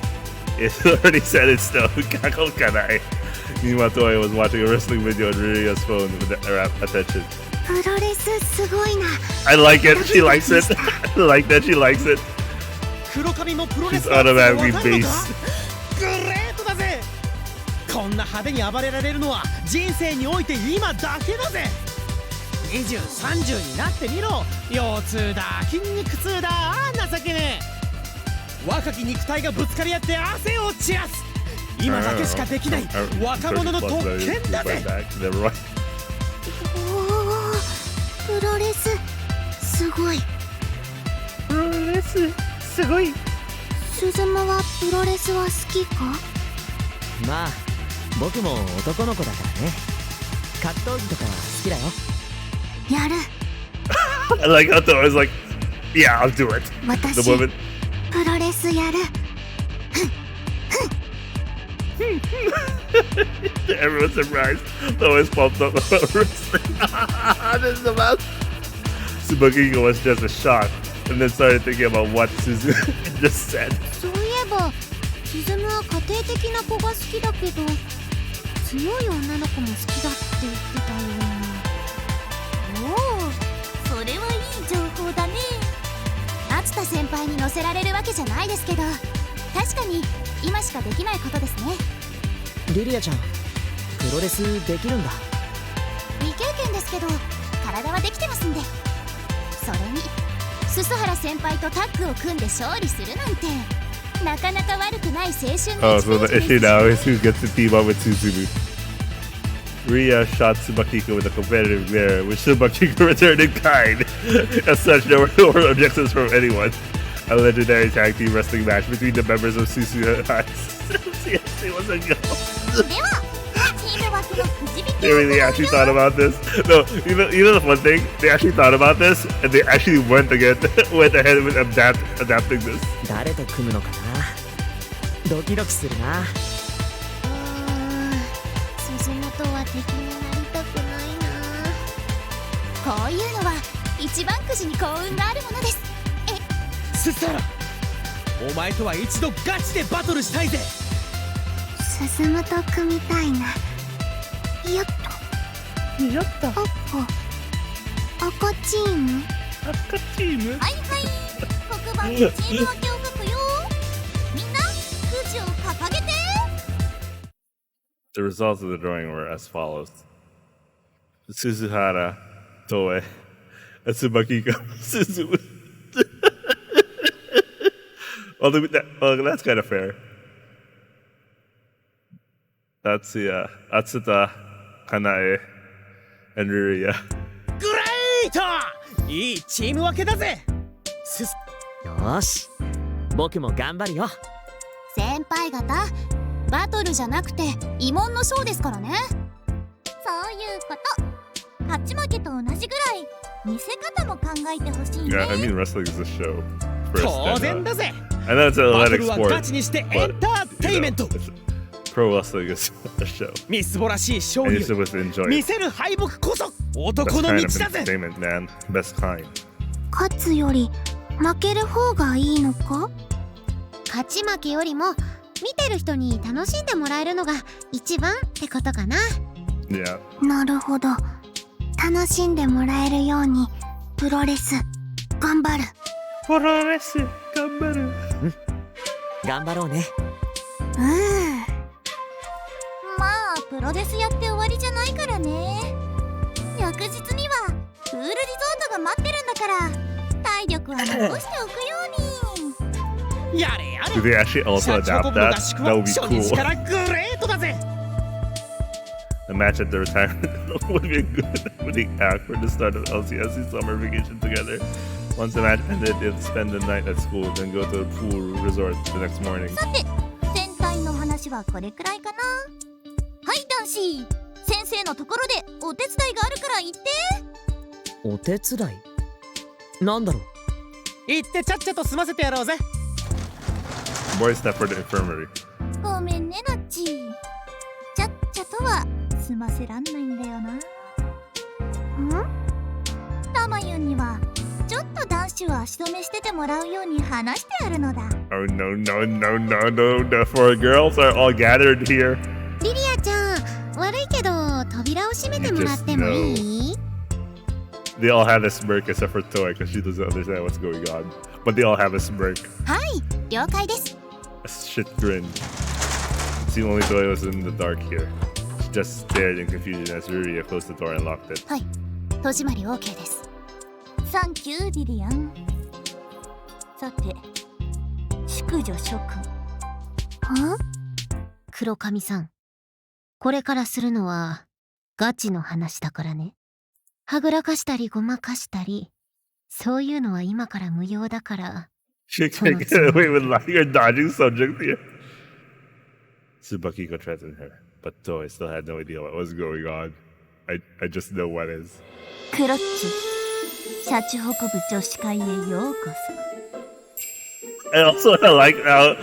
[SPEAKER 1] It already said it still. Cackled Kanae. Meanwhile, Toei was watching a wrestling video on Riria's phone with the attention.
[SPEAKER 15] プロレスすごいな。
[SPEAKER 1] I like it. She likes it. I like that she likes it.
[SPEAKER 14] 黒髪もプロレ
[SPEAKER 1] She's
[SPEAKER 14] スだってわかるの
[SPEAKER 1] automatically
[SPEAKER 14] か？
[SPEAKER 1] based.
[SPEAKER 14] グレートだぜ！こんな派手に暴れられるのは人生において今だけだぜ。20、30になってみろ。腰痛だ、筋肉痛だ、情けねえ。若き肉体がぶつかり合って汗を散らす。今だけしかできない若者の特権だぜ。
[SPEAKER 15] おお、プロレスすごい。
[SPEAKER 1] プロレスすごい。
[SPEAKER 15] スズムはプロレスは好きか？
[SPEAKER 9] まあ僕も男の子だからね。格闘技とか好きだよ。
[SPEAKER 15] やる。
[SPEAKER 1] I like how Toei's like, yeah, I'll do it. The
[SPEAKER 15] 私
[SPEAKER 1] woman.
[SPEAKER 15] プロレスやる。
[SPEAKER 1] Everyone's surprised. Toei's pumped up about wrestling. This is the best. Tsubakiko was just a shock and then started thinking about what Suzu just said.
[SPEAKER 15] そういえばスズムは家庭的な子が好きだけど強い女の子も好きだって言ってたような。
[SPEAKER 3] おお、それはいい情報だね。
[SPEAKER 15] 熱田先輩に乗せられるわけじゃないですけど確かに今しかできないことですね。
[SPEAKER 9] リリアちゃん、プロレスできるんだ。
[SPEAKER 15] 未経験ですけど体はできてますんで。それに鈴原先輩とタッグを組んで勝利するなんてなかなか悪くない青春の
[SPEAKER 1] Oh, so the issue now is who gets to team up with Suzumu. Ria shot Tsubakiko with a competitive glare, which Tsubakiko returned in kind. As such, there were no objections from anyone. A legendary tag team wrestling match between the members of Suzuha CSC was a go.
[SPEAKER 3] ではチーム枠のくじ引き
[SPEAKER 1] They really actually thought about this. No, even the one thing, they actually thought about this, and they actually went ahead with adapting this.
[SPEAKER 9] 誰と組むのかな。ドキドキするな。
[SPEAKER 15] スズムとは敵になりたくないな。
[SPEAKER 3] こういうのは一番くじに幸運があるものです。
[SPEAKER 14] スサラ、お前とは一度ガチでバトルしたいぜ。
[SPEAKER 15] スズムと組みたいな。やっと
[SPEAKER 1] やった
[SPEAKER 15] 赤チーム
[SPEAKER 1] 赤チーム。
[SPEAKER 3] はいはい、黒板にチーム分けを書くよ。みんなくじを掲げて。
[SPEAKER 1] The results of the drawing were as follows: Suzuhara, Toei, Tsubakiko. That's kind of fair. That's Atsuta, Kanae, and Ruria.
[SPEAKER 14] グレート、いいチーム分けだぜ。
[SPEAKER 10] よーし、僕も頑張るよ。
[SPEAKER 15] 先輩方、バトルじゃなくて慰問のショーですからね。そういうこと。勝ち負けと同じぐらい見せ方も考えてほしいね。
[SPEAKER 1] Yeah, I mean wrestling is a show.
[SPEAKER 14] 当然だぜ。
[SPEAKER 1] I know it's an
[SPEAKER 14] バト
[SPEAKER 1] athletic
[SPEAKER 14] ルは
[SPEAKER 1] sport,
[SPEAKER 14] ガチにしてエン
[SPEAKER 1] but
[SPEAKER 14] ターテイメント。
[SPEAKER 1] pro wrestling is a show.
[SPEAKER 14] みすぼらしい勝
[SPEAKER 1] And
[SPEAKER 14] 利
[SPEAKER 1] you're
[SPEAKER 14] を
[SPEAKER 1] supposed to enjoy
[SPEAKER 14] 見
[SPEAKER 1] it.
[SPEAKER 14] せる敗北こそ
[SPEAKER 1] Best
[SPEAKER 14] 男の
[SPEAKER 1] kind
[SPEAKER 14] 道
[SPEAKER 1] of
[SPEAKER 14] だぜ。
[SPEAKER 1] entertainment, man. Best kind.
[SPEAKER 15] 勝つより負ける方がいいのか？勝ち負けよりも見てる人に楽しんでもらえるのが一番ってことかな。
[SPEAKER 1] Yeah.
[SPEAKER 15] なるほど。楽しんでもらえるようにプロレス頑張る。
[SPEAKER 1] プロレス頑張る。
[SPEAKER 10] 頑張ろうね。
[SPEAKER 15] まあプロレスやって終わりじゃないからね。翌日にはプールリゾートが待ってるんだから体力は残しておくように。
[SPEAKER 14] やれやれ。
[SPEAKER 1] Do they actually also
[SPEAKER 14] シャチホコ
[SPEAKER 1] adapt
[SPEAKER 14] ブの
[SPEAKER 1] that?
[SPEAKER 14] 合宿
[SPEAKER 1] That
[SPEAKER 14] は
[SPEAKER 1] would be
[SPEAKER 14] 初日
[SPEAKER 1] cool.
[SPEAKER 14] からグレートだぜ。
[SPEAKER 1] The match at the retirement would be a good opening act for the start of LCSC summer vacation together. Once the match ended, they'd spend the night at school, then go to the pool resort the next morning.
[SPEAKER 15] さて、戦隊の話はこれくらいかな。はい男子、先生のところでお手伝いがあるから言って。
[SPEAKER 10] お手伝いなんだろう。
[SPEAKER 14] 行ってちゃっちゃと済ませてやろうぜ。
[SPEAKER 1] Boys step for the infirmary.
[SPEAKER 15] ごめんねナッチ。ちゃっちゃとは済ませらんないんだよな。タマユンにはちょっと男子を足止めしててもらうように話してあるのだ。
[SPEAKER 1] Oh no no no no no! The four girls are all gathered here.
[SPEAKER 15] リリアちゃん、悪いけど扉を閉めてもらってもいい？
[SPEAKER 1] They all have a smirk except for Toei because she doesn't understand what's going on. But they all have a smirk.
[SPEAKER 15] はい、了解です。
[SPEAKER 1] A shit grin. See, only Toei was in the dark here. She just stared in confusion as Ruria closed the door and locked it.
[SPEAKER 15] はい、戸締まり OK です。サンキューリリアン。さて、淑女諸君。
[SPEAKER 3] 黒髪さん、これからするのはガチの話だからね。はぐらかしたりごまかしたり、そういうのは今から無用だから。
[SPEAKER 1] She can't get away with lying or dodging subject here. Tsubakiko threatened her, but Toei still had no idea what was going on. I just know what is.
[SPEAKER 15] クロッチ、シャチホコ部女子会へようこそ。
[SPEAKER 1] I also like how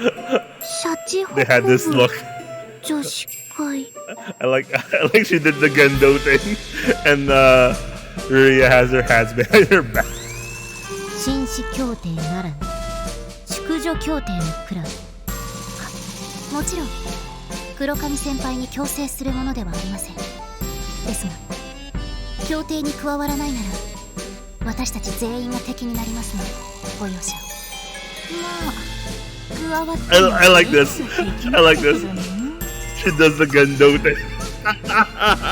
[SPEAKER 15] シャチホコ
[SPEAKER 1] they had this look.
[SPEAKER 15] 女子会。
[SPEAKER 1] I like she did the Gendo thing, and Ruria has her hands behind her back.
[SPEAKER 3] 紳士協定ならぬ淑女協定のクラブ。
[SPEAKER 15] もちろん黒髪先輩に強制するものではありません。ですが協定に加わらないなら私たち全員が敵になりますのでご容赦を。まあ加わって
[SPEAKER 1] I like this. I like this. She does the Gendo thing.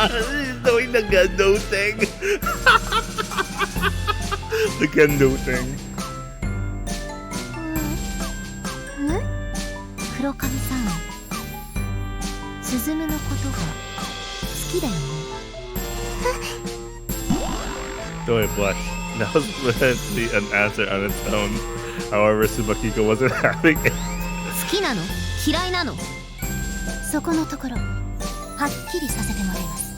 [SPEAKER 1] She's doing the Gendo thing. The Gendo thing.
[SPEAKER 3] 黒髪さん、鈴芽のことが好きだよね。
[SPEAKER 1] Toei blushed. That was literally an answer on its own. However, Tsubakiko wasn't having it.
[SPEAKER 3] 好きなの？嫌いなの？
[SPEAKER 15] そこのところはっきりさせてもらいます。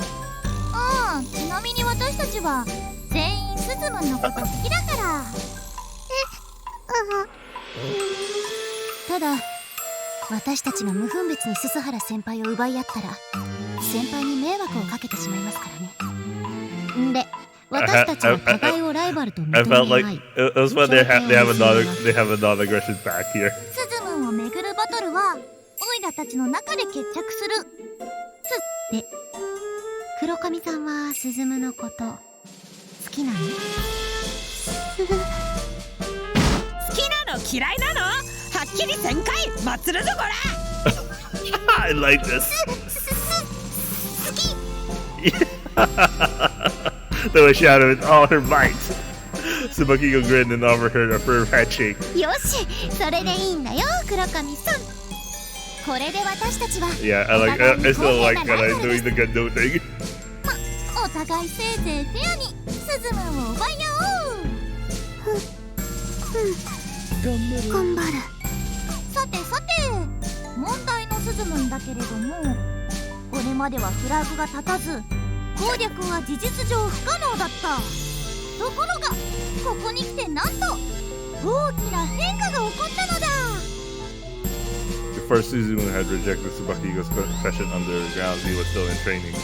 [SPEAKER 15] ああ、ちなみに私たちは全員スズムンのこと好きだから。ただ私たちが無分別に鈴原先輩を奪い合ったら先輩に迷惑をかけてしまいますからね。んで私たちは互いをライバルと認め
[SPEAKER 1] I felt
[SPEAKER 15] な
[SPEAKER 1] like
[SPEAKER 15] い。
[SPEAKER 1] it was when they have a non-aggression back here.
[SPEAKER 15] スズムンをめぐるバトルはオイラたちの中で決着する。
[SPEAKER 3] で、黒髪さんは鈴芽のこと好きなの？
[SPEAKER 16] 好きなの嫌いなのはっきり旋回祭るぞこら。
[SPEAKER 1] I like this. The way she had it with all her might. Tsubaki grinned and offered her a firm handshake.
[SPEAKER 3] よし、それでいいんだよ、黒髪さん。これで私たちは
[SPEAKER 1] Yeah, I still like Kanae doing the Gendo thing.
[SPEAKER 3] お互いせいぜいフェアにスズムを奪い合おう。頑張る。さてさて、問題のスズムンだけれども、これまではフラグが立たず攻略は事実上不可能だった。ところがここに来てなんと大きな変化が起こったのだ。
[SPEAKER 1] Before Suzumu had rejected Tsubakigo's confession underground, he was still in training.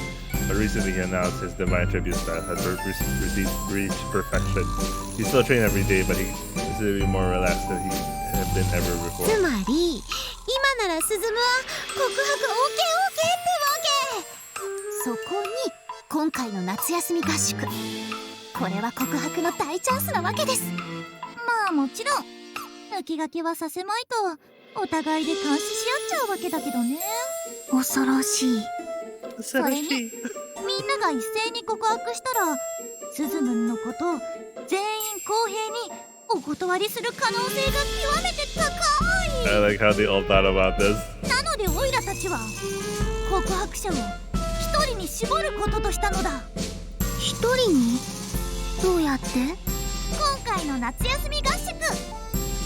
[SPEAKER 1] But recently he announced his divine tribute style had reached perfection. He still trained every day, but he considered to be more relaxed than he had been ever before.
[SPEAKER 3] つまり今ならスズムは告白 OKOK ってわけ。そこに今回の夏休み合宿、これは告白の大チャンスなわけです。まあもちろん抜きがけはさせまいとお互いで監視し合っちゃうわけだけどね。恐ろしい。それにみんなが一斉に告白したらスズムンのことを全員公平にお断りする可能性が極めて高い。
[SPEAKER 1] I like how they all thought about this.
[SPEAKER 3] なのでオイラたちは告白者を一人に絞ることとしたのだ。一人に？どうやって？今回の夏休み合宿、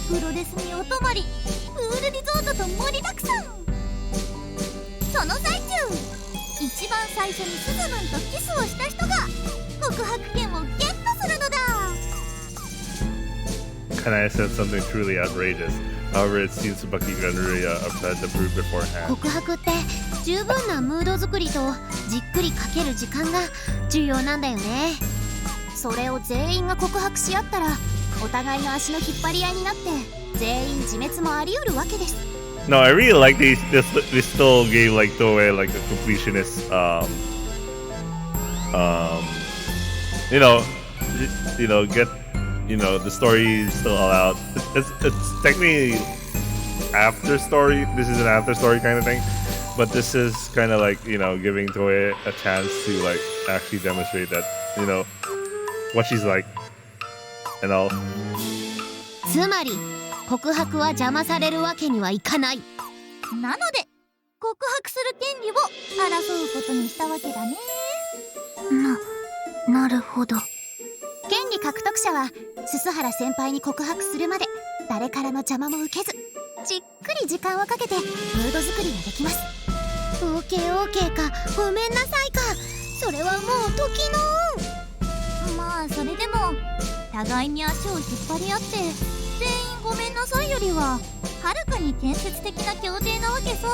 [SPEAKER 3] プロレスにお泊まり、プールリゾートと盛りだくさん。その最中、一番最初にスズムンとキスをした人が告白権をゲットするのだ。
[SPEAKER 1] Kanae said something truly outrageous. However, it seems Tsubaki got really upset the prove beforehand.
[SPEAKER 3] 告白って十分なムード作りとじっくりかける時間が重要なんだよね。それを全員が告白し合ったらお互いの足の引っ張り合いになって全員自滅もあり得るわけです。
[SPEAKER 1] No, I really like this still gave like Toei like a completionist get the story is still all out. It's technically after story. This is an after story kind of thing, but this is kind of like giving Toei a chance to like actually demonstrate that what she's like and all.
[SPEAKER 3] つまり告白は邪魔されるわけにはいかない。なので告白する権利を争うことにしたわけだね。なるほど。権利獲得者は鈴原先輩に告白するまで誰からの邪魔も受けずじっくり時間をかけてムード作りができます。 OKOK かごめんなさいか、それはもう時の。まあそれでも互いに足を引っ張り合って全員ごめんなさいよりははるかに建設的な協定なわけさ。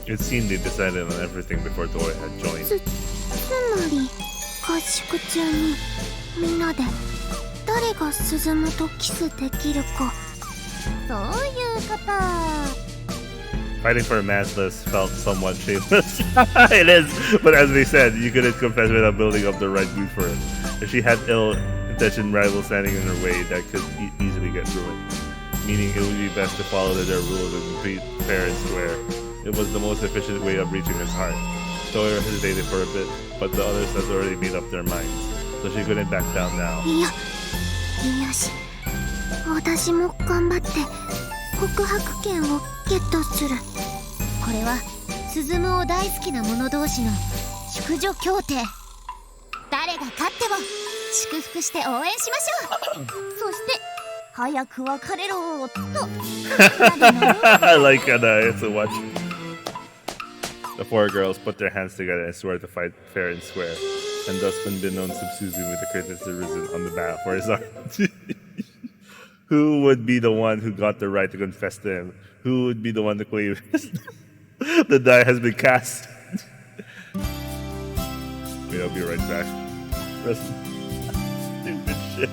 [SPEAKER 1] It seemed they decided on everything before Toei had joined.
[SPEAKER 3] つまり合宿中にみんなで誰がスムとキスできるか、そういうこと。
[SPEAKER 1] Fighting for a man's list felt somewhat shameless. It is, but as they said, you couldn't confess without building up the right mood for it. If she had ill-intentioned rivals standing in her way, that could easily get ruined. Meaning it would be best to follow their rules and compete fair and square. It was the most efficient way of reaching his heart. Toei hesitated for a bit, but the others had already made up their minds, so she couldn't back down now.
[SPEAKER 3] よし、私も頑張って告白権をゲットする。これはスズムを大好きな者同士の淑女協定。誰が勝っても祝福して応援しましょう。そして早く別れろと。
[SPEAKER 1] I like Kanae so much. The four girls put their hands together and swore to fight fair and square, and thus unbeknownst to Suzumu, the curtains had risen on the bat for his heart. Who would be the one who got the right to confess to him? Who would be the one to claim the die has been cast? Wait, I'll be right back. Stupid shit.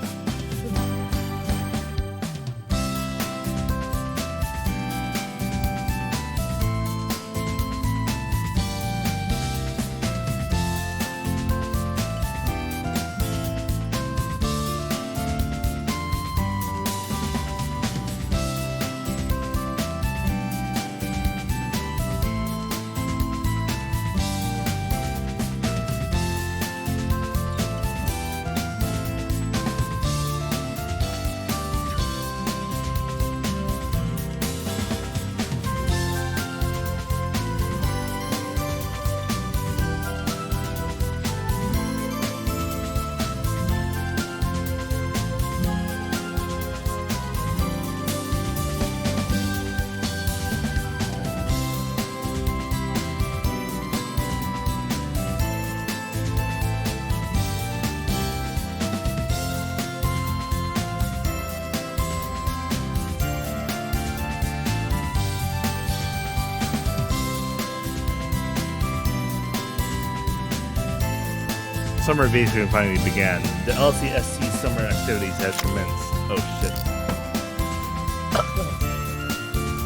[SPEAKER 1] summer vacation finally began. The LCSC summer activities had commenced. Oh shit.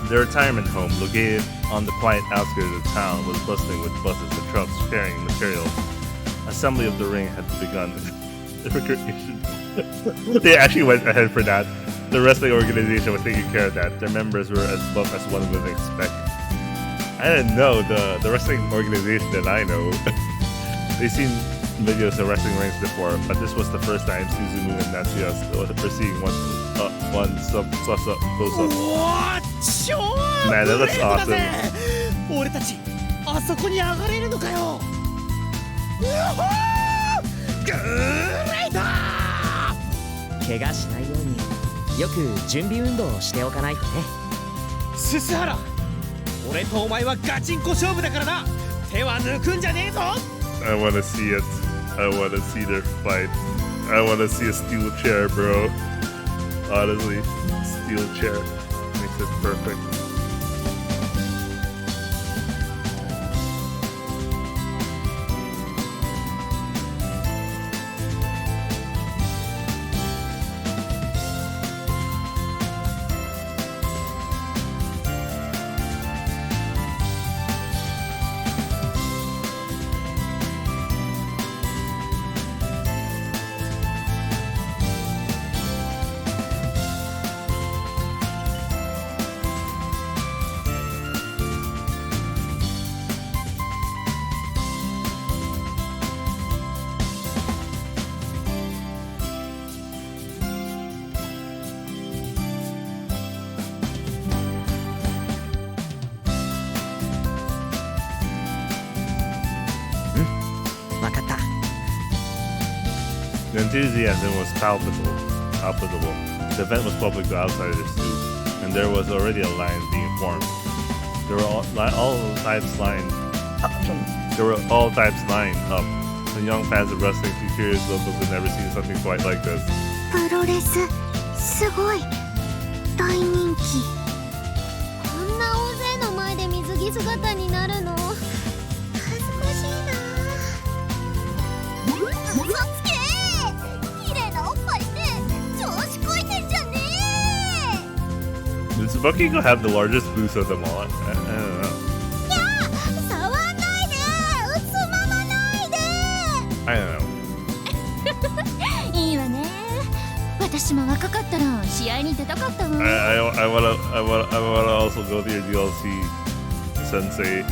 [SPEAKER 1] The retirement home, located on the quiet outskirts of town, was bustling with buses and trucks carrying materials. Assembly of the ring had begun. The recreation. They actually went ahead for that. The wrestling organization was taking care of that. Their members were as buff as one would expect. I didn't know the wrestling organization that I know. They've seen videos of wrestling rings before, but this was the first time Suzumu and Natsuya were seeing one close up. Man, that looks awesome.
[SPEAKER 14] 俺たちあそこに上がれるのかよ。グレート。
[SPEAKER 9] 怪我しないようによく準備運動をしておかないとね。
[SPEAKER 14] ススハラ、俺とお前はガチンコ勝負だからな。手は抜くんじゃねえぞ。
[SPEAKER 1] I wanna see it. I wanna see their fight. I wanna see a steel chair, bro. Honestly, steel chair makes it perfect. The enthusiasm was palpable. The event was public to outsiders too, and there was already a line being formed. There were all types lined up. The young fans of wrestling, two curious locals had never seen something quite like this.
[SPEAKER 15] プロレスすごい大人気。こんな大勢の前で水着姿になるの恥ずかしいな。嘘つけ。綺麗なおっぱいって調子こいてんじゃねえ。
[SPEAKER 1] Does Bucky go have the largest boost of them all? I don't know.
[SPEAKER 15] いや触んないで。うつままないで。
[SPEAKER 1] I don't know.
[SPEAKER 11] いいわね。私も若かったら試合に出たかったわ。
[SPEAKER 1] I wanna also go to your DLC, Sensei.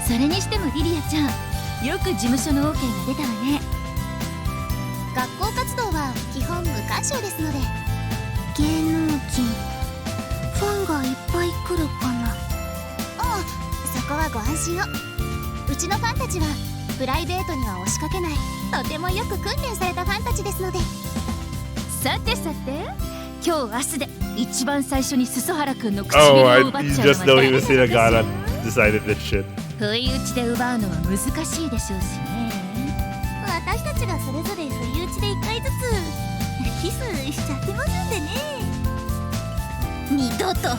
[SPEAKER 11] それにしてもリリアちゃん、よく事務所の OK が出たわね。
[SPEAKER 15] 学校活動は基本無干渉ですので。芸能人ファンがいっぱい来るかな。ああ、そこはご安心を。うちのファンたちはプライベートには押しかけない、とてもよく訓練されたファンたちですので。
[SPEAKER 11] さてさて、今日明日で一番最初に裾原くんの唇を奪っちゃうのは誰ですよ。不意打ちで奪うのは難しいでしょうしね。
[SPEAKER 15] 私たちがそれぞれ不意打ちで1回ずつキスしちゃってますんでね。二度と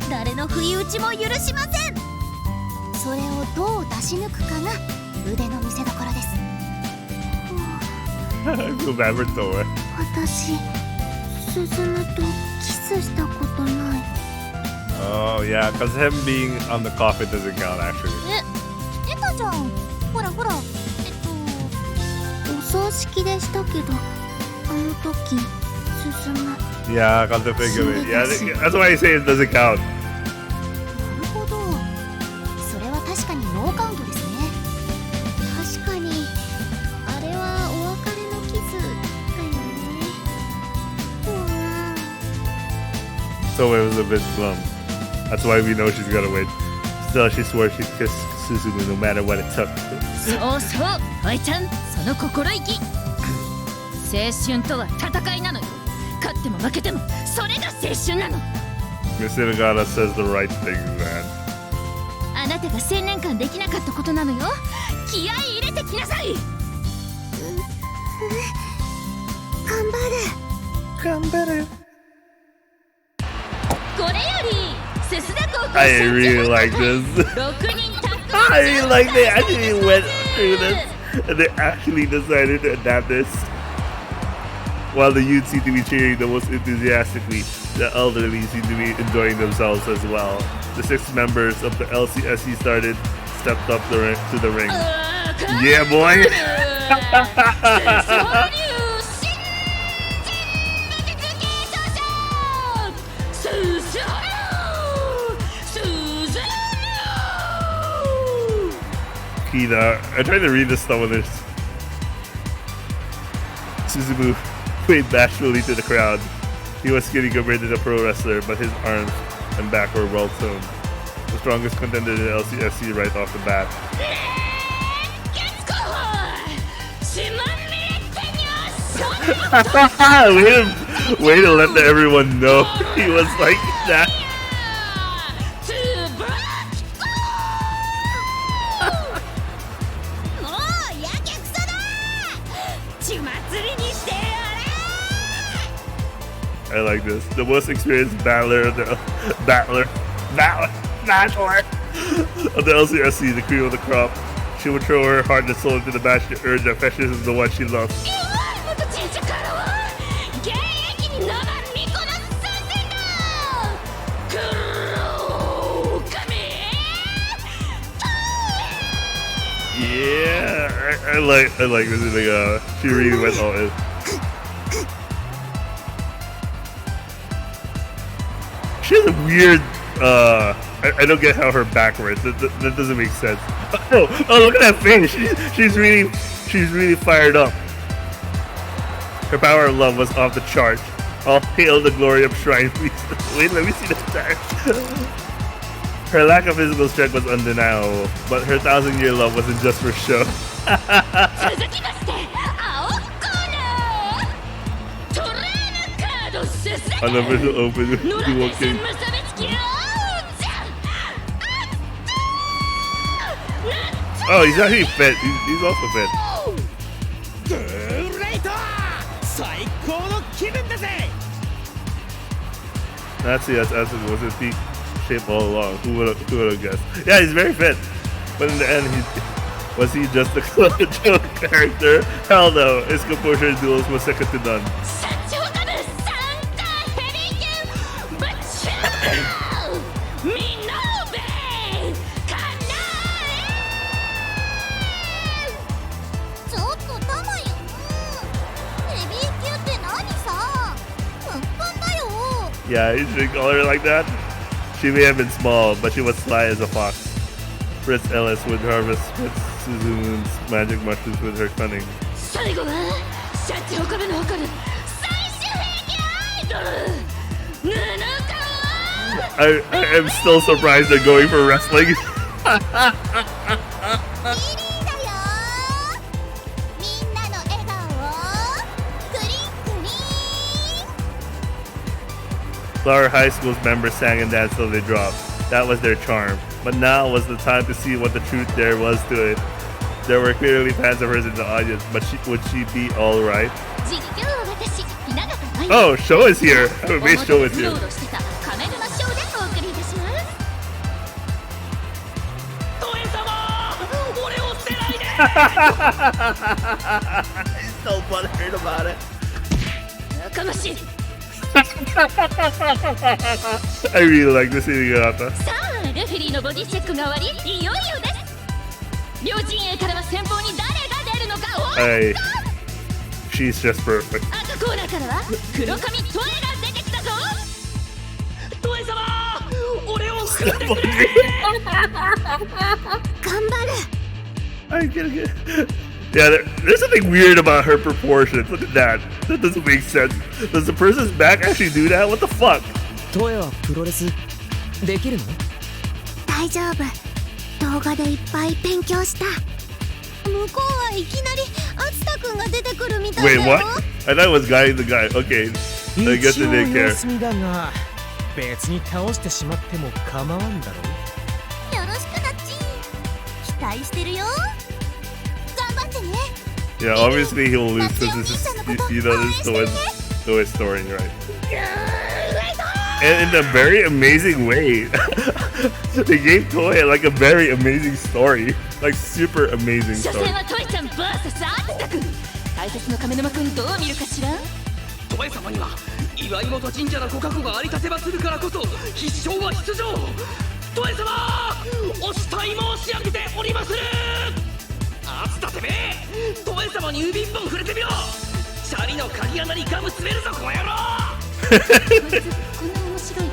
[SPEAKER 15] 誰の不意打ちも許しません。それをどう出し抜くかが腕の見せ所です。
[SPEAKER 1] I feel bad for Toei.
[SPEAKER 15] 私、進とキスしたことない。
[SPEAKER 1] Oh yeah, because him being on the coffin doesn't count actually.
[SPEAKER 15] してたじゃん。ほらほら。お葬式でしたけど、あの時、進。
[SPEAKER 1] Yeah, come to think of it. Yeah, that's why I say it doesn't count.
[SPEAKER 15] なるほど。それは確かにノーカウントですね。確かに、あれはお別れのキスだよね。
[SPEAKER 1] So it was a bit glum. That's why we know she's gonna win. Still, she swore she'd kiss Suzumu no matter what it took.
[SPEAKER 11] そうそう、おいちゃん、その心意気。青春とは戦いなのよ。勝っても負けても、それが青春なの。
[SPEAKER 1] Miss Inagata says the right things, man.
[SPEAKER 11] あなたが1000年間できなかったことなのよ。気合い入れてきなさい。
[SPEAKER 15] 頑張る。
[SPEAKER 11] これより須田高校
[SPEAKER 1] I really like this. I really like they actually went through this. And they actually decided to adapt this. While the youth seem to be cheering the most enthusiastically, the elderly seem to be enjoying themselves as well. The 6 members of the LCSC stepped up to the ring. Yeah, boy! Kina, I tried to read this stuff with this. Suzumu waved bashfully to the crowd. He was skinny compared to the pro wrestler, but his arms and back were well toned. The strongest contender in the LCSC right off the bat. way to let everyone know he was like that. I like this. The most experienced battler of the LCSC, the cream of the crop. She would throw her heart and soul into the match to urge that Festus is the one she loves. Yeah, I like this. She really went all in. She has a weird, I don't get how her back works. That doesn't make sense. Oh, look at that face. She's really fired up. Her power of love was off the chart. All hail the glory of Shrine Priest. Wait, let me see the start. Her lack of physical strength was undeniable, but her 1,000-year love wasn't just for show. Unofficial open dual king. Oh, he's actually fit. He's also fit. That's was his peak shape all along. Who would have guessed? Yeah, he's very fit. But in the end, was he just a joke character? Hell no. His composure in duels was second to none. Yeah, you should call her like that. She may have been small, but she was sly as a fox. Fritz Ellis would harvest Suzumun's magic mushrooms with her cunning. I am still surprised they're going for wrestling. Flower High School's members sang and danced till they dropped. That was their charm. But now was the time to see what the truth there was to it. There were clearly fans of hers in the audience, but would she be alright? Oh, Show is here! Base Show is here. He's so butthurt about it. I really like this Inigata. Hey, she's just perfect. I get it. Yeah, there's something weird about her proportions. Look at that. That doesn't make sense. Does the person's back actually do that? What the fuck?
[SPEAKER 9] トエはプロレスできるの？
[SPEAKER 15] 大丈夫。動画でいっぱい勉強した。向こうはいきなりアツタくんが出てくるみたいだよ。
[SPEAKER 1] Wait, what? I thought it was guy the guy. Okay, I guess they didn't care.
[SPEAKER 14] 一応様子見だが、別に倒してしまっても構わんだろ。
[SPEAKER 15] よろしくなっち。期待してるよ。
[SPEAKER 1] Yeah, obviously he'll lose because this is, you know, this is the way story, right? and in a very amazing way. They gave Toei like a very amazing story, like super amazing
[SPEAKER 11] 所
[SPEAKER 1] story.
[SPEAKER 11] 詮はトイちゃん VS アツタ君。大切の亀沼君どう見るかしら。
[SPEAKER 16] トエ様には岩井本神社のご加護があり立てまするからこそ必勝は必勝。トエ様お慕い申し上げておりまする。あつたてめえ、トエ様に指一本触れてみろ。チャリの鍵穴にガム詰めるぞこの野郎。
[SPEAKER 11] こんな面白いや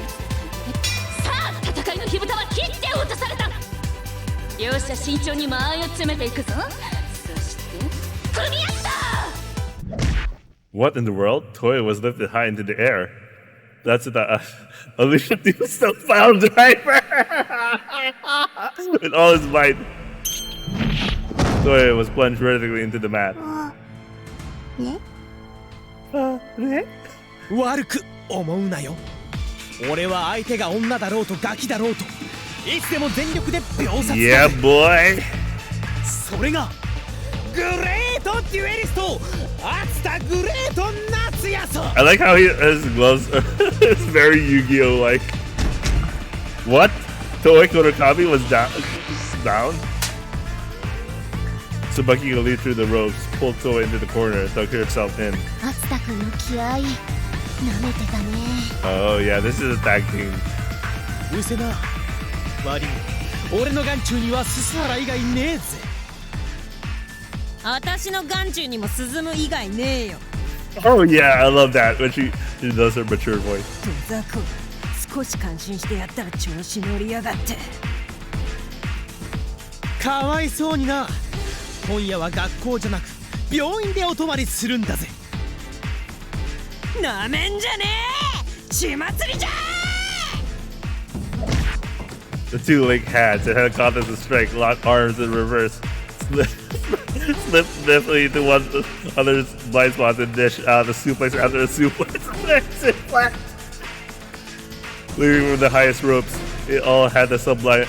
[SPEAKER 11] つ。さあ戦いの火蓋は切って落とされた。両者慎重に間合いを詰めていくぞ。そして組み合った。
[SPEAKER 1] What in the world? Toei was lifted high into the air. That's the Alicia still found driver with all his might. Toei was plunged vertically into the mat.
[SPEAKER 14] 悪く思うなよ。俺は相手が女だろうとガキだろうといつでも全力で秒殺。
[SPEAKER 1] Yeah, boy.
[SPEAKER 14] それがグレートデュエリスト熱田グレート夏やぞ。
[SPEAKER 1] I like how his gloves is very Yu-Gi-Oh like. What? Toei Kurokami was down? Tsubaki leaped through the ropes, pulled Toei into the corner, and dug herself in.
[SPEAKER 15] 熱田君の気合いなめてたね。
[SPEAKER 1] Oh yeah, this is a tag team.
[SPEAKER 14] うせな悪い、俺の眼中には鈴原以外ねえぜ。
[SPEAKER 12] 私の眼中にも鈴む以外ねえよ。
[SPEAKER 1] Oh yeah, I love that when she does her mature voice.
[SPEAKER 12] ドザコ少し感心してやったら調子乗りやがって。
[SPEAKER 14] かわいそうにな。今夜は学校じゃなく病院でお泊まりするんだぜ。
[SPEAKER 12] なめんじゃねえ、血祭りじゃ。
[SPEAKER 1] The two link hands and had a contest of strength, locked arms in reverse, slipped deftly into one other's blind spots and dish out a suplex after a suplex. Leaving from the highest ropes, it all had the sublime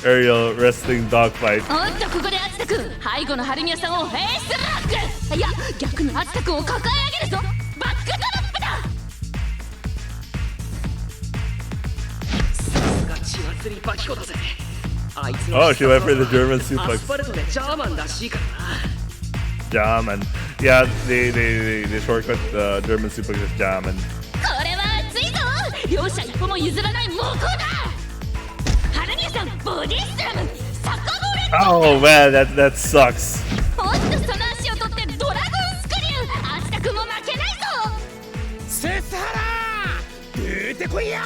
[SPEAKER 1] aerial wrestling dogfight.
[SPEAKER 11] おっとここでアツタ君、背後の春宮さんをフェイスロック。いや逆のアツタ君を抱え上げるぞ。バックドロップだ。
[SPEAKER 16] さすが血祭りバキコだぜ。あいつ
[SPEAKER 1] Oh, she went for the German
[SPEAKER 16] アス
[SPEAKER 1] suplex.
[SPEAKER 16] ファルトでジャーマンらしいからな。
[SPEAKER 1] German. Yeah, they shortcut the German suplex as German.
[SPEAKER 11] これは熱いぞ。両者一歩も譲らない猛攻だ。春宮さんボディスラムサッカーボール。
[SPEAKER 1] Oh man, that sucks.
[SPEAKER 11] おっとその足を取ってドラゴンスクリュー。アツタ君も負けないぞ。
[SPEAKER 14] 鈴原出てこいや。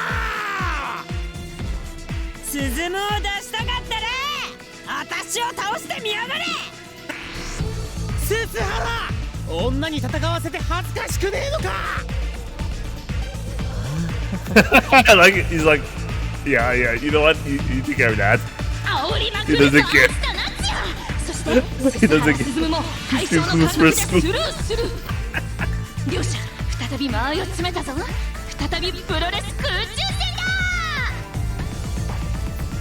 [SPEAKER 12] 鈴むを出したかったら私を倒してみやがれ。
[SPEAKER 14] 鈴原女に戦わせて恥ずかしくねえのか。
[SPEAKER 1] Like he's like, yeah, you know what? You take care of that.
[SPEAKER 11] 煽りまく
[SPEAKER 1] He
[SPEAKER 11] るぞ
[SPEAKER 1] doesn't
[SPEAKER 11] ア
[SPEAKER 1] care.
[SPEAKER 11] ツタナツヤ。そして
[SPEAKER 1] He doesn't
[SPEAKER 11] 鈴むも
[SPEAKER 1] care.
[SPEAKER 11] 対象の感覚でスルーする。両者再び間合いを詰めたぞ。再びプロレス空中戦だ。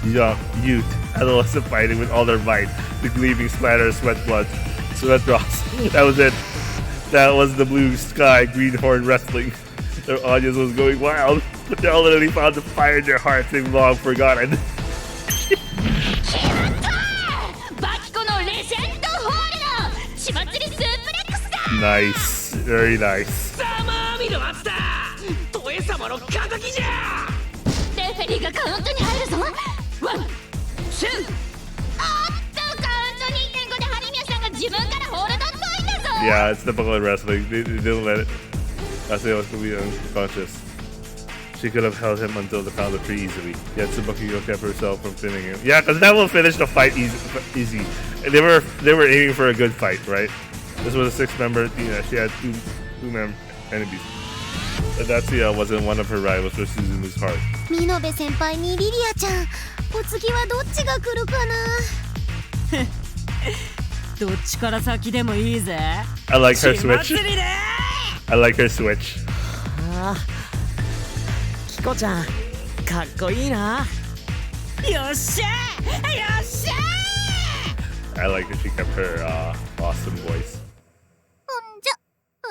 [SPEAKER 1] Young youth, adolescent fighting with all their might. The gleaming splatter of sweat drops. That was it. That was the blue sky greenhorn wrestling. Their audience was going wild, but they all literally found the fire in their hearts they've long forgotten.
[SPEAKER 11] バキコのレジェンドホールの血祭りスープレックスだ。
[SPEAKER 1] Nice, very nice.
[SPEAKER 16] ざまあみろアツタ。トエ様の仇じゃ。
[SPEAKER 11] レフェリーがカウントに入るぞ。ワン、ツー。おっとカウント 2.5 で春宮さんが自分からホールド解いたぞ。
[SPEAKER 1] Yeah, it's typical in wrestling. They didn't let it. That's it was completely unconscious. She could have held him until the count of 3 easily. Yet Tsubaki kept herself from pinning him. Yeah, because that will finish the fight easy. And they were aiming for a good fight, right? This was a 6-member team. She had two enemies. But Datsuya wasn't one of her rivals for Suzumi's heart.
[SPEAKER 15] 見延先輩にリリアちゃん、お次はどっちが来るかな。
[SPEAKER 12] どっちから先でもいいぜ。
[SPEAKER 1] I like her
[SPEAKER 12] 血
[SPEAKER 1] switch.
[SPEAKER 12] 祭りで。
[SPEAKER 1] I like her switch.
[SPEAKER 10] ああ、キコちゃんかっこいいな。
[SPEAKER 12] よっしゃよっしゃ。
[SPEAKER 1] I like that she kept her awesome voice.
[SPEAKER 15] ほんじゃ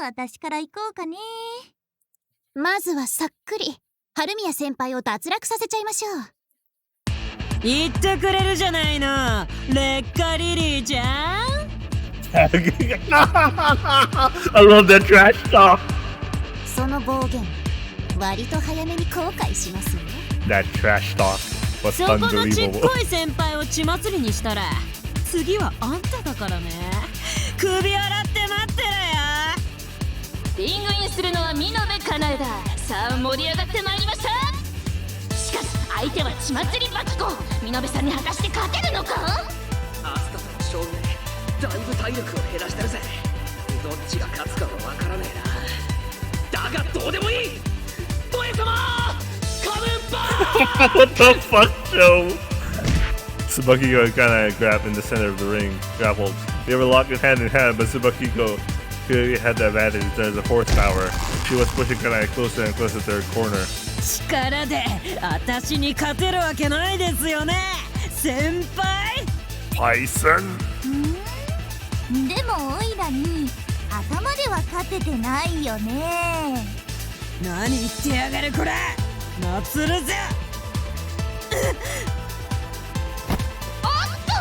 [SPEAKER 15] 私から行こうかね。まずはさっくり春宮先輩を脱落させちゃいましょう。
[SPEAKER 12] 言ってくれるじゃないの、劣化リリーちゃん。
[SPEAKER 1] I love that trash talk.
[SPEAKER 15] その暴言、割と早めに後悔しますよ。
[SPEAKER 1] That trash talk was
[SPEAKER 12] そこのちっ
[SPEAKER 1] unbelievable.
[SPEAKER 12] こい先輩を血祭りにしたら次はあんただからね。首洗って待ってろよ。
[SPEAKER 11] リングインするのは見延かなえだ。さあ盛り上がってまいりました。しかし相手は血祭りバキコ。見延さんに果たして勝てるのか。
[SPEAKER 16] アスタとの勝負でだいぶ体力を減らしてるぜ。どっちが勝つかは分からねえな。だがどうでもいい。トエ様カムバー
[SPEAKER 1] What the fuck, Joe? Tsubakiko and Kanae grabbed in the center of the ring, grappled. They were locked hand in hand, but Tsubakiko clearly had the advantage in terms of horsepower. She was pushing Kanae closer and closer to her corner.
[SPEAKER 12] 力で私に勝てるわけないですよね、先輩。
[SPEAKER 1] Bison?
[SPEAKER 3] でもオイラに頭では勝ててないよね。
[SPEAKER 12] 何言ってやがるこら、祭るぜ。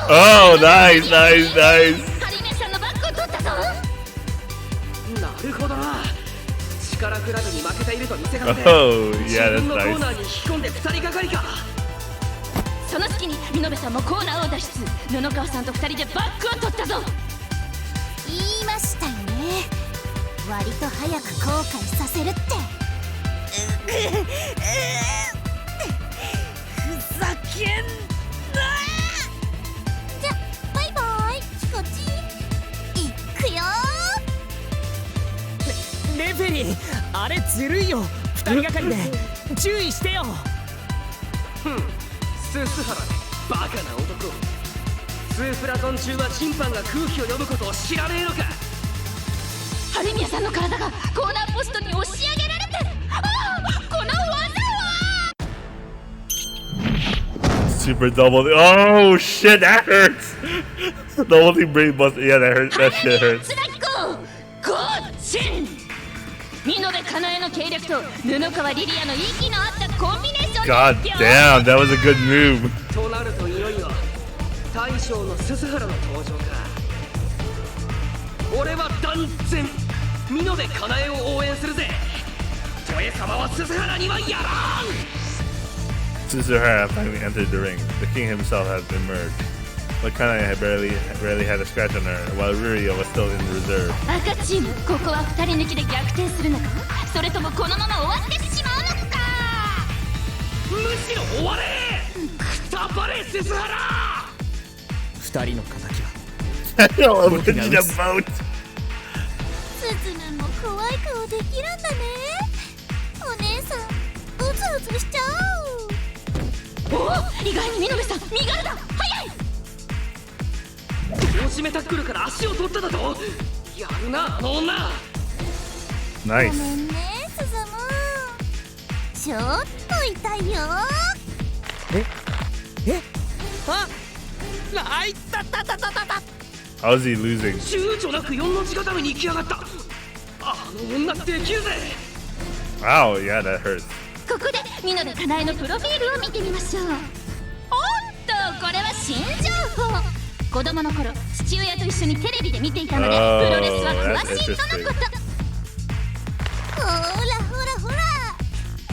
[SPEAKER 1] Oh, nice, nice, nice.
[SPEAKER 11] ハリメさんのバックを取ったぞ。
[SPEAKER 16] なるほどな。力比べに負けていると見せかけて、
[SPEAKER 1] Oh,
[SPEAKER 16] 自
[SPEAKER 1] yeah,
[SPEAKER 16] 分
[SPEAKER 1] that's
[SPEAKER 16] のコーナー
[SPEAKER 1] nice.
[SPEAKER 16] に引き込んで2人がかりか。
[SPEAKER 11] その隙に見延さんもコーナーを脱出。布川さんと2人でバックを取ったぞ。
[SPEAKER 3] 言いましたよね、割と早く後悔させるって。
[SPEAKER 12] ふざけんな。
[SPEAKER 3] じゃバイバイチコチ、いくよ。
[SPEAKER 14] レフェリー、あれずるいよ。2人がかりで注意してよ。
[SPEAKER 16] ススハラバカな男。スープラトン中は審判が空気を読むことを知らねえのか。
[SPEAKER 11] 春宮さんの体がコーナーポストに押し上げられてる。ああ、この技は
[SPEAKER 1] Super double. Oh shit, that hurts. Double team brain bust. Yeah, that hurts. That shit hurts.
[SPEAKER 11] つらきこゴーチン。見延かなえの計略と布川リリアの息の合ったコンビネーション。
[SPEAKER 1] God damn, that was a good move.
[SPEAKER 16] となるといよいよ大将のススハラの登場か。俺は断然見延かなえを応援するぜ。トエ様はススハラにはやらん。
[SPEAKER 1] Suzuhara finally entered the ring. The king himself had emerged. But Kanae had barely had a scratch on her, while Rurio was still in reserve.
[SPEAKER 11] 赤チーム、ここは2人抜きで逆転するのか、それともこのまま終わってしまうのか。
[SPEAKER 16] むしろ終われくたばれススハラ。
[SPEAKER 10] 2人の敵は
[SPEAKER 1] I love the boat.
[SPEAKER 3] スズメも怖い顔できるんだね。お姉さんうずうずしちゃう。
[SPEAKER 11] おお、意外に見延さん身軽だ。早い。
[SPEAKER 16] 大締めタックルから足を取っただと。やるなあの女。
[SPEAKER 1] Nice.
[SPEAKER 3] ごめんねスズム、ちょっと痛いよ。
[SPEAKER 14] あ、あいたたたたたた。
[SPEAKER 1] How is he losing?
[SPEAKER 16] 躊躇なく4の字固めに行きやがった。あの女できるぜ。
[SPEAKER 1] Wow, yeah, that hurts.
[SPEAKER 11] ここで見延かなえのプロフィールを見てみましょう。おっと、これは新情報。子供の頃父親と一緒にテレビで見ていたので、プロレスは詳しいとのこと。
[SPEAKER 3] ほらほらほら、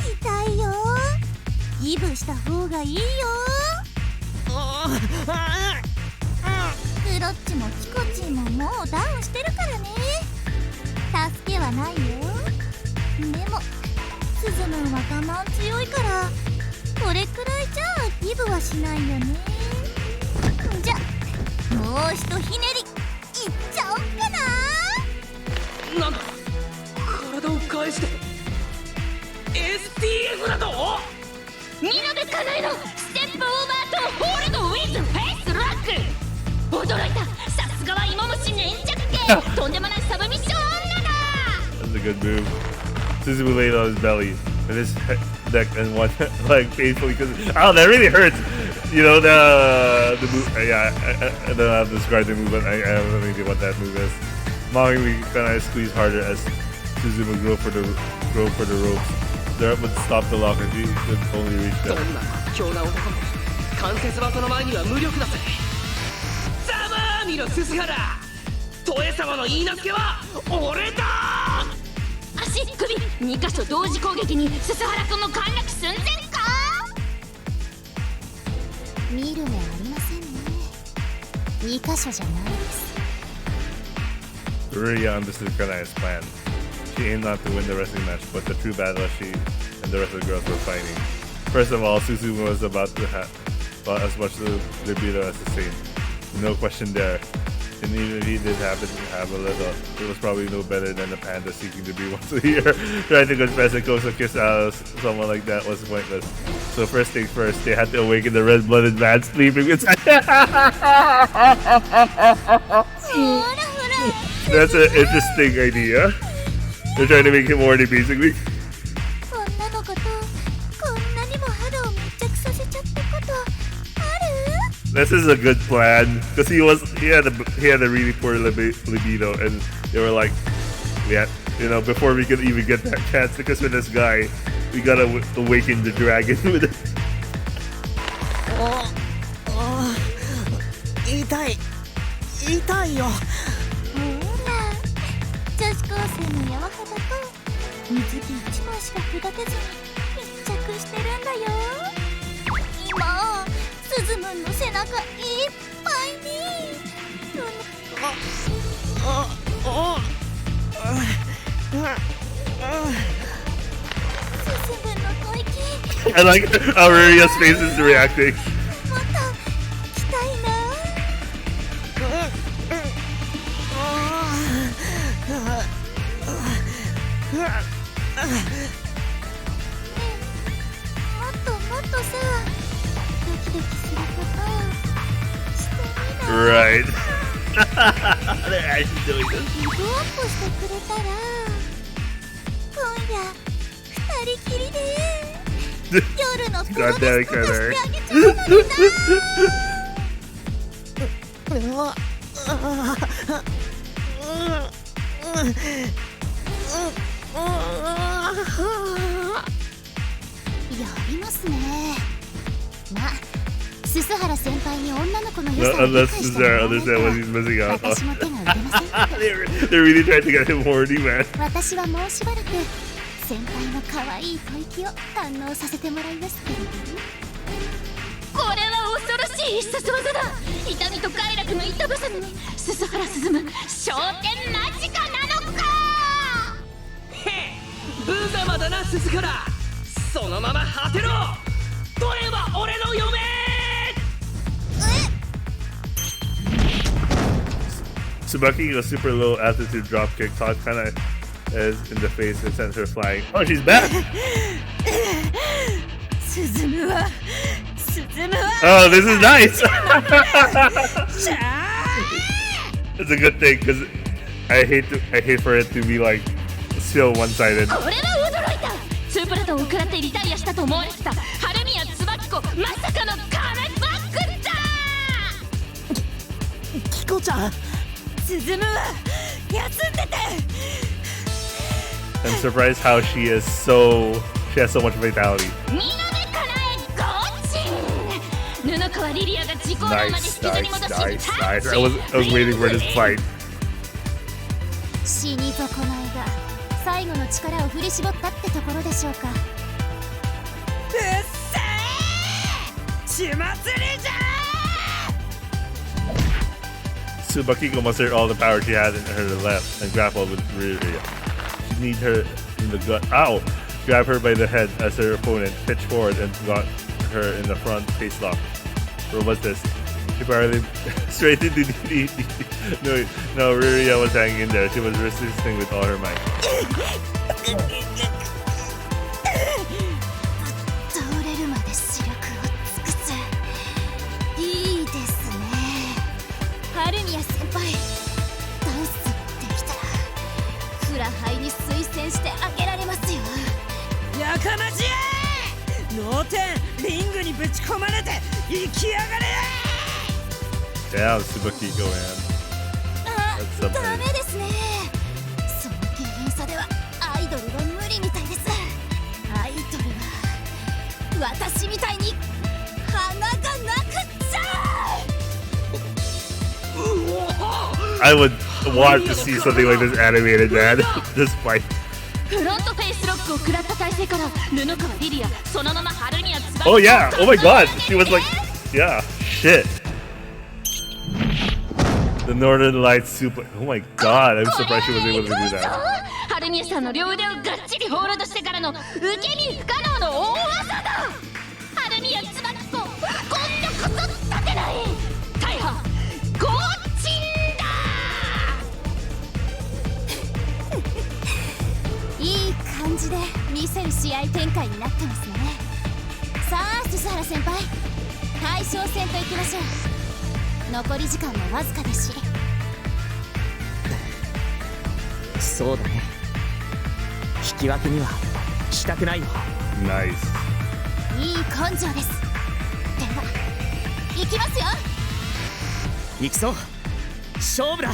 [SPEAKER 3] 痛いよ。ギブした方がいいよ。クロッチもチコチももうダウンしてるからね。助けはないよ。でもスズムは我慢強いから、これくらいじゃギブはしないよね。じゃもうひとひねりいっちゃおっかな。
[SPEAKER 16] なんだ体を返して STF だと。
[SPEAKER 11] 見延かなえのステップオーバーとホールドウィズフェイスロック。驚いた、さすがは芋虫粘着系。とんでもないサブミッション女だ。
[SPEAKER 1] That's a good move. Suzumu laid on his belly with his neck and one leg painfully because that really hurts. You know the move. Yeah, I don't know how to describe the move, but I have no idea what that move is. Mockingly, Kanae squeezed harder as Suzumu drove for the ropes. there would stop the lock if you could only reach
[SPEAKER 16] ど
[SPEAKER 1] them.
[SPEAKER 16] んな屈強な男も関節技の前には無力だぜ。ざまあみろ、ススハラ。トエ様の言い名付けは俺だ。
[SPEAKER 11] 足首2箇所同時攻撃にススハラ君の陥落寸前か。
[SPEAKER 15] 見る目ありませんね。2箇所じゃないです。
[SPEAKER 1] Ruria understood Kanae's plan. She aimed not to win the wrestling match, but the true battle she and the rest of the girls were fighting. First of all, Suzumu was about to have as much libido as the same. No question there. And even if he did happen to have a little, it was probably no better than the panda seeking to be once a year. Trying to confess a close kiss out of someone like that was pointless. So first things first, they had to awaken the red-blooded man sleeping inside. That's an interesting idea. They're trying to make him horny, basically.
[SPEAKER 3] 女の子とこんなにも肌を密着させちゃったことある？
[SPEAKER 1] This is a good plan because he had a really poor libido, and they were like, yeah, you know, before we could even get that chance to kiss with this guy, we gotta awaken the dragon with it.
[SPEAKER 9] 痛いよ。
[SPEAKER 3] ほら女子高生の柔肌と水着1枚しか隔てずに密着してるんだよ。今スズムンの背中いっぱいにスズムンの吐息
[SPEAKER 1] I like how Ruria's face is reacting.
[SPEAKER 3] もっと来たいな。もっともっとさドキドキすることしてみな。
[SPEAKER 1] Right. They're actually doing this.
[SPEAKER 3] ギブアップしてくれたら今夜二人きりで夜のプロレスことしてあげちゃうのにな。やりますね。まあススハラ先輩に女の子の良さを理解してもらわないと
[SPEAKER 1] understand what he's missing out
[SPEAKER 3] 私も手が打てません。
[SPEAKER 1] They're really trying to get him horny, man.
[SPEAKER 3] 私はもうしばらく先輩の可愛い吐息を堪能させてもらいますけれどね。
[SPEAKER 11] これは恐ろしい必殺技だ。痛みと快楽の糸挟みにススハラ進む昇天間近なのか。
[SPEAKER 16] へっ、無様だなススハラ。そのまま果てろ。取れば俺の嫁。
[SPEAKER 1] Tsubaki, a super low altitude dropkick, caught Kanae in the face and sent her flying. Oh, she's back!
[SPEAKER 12] 進むわ。
[SPEAKER 1] Oh, this is nice! It's a good thing because I hate for it to be like still one-sided.
[SPEAKER 11] これは驚いた。ツープラトンを食らってリタイアしたと思われてた春宮椿子、まさかのカメバックだ。
[SPEAKER 9] キコちゃん。
[SPEAKER 12] 進むわ。休んでて。
[SPEAKER 1] I'm surprised how she has so much vitality.
[SPEAKER 11] みなべかなえゴーチン。布川リリアが自己のまで引きずり戻し
[SPEAKER 1] Nice. I was waiting for this fight.
[SPEAKER 15] 死に損ないが最後の力を振り絞ったってところでしょうか。
[SPEAKER 12] うっせー。血祭りじゃー。
[SPEAKER 1] Tsubaki mustered all the power she had in her left and grappled with Ruria. She kneed her in the gut. Ow! Grabbed her by the head as her opponent pitched forward and got her in the front face lock. What was this? She barely straight into the No, Ruria was hanging in there. She was resisting with all her might.
[SPEAKER 3] 倒れるまで視力を尽くす。いいですね。春宮先輩、ダンスできたらフラハイに推薦してあげられますよ。
[SPEAKER 12] やかましい。脳天リングにぶち込まれて生きやがれ。
[SPEAKER 1] Damn, Tsubaki go, man.
[SPEAKER 3] あ、
[SPEAKER 1] That's something.
[SPEAKER 3] ダメですね。その軽減さではアイドルは無理みたいです。アイ
[SPEAKER 4] 私みたいに鼻がなくっちゃ
[SPEAKER 1] I would want to see something like this animated, man. This fight.
[SPEAKER 11] フロントフェイスロックを食らった体勢から布川リリアそのまま春宮つば
[SPEAKER 1] Oh yeah. Oh my god. She was like, yeah. Shit. The Northern Lights super. Oh my god. I'm surprised she was able to do that.
[SPEAKER 11] 春宮さんの両腕をがっちりホールドしてからの受け身不可能の大技だ。春宮つばき子今度こそ立てない大破ゴッチンだ。
[SPEAKER 15] いい感じで見せる試合展開になってますね。さあ鈴原先輩、大将戦といきましょう。残り時間もわずかですし。
[SPEAKER 10] そうだね。引き分けにはしたくないよ。
[SPEAKER 1] ナイス。
[SPEAKER 15] いい根性です。では行きますよ。
[SPEAKER 10] 行きそう。勝負だ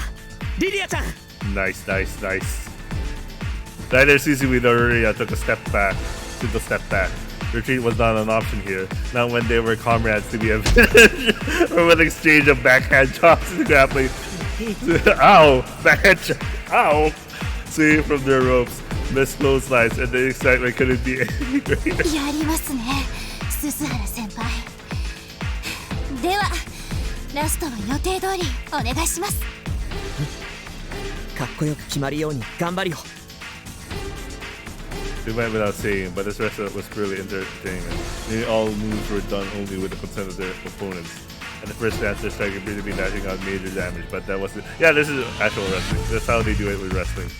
[SPEAKER 10] リリアちゃん。
[SPEAKER 1] Nice, nice, nice. Neither Suzuki nor Ruria took a step back. Retreat was not an option here, not when they were comrades to be a finish or with exchange of backhand chops and grappling. Ow! Backhand chop! Ow! Swinging from their ropes, missed clotheslines, and the excitement couldn't be any greater.
[SPEAKER 15] やりますね、鈴原先輩。ではラストは予定通りお願いします。
[SPEAKER 10] かっこよく決まるように頑張るよ。
[SPEAKER 1] It went without saying, but this wrestling was purely entertainment. Nearly all moves were done only with the consent of their opponents. And the first dance, their striker appeared to be dashing out major damage, but that wasn't. Yeah, this is actual wrestling. That's how they do it with wrestling.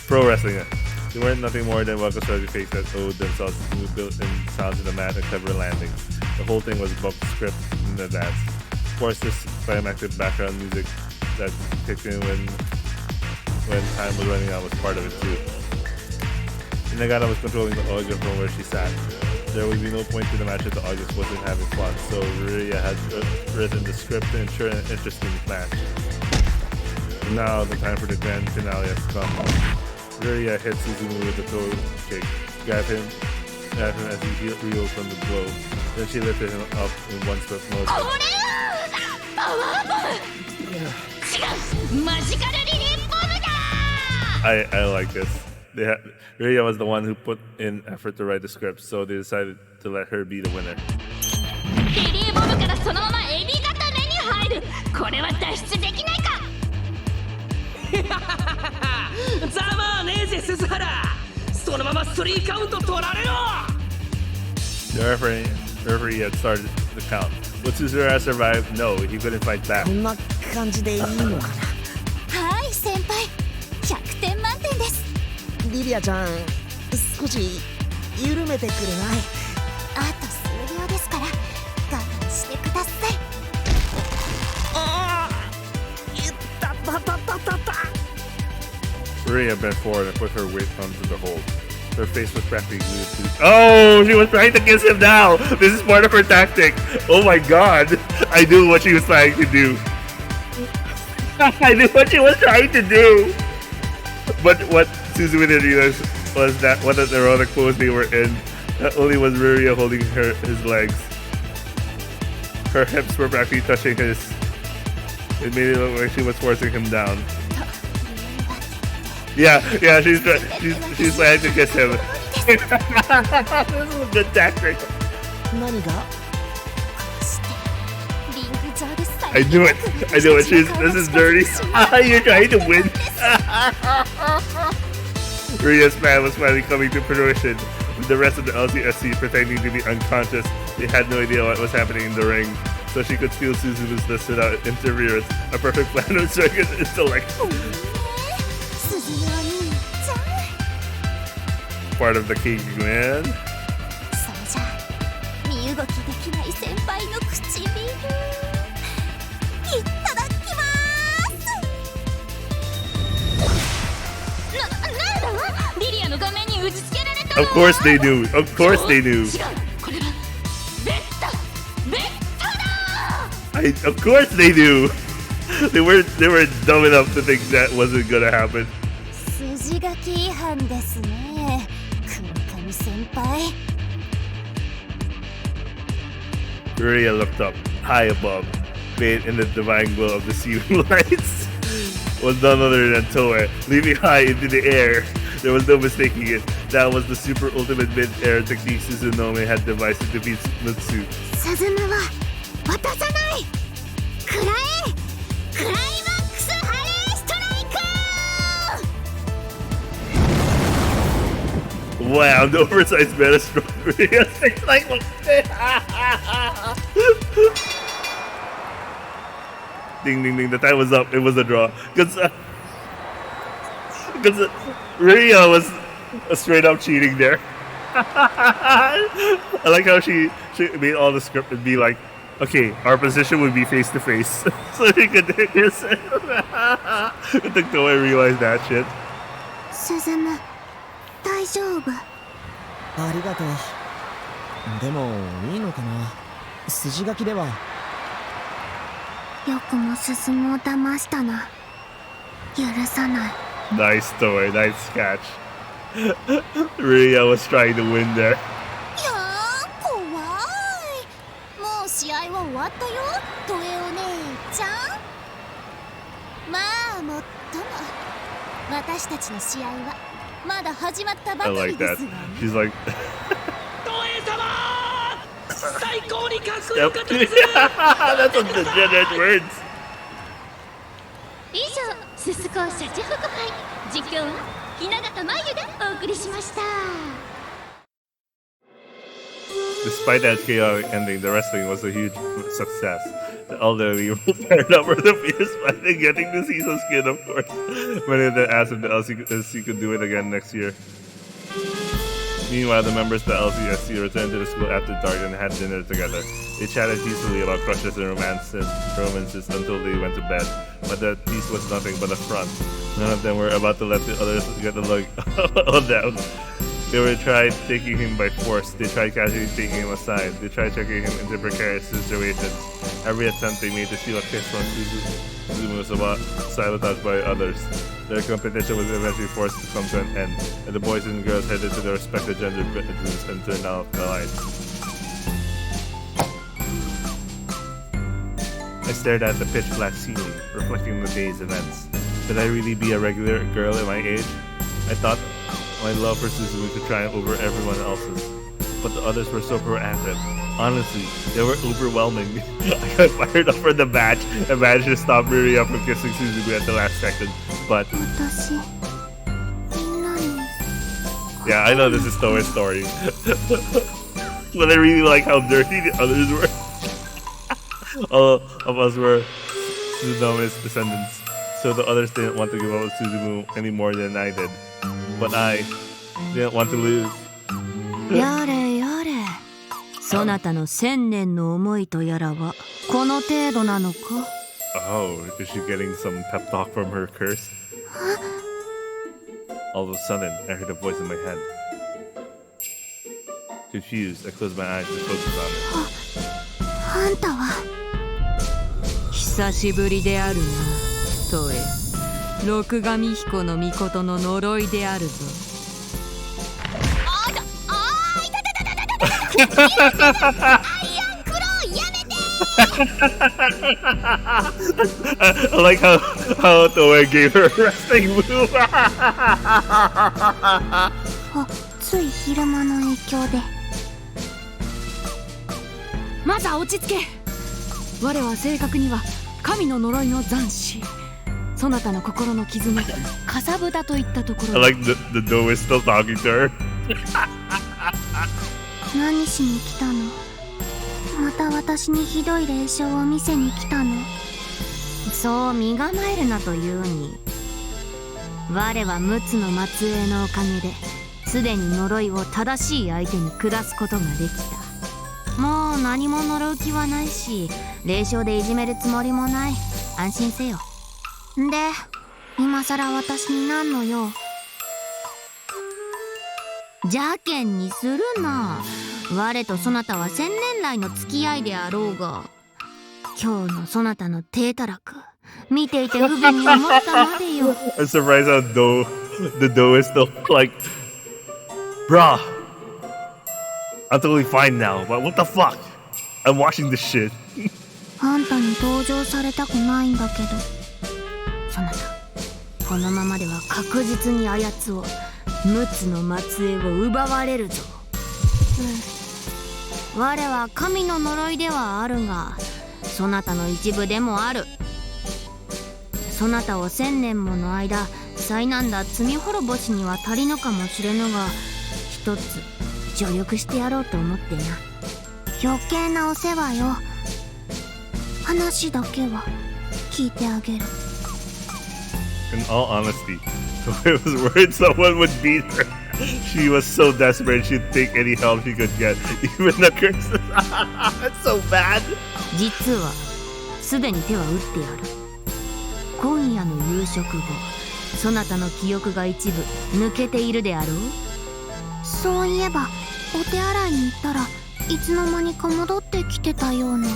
[SPEAKER 1] Pro wrestling. They weren't nothing more than welcome strategy fakes that owed themselves to built-in sounds in the mat and clever landings. The whole thing was booked script in advance. Of course, this climactic background music that kicked in when time was running out was part of it too. Nagata was controlling the audio from where she sat. There would be no point to the match if the audience wasn't having fun, so Ruria had written the script to ensure an interesting match. Now the time for the grand finale has come. Ruria hit Suzumu with a toe kick, grabbed him as he reeled from the blow. Then she lifted him up in one swift motion. I like this. Ruria was the one who put in effort to write the script, so they decided to let her be the winner.
[SPEAKER 11] リリーボブからそのままエビ固めに入る。これは脱出できないか。
[SPEAKER 16] ざまあねえぜ鈴原。そのまま3カウント取られろ。
[SPEAKER 1] The referee had started the count. Would Suzuhara survive? No, he couldn't fight back.
[SPEAKER 10] こんな感じでいいのかな。
[SPEAKER 15] はい先輩、100点満点です。
[SPEAKER 10] リリアちゃん、少し緩めてくれない？
[SPEAKER 15] あと数秒ですから我慢してください。
[SPEAKER 10] ああ、いったたたたたた。
[SPEAKER 1] Ruria bent forward and put her weight onto the hold. Her face was practically glued to. Oh, she was trying to kiss him now. This is part of her tactic. Oh my god, I knew what she was trying to do. I knew what she was trying to do. But what Suzumu didn't realize was that what an erotic pose they were in. Not only was Ruria holding his legs, her hips were practically touching his. It made it look like she was forcing him down. Yeah, she's trying to kiss him. This is a good tactic. I knew it. This is dirty. You're trying to win. Ruria's plan was finally coming to fruition. With the rest of the LCSC pretending to be unconscious, they had no idea what was happening in the ring, so she could steal Suzumu's list without interference. A perfect plan of striking intellect. Part of the king, man.
[SPEAKER 15] それじゃあ身動きできない先輩の唇いただきます。
[SPEAKER 11] なんだリリアの画面に打ち付けられたの。
[SPEAKER 1] Of course they knew. Of course they knew.
[SPEAKER 11] 違う、これはベッタだ。
[SPEAKER 1] Of course they knew. They were dumb enough to think that wasn't gonna happen.
[SPEAKER 15] 筋書き違反ですね、黒髪先輩。
[SPEAKER 1] Ria looked up, high above, bathed in the divine glow of the ceiling lights. Was none other than Toe, leaping high into the air. There was no mistaking it. That was the super ultimate mid-air technique Suzunome had devised to defeat Mutsu.
[SPEAKER 3] スズムは渡さない。くらえ、クライマックスハレーストライク。
[SPEAKER 1] Wow, the oversized meta stroke. Like, ding, ding, ding. The time was up. It was a draw. Because Ria was straight up cheating there. I like how she made all the script and be like, okay, our position would be face to face. So he could hit yourself. It took till I realized that shit.
[SPEAKER 3] スズム、大丈夫？
[SPEAKER 9] ありがとう。でもいいのかな、筋書きでは。
[SPEAKER 3] よくもスズムを騙したな。許さない。
[SPEAKER 1] Nice story, nice catch. Ria was trying to win there.
[SPEAKER 3] いやー、怖い。もう試合は終わったよ、トエお姉ちゃん。まあもっとも、私たちの試合はまだ始まったば
[SPEAKER 1] I
[SPEAKER 3] かり
[SPEAKER 1] like
[SPEAKER 3] で
[SPEAKER 1] that.
[SPEAKER 3] すわね。
[SPEAKER 1] She's like,
[SPEAKER 16] トエ様、最高にかっこよかったです。
[SPEAKER 1] that's what the generous words.
[SPEAKER 11] 以上、すすこシャチホコ杯実況は雛形まゆでお送りしました。
[SPEAKER 1] Despite that chaotic ending, the wrestling was a huge success. The elderly were fired up for the fierce fight and getting to see some skin, of course. Many of them asked if the LCSC could do it again next year. Meanwhile, the members of the LCSC returned to the school after dark and had dinner together. They chatted peacefully about crushes and romances until they went to bed. But that peace was nothing but a front. None of them were about to let the others get the look on them. They were tried taking him by force. They tried casually taking him aside. They tried checking him into precarious situations. Every attempt they made to steal a kiss from Suzumu was sabotaged by others. Their competition was eventually forced to come to an end, and the boys and girls headed to their respective gender bedrooms and turned out the lights. I stared at the pitch-black ceiling, reflecting the day's events. Could I really be a regular girl at my age? I thought my love for Suzumu could triumph over everyone else's, but the others were so proactive. Honestly, they were overwhelming. I got fired up for the match and managed to stop Ria from kissing Suzumu at the last second, but... Yeah, I know this is Toei's story. But I really like how dirty the others were. All of us were Suzumi's descendants, so the others didn't want to give up with Suzumu any more than I did. But I didn't want to lose.
[SPEAKER 12] やれやれ、そなたの千年の思いとやらはこの程度なのか。
[SPEAKER 1] Oh, is she getting some pep talk from her curse? All of a sudden, I heard a voice in my head. Confused, I closed my eyes to focus on it.
[SPEAKER 3] あんたは
[SPEAKER 12] 久しぶりであるな、トエ。六神彦の御事の呪いであるぞ。
[SPEAKER 3] アイアンクローやめて。
[SPEAKER 1] I like how Toei gave her a resting move.
[SPEAKER 3] あ、つい昼間の影響で。
[SPEAKER 12] まずは落ち着け。我は正確には神の呪いの残滓。そなたの心の傷にかさぶたといったところ。
[SPEAKER 1] I like the doe is still talking to her.
[SPEAKER 3] 何しに来たの？また私にひどい霊障を見せに来たの？
[SPEAKER 4] そう身構えるなというに、我は陸奥の末裔のおかげですでに呪いを正しい相手に下すことができた。もう何も呪う気はないし、霊障でいじめるつもりもない。安心せよ。
[SPEAKER 3] で、今さら私になんのよ。
[SPEAKER 4] 邪険にするな。我とそなたは千年来の付き合いであろうが、今日のそなたの低たらく見ていて不憫に思ったまでよ。
[SPEAKER 1] I'm surprised how the doe is still like, bruh, I'm totally fine now, but what the fuck? I'm watching this shit.
[SPEAKER 15] あんたに登場されたくないんだけど、そなたこのままでは確実にあやつを陸奥の末裔を奪われるぞ。我は神の呪いではあるが、そなたの一部でもある。そなたを1000年もの間災難だ罪滅ぼしには足りぬかもしれぬが、一つ助力してやろうと思ってな。余計なお世話よ。話だけは聞いてあげる。
[SPEAKER 1] In all honesty, if it was worried someone would beat her, she was so desperate she'd take any help she could get, even the curses. That's so bad.
[SPEAKER 15] 実はすでに手は打ってやる。今夜の夕食後、そなたの記憶が一部抜けているであろう。そういえばお手洗いに行ったらいつの間にか戻ってきてたような。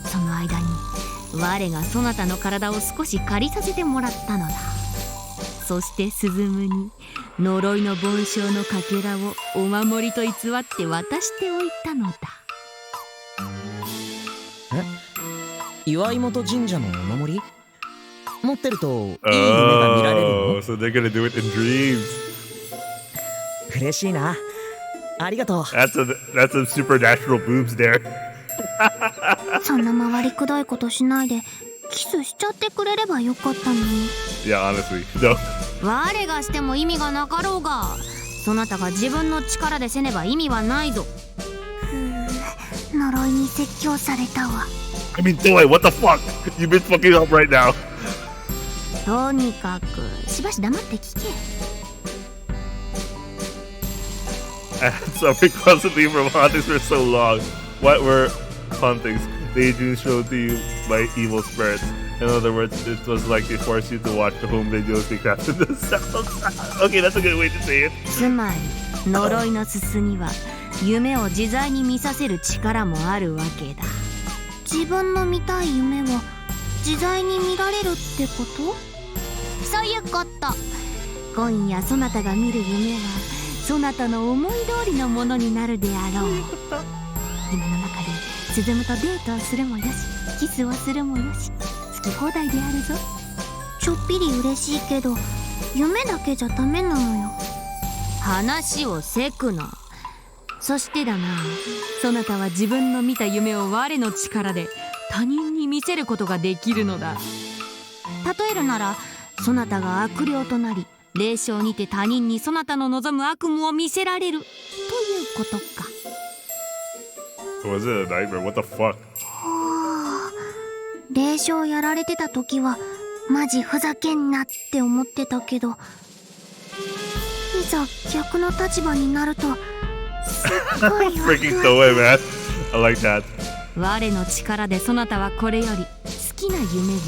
[SPEAKER 15] その間に我がそなたの体を少し借りさせてもらったのだ。そしてスズムに呪いの梵鐘のかけらをお守りと偽って渡しておいたのだ。
[SPEAKER 10] 岩井本神社のお守り持ってるといい夢が見られるの？
[SPEAKER 1] So they're gonna do it in dreams.
[SPEAKER 10] 嬉しいな。ありがとう。
[SPEAKER 1] That's some supernatural boobs there.
[SPEAKER 15] そんな回りくどいことしないでキスしちゃってくれればよかったのに。
[SPEAKER 1] Yeah, honestly, no.
[SPEAKER 15] 我がしても意味がなかろうが、そなたが自分の力でせねば意味はないぞ。呪いに説教されたわ。
[SPEAKER 1] I mean, Toei, what the fuck? You've been fucking up right now.
[SPEAKER 15] とにかくしばし黙って聞け。
[SPEAKER 1] I had suffered constantly from hauntings for so long. What were hauntings? Daydreams showed to you by evil spirits. In other words, it was like they forced you to watch the home videos they crafted themselves. Okay, that's a good way to say it.
[SPEAKER 15] つまり呪いのすすには夢を自在に見させる力もあるわけだ。自分の見たい夢を自在に見られるってこと？そういうこと。今夜そなたが見る夢はそなたの思い通りのものになるであろう。夢の中でスズムとデートをするもよし、キスをするもよし、好き放題であるぞ。ちょっぴり嬉しいけど夢だけじゃダメなのよ。話をせくな。そしてだな、そなたは自分の見た夢を我の力で他人に見せることができるのだ。例えるなら、そなたが悪霊となり霊障にて他人にそなたの望む悪夢を見せられるということか。
[SPEAKER 1] Was it a nightmare? What the fuck?
[SPEAKER 15] 霊障やられてた時はマジふざけんなって思ってたけど、いざ逆の立場になるとすっごいワクワク。
[SPEAKER 1] Freaking Toei, man. I like that.
[SPEAKER 15] 我の力でそなたはこれより好きな夢を見る。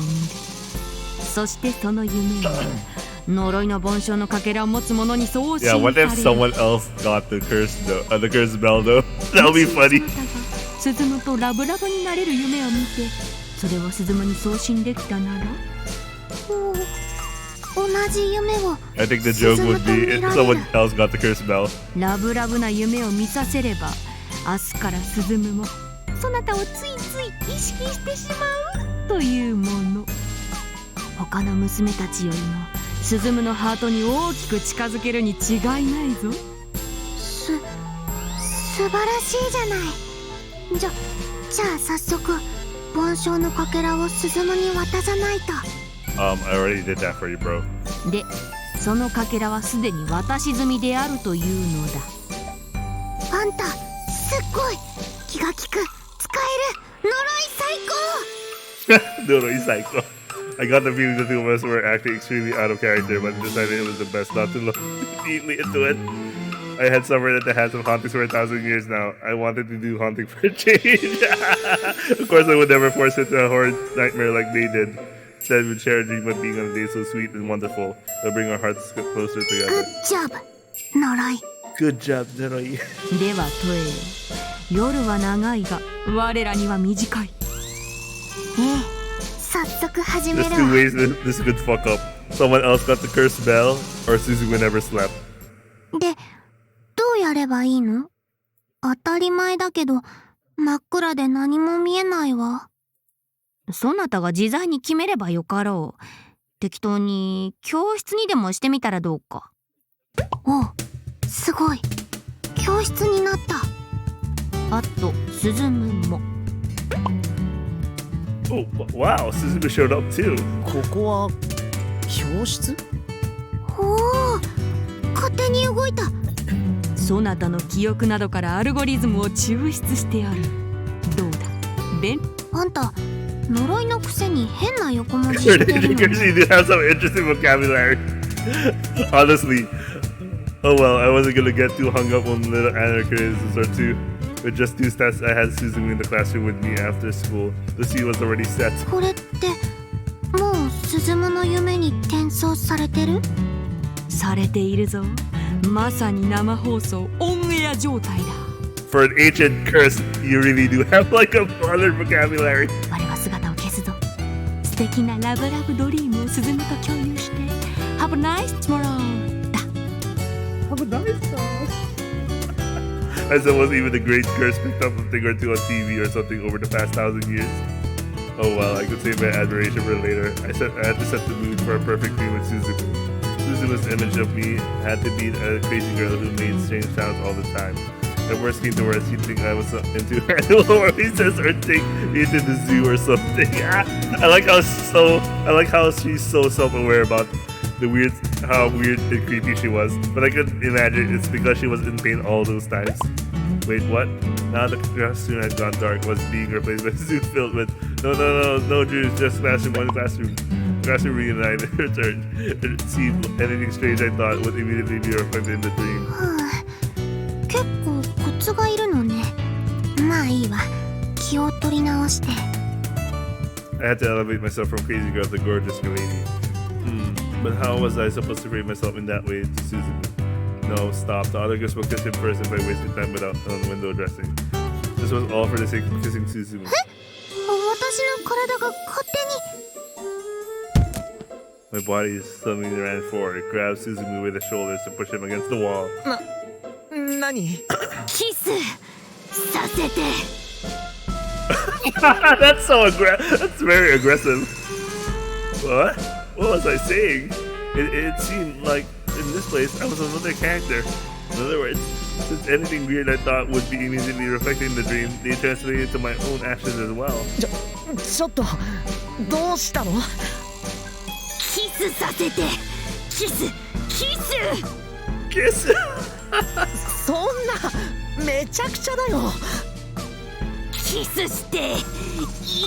[SPEAKER 15] そしてその夢は呪いの梵鐘のかけらを持つ者に送信さ
[SPEAKER 1] Yeah,
[SPEAKER 15] れる。
[SPEAKER 1] what if someone else got the curse bell though? That would be funny.
[SPEAKER 15] スズムとラブラブになれる夢を見て、それをスズムに送信できたなら、同じ夢を
[SPEAKER 1] I think the joke would be if someone else got the curse bell.
[SPEAKER 15] ラブラブな夢を見させれば、明日からスズムもそなたをついつい意識してしまうというもの。他の娘たちよりもスズムのハートに大きく近づけるに違いないぞ。素晴らしいじゃない。じゃあ早速梵鐘のかけらをスズムに渡さないと。
[SPEAKER 1] I already did that for you, bro.
[SPEAKER 15] で、そのかけらはすでに渡し済みであるというのだ。あんた、すっごい気が利く、使える、呪い最高。
[SPEAKER 1] Normally psycho. I got the feeling the two of us were acting extremely out of character, but decided it was the best not to look deeply into it. I had suffered at the hands of hauntings for 1,000 years now. I wanted to do haunting for a change. Of course, I would never force it to a horrid nightmare like they did. Instead, we'd share a dream of being on a day so sweet and wonderful. It'll bring our hearts closer together.
[SPEAKER 15] Good job, 呪い。
[SPEAKER 1] Good job, 呪い。
[SPEAKER 15] ではトエイ、夜は長いが我らには短い。早速始め
[SPEAKER 1] There's
[SPEAKER 15] る
[SPEAKER 1] two
[SPEAKER 15] わ。
[SPEAKER 1] ways this could fuck up. Someone else got the cursed bell, or Suzume never slept.
[SPEAKER 15] で、どうやればいいの？当たり前だけど、真っ暗で何も見えないわ。
[SPEAKER 4] そなたが自在に決めればよかろう。適当に教室にでもしてみたらどうか。
[SPEAKER 15] おう、すごい。教室になった。
[SPEAKER 4] あと鈴むも。
[SPEAKER 1] Oh, wow, Suzumu showed up too.
[SPEAKER 10] ここは教室？
[SPEAKER 15] おお、勝手に動いた。
[SPEAKER 12] そなたの記憶などからアルゴリズムを抽出してある。どうだ、
[SPEAKER 15] あんた呪いのくせに変な横文字知ってるの。
[SPEAKER 1] You do have some interesting vocabulary. Honestly. Oh well, I wasn't gonna get too hung up on little anachronisms or two. With just 2 stats, I had Suzumu in the classroom with me after school. The scene was already set.
[SPEAKER 15] これってもう鈴夢の夢に転送されてる？
[SPEAKER 12] されているぞ。まさに生放送オンエア状態だ。
[SPEAKER 1] For an ancient curse, you really do have like a modern vocabulary.
[SPEAKER 12] 我は姿を消すぞ。素敵なラブラブドリームを鈴夢と共有して Have a nice tomorrow だ。
[SPEAKER 1] Have a nice time. As it was even the great curse picked up a thing or two on TV or something over the past 1,000 years. Oh well, I could save my admiration for later. I had to set the mood for a perfect dream with Suzumu. Suzumu's image of me had to be a crazy girl who made strange sounds all the time. At worst came to worst, he'd think I was into animal releases or take me to the zoo or something. I like how she's so self-aware about how weird and creepy she was. But I could imagine it's because she was in pain all those times. Wait, what? Now the classroom had gone dark, was being replaced by a zoo filled with no Jews, just classroom, one classroom. Classroom reunited, returned. It seemed anything strange I thought would immediately be reflected in the dream.
[SPEAKER 15] 結構コツがいるのね。まあいいわ。気を取り直して。
[SPEAKER 1] I had to elevate myself from crazy girl to gorgeous lady. But how was I supposed to rate myself in that way to Suzumu? No, stop. The other girls will kiss him first if I wasted time without window dressing. This was all for the sake of kissing Suzumu.
[SPEAKER 15] 私の体が勝手に。
[SPEAKER 1] My body suddenly ran forward, grabbed Suzumu with the shoulders to push him against the wall.
[SPEAKER 14] 何？
[SPEAKER 15] キスさせて。
[SPEAKER 1] That's That's very aggressive. What? What was I saying? It seemed like in this place I was another character. In other words, since anything weird I thought would be immediately reflected in the dream, they translated to my own actions as well.
[SPEAKER 14] ちょっとどうしたの？
[SPEAKER 15] キスさせて。キス。
[SPEAKER 1] キス。
[SPEAKER 14] そんなめちゃくちゃだよ。
[SPEAKER 15] キスして。い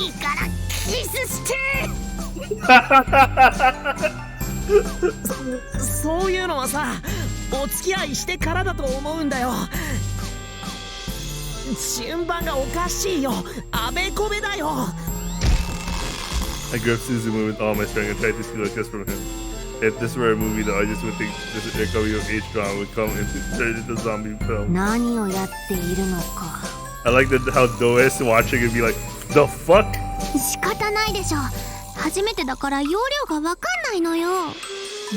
[SPEAKER 15] いからキスして。
[SPEAKER 14] そういうのはさ、お付き合いしてからだと思うんだよ。順番がおかしいよ。あべこべだよ。
[SPEAKER 1] I gripped Suzumu with all my strength and tried to steal a kiss from him. If this were a movie, the audience would think this is a coming of age drama would come turn into zombie film.
[SPEAKER 15] 何をやっているのか。
[SPEAKER 1] I like how Doe is watching and be like, the fuck?
[SPEAKER 15] 仕方ないでしょ。初めてだから容量がわかんないのよ。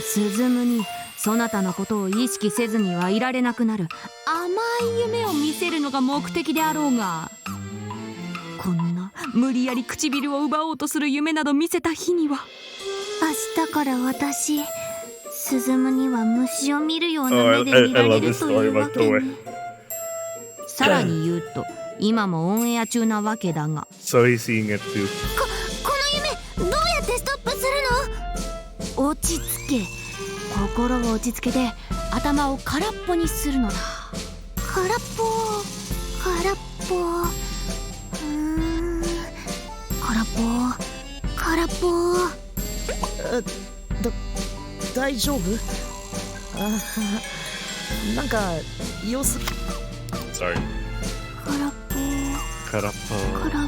[SPEAKER 4] 鈴むにそなたのことを意識せずにはいられなくなる甘い夢を見せるのが目的であろうが、こんな無理やり唇を奪おうとする夢など見せた日には、
[SPEAKER 15] 明日から私鈴むには虫を見るような目で見られるというわけね。
[SPEAKER 4] さらに言うと今もオンエア中なわけだが。
[SPEAKER 1] So he's seeing it too.
[SPEAKER 15] この夢どうやってストップする
[SPEAKER 4] の？落ち着け。心を落ち着けて頭を空っぽにするのだ。
[SPEAKER 15] 空っぽ。空っぽ。空っぽ。
[SPEAKER 14] 大丈夫？なんか様子。
[SPEAKER 1] Sorry.
[SPEAKER 15] 空っぽ。
[SPEAKER 1] 空っ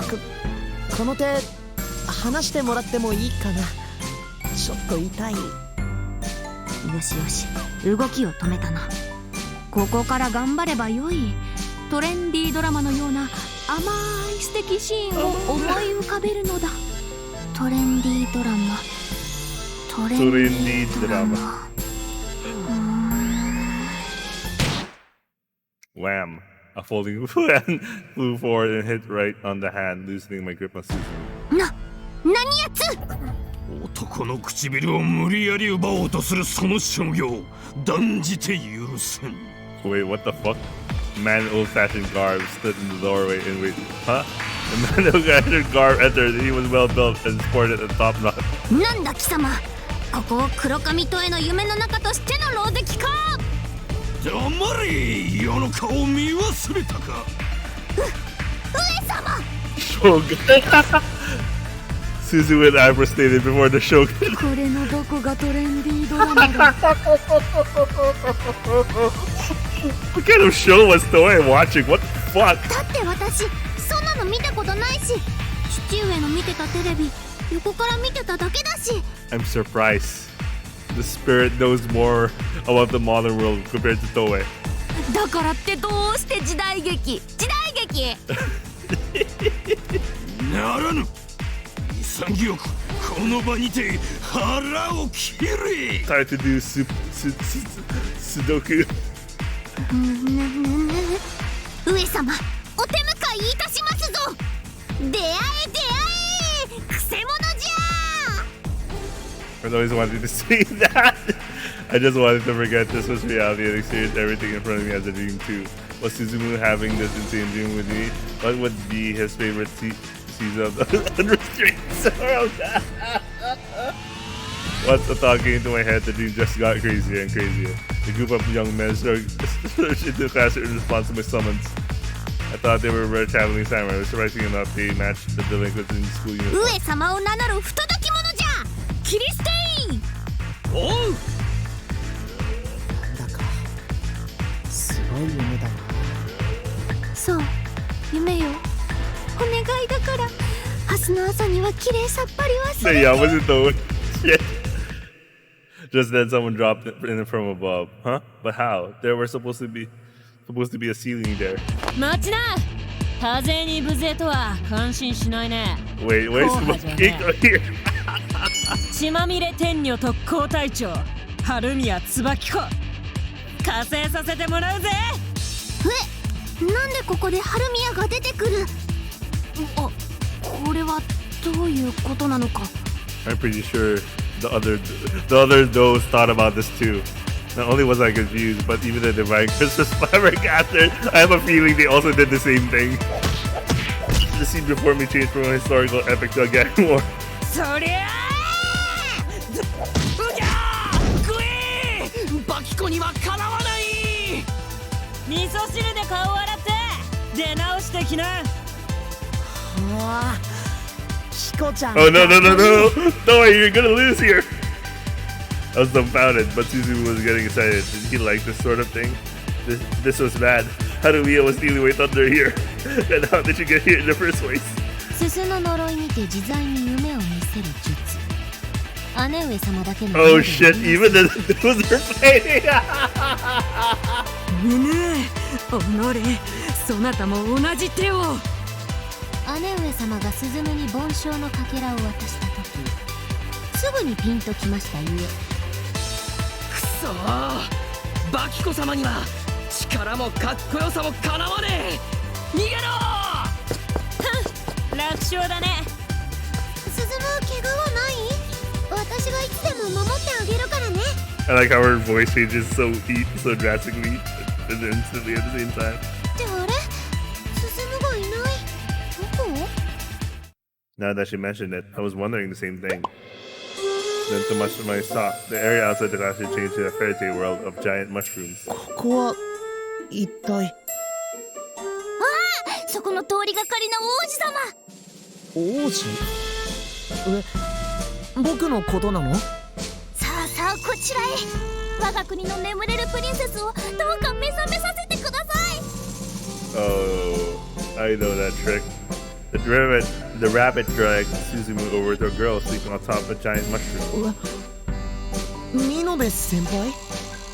[SPEAKER 1] ぽ。
[SPEAKER 14] この手離してもらってもいいかな。ちょっと痛い。よ
[SPEAKER 4] しよし、動きを止めたな。ここから頑張ればよい。トレンディードラマのような甘い素敵シーンを思い浮かべるのだ。
[SPEAKER 15] トレンディードラマ。トレンディードラマ。
[SPEAKER 1] Wham. A folding fan flew forward and hit right on the hand, loosening my grip on Suzumu.
[SPEAKER 3] 何やつ。
[SPEAKER 6] 男の唇を無理やり奪おうとするその所業、断じて許せん。
[SPEAKER 1] Wait, what the fuck? A man in old-fashioned garb stood in the doorway and waited. Huh? The man in old-fashioned garb entered. He was well built and sported a top knot.
[SPEAKER 3] なんだ貴様、ここを黒髪とへの夢の中としての牢敵か。
[SPEAKER 6] 黙れ、世の顔を見忘れたか。
[SPEAKER 3] 上様。
[SPEAKER 1] Shogun. Suzumu and I were stated before the show.
[SPEAKER 12] これのどこがトレンディードラマだ。
[SPEAKER 1] What kind of show was Toei watching? What the fuck?
[SPEAKER 3] だって私そんなの見たことないし、父上の見てたテレビ横から見てただけだし。
[SPEAKER 1] I'm surprised. The spirit knows more about the modern world compared to Toei.
[SPEAKER 12] だからってどうして時代劇
[SPEAKER 6] ならぬ。潔くこの場にて腹を切れ。
[SPEAKER 1] Time to do Sudoku.
[SPEAKER 3] 上様、お手向かいいたしますぞ。出会えくせ者じゃ。
[SPEAKER 1] I always wanted to say that. I just wanted to forget this was reality and experience everything in front of me as a dream too. Was Suzumu having this insane dream with me? What would be his favorite season of the unrestrained sorrow? Once the thought came into my head, the dream just got crazier and crazier. The group of young men surged into the classroom in response to my summons. I thought they were rare traveling samurai. Surprisingly enough, they matched the delinquents in school uniform.
[SPEAKER 3] 上様を名乗る不届き者じゃ。キリステイン。
[SPEAKER 14] おう。
[SPEAKER 10] なんだかすごい夢だな。
[SPEAKER 3] そう、夢よ。お願いだから明日の朝には綺麗さっぱり忘れて。
[SPEAKER 1] Yeah, wasn't though. Shit. Just then, someone dropped it in from above. Huh? But how? There was supposed to be a ceiling there.
[SPEAKER 12] 待ちな。多勢に無勢とは感心しないね。
[SPEAKER 1] Wait, where's the cake here?
[SPEAKER 12] 血まみれ天女特攻隊長春宮椿子、加勢させてもらうぜ。
[SPEAKER 3] なんでここで春宮が出てくる。あ、これはどういうことなのか。
[SPEAKER 1] I'm pretty sure the other those thought about this too. Not only was I confused, but even the divine Christmas flabbergasted, I have a feeling they also did the same thing. The scene before me changed from a historical epic to a gag war.
[SPEAKER 12] そりゃあ、うぎゃー食え。
[SPEAKER 14] バキコにはかなわない。
[SPEAKER 12] 味噌汁で顔を洗って出直してきな。
[SPEAKER 14] もうキコちゃん。
[SPEAKER 1] Oh no! No way, you're gonna lose here. I was dumbfounded, but Suzumu was getting excited. Did he like this sort of thing? This was bad. Harumiya was stealing away thunder here. And how did you get here in the first place?
[SPEAKER 3] 鈴の呪いにて自在に夢を見せる術。姉上様だけの。
[SPEAKER 1] Oh shit! Even the dudes are playing.
[SPEAKER 12] おのれ、そなたも同じ手を。
[SPEAKER 3] 姉上様が鈴芽に梵鐘のかけらを渡した時、すぐにピンときましたゆえ。
[SPEAKER 14] くそー、バキコ様には力もかっこよさもかなわねえ。逃げろ
[SPEAKER 12] ー。楽勝だね。
[SPEAKER 3] 鈴芽、怪我はない？私がいつでも守ってあげるからね。
[SPEAKER 1] I like how her voice changes so drastically and instantly at the same time.
[SPEAKER 3] ってあれ？鈴芽がいない。どこ？
[SPEAKER 1] Now that she mentioned it, I was wondering the same thing. Then to much of my shock, the area outside the classroom changed to a fairy tale world of giant mushrooms.
[SPEAKER 14] ここは一体。
[SPEAKER 3] ああ、そこの通りがかりの王子様。
[SPEAKER 14] 王子？僕のことなの？
[SPEAKER 3] さあさあ、こちらへ。我が国の眠れるプリンセスをどうか目覚めさせてください。
[SPEAKER 1] Oh, I know that trick. The rabbit dragged Suzumu over to a girl sleeping on top of a giant mushroom.
[SPEAKER 14] ミノベ先輩？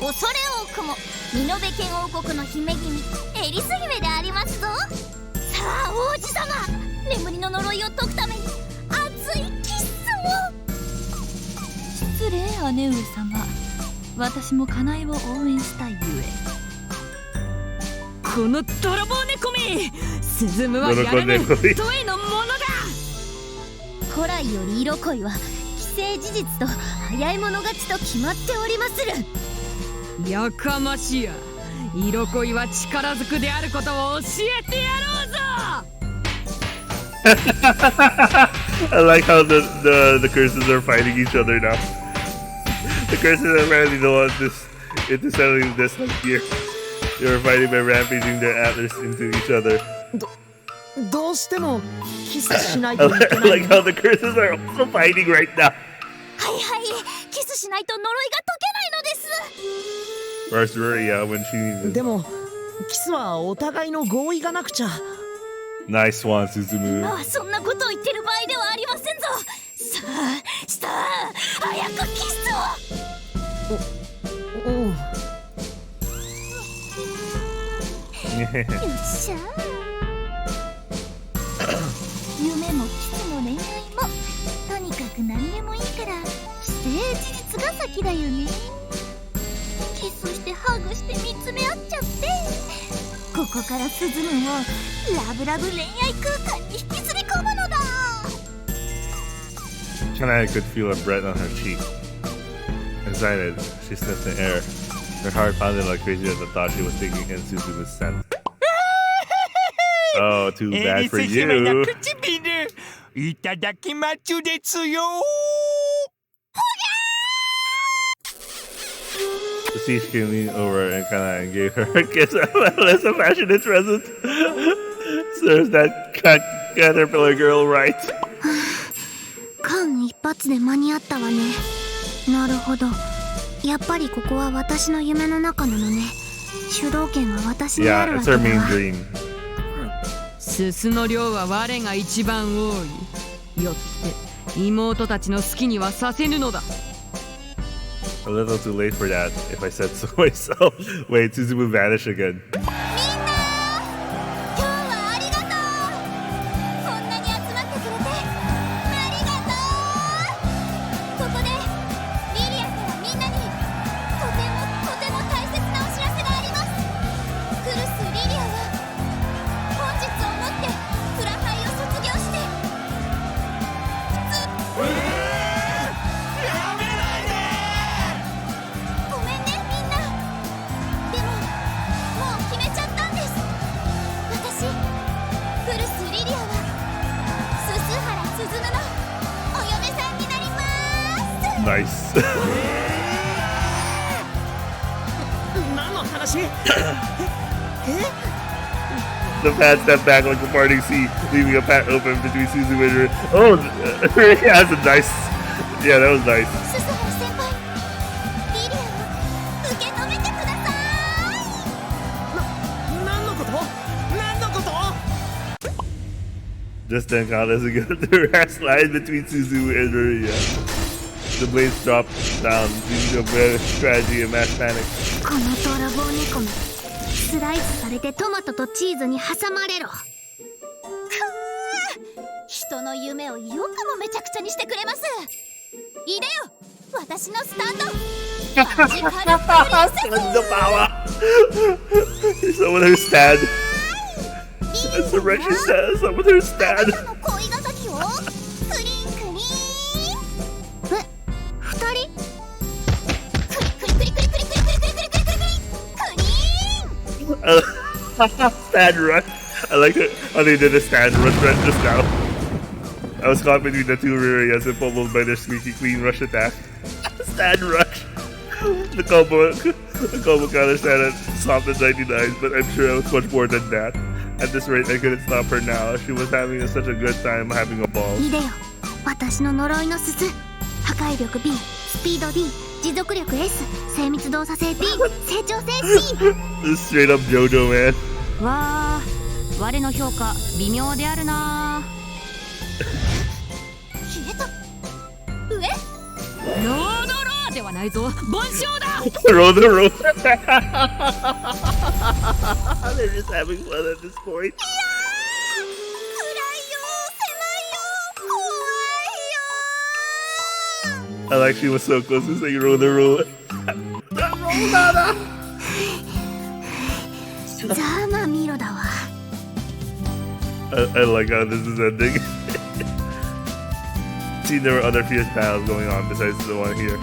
[SPEAKER 3] 恐れ多くもミノベ県王国の姫君エリス姫でありますぞ。さあ王子様、眠りの呪いを解くために熱いキッスを。
[SPEAKER 11] 失礼姉上様、私もカナエを応援したいゆえ。
[SPEAKER 3] こ
[SPEAKER 12] この泥棒猫め、スズムはやらぬトエのものだ。
[SPEAKER 3] 古来より色恋は既成事実と早い者勝ちと決まっておりまする。
[SPEAKER 12] やかましや、色恋は力ずくであることを教えてやろうぞ。
[SPEAKER 1] I like how the curses are fighting each other now. The curses are apparently the ones into settling this year. They were fighting by rampaging their antlers into each other.
[SPEAKER 14] どうしてもキスしない
[SPEAKER 1] I
[SPEAKER 14] といけない
[SPEAKER 1] like how the curses are also fighting right now.
[SPEAKER 3] はいはい、キスしないと呪いが解けないのです。
[SPEAKER 1] Where's Ruria when she needs
[SPEAKER 14] でもキスはお互いの合意がなくちゃ。
[SPEAKER 1] Nice one, Suzumu.
[SPEAKER 3] 今はそんなことを言ってる場合ではありませんぞ。さあ早くキスを。
[SPEAKER 14] おう。
[SPEAKER 3] よっしゃ夢もキスも恋愛もとにかく何でもいいから既成事実が先だよね。キスしてハグして見つめ合っちゃって、ここからスズムをラブラブ恋愛空間に引きずり込むのだ。
[SPEAKER 1] Kanae could feel a breath on her cheek. Excited, she sniffed the air. Her heart pounded like crazy at the thought she was taking in Suzumu's scent. Oh, too bad for you.
[SPEAKER 8] いただきますですよ。
[SPEAKER 1] The siege king leaned over and Kanae and gave her a kiss as a passionate present. Serves that caterpillar girl right.
[SPEAKER 15] 間一髪で間に合ったわね。なるほど、やっぱりここは私の夢の中なのね。主導権は私にあ
[SPEAKER 1] Yeah,
[SPEAKER 15] るわ
[SPEAKER 1] it's
[SPEAKER 15] け
[SPEAKER 1] her
[SPEAKER 15] だ
[SPEAKER 1] main
[SPEAKER 15] わ。
[SPEAKER 1] dream.
[SPEAKER 12] すすの量は我が一番多い。よって妹たちの好きにはさせぬのだ。
[SPEAKER 1] A little too late for that, if I said so myself. Wait, Suzumu vanished again.
[SPEAKER 14] 何の話？
[SPEAKER 1] The pad stepped back like a parting sea, leaving a path open between Suzumu and her. Oh, that's a nice. Yeah, that was nice. Just then, Kanae again the rash slide between Suzumu and Ruria. The blades dropped down, leading to a strategy and mass panic.
[SPEAKER 15] この泥棒猫め、スライスされてトマトとチーズに挟まれろ。
[SPEAKER 3] 人の夢をよくもめちゃくちゃにしてくれます。いでよ、私のスタンド。マジカルプリンセス。
[SPEAKER 1] The power. Someone who stand. Resurrection says someone who stand.
[SPEAKER 3] 恋ヶ崎をクリンクリン。
[SPEAKER 15] え、二人？
[SPEAKER 3] クリクリクリクリクリクリクリクリクリクリクリーン。
[SPEAKER 1] Stand rush. I like it how they did a stand rush right just now. I was caught between the two Rurias and pummeled by their squeaky clean rush attack. Stand rush. The combo kind of stand at soft at 99, but I'm sure it was much more than that. At this rate, I couldn't stop her now. She was having such a good time having a ball.
[SPEAKER 15] いでよ、私の呪いの鈴。破壊力 B、スピード D、持続力 S、精密動作性 D、成長性 C。
[SPEAKER 1] This is straight up JoJo, man.
[SPEAKER 12] わあ、我の評価微妙であるな。
[SPEAKER 3] 消えた。上？
[SPEAKER 12] ロードローではないぞ、凡勝だ。
[SPEAKER 1] Roll the roll. They're just having fun at this point. I like she was so close to saying roll the roll. Roll, Nana!
[SPEAKER 15] ざまみろだわ。
[SPEAKER 1] I like how this is ending. See, there were other fierce battles going on besides the one here.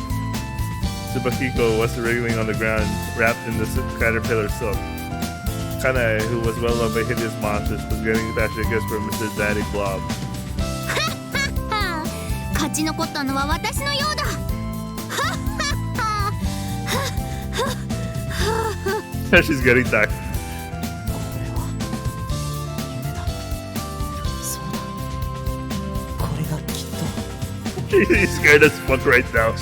[SPEAKER 1] Tsubakiko was wriggling on the ground, wrapped in the caterpillar silk. Kanae, who was well loved by hideous monsters, was getting passionate gifts from Mr. Daddy Blob.
[SPEAKER 3] 勝ち残ったのは私のようだ。
[SPEAKER 1] She's getting dark. He's scared as fuck right now.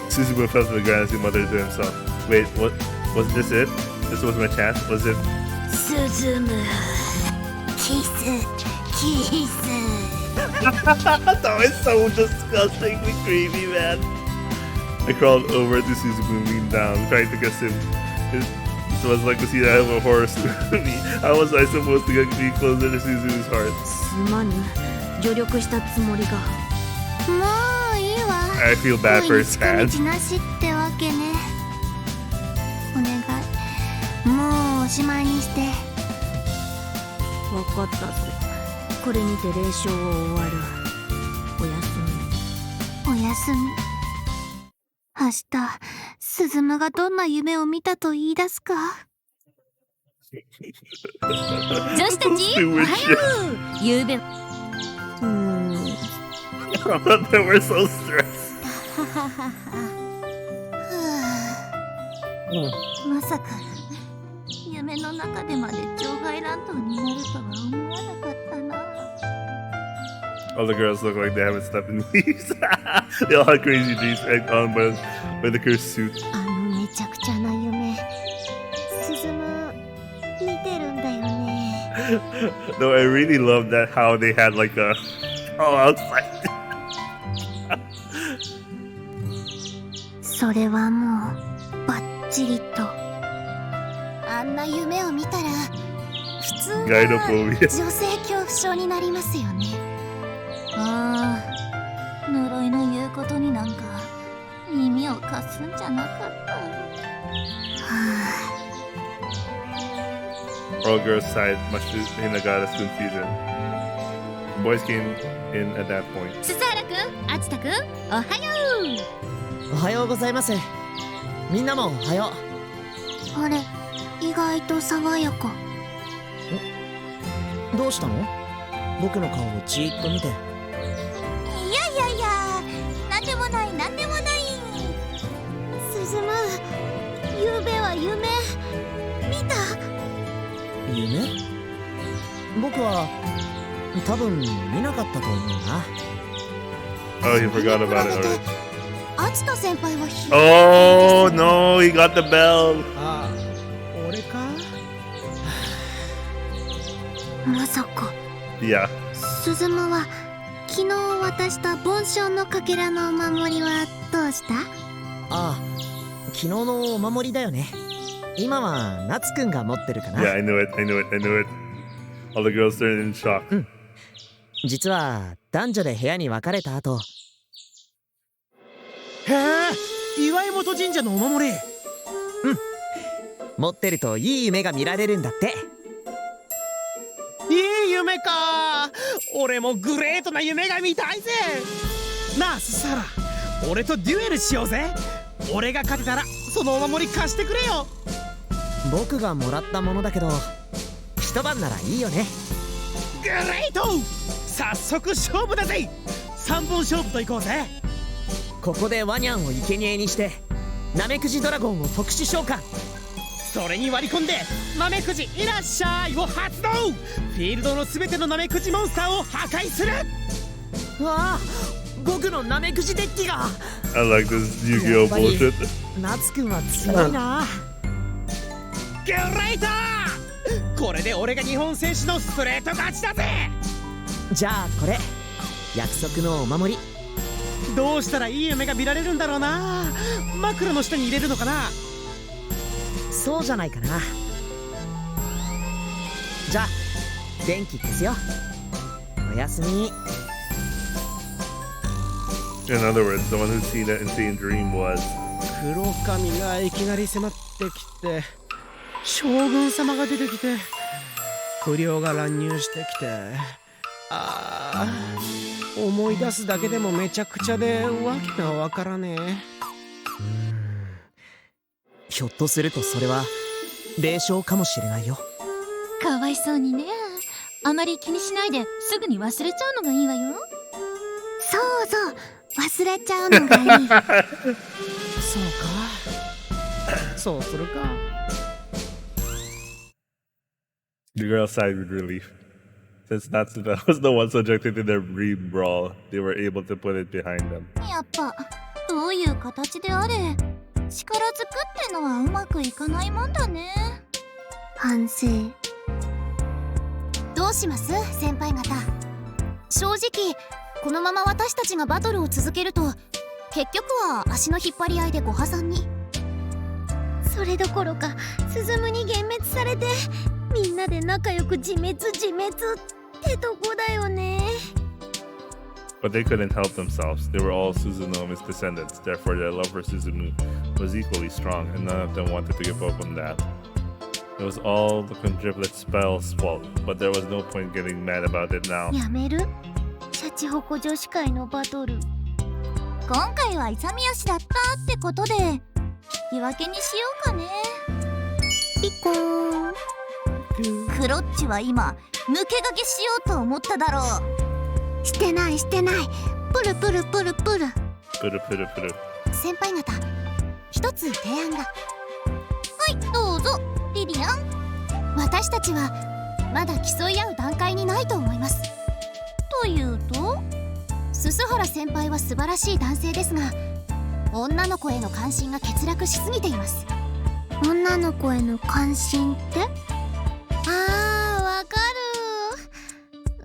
[SPEAKER 1] Suzumu fell to the ground as he muttered to himself. Wait, what? Was this it? This was my chance? Was it?
[SPEAKER 15] 進む。キス。
[SPEAKER 1] That was so disgustingly creepy, man. I crawled over to Suzumu and leaned down, trying to kiss him. It was like the scene out of a horror movie. How was I supposed to get me closer to Suzumu's heart?
[SPEAKER 4] すまぬ。助力したつもりが。
[SPEAKER 3] もういいわ。
[SPEAKER 1] I feel bad for his
[SPEAKER 3] 近
[SPEAKER 1] fans.
[SPEAKER 3] 道なしってわけね。お願い。もうおしまいにして。
[SPEAKER 4] わかったぞ。これにて霊障を終わる。おやすみ。
[SPEAKER 3] おやすみ。明日、スズムがどんな夢を見たと言い出すか。女子たち、おはよう。ゆうべ。
[SPEAKER 1] They were so stressed.
[SPEAKER 3] まさか夢の中でまで場外乱闘になるとは思わなかったな。
[SPEAKER 1] All the girls look like they haven't slept in weeks. They all had crazy dreams egged on by the cursed suit.
[SPEAKER 15] あのめちゃくちゃな夢。スズム見てるんだよね。
[SPEAKER 1] No, I really love that how they had like a all-out fight.
[SPEAKER 15] それはもうバッチリと。あんな夢を見たら普通は
[SPEAKER 1] ガイドフォビア
[SPEAKER 15] 女性恐怖症になりますよね。
[SPEAKER 3] ああ、呪いの言うことになんか耳を貸すんじゃなかった。
[SPEAKER 1] All girls sighed, much to Hinagata's confusion. The boys came in at that point.
[SPEAKER 3] 鈴原くん、あつたくん、おはよう。
[SPEAKER 10] おはようございます。みんなもおはよ
[SPEAKER 15] あれ、意外と爽やか。
[SPEAKER 10] どうしたの？僕の顔をじーっと見て。
[SPEAKER 3] いや、なんでもないなんでもない。
[SPEAKER 15] スズム、ゆうべは夢見た？
[SPEAKER 10] 夢？僕は多分見なかったと思うな。
[SPEAKER 1] Oh, you forgot about it already.
[SPEAKER 15] あつた先輩は
[SPEAKER 1] Oh no, he got the bell.
[SPEAKER 14] ああ、俺か？
[SPEAKER 15] まさか。
[SPEAKER 1] Yeah.
[SPEAKER 15] スズムは昨日渡した梵鐘のかけらのお守りはどうした？
[SPEAKER 10] ああ、昨日のお守りだよね。今はナツくんが持ってるかな。
[SPEAKER 1] Yeah, I knew it. All the girls turned in shock.
[SPEAKER 10] 実は男女で部屋に分かれた後。
[SPEAKER 14] へえ、岩井本神社のお守り。
[SPEAKER 10] 持ってるといい夢が見られるんだって。
[SPEAKER 14] いい夢か。俺もグレートな夢が見たいぜ。なあスサラ、俺とデュエルしようぜ。俺が勝てたらそのお守り貸してくれよ。
[SPEAKER 10] 僕がもらったものだけど一晩ならいいよね。
[SPEAKER 14] グレート、早速勝負だぜ。3本勝負といこうぜ。
[SPEAKER 10] ここでワニャンを生贄にしてナメクジドラゴンを特殊召喚。
[SPEAKER 14] それに割り込んでナメクジいらっしゃいを発動。フィールドのすべてのナメクジモンスターを破壊する。
[SPEAKER 10] わあ、僕のナメクジデッキが。
[SPEAKER 1] I like this Yu-Gi-Oh bullshit.
[SPEAKER 10] ナツくんは強いな。
[SPEAKER 14] グレート、これで俺が日本選手のストレート勝ちだぜ。
[SPEAKER 10] じゃあこれ約束のお守り。
[SPEAKER 14] どうしたらいい夢が見られるんだろうな。枕の下に入れるのかな。
[SPEAKER 10] そうじゃないかな。じゃあ電気消すよ。おやすみ。
[SPEAKER 1] In other words, the one who's seen that insane dream was.
[SPEAKER 14] 黒髪がいきなり迫ってきて将軍様が出てきて不良が乱入してきて、思い出すだけでもめちゃくちゃでわけがわからねえ。
[SPEAKER 9] ひょっとするとそれは霊障かもしれないよ。
[SPEAKER 11] かわいそうにね。あまり気にしないですぐに忘れちゃうのがいいわよ。
[SPEAKER 15] そうそう、忘れちゃうのがいい。
[SPEAKER 14] そうか、そうするか。
[SPEAKER 1] The girl sighed with relief. Since Natsuda was the one subjected to their brief brawl, they were able to put it behind them.
[SPEAKER 3] やっぱどういう形であれ力ずくってのはうまくいかないもんだね。
[SPEAKER 15] 反省。どうします先輩方。正直このまま私たちがバトルを続けると結局は足の引っ張り合いでご破産に。
[SPEAKER 4] それどころか鈴に幻滅されてみんなで仲良く自滅ってとこだよね。
[SPEAKER 1] But they couldn't help themselves. They were all Suzunomi's descendants. Therefore, their love for Suzumu was equally strong, and none of them wanted to give up on that. It was all the quadruplet spell's fault, but there was no point getting mad about it now.
[SPEAKER 4] やめる？シャチホコ女子会のバトル。
[SPEAKER 3] 今回は勇み足だったってことで引き分けにしようかね。
[SPEAKER 15] ピコーン。
[SPEAKER 3] クロッチは今抜け駆けしようと思っただろう。
[SPEAKER 15] してない。プルプル。
[SPEAKER 1] プルプルプル。
[SPEAKER 15] 先輩方、一つ提案が。
[SPEAKER 3] はいどうぞリリアン。
[SPEAKER 15] 私たちはまだ競い合う段階にないと思います。
[SPEAKER 3] というと、
[SPEAKER 15] 鈴原先輩は素晴らしい男性ですが女の子への関心が欠落しすぎています。女の子への関心って？わか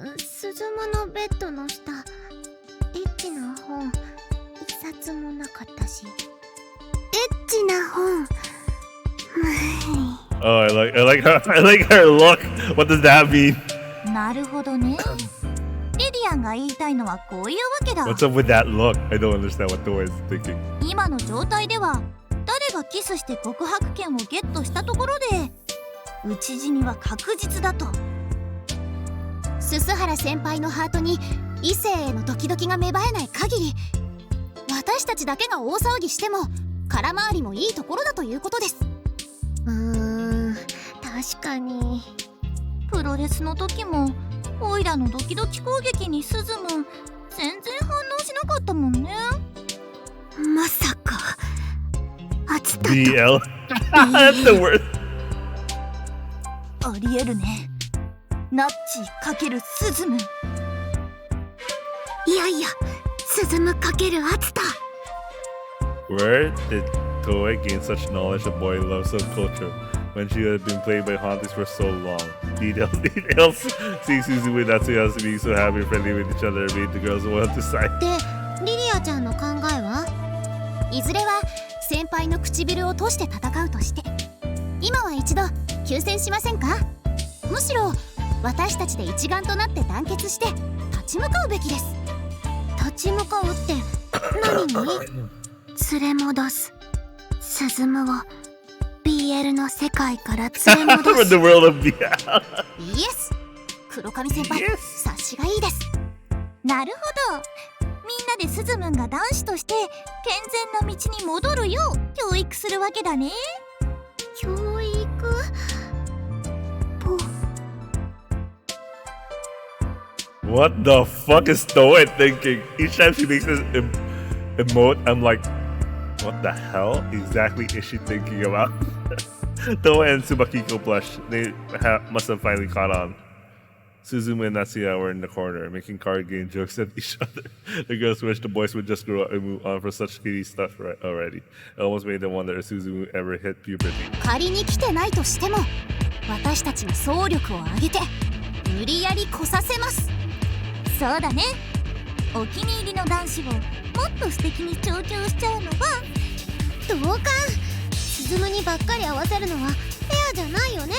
[SPEAKER 15] る。鈴間のベッドの下エッチな本一冊もなかったし。エッチな本。
[SPEAKER 1] Oh, I like her look. What does that mean?
[SPEAKER 3] なるほどね。リリアンが言いたいのはこういうわけだ。
[SPEAKER 1] What's up with that look? I don't understand what Toei is thinking.
[SPEAKER 3] 今の状態では誰がキスして告白権をゲットしたところで討ち死には確実だと。
[SPEAKER 15] 鈴原先輩のハートに異性へのドキドキが芽生えない限り私たちだけが大騒ぎしても空回りもいいところだということです。確かに。
[SPEAKER 3] プロレスの時もオイラのドキドキ攻撃にスズム全然反応しなかったもんね。
[SPEAKER 15] まさか熱田と
[SPEAKER 1] BL That's the worst.
[SPEAKER 3] ありえるね。ナッチ×スズム。
[SPEAKER 15] いやスズム×熱田。
[SPEAKER 1] Where did Toei gain such knowledge of boy love subculture when she had been played by Haunties for so long? Details. See Suzumu and Natsuya being so happy and friendly with each other made the girls want to sigh.
[SPEAKER 15] でリリアちゃんの考えはいずれは先輩の唇を閉して戦うとして今は一度休戦しませんか？むしろ私たちで一丸となって団結して立ち向かうべきです。立ち向かうって何に？連れ戻す鈴ムを BL の世界から連れ戻す。
[SPEAKER 1] The world of BL.
[SPEAKER 15] イエス。黒髪先輩、察しがいいです。
[SPEAKER 3] なるほど。みんなでスズムンが男子として健全な道に戻るよう教育するわけだね。
[SPEAKER 15] 教育？What
[SPEAKER 1] the fuck is Toei thinking? Each time she makes this emote, I'm like, what the hell exactly is she thinking about? Toei and Tsubakiko blush. They must have finally caught on. Suzumu and Natsuya were in the corner, making card game jokes at each other. The girls wished the boys would just grow up and move on for such kitty stuff already. It almost made them wonder if Suzumu ever hit puberty.
[SPEAKER 15] 仮に来てないとしても、私たちが総力を挙げて無理やり来させます。
[SPEAKER 3] そうだね。お気に入りの男子をもっと素敵に調教しちゃうのは
[SPEAKER 15] 同感。鈴ムにばっかり合わせるのはフェアじゃないよね。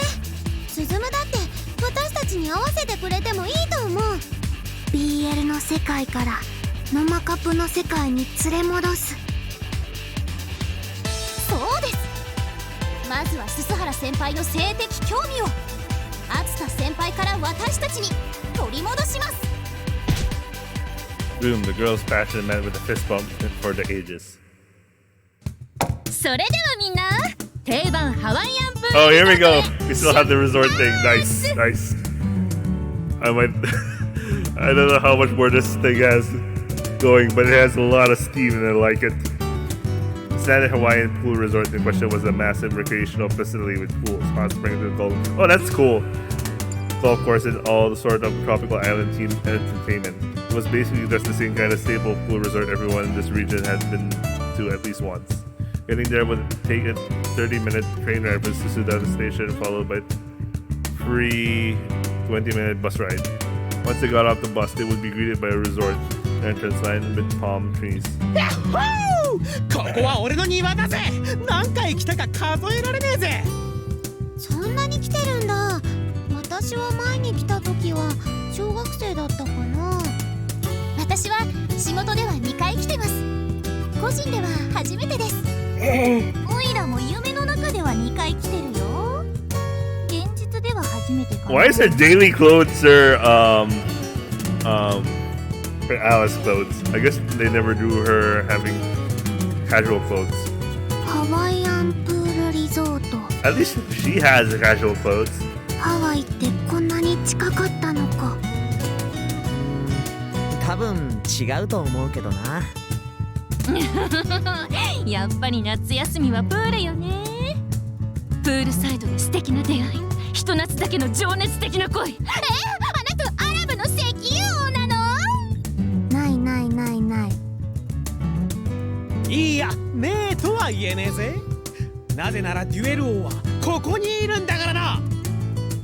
[SPEAKER 15] 鈴ムだって私たちに合わせてくれてもいいと思う。 BL の世界からノマカプの世界に連れ戻す。そうです。まずは鈴原先輩の性的興味を熱田先輩から私たちに取り戻します。
[SPEAKER 1] Boom, the girl's passion met with a fist bump for the ages.
[SPEAKER 11] それではみんな定番ハワイアンプール
[SPEAKER 1] Oh, here we go. We still have the resort thing. Nice, nice. I don't know how much more this thing has going, but it has a lot of steam and I like it. The standard Hawaiian pool resort in question was a massive recreational facility with pools, hot springs, and golf. Oh, that's cool. Golf course and all the sort of tropical island team entertainment. It was basically just the same kind of staple pool resort everyone in this region had been to at least once. Getting there would take a 30-minute train ride from Susuda station, followed by free 20-minute bus ride. Once they got off the bus, they would be greeted by a resort entrance line with palm trees.
[SPEAKER 14] ヤッホー！ここは俺の庭だぜ。何回来たか数えられねえぜ。
[SPEAKER 15] そんなに来てるんだ。私は前に来た時は小学生だったかな。私は仕事では2回来てます。個人では初めてです。オイラも夢の中では2回来てるよ。現実では初めてかな。
[SPEAKER 1] Why is her daily clothes her Alice clothes? I guess they never do her having casual clothes.
[SPEAKER 15] ハワイアンプールリゾート。
[SPEAKER 1] At least she has casual clothes.
[SPEAKER 15] ハワイってこんなに近かったのか。
[SPEAKER 9] 多分違うと思うけどな。
[SPEAKER 11] やっぱり夏休みはプールよね。プールサイドで素敵な出会い、ひと夏だけの情熱的な恋。
[SPEAKER 15] あなたアラブの石油王なの？ないないないない。
[SPEAKER 14] いや、ねえとは言えねえぜ。なぜならデュエル王はここにいるんだからな。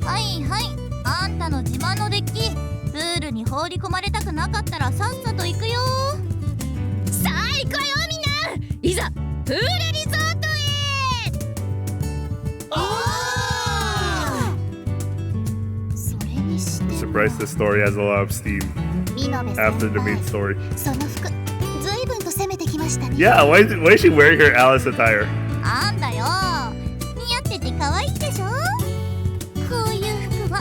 [SPEAKER 15] はいはい、あんたの自慢のデッキ、プールに放り込まれたくなかったらさっさと行くよ。
[SPEAKER 11] さあ行くわよみんな、いざプールリゾートへ。
[SPEAKER 15] それにしても
[SPEAKER 1] Surprised the story has a lot of steam
[SPEAKER 15] 見延先
[SPEAKER 1] after the main
[SPEAKER 15] 輩、
[SPEAKER 1] story.
[SPEAKER 15] その服ずいぶんと攻めてきましたね。
[SPEAKER 1] Yeah, why is she wearing her Alice attire?
[SPEAKER 15] あんだよ、似合ってて可愛いでしょ。こういう服は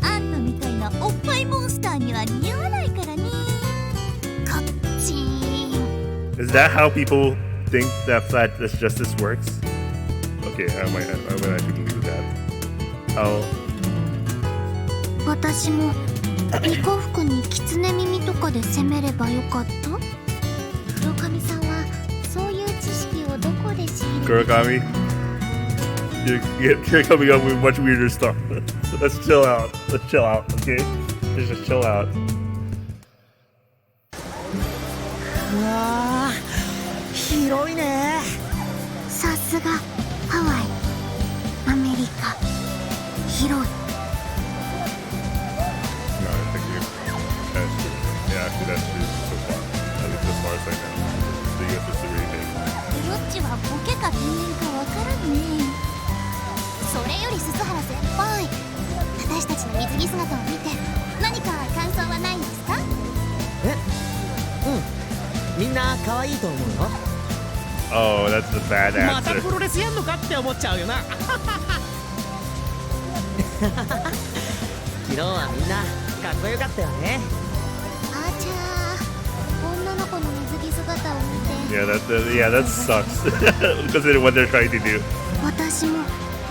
[SPEAKER 15] あんたみたいなおっぱいモンスターには似合わないからね。こっちー。
[SPEAKER 1] Is that how people think that flat justice works? Okay, I might actually believe that. How?
[SPEAKER 15] 私も巫女服に狐耳とかで攻めればよかった。黒髪さんはそういう知識をどこで仕入れ
[SPEAKER 1] Kurokami? You're coming up with much weirder stuff. So let's chill out. Let's chill out, okay? Let's just chill out.
[SPEAKER 9] うわー、広いね。
[SPEAKER 15] さすがハワイ、アメリカ、広い。
[SPEAKER 1] No, I think that's true. Yeah, actually that's true so far. At least as far as I know. The US is really big.
[SPEAKER 15] どっちはボケか天然かわからんね。それより鈴原先輩、私たちの水着姿を見て何か感想はないんですか？
[SPEAKER 9] みんな可愛いと思うよ。
[SPEAKER 1] Oh, that's the bad
[SPEAKER 14] また
[SPEAKER 1] answer.
[SPEAKER 14] プロレスやんのかって思っちゃうよな。
[SPEAKER 9] 昨日はみんなかっこよかったよね。
[SPEAKER 15] あちゃー、女の子の水着姿を見て
[SPEAKER 1] Yeah, that sucks. Consider what they're trying to do.
[SPEAKER 15] 私も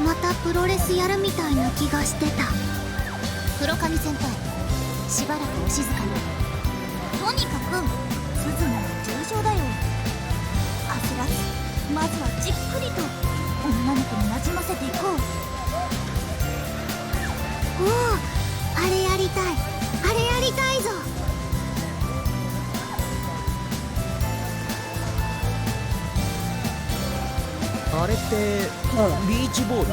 [SPEAKER 15] またプロレスやるみたいな気がしてた。黒髪先輩、しばらくお静かに。とにかく鈴なら重症だよ。焦らず、まずはじっくりと女の子になじませていこう。おお、あれやりたい、あれやりたいぞ。
[SPEAKER 9] あれってビーチボール？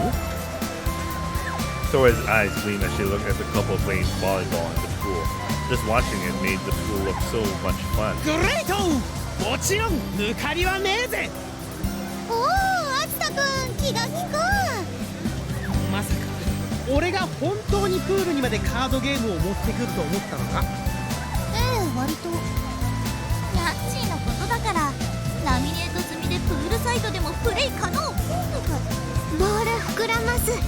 [SPEAKER 1] Sora's eyes gleamed as she looked at the couple playing volleyball in the pool. Just watching it made the pool look so much fun.
[SPEAKER 14] グレート！もちろん抜かりはねえぜ。
[SPEAKER 15] おお、あつたくん気が利く。
[SPEAKER 14] まさか俺が本当にプールにまでカードゲームを持ってくると思ったのか？
[SPEAKER 15] 割とヤッチーのことだからラミネート済みでプールサイドでもプレイ可能とか。バラ膨らますやっ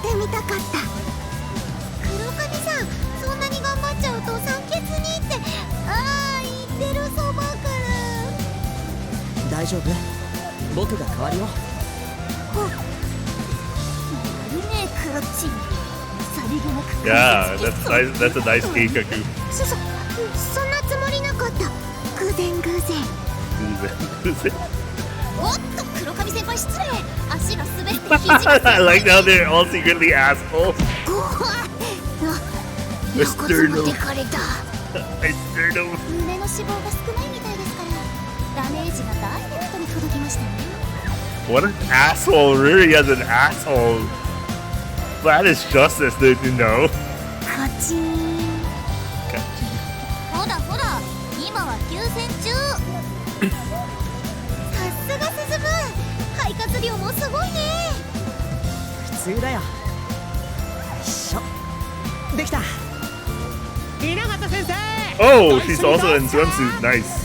[SPEAKER 15] てみたかった。黒髪さん、そんなに頑張っちゃうと酸欠にって言ってるそばから。
[SPEAKER 9] 大丈夫、僕が代わるよ。
[SPEAKER 15] いいね、クロッチ。さりげなく
[SPEAKER 1] Yeah, that's a nice keikaku.
[SPEAKER 15] そんなつもりなかった。偶然偶然。おっと、黒髪先輩失礼。足が滑って肘が
[SPEAKER 1] I like how they're all secretly assholes.
[SPEAKER 15] 肋骨持ってかれた。
[SPEAKER 1] Sternum.
[SPEAKER 15] 胸の脂肪が少ないみたいですから、ダメージがダイレクトに届きましたね。
[SPEAKER 1] What an asshole, really as an asshole. That is justice, dude, you know.
[SPEAKER 15] カチン。ほらほら、今は休戦中。さすが進む、肺活量もすごいね。
[SPEAKER 9] 普通だよ。よいしょ、できた。
[SPEAKER 14] 稲形先生。
[SPEAKER 1] Oh, she's also in swimsuit. Nice.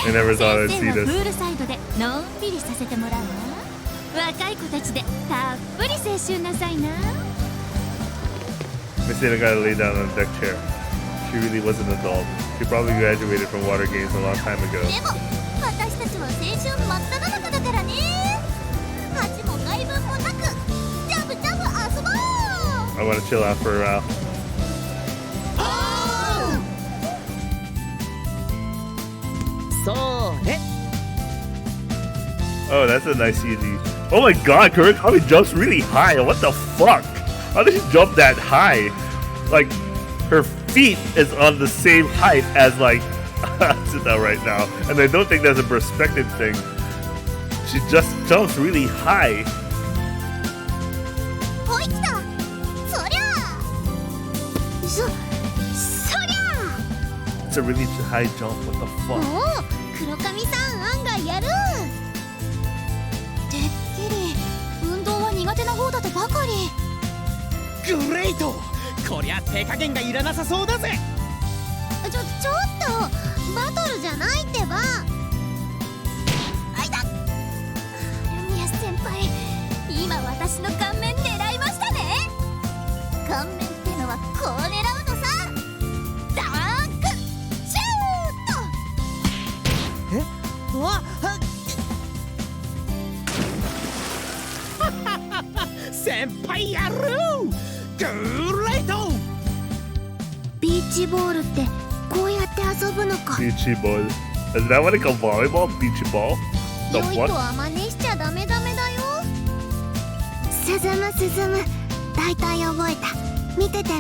[SPEAKER 1] I never thought I'd
[SPEAKER 11] 先
[SPEAKER 1] see
[SPEAKER 11] 生はプ
[SPEAKER 1] this.
[SPEAKER 11] ールサイドでのんびりさせてもらうわ。若い子たちでたっぷり青春なさいな。
[SPEAKER 1] Messina gotta lay down on a deck chair. She really was an adult. She probably graduated from water games a long time ago.
[SPEAKER 15] でも私たちは青春真っ只中だからね。恥も外聞もなくジャブジャブ遊ぼう。
[SPEAKER 1] I wanna chill out for a while.
[SPEAKER 9] それ。
[SPEAKER 1] Oh, that's a nice CG. Oh my god, Kurokami jumps really high. What the fuck? How did she jump that high? Like, her feet is on the same height as, like, Atsuta right now. And I don't think that's a perspective thing. She just jumps really high.
[SPEAKER 15] ほいきた。そりゃそりゃ
[SPEAKER 1] It's a really high jump. What the fuck?
[SPEAKER 15] おお、黒髪さん案外やる。てっきり運動は苦手な方だとばかり。
[SPEAKER 14] グレイト、こりゃ手加減がいらなさそうだぜ。
[SPEAKER 15] ちょっとバトルじゃないってば。あいだ、ルミア先輩、今私の顔面狙いましたね。顔面ってのはこう狙うのさ。ダークシュート。
[SPEAKER 14] え、わ先輩やる。グレイト。
[SPEAKER 15] ビーチボールってこうやって遊ぶのか。
[SPEAKER 1] Beachy ball. Is that what they call volleyball? Beachy ball?
[SPEAKER 15] 良
[SPEAKER 1] The
[SPEAKER 15] い
[SPEAKER 1] what?
[SPEAKER 15] とは真似しちゃダメだよ。進む、大体覚えた。見てて。
[SPEAKER 9] 覚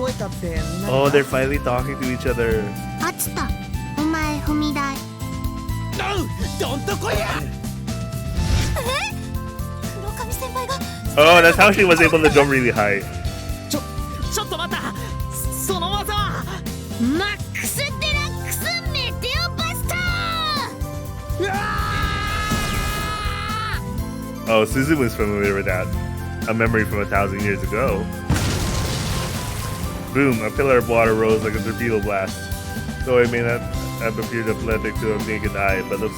[SPEAKER 9] えたって何？
[SPEAKER 1] Oh, they're finally talking to each other.
[SPEAKER 15] あつた、お前踏み台。
[SPEAKER 14] どんとこや。
[SPEAKER 15] 黒髪先輩が。
[SPEAKER 1] Oh, that's how she was able to jump really high.
[SPEAKER 14] ちょっと待った。その技は
[SPEAKER 15] マックスデラックスメテオバスター。
[SPEAKER 1] Oh, Suzu was familiar with that. A memory from 1,000 years ago. Boom, a pillar of water rose like a torpedo blast. Though it may not have appeared athletic to a naked eye, but looks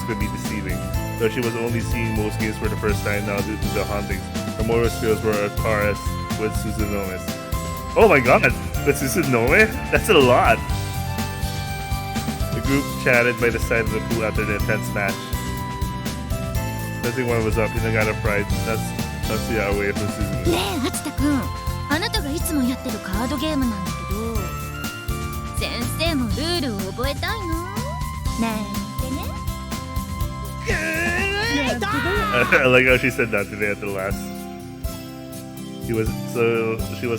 [SPEAKER 1] could be deceiving. Though she was only seeing most games for the first time now due to the hauntings, her motor skills were a chorus with Suzuno's. Oh my god, with Suzunoe? That's a lot! The group chatted by the side of the pool after the intense match. Nothing one was up, he got a pride. That's the away from Suzuno.
[SPEAKER 11] ねえ、あつたくん、あなたがいつもやってるカードゲームなんだけど、先生もルールを覚えたいの？なんてね。
[SPEAKER 1] I like how she said that today at the last. She was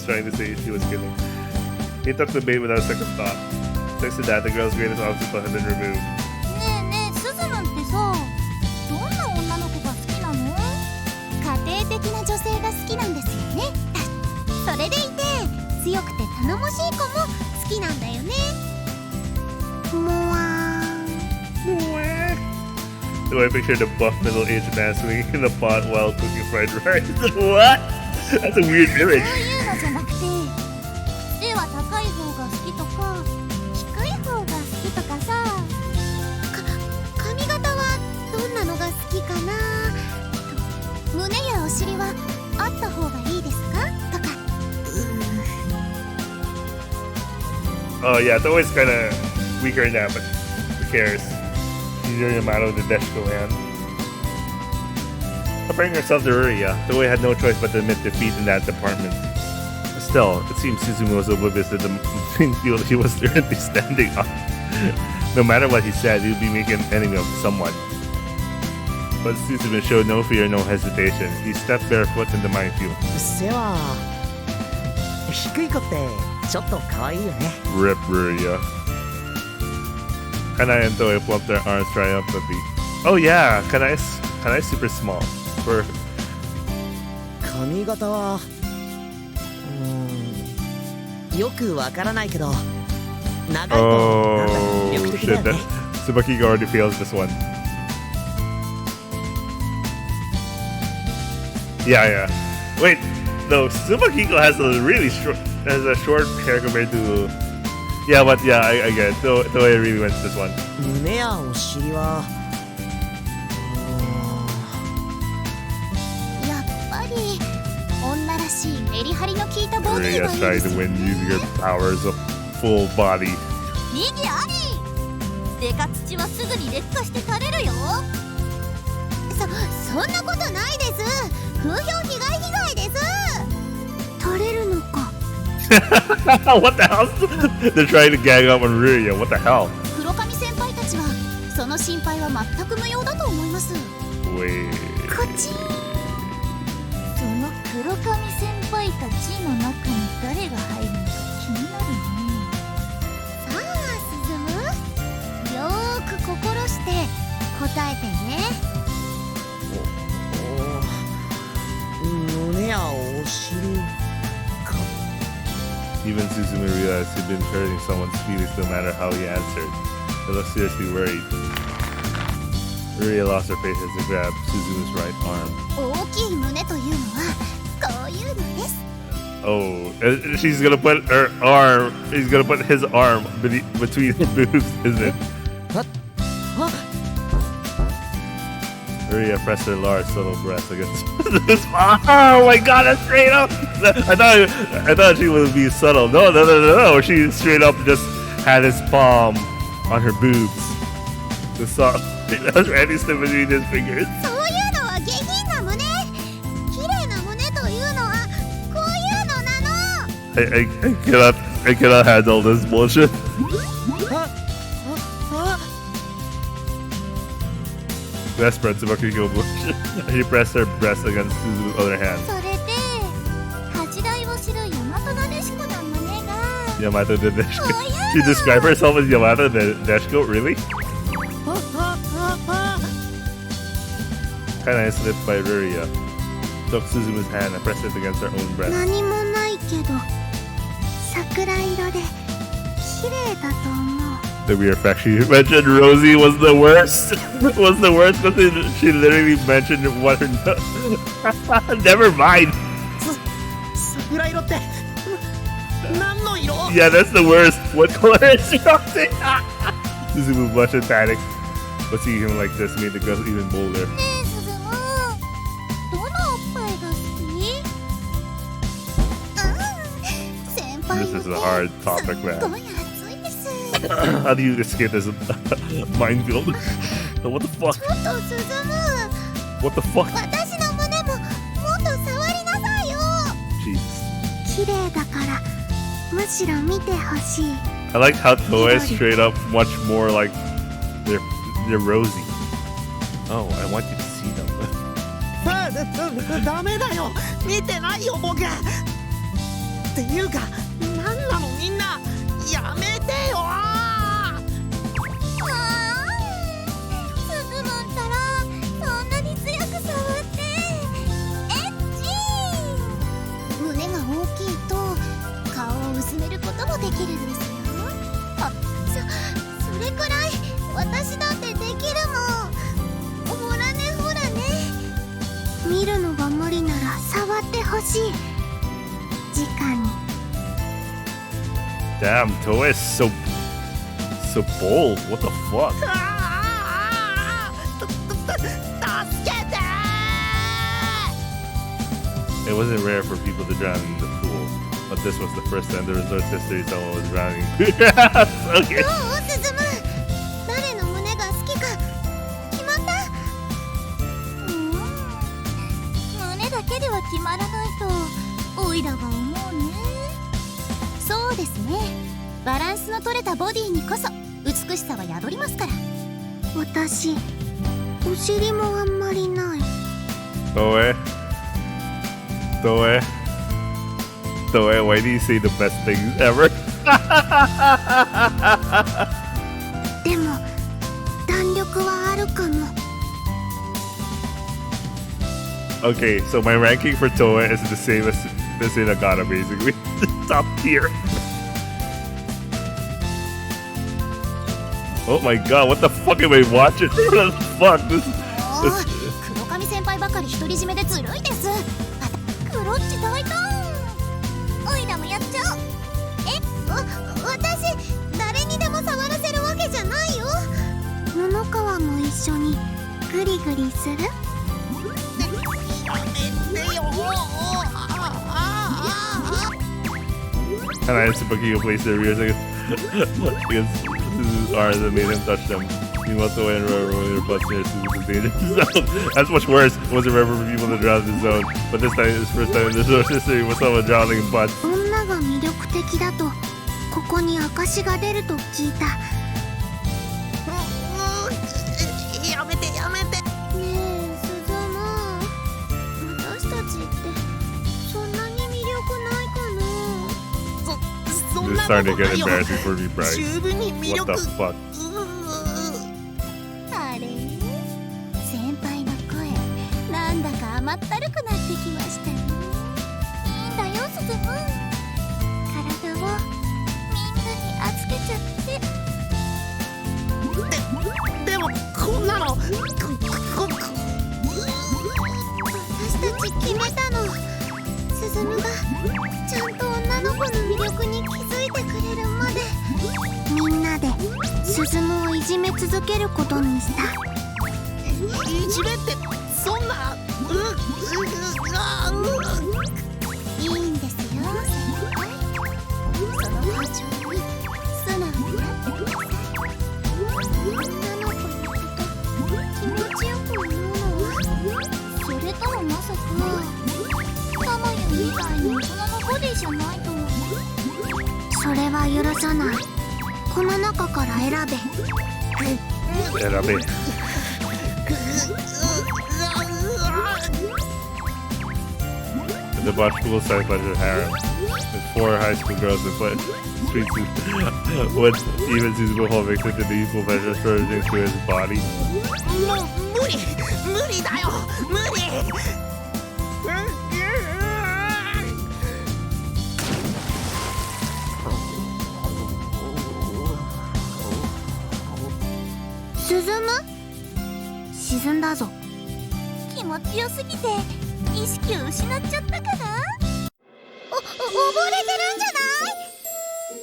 [SPEAKER 1] trying to say she was kidding. He took the bait without a second thought. Thanks to that, the girl's greatest obstacle had been removed.
[SPEAKER 15] ねえ、スズマンってさ、どんな女の子が好きなの？家庭的な女性が好きなんですよね。それでいて強くて頼もしい子も好きなんだよね。もわー。
[SPEAKER 1] So I pictured a buff middle-aged man swinging in the pot while cooking fried rice. What? That's a weird image.
[SPEAKER 15] そういうのじゃなくて、背は高い方が好きとか低い方が好きとかさ。髪型はどんなのが好きかな？
[SPEAKER 1] Oh yeah, it's always kind of weaker now, but who cares? She's Yamato the Deshko man. Comparing herself to Ruria, Toei had no choice but to admit defeat in that department. Still, it seems Suzumu was oblivious to the main field he was currently standing on. No matter what he said, he would be making an enemy of someone. But Suzumu showed no fear, no hesitation. He stepped barefoot in the minefield.
[SPEAKER 9] 背は低い子ってちょっと可愛いよね。
[SPEAKER 1] Rip Ruria. Kanae and Toei fluffed their arms triumphantly. Oh yeah, Kanae's super small. For
[SPEAKER 9] 髪型はよくわからないけど長いとなんだか魅力的だよね。
[SPEAKER 1] Tsubaki already fails this one. Yeah. Wait, no, Tsubakiko has a really short hair compared to. Yeah, but yeah, I get it. Toei really wins this one.
[SPEAKER 9] 胸やお尻は
[SPEAKER 15] やっぱり女らしいメリハリの効いたボディ
[SPEAKER 1] Ruria's
[SPEAKER 15] はいい
[SPEAKER 1] trying
[SPEAKER 15] です
[SPEAKER 1] to
[SPEAKER 15] よ
[SPEAKER 1] win using her powers of full body.
[SPEAKER 3] 意義あり。デカ土はすぐに劣化して垂れるよ。
[SPEAKER 15] そんなことないです。風評被害です。取れるのか。
[SPEAKER 1] What the hell? They're trying to gang up on Ruria. What the hell?
[SPEAKER 15] 黒髪先輩たちはその心配は全く無用だと思います。
[SPEAKER 1] Wait.
[SPEAKER 15] こっち。
[SPEAKER 3] その黒髪先輩たちの中に誰が入るのか気になるね。
[SPEAKER 15] さあ進む。よーく心して答えてね。
[SPEAKER 9] 胸やお尻か。
[SPEAKER 1] Even Suzumu realized he'd been hurting someone's feelings no matter how he answered. He looked seriously worried. Ruria lost her patience and grabbed Suzumu's right arm.
[SPEAKER 15] 大きい胸というのはこういうのです。
[SPEAKER 1] Oh, she's gonna put her arm. He's gonna put his arm between her boobs, isn't it? Ruria pressed her large, subtle breast against his Oh my god, that's straight up! I thought she would be subtle. No. She straight up just had his palm on her boobs. The soft. That was Randy slipping between his fingers.
[SPEAKER 15] そういうのは下品な胸。綺麗な胸というのはこういうのなの。
[SPEAKER 1] I cannot handle this bullshit. Desperate, Tsubakiko blushed. He pressed her breast against Suzumu's other hand.
[SPEAKER 15] それで恥じらいを知る大和なでしこの胸が。
[SPEAKER 1] Yamato the Deshko. She described herself as Yamato the Deshko? Really? Kanae slipped by Ruria, took Suzumu's hand and pressed it against her own breast.
[SPEAKER 15] 何もないけど桜色で綺麗だと思う。
[SPEAKER 1] The weird fact she mentioned Rosie was the worst. Was the worst because she literally mentioned what her. Never mind.
[SPEAKER 14] 桜色って何の色？
[SPEAKER 1] Yeah, that's the worst. What color is Rosie? Suzumu blushed and panicked, but seeing him like this made the girl even bolder.
[SPEAKER 15] ねえスズム、どのおっぱいが好き？先輩
[SPEAKER 1] This is a hard topic,
[SPEAKER 15] すっ
[SPEAKER 1] man.
[SPEAKER 15] ごい熱いです。
[SPEAKER 1] How do you escape this minefield? What the fuck?
[SPEAKER 15] ちょっとスズム、
[SPEAKER 1] What the fuck?
[SPEAKER 15] 私の胸ももっと触りなさいよ。
[SPEAKER 1] Jesus.
[SPEAKER 15] 綺麗だからむしろ見てほしい。
[SPEAKER 1] I like how Toei is straight up much more like they're Rosie. Oh, I want you to see them.
[SPEAKER 14] ダメだよ。見てないよ僕。っていうかなんなのみんなやめてよ。
[SPEAKER 15] スズムったらそんなに強く触ってエッチ。胸が大きいと顔を薄めることもできるんですよ。あ、それくらい私だってできるもん。ほらねほらね。見るのが無理なら触ってほしい。直に。
[SPEAKER 1] Damn, Toei is so bold. What the fuck?
[SPEAKER 14] 助けて。
[SPEAKER 1] It wasn't rare for people to drown in the pool. But this was the first time in the resort's history someone was drowning. Okay.
[SPEAKER 3] どう進む誰の胸が好きか決まった？胸だけでは決まらないとオイラは思うね。そうですね。バランスの取れたボディにこそ美しさは宿りますから。私お尻もあんまりない。
[SPEAKER 1] Toe. Why do you say the best things ever?
[SPEAKER 3] でも弾力はあるかも。
[SPEAKER 1] Okay, so my ranking for Toe is the same as this in Nagata, basically. Top tier. Oh my god, what the fuck am I watching? What the fuck? This
[SPEAKER 3] 黒髪先輩ばかり独り占めでずるいです。クロッチ大胆。オイラもやっちゃおう。私誰にでも触らせるわけじゃないよ。布川も一緒にグリグリする？
[SPEAKER 1] Kanae and Tsubaki place their rears because Suzu's arms that made him touch them. Meanwhile, Toei and Rubber rolling their butts near Suzu's danger zone. That's much worse. It wasn't Rubber for people to drown in the zone. But this time, it's first time in the zone history with someone drowning in butts.
[SPEAKER 3] 女が魅力的だとここに証が出ると聞いた。やめてやめて。ねえスズム、私たちってそんなに魅力ないかな。そん
[SPEAKER 1] This
[SPEAKER 3] な
[SPEAKER 1] is starting
[SPEAKER 3] こ
[SPEAKER 1] to
[SPEAKER 3] と
[SPEAKER 1] get
[SPEAKER 3] ないよ。
[SPEAKER 1] embarrassing for me, Bryce.
[SPEAKER 3] 十分に魅
[SPEAKER 1] What
[SPEAKER 3] 力。
[SPEAKER 1] the fuck?
[SPEAKER 3] あれ先輩の声なんだか甘ったるくなってきましたね。いいんだよスズム。体をみんなに預けちゃって。でもこんなの私たち決めたの。スズムがちゃんと女の子の魅力に気づいてくれるまでみんなでスズムをいじめ続けることにした。いじめってそんな。いいんですよ先輩。その感情に素直になってください。女の子のこと気持ちよく思うのはそれともまさかタマヤみたいに大人のボディじゃないと。それは許さない。この中から選べ。
[SPEAKER 1] 選べ。The botchable side pleasure harem. With 4 high school girls and street suits. What even Suzuki Hall makes it to the equal pleasure surging through his body.
[SPEAKER 2] もう無理だよ無理。
[SPEAKER 3] 沈む？沈んだぞ。気持ちよすぎて意識を失っちゃったかな。溺れてるんじゃない？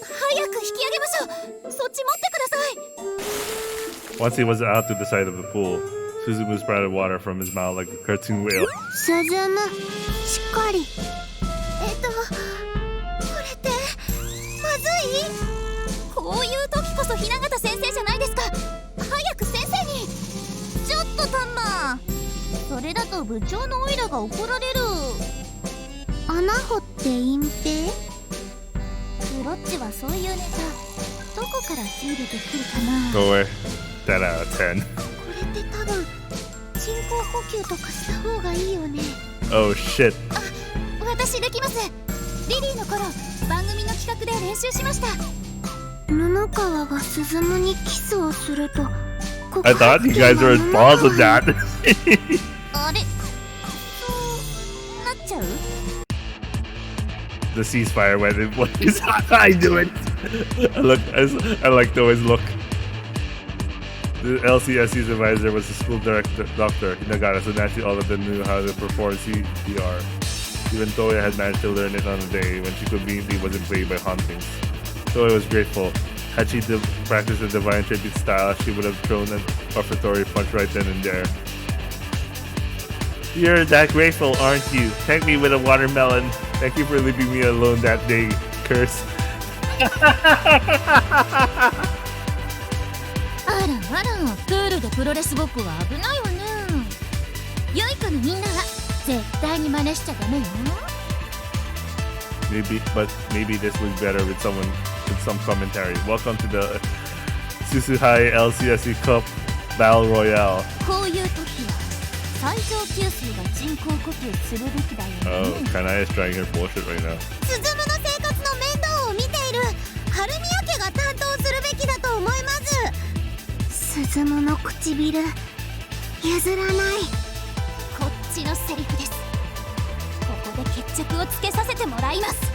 [SPEAKER 3] 早く引き上げましょう。そっち持ってください。
[SPEAKER 1] Once he was out to the side of the pool, Suzumu sprouted water from his mouth like a cartoon whale.
[SPEAKER 3] 沈む。しっかり。これってまずい？こういう時こそ雛形先生じゃないですか。早く先生に。ちょっとタンマ。それだと部長のオイラが怒られる。穴掘って隠蔽？クロッチはそういうネタどこから仕入れてくるかな。
[SPEAKER 1] Go away. 10 out of 10.
[SPEAKER 3] これって多分人工呼吸とかした方がいいよね。
[SPEAKER 1] Oh shit.
[SPEAKER 3] 私できます。リリーの頃番組の企画で練習しました。布川がスズムにキスをすると
[SPEAKER 1] I thought you guys were involved with that.
[SPEAKER 3] あれそうなっちゃう？
[SPEAKER 1] The ceasefire went in place. I knew it. I like to always look. The LCSU's advisor was the school director, Dr. Hinagata, so naturally all of them knew how to perform CPR. Even Toya had managed to learn it on a day when she conveniently wasn't plagued by hauntings. Toya was grateful. Had she practiced a divine tribute style, she would have thrown an offertory punch right then and there. You're that grateful, aren't you? Thank me with a watermelon. Thank you for leaving me alone that day, curse.
[SPEAKER 3] あらあら、プールでプロレスごっこは危ないわね。良い子のみんなは絶対に真似しちゃダメよ。
[SPEAKER 1] Maybe this looks better with some commentary. Welcome to the Susuhai LCSE Cup Battle Royale.
[SPEAKER 3] こういう時は最上級生が人工呼吸するべきだよね。
[SPEAKER 1] Oh, Kanae is trying her bullshit right now.
[SPEAKER 3] スズムの生活の面倒を見ている春宮家が担当するべきだと思います。スズムの唇譲らない。こっちのセリフです。ここで決着をつけさせてもらいます。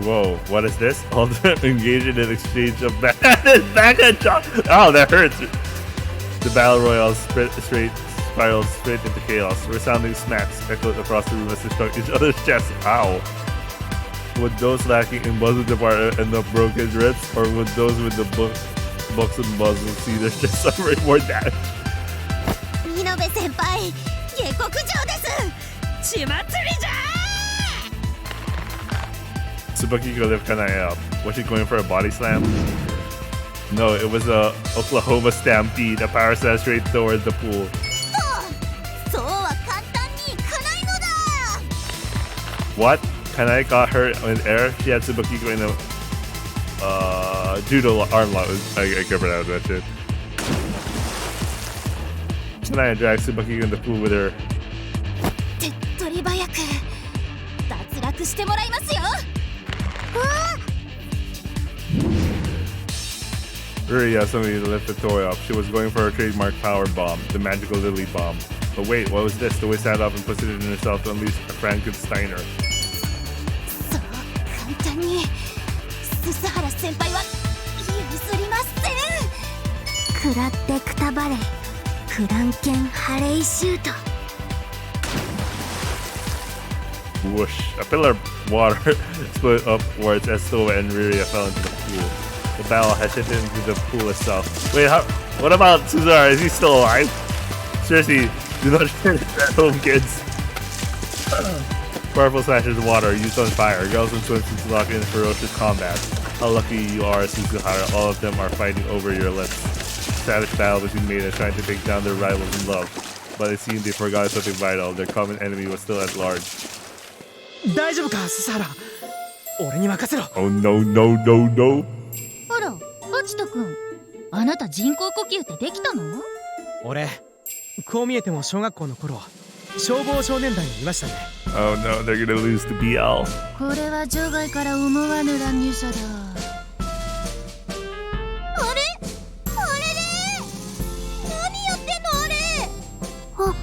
[SPEAKER 1] Whoa, what is this? All the engaging in exchange of back and chop. Oh, that hurts. The battle royale spiraled straight into chaos. Resounding smacks echoed across the room as they struck each other's chests. Ow. Would those lacking in muzzle department end up broken ribs, or would those with the books and muzzles see their chests suffering more damage?
[SPEAKER 3] 見延先輩、下克上です。血祭りじゃー。
[SPEAKER 1] Tsubakiko lifted Kanae up. Was she going for a body slam? No, it was a Oklahoma stampede, a power slam straight towards the pool.
[SPEAKER 3] そうは簡単にいかないのだ。
[SPEAKER 1] What? Kanae got her in air? She had Tsubakiko in a judo arm lock. I can't pronounce that shit. Kanae dragged Tsubakiko in the pool with her.
[SPEAKER 3] 手っ取り早く脱落してもらいますよ。
[SPEAKER 1] Uriya suddenly lifted the toy up. She was going for her trademark power bomb, the magical lily bomb. But wait, what was this? The way sat up and pushed it in herself to unleash a Frankensteiner.
[SPEAKER 3] そう簡単に鈴原先輩は譲りません。食らってくたばれ、フランケンハレイシュート。
[SPEAKER 1] Whoosh. A pillar of water split upwards as Stowa and Uriya fell into the pool. The battle had shifted into the pool itself. Wait, what about Suzuhara? Is he still alive? Seriously, do not share this at home, kids. Powerful slashes of water used on fire. Girls and swimsuits lock in ferocious combat. How lucky you are, Suzuhara. All of them are fighting over your lips. Savage battle between maidens trying to take down their rivals in love. But it seemed they forgot something vital. Their common enemy was still at large.
[SPEAKER 14] 大丈夫か、鈴原。俺に任せろ。
[SPEAKER 1] Oh no, no, no, no.
[SPEAKER 3] あら、ハチト君、あなた人工呼吸ってできたの？
[SPEAKER 14] 俺、こう見えても小学校の頃、消防少年団にいましたね。
[SPEAKER 1] Oh no, they're gonna lose to BL.
[SPEAKER 3] これは場外から思わぬ乱入者だ。あれ？あれれ？何やってんのあれ？あ、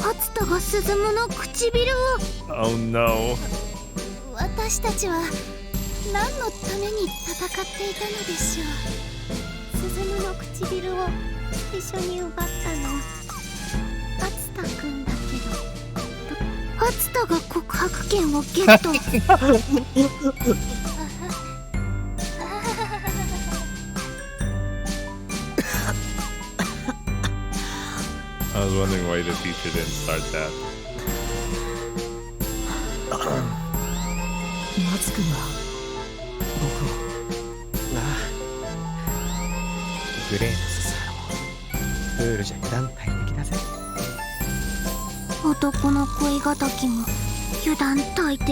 [SPEAKER 3] ハツタがスズムの唇を。
[SPEAKER 1] Oh no.
[SPEAKER 3] 私たちは何のために戦っていたのでしょう。スズムの唇を一緒に奪ったのハツタくんだけど、ハツタが告白権をゲット。
[SPEAKER 1] I was wondering why the teacher didn't start that.
[SPEAKER 14] 夏くんは僕を。ああ、グレーの鈴原もプールじゃ油断大敵だぜ。
[SPEAKER 3] 男の恋敵も油断大敵。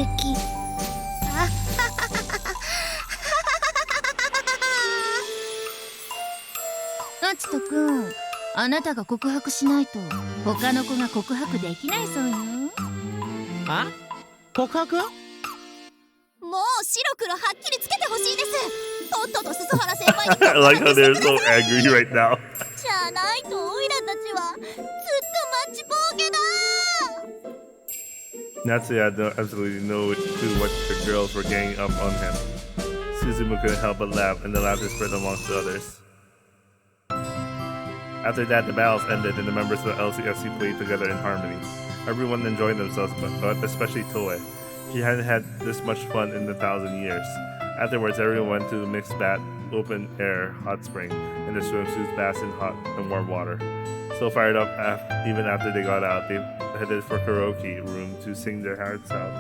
[SPEAKER 3] アチト君、あなたが告白しないと他の子が告白できないそうよ。
[SPEAKER 14] あ？告白？
[SPEAKER 3] もう白黒はっきりつけてほしいです。とっとと鈴原先輩に告
[SPEAKER 1] I like
[SPEAKER 3] 白
[SPEAKER 1] how
[SPEAKER 3] して
[SPEAKER 1] they're
[SPEAKER 3] くだ
[SPEAKER 1] so
[SPEAKER 3] さい。
[SPEAKER 1] angry right now.
[SPEAKER 3] じゃないとオイラたちはずっと待ちぼうけだ。
[SPEAKER 1] Natsuya had absolutely no clue what the girls were ganging up on him. Suzumu couldn't help but laugh, and the laughter spread amongst the others. After that, the battles ended, and the members of the LCFC played together in harmony. Everyone enjoyed themselves, but especially Toe. She hadn't had this much fun in 1,000 years. Afterwards, everyone went to the mixed open-air hot spring, and the swimsuits basked in hot and warm water. Still fired up even after they got out, they headed for karaoke room to sing their hearts out.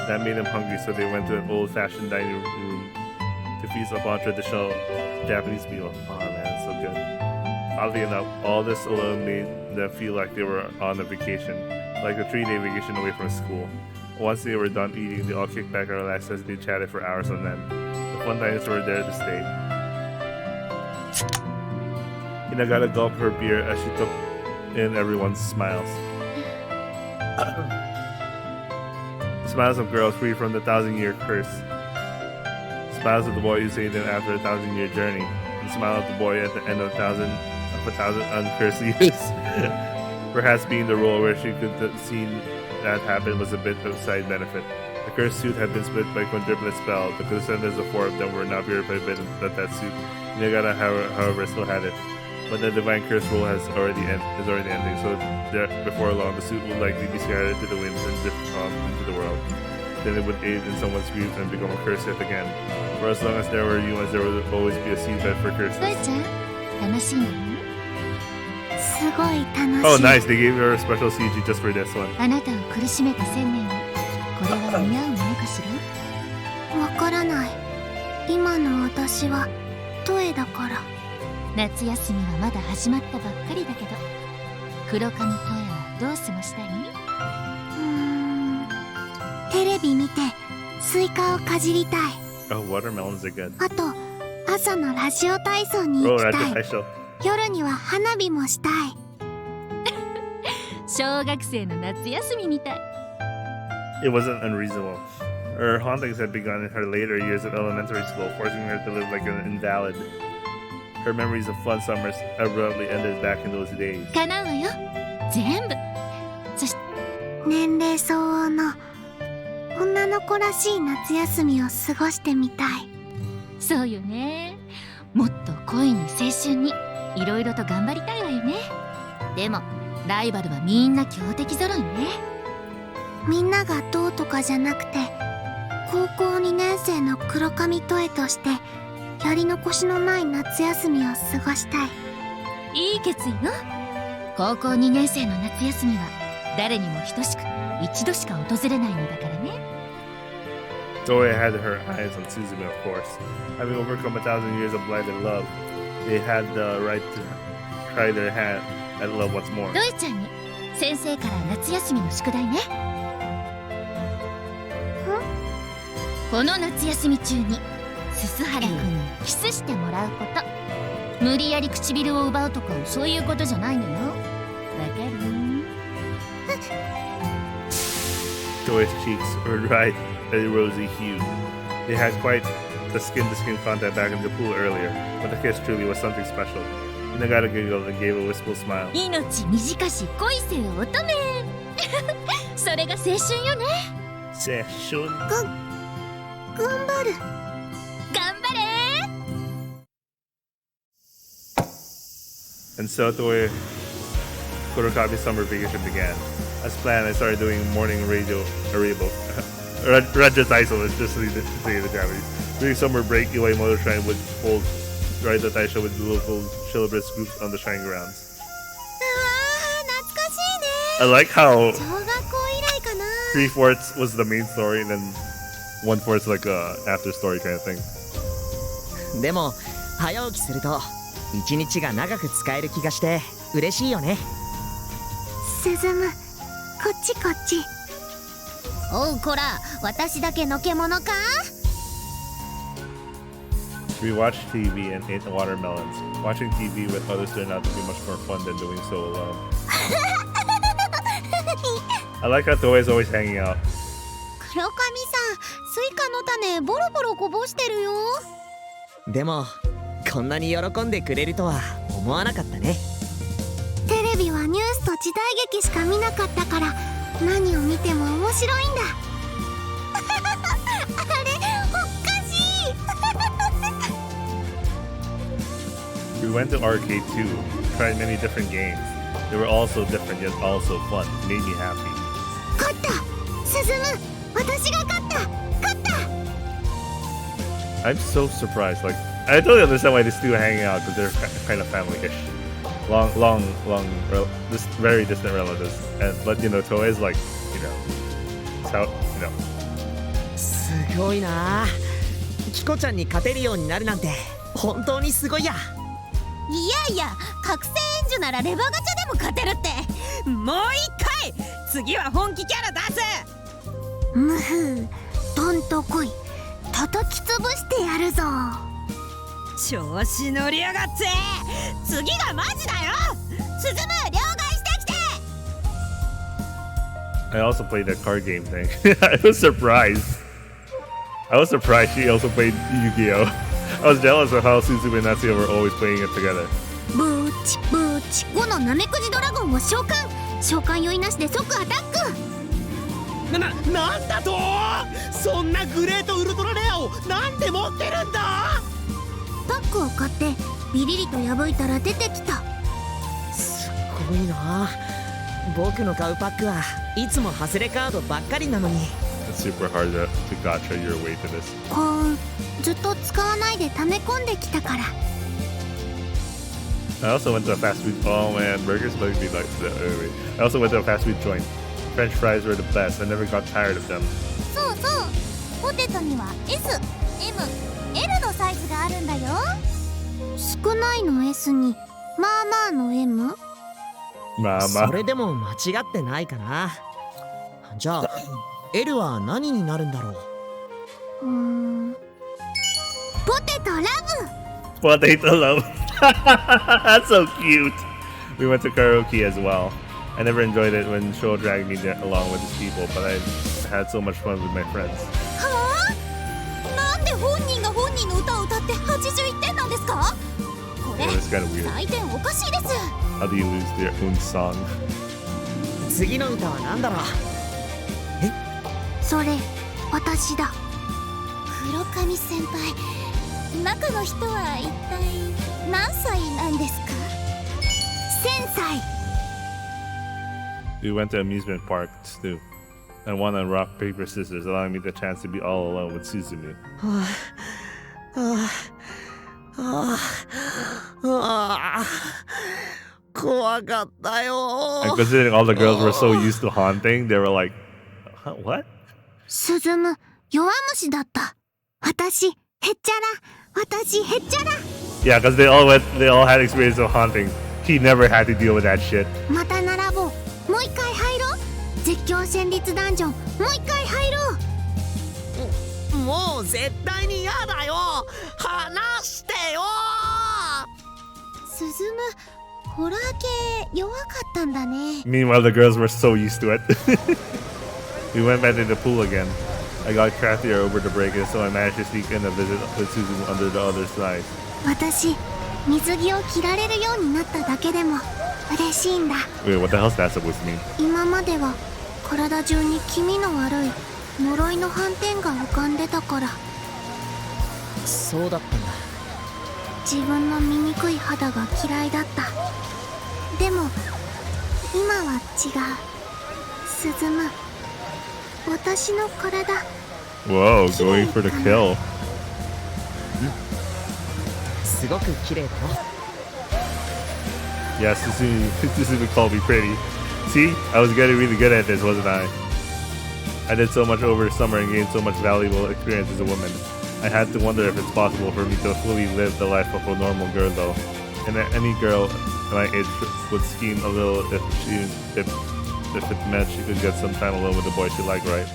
[SPEAKER 1] That made them hungry, so they went to an old-fashioned dining room to feast upon traditional Japanese meal. Oh man, it's so good. Oddly enough, all this alone made them feel like they were on a vacation, like a 3-day vacation away from school. Once they were done eating, they all kicked back and relaxed as they chatted for hours on end. The fun times were there to stay. Hinagata gulped her beer as she took in everyone's smiles. Smiles of girls free from the 1,000-year curse. Smiles of the boy who saved them after a 1,000-year journey. The smile of the boy at the end of a thousand uncursed years. Perhaps being the role where she could have seen that happen was a bit of side benefit. The cursed suit had been split by quadruplet spell. The descendants of 4 of them were not purified by that suit. Hinagata, however, still had it. But the divine curse rule is already ending, so before long the suit will likely be scattered to the winds and drift off into the world. Then it would aid in someone's grief and become a curse yet again. For as long as there were humans, there would always be a seedbed for curses. Oh, nice! They gave her a special CG just for this one.
[SPEAKER 3] あなたを苦しめた1000年にこれは似合うものかしら。わからない。今の私はトエだから。夏休みはまだ始まったばっかりだけど、黒髪トエはどう過ごしたい？
[SPEAKER 15] テレビ見てスイカをかじりたい。
[SPEAKER 1] Oh, watermelons are good.
[SPEAKER 15] あと朝のラジオ体操に行きたい。夜には花火もしたい。
[SPEAKER 11] 小学生の夏休みみたい。
[SPEAKER 1] It wasn't unreasonable. Her hauntings had begun in her later years of elementary school, forcing her to live like an invalid. Her memories of fun summers abruptly ended back in those days.
[SPEAKER 11] 叶うわよ、全部。そして
[SPEAKER 15] 年齢相応の女の子らしい夏休みを過ごしてみたい。
[SPEAKER 11] そうよね。もっと恋に青春にいろいろと頑張りたいわよね。でもライバルはみんな強敵揃いね。
[SPEAKER 15] みんながどうとかじゃなくて、高校2年生の黒髪トエとしてやり残しのない夏休みを過ごしたい。
[SPEAKER 11] いい決意よ。高校2年生の夏休みは誰にも等しく一度しか訪れないのだからね。
[SPEAKER 1] Toei had her eyes on Suzume, of course. Having overcome 1,000 years of blighted love, they had the right to try their hand at love once more.
[SPEAKER 11] ドエちゃんに先生から夏休みの宿題ね。この夏休み中に鈴原くんにキスしてもらうこと。無理やり唇を奪うとかそういうことじゃないのよ。わかる
[SPEAKER 1] Toei's cheeks were bright a rosy hue. They had quite the skin-to-skin contact back in the pool earlier, but the kiss truly was something special. Hinagata giggled and gave a wistful smile.
[SPEAKER 11] 命短し恋せよ乙女それが青春よね。
[SPEAKER 1] 青春。
[SPEAKER 15] 頑張る。
[SPEAKER 11] 頑張れ。
[SPEAKER 1] And so Toei Kurokami summer vacation began. As planned, I started doing morning radio Taisho, let's just say the Japanese. During summer break, Iwahime Shrine would hold Raja Taisho with the local chillabrous groups on the shrine grounds. I like how 3/4 was the main story and then 1/4 like a after story kind of thing.
[SPEAKER 9] でも早起きすると一日が長く使える気がして嬉しいよね。
[SPEAKER 15] 進む、こっちこっち。
[SPEAKER 3] おうこら、私だけのけ者か。
[SPEAKER 1] We watched TV and ate watermelons. Watching TV with others turned out to be much more fun than doing so alone. I like how Toei is always hanging out.
[SPEAKER 3] 黒髪さん、スイカの種ボロボロこぼしてるよ。
[SPEAKER 9] でもこんなに喜んでくれるとは思わなかったね。
[SPEAKER 15] テレビはニュースと時代劇しか見なかったから何を見ても面白いんだ。あれおかしい。
[SPEAKER 1] We went to arcade too, tried many different games. They were all so different yet all so fun. It made me happy.
[SPEAKER 15] 勝った。進む、私が勝った。勝った。
[SPEAKER 1] I'm so surprised. Like, I totally understand why they're still hanging out because they're kind of family-ish. this very distant relatives. But Toei is like, it's how,
[SPEAKER 9] すごいな。キコちゃんに勝てるようになるなんて本当にすごいや。
[SPEAKER 3] いやいや、覚醒援助ならレバガチャでも勝てるって。もう一回次は本気キャラ出す。
[SPEAKER 15] むふ、どんとこい。叩き潰してやるぞ。
[SPEAKER 2] 調子乗りやがって。
[SPEAKER 3] 次がマジだよ。進む、両替してきて。
[SPEAKER 1] I also played that card game thing. I was surprised. She also played Yu-Gi-Oh! I was jealous of how Suzume and Natsuya were always playing it together.
[SPEAKER 15] ブーチブーチ。5のナメクジドラゴンを召喚。召喚酔いなしで即アタック。
[SPEAKER 14] なんだと。そんなグレートウルトラレアをなんで持ってるんだ。
[SPEAKER 15] パックを買ってビリリと破いたら出てきた。
[SPEAKER 9] すごいな。僕の買うパックはいつも外れカードばっかりなのに。
[SPEAKER 1] It's super hard to gacha your way to this.
[SPEAKER 15] 幸運、ずっと使わないで溜め込んできたから。
[SPEAKER 1] I also went to a fast food. Oh man, burgers make me like that. Anyway, I also went to a fast food joint. French fries were the best. I never got tired of them.
[SPEAKER 3] そうそう、ポテトには S、M、L のサイズがあるんだよ。
[SPEAKER 15] 少ないの S にまあまあの M。
[SPEAKER 9] それでも間違ってないかな。じゃあ L は何になるんだろう。
[SPEAKER 15] ポテトラブ。
[SPEAKER 1] Potato love. That's so cute. We went to karaoke as well. I never enjoyed it when Sho dragged me along with his people, but I had so much fun with my friends.
[SPEAKER 3] はあ？なんで本人が本人の歌を歌って81点なんですか？これ、採点おかしいです。
[SPEAKER 1] How do you lose their own song?
[SPEAKER 9] 次の歌は何だろう。
[SPEAKER 15] それ、私だ。
[SPEAKER 3] 黒髪先輩、中の人は一体何歳なんですか？1000歳。
[SPEAKER 1] We went to amusement parks too. I won on rock, paper, scissors, allowing me the chance to be all alone with Suzumu.
[SPEAKER 9] 怖かったよ。
[SPEAKER 1] And considering all the girls were so used to haunting, they were like, what?
[SPEAKER 15] スズム、弱虫だった。私、へっちゃら。私、へっちゃら。
[SPEAKER 1] Yeah, because they all had experience of haunting. He never had to deal with that shit.
[SPEAKER 15] また並ぼう。もう一回入ろう。絶叫戦慄ダンジョン、もう一回入ろ
[SPEAKER 9] う。もう絶対に嫌だよ。話してよ。
[SPEAKER 3] スズム、ホラー系弱かったんだね。
[SPEAKER 1] Meanwhile, the girls were so used to it. We went back to the pool again. I got craftier over the break, and so I managed to sneak in a visit with Suzumu under the other side.
[SPEAKER 15] 私、水着を着られるようになっただけでも嬉しいんだ。
[SPEAKER 1] Wait, what the hell's that supposed to mean?
[SPEAKER 15] 今までは体中に気味の悪い呪いの斑点が浮かんでたから。
[SPEAKER 9] そうだったんだ。
[SPEAKER 15] 自分の醜い肌が嫌いだった。でも今は違う。スズム、私の体。
[SPEAKER 1] Whoa, going for the kill.
[SPEAKER 9] すごく綺麗だよ。
[SPEAKER 1] Yeah, Suzumu called me pretty. See, I was getting really good at this, wasn't I? I did so much over summer and gained so much valuable experience as a woman. I had to wonder if it's possible for me to fully live the life of a normal girl, though. And that any girl my age would scheme a little if it meant she could get some time alone with the boy she liked, right?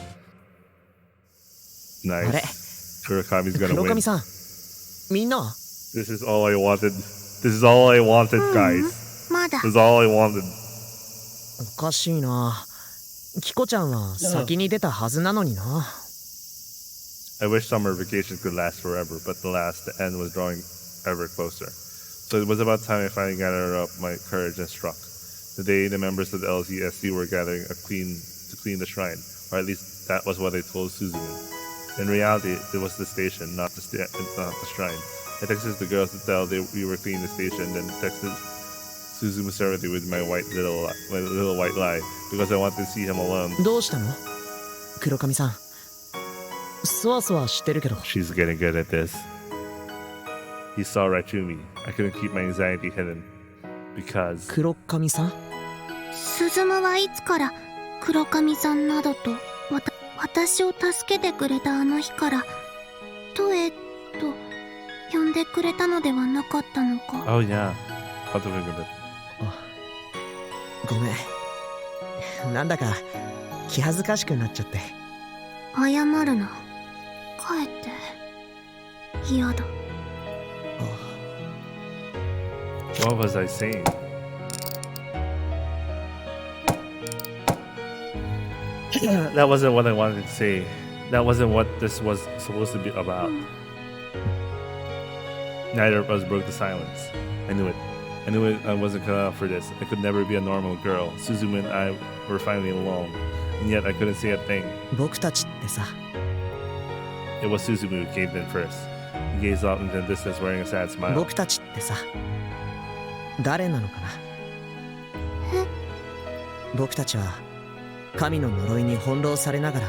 [SPEAKER 1] Nice. Kurokami's gonna win.
[SPEAKER 9] 黒髪さん、みんな。
[SPEAKER 1] This is all I wanted. This is all I wanted, guys.
[SPEAKER 15] まだ。
[SPEAKER 1] This is all I wanted.
[SPEAKER 9] おかしいな。キコちゃんは先に出たはずなのにな。
[SPEAKER 1] I wish summer vacations could last forever, but the end was drawing ever closer. So it was about time I finally gathered up my courage and struck. Today, the members of the LCSC were gathering to clean the shrine, or at least that was what they told Suzumu. In reality, it was the station, not the shrine. I texted the girls to tell we were cleaning the station, then texted Suzumu separately with my little white lie, because I wanted to see him alone.
[SPEAKER 9] どうしたの？黒髪さん。そわそわしてるけど。
[SPEAKER 1] She's getting good at this. He saw right through me. I couldn't keep my anxiety hidden. Because
[SPEAKER 9] 黒髪さん。
[SPEAKER 15] 鈴夢はいつから黒髪さんなどと私を助けてくれたあの日からトエと呼んでくれたのではなかったのか。
[SPEAKER 1] Oh yeah. How to think of it.
[SPEAKER 9] ごめん。なんだか気恥ずかしくなっちゃって。
[SPEAKER 15] 謝るな。帰って。嫌だ。
[SPEAKER 1] What was I saying? That wasn't what I wanted to say. That wasn't what this was supposed to be about. Neither of us broke the silence. I knew it. I knew it. I wasn't cut out for this. I could never be a normal girl. Suzume and I were finally alone, and yet I couldn't say a thing.
[SPEAKER 9] 僕たちってさ。
[SPEAKER 1] It was Suzume who caved in first. He gazed off into the distance wearing a sad smile.
[SPEAKER 9] 僕たちってさ、誰なのかな。僕たちは神の呪いに翻弄されながら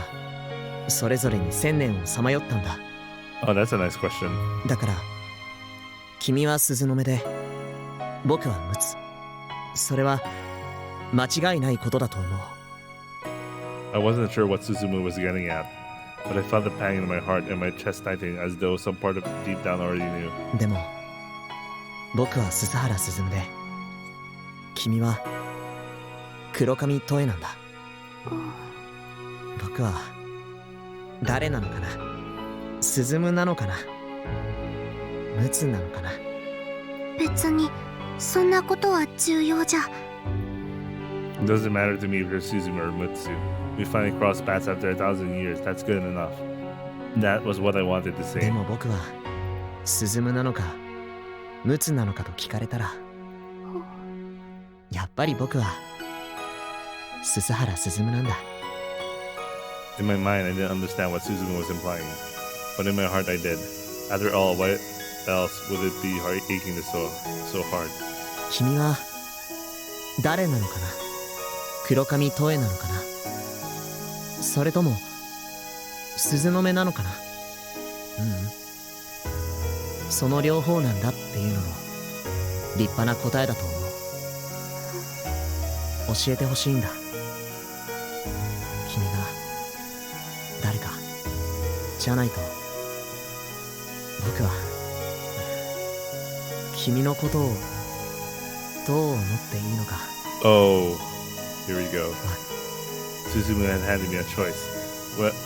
[SPEAKER 9] それぞれに1000年をさまよったんだ。
[SPEAKER 1] Oh, that's a nice question.
[SPEAKER 9] だから君は鈴の目で僕は陸奥。それは間違いないことだと思う。
[SPEAKER 1] I wasn't sure what Suzume was getting at, but I felt the pang in my heart and my chest tightening as though some part of deep down already knew.
[SPEAKER 9] でも僕は鈴原鈴夢で君は黒髪トエなんだ。僕は誰なのかな。鈴夢なのかな。陸奥なのかな。
[SPEAKER 15] 別にそんなことは重要じゃ。
[SPEAKER 1] It doesn't matter to me if you're Suzume or Mutsu. We finally crossed paths after 1,000 years. That's good enough. That was what I wanted to say.
[SPEAKER 9] でも僕は鈴夢なのか陸奥なのかと聞かれたらやっぱり僕は鈴原鈴夢なんだ。
[SPEAKER 1] In my mind, I didn't understand what Suzume was implying, but in my heart, I did. After all, why else would it be aching this so hard?
[SPEAKER 9] 君は誰なのかな。黒髪トエなのかな。それとも鈴の目なのかな。その両方なんだっていうのも立派な答えだと思う。教えてほしいんだ。君が誰かじゃないと僕は君のことをどう思っていいのか。
[SPEAKER 1] Oh, here we go. Suzume had handed me a choice.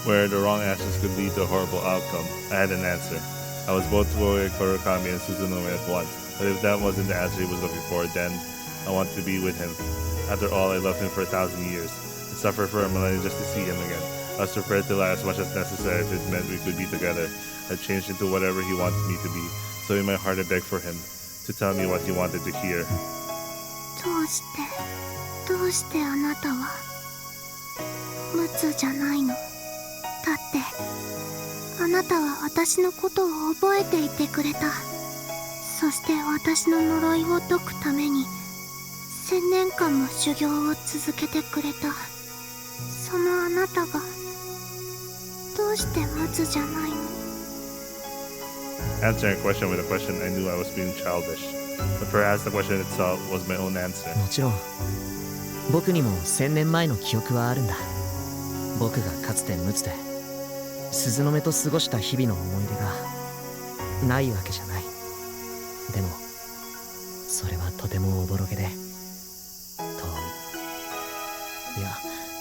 [SPEAKER 1] Where the wrong actions could lead to a horrible outcome, I had an answer. I was both Toei, Kurokami, and Suzume at once. But if that wasn't the answer he was looking for, then I wanted to be with him. After all, I loved him for 1,000 years. I suffered for a millennium just to see him again. I was prepared to lie as much as necessary if it meant we could be together. I changed into whatever he wanted me to be. So in my heart, I begged for him to tell me what he wanted to hear.
[SPEAKER 15] どうしてあなたは陸奥じゃないの。だってあなたは私のことを覚えていてくれた。そして私の呪いを解くために1000年間も修行を続けてくれた。そのあなたがどうして陸奥じゃないの。
[SPEAKER 1] Answering a question with a question, I knew I was being childish. But perhaps the question itself was my own answer.
[SPEAKER 9] もちろん僕にも1000年前の記憶はあるんだ。僕がかつて陸奥で鈴の目と過ごした日々の思い出がないわけじゃない。でもそれはとてもおぼろげで遠い。いや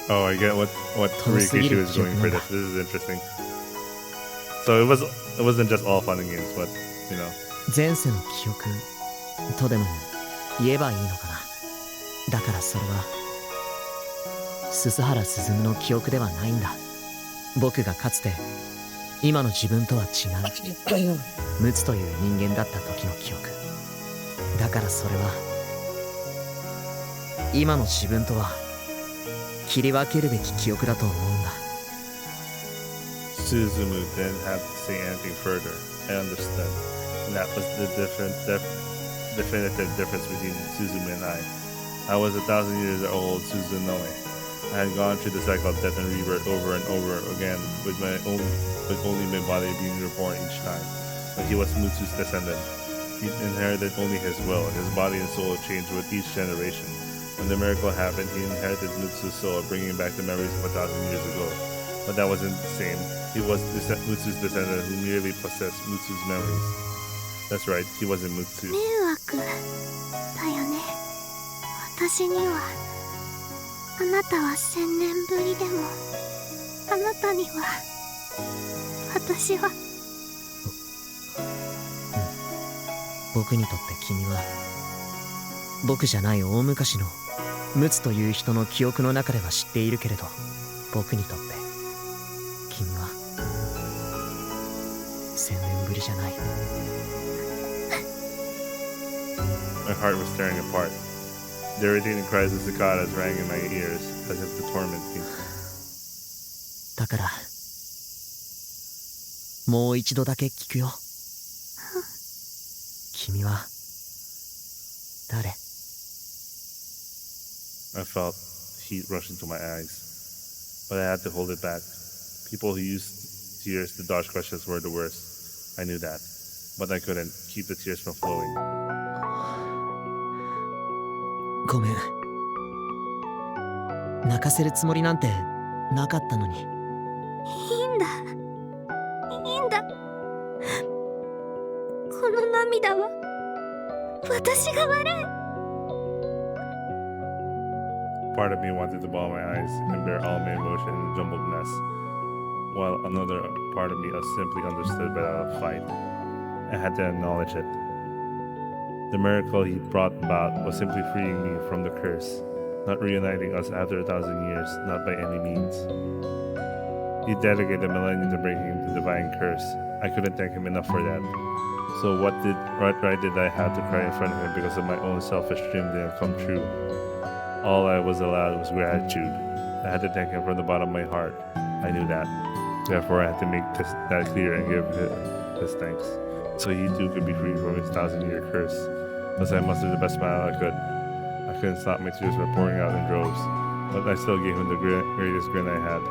[SPEAKER 1] Oh, I get what Rikishi was going for this. This is interesting. So it wasn't just all fun and games, but you know.
[SPEAKER 9] 前世の記憶とでも言えばいいのかな。だからそれは鈴原鈴夢の記憶ではないんだ。僕がかつて今の自分とは違う陸奥という人間だった時の記憶だから。それは今の自分とは切り分けるべき記憶だと思うんだ。
[SPEAKER 1] Suzume didn't have to say anything further. I understood. And that was the definitive difference between Suzume and I. I was 1,000 years old Suzunoe. I had gone through the cycle of death and rebirth over and over again, with only my body being reborn each time. But he was Mutsu's descendant. He inherited only his will. His body and soul changed with each generation. When the miracle happened, he inherited Mutsu's soul, bringing back the memories of 1,000 years ago. But that wasn't the same. He was Mutsu's descendant who merely possessed Mutsu's memories. That's right, he wasn't Mutsu.
[SPEAKER 15] 迷惑だよね。私にはあなたは1000年ぶりでもあなたには私は。
[SPEAKER 9] 僕にとって君は僕じゃない大昔のムツという人の記憶の中では知っているけれど、僕にとって君は1000年ぶりじゃない。
[SPEAKER 1] My heart was tearing apart. The irritating cries of cicadas rang in my ears as if to torment me.
[SPEAKER 9] だからもう一度だけ聞くよ。君は誰？
[SPEAKER 1] I felt heat rush into my eyes, but I had to hold it back. People who used tears to dodge questions were the worst. I knew that, but I couldn't keep the tears from flowing.
[SPEAKER 9] ごめん。泣かせるつもりなんてなかったのに。
[SPEAKER 15] いいんだ。いいんだ。この涙は私が悪い。
[SPEAKER 1] Part of me wanted to ball my eyes and bear all my emotion in a jumbled mess, while another part of me simply understood without a fight. I had to acknowledge it. The miracle he brought about was simply freeing me from the curse, not reuniting us after 1,000 years, not by any means. He dedicated millennia to breaking the divine curse. I couldn't thank him enough for that. So what right did I have to cry in front of him because of my own selfish dream didn't come true? All I was allowed was gratitude. I had to thank him from the bottom of my heart. I knew that. Therefore, I had to make that clear and give his thanks, so he too could be free from his 1,000-year curse. Thus, I mustered the best smile I could. I couldn't stop my tears from pouring out in droves, but I still gave him the greatest grin I had.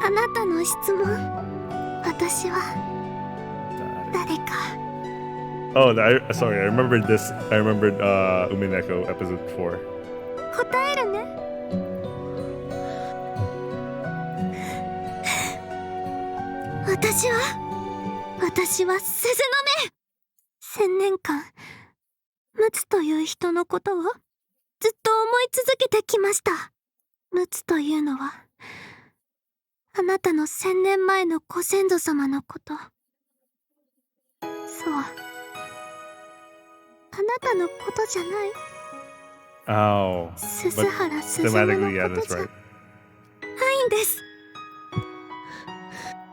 [SPEAKER 15] あなたの質問。私は誰か。
[SPEAKER 1] Oh, sorry. I remembered this. I remembered Umineko episode 4.
[SPEAKER 15] 答えるね。私は鈴の目。1000年間ムツという人のことをずっと思い続けてきました。ムツというのはあなたの1000年前のご先祖様のこと。そう、あなたのことじゃない。
[SPEAKER 1] Oh, but thematically, yeah, that's right.
[SPEAKER 15] ないんです。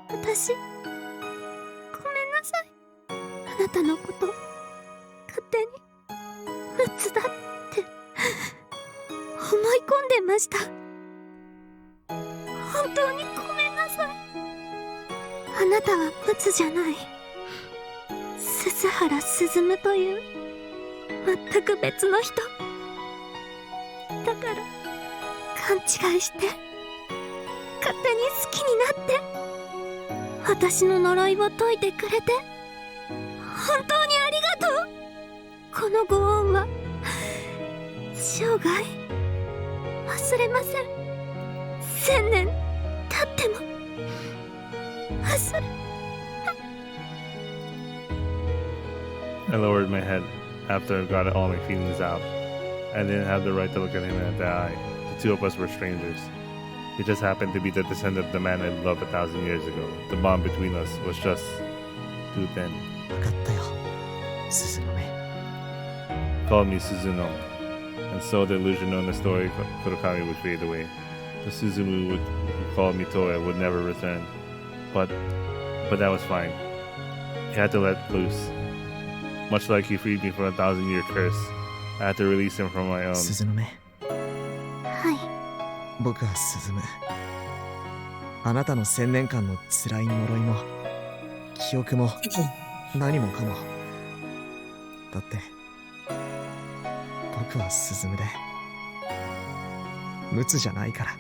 [SPEAKER 15] 私、ごめんなさい。あなたのこと勝手にムツだって思い込んでました。本当にごめんなさい。あなたはムツじゃない。鈴原鈴という全く別の人。だから勘違いして勝手に好きになって私の呪いを解いてくれて本当にありがとう。このご恩は生涯忘れません。1000年経っても忘れ。
[SPEAKER 1] I lowered my head after I got all my feelings out. I didn't have the right to look at him in the eye. The two of us were strangers. He just happened to be the descendant of the man I loved 1,000 years ago. The bond between us was just too thin.
[SPEAKER 9] 分かったよ、鈴の目。
[SPEAKER 1] Called me Suzuno, and so the illusion known as story Kurokami would fade away. The Suzumu who called me Toya would never return. But that was fine. He had to let loose. Much like he freed me from a 1,000-year curse, I had to release him from my own.
[SPEAKER 9] 鈴の目。
[SPEAKER 15] はい。
[SPEAKER 9] 僕は鈴む。あなたの1000年間の辛い呪いも記憶も何もかも。だって僕は鈴むでムツじゃないから。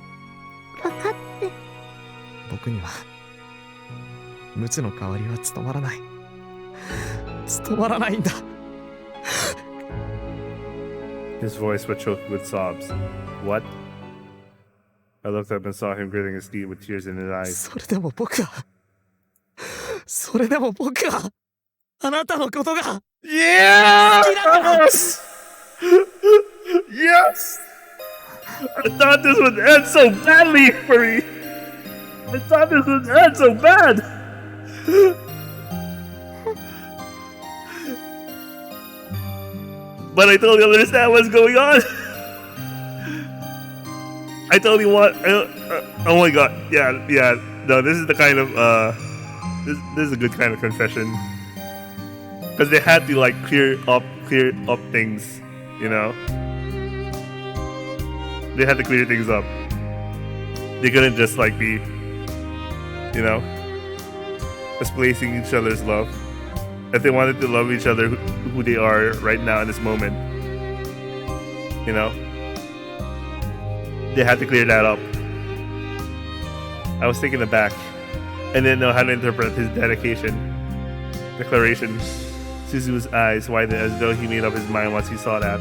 [SPEAKER 15] 分かって。
[SPEAKER 9] 僕にはムツの代わりは務まらない。務まらないんだ。
[SPEAKER 1] His voice was choked with sobs. What? I looked up and saw him gritting his teeth with tears in his eyes.
[SPEAKER 14] それでも僕はあなたのことが
[SPEAKER 1] Yes! Yes! I thought this would end so badly for me. I thought this would end so bad. But I totally understand what's going on. I totally want. Oh my god! Yeah. No, this is the kind of this is a good kind of confession. Because they had to like clear up things, you know. They had to clear things up. They couldn't just like be, you know, displacing each other's love. If they wanted to love each other who they are right now in this moment, you know, they had to clear that up. I was taken aback and didn't know how to interpret his declaration. Suzu's eyes widened as though he made up his mind once he saw that.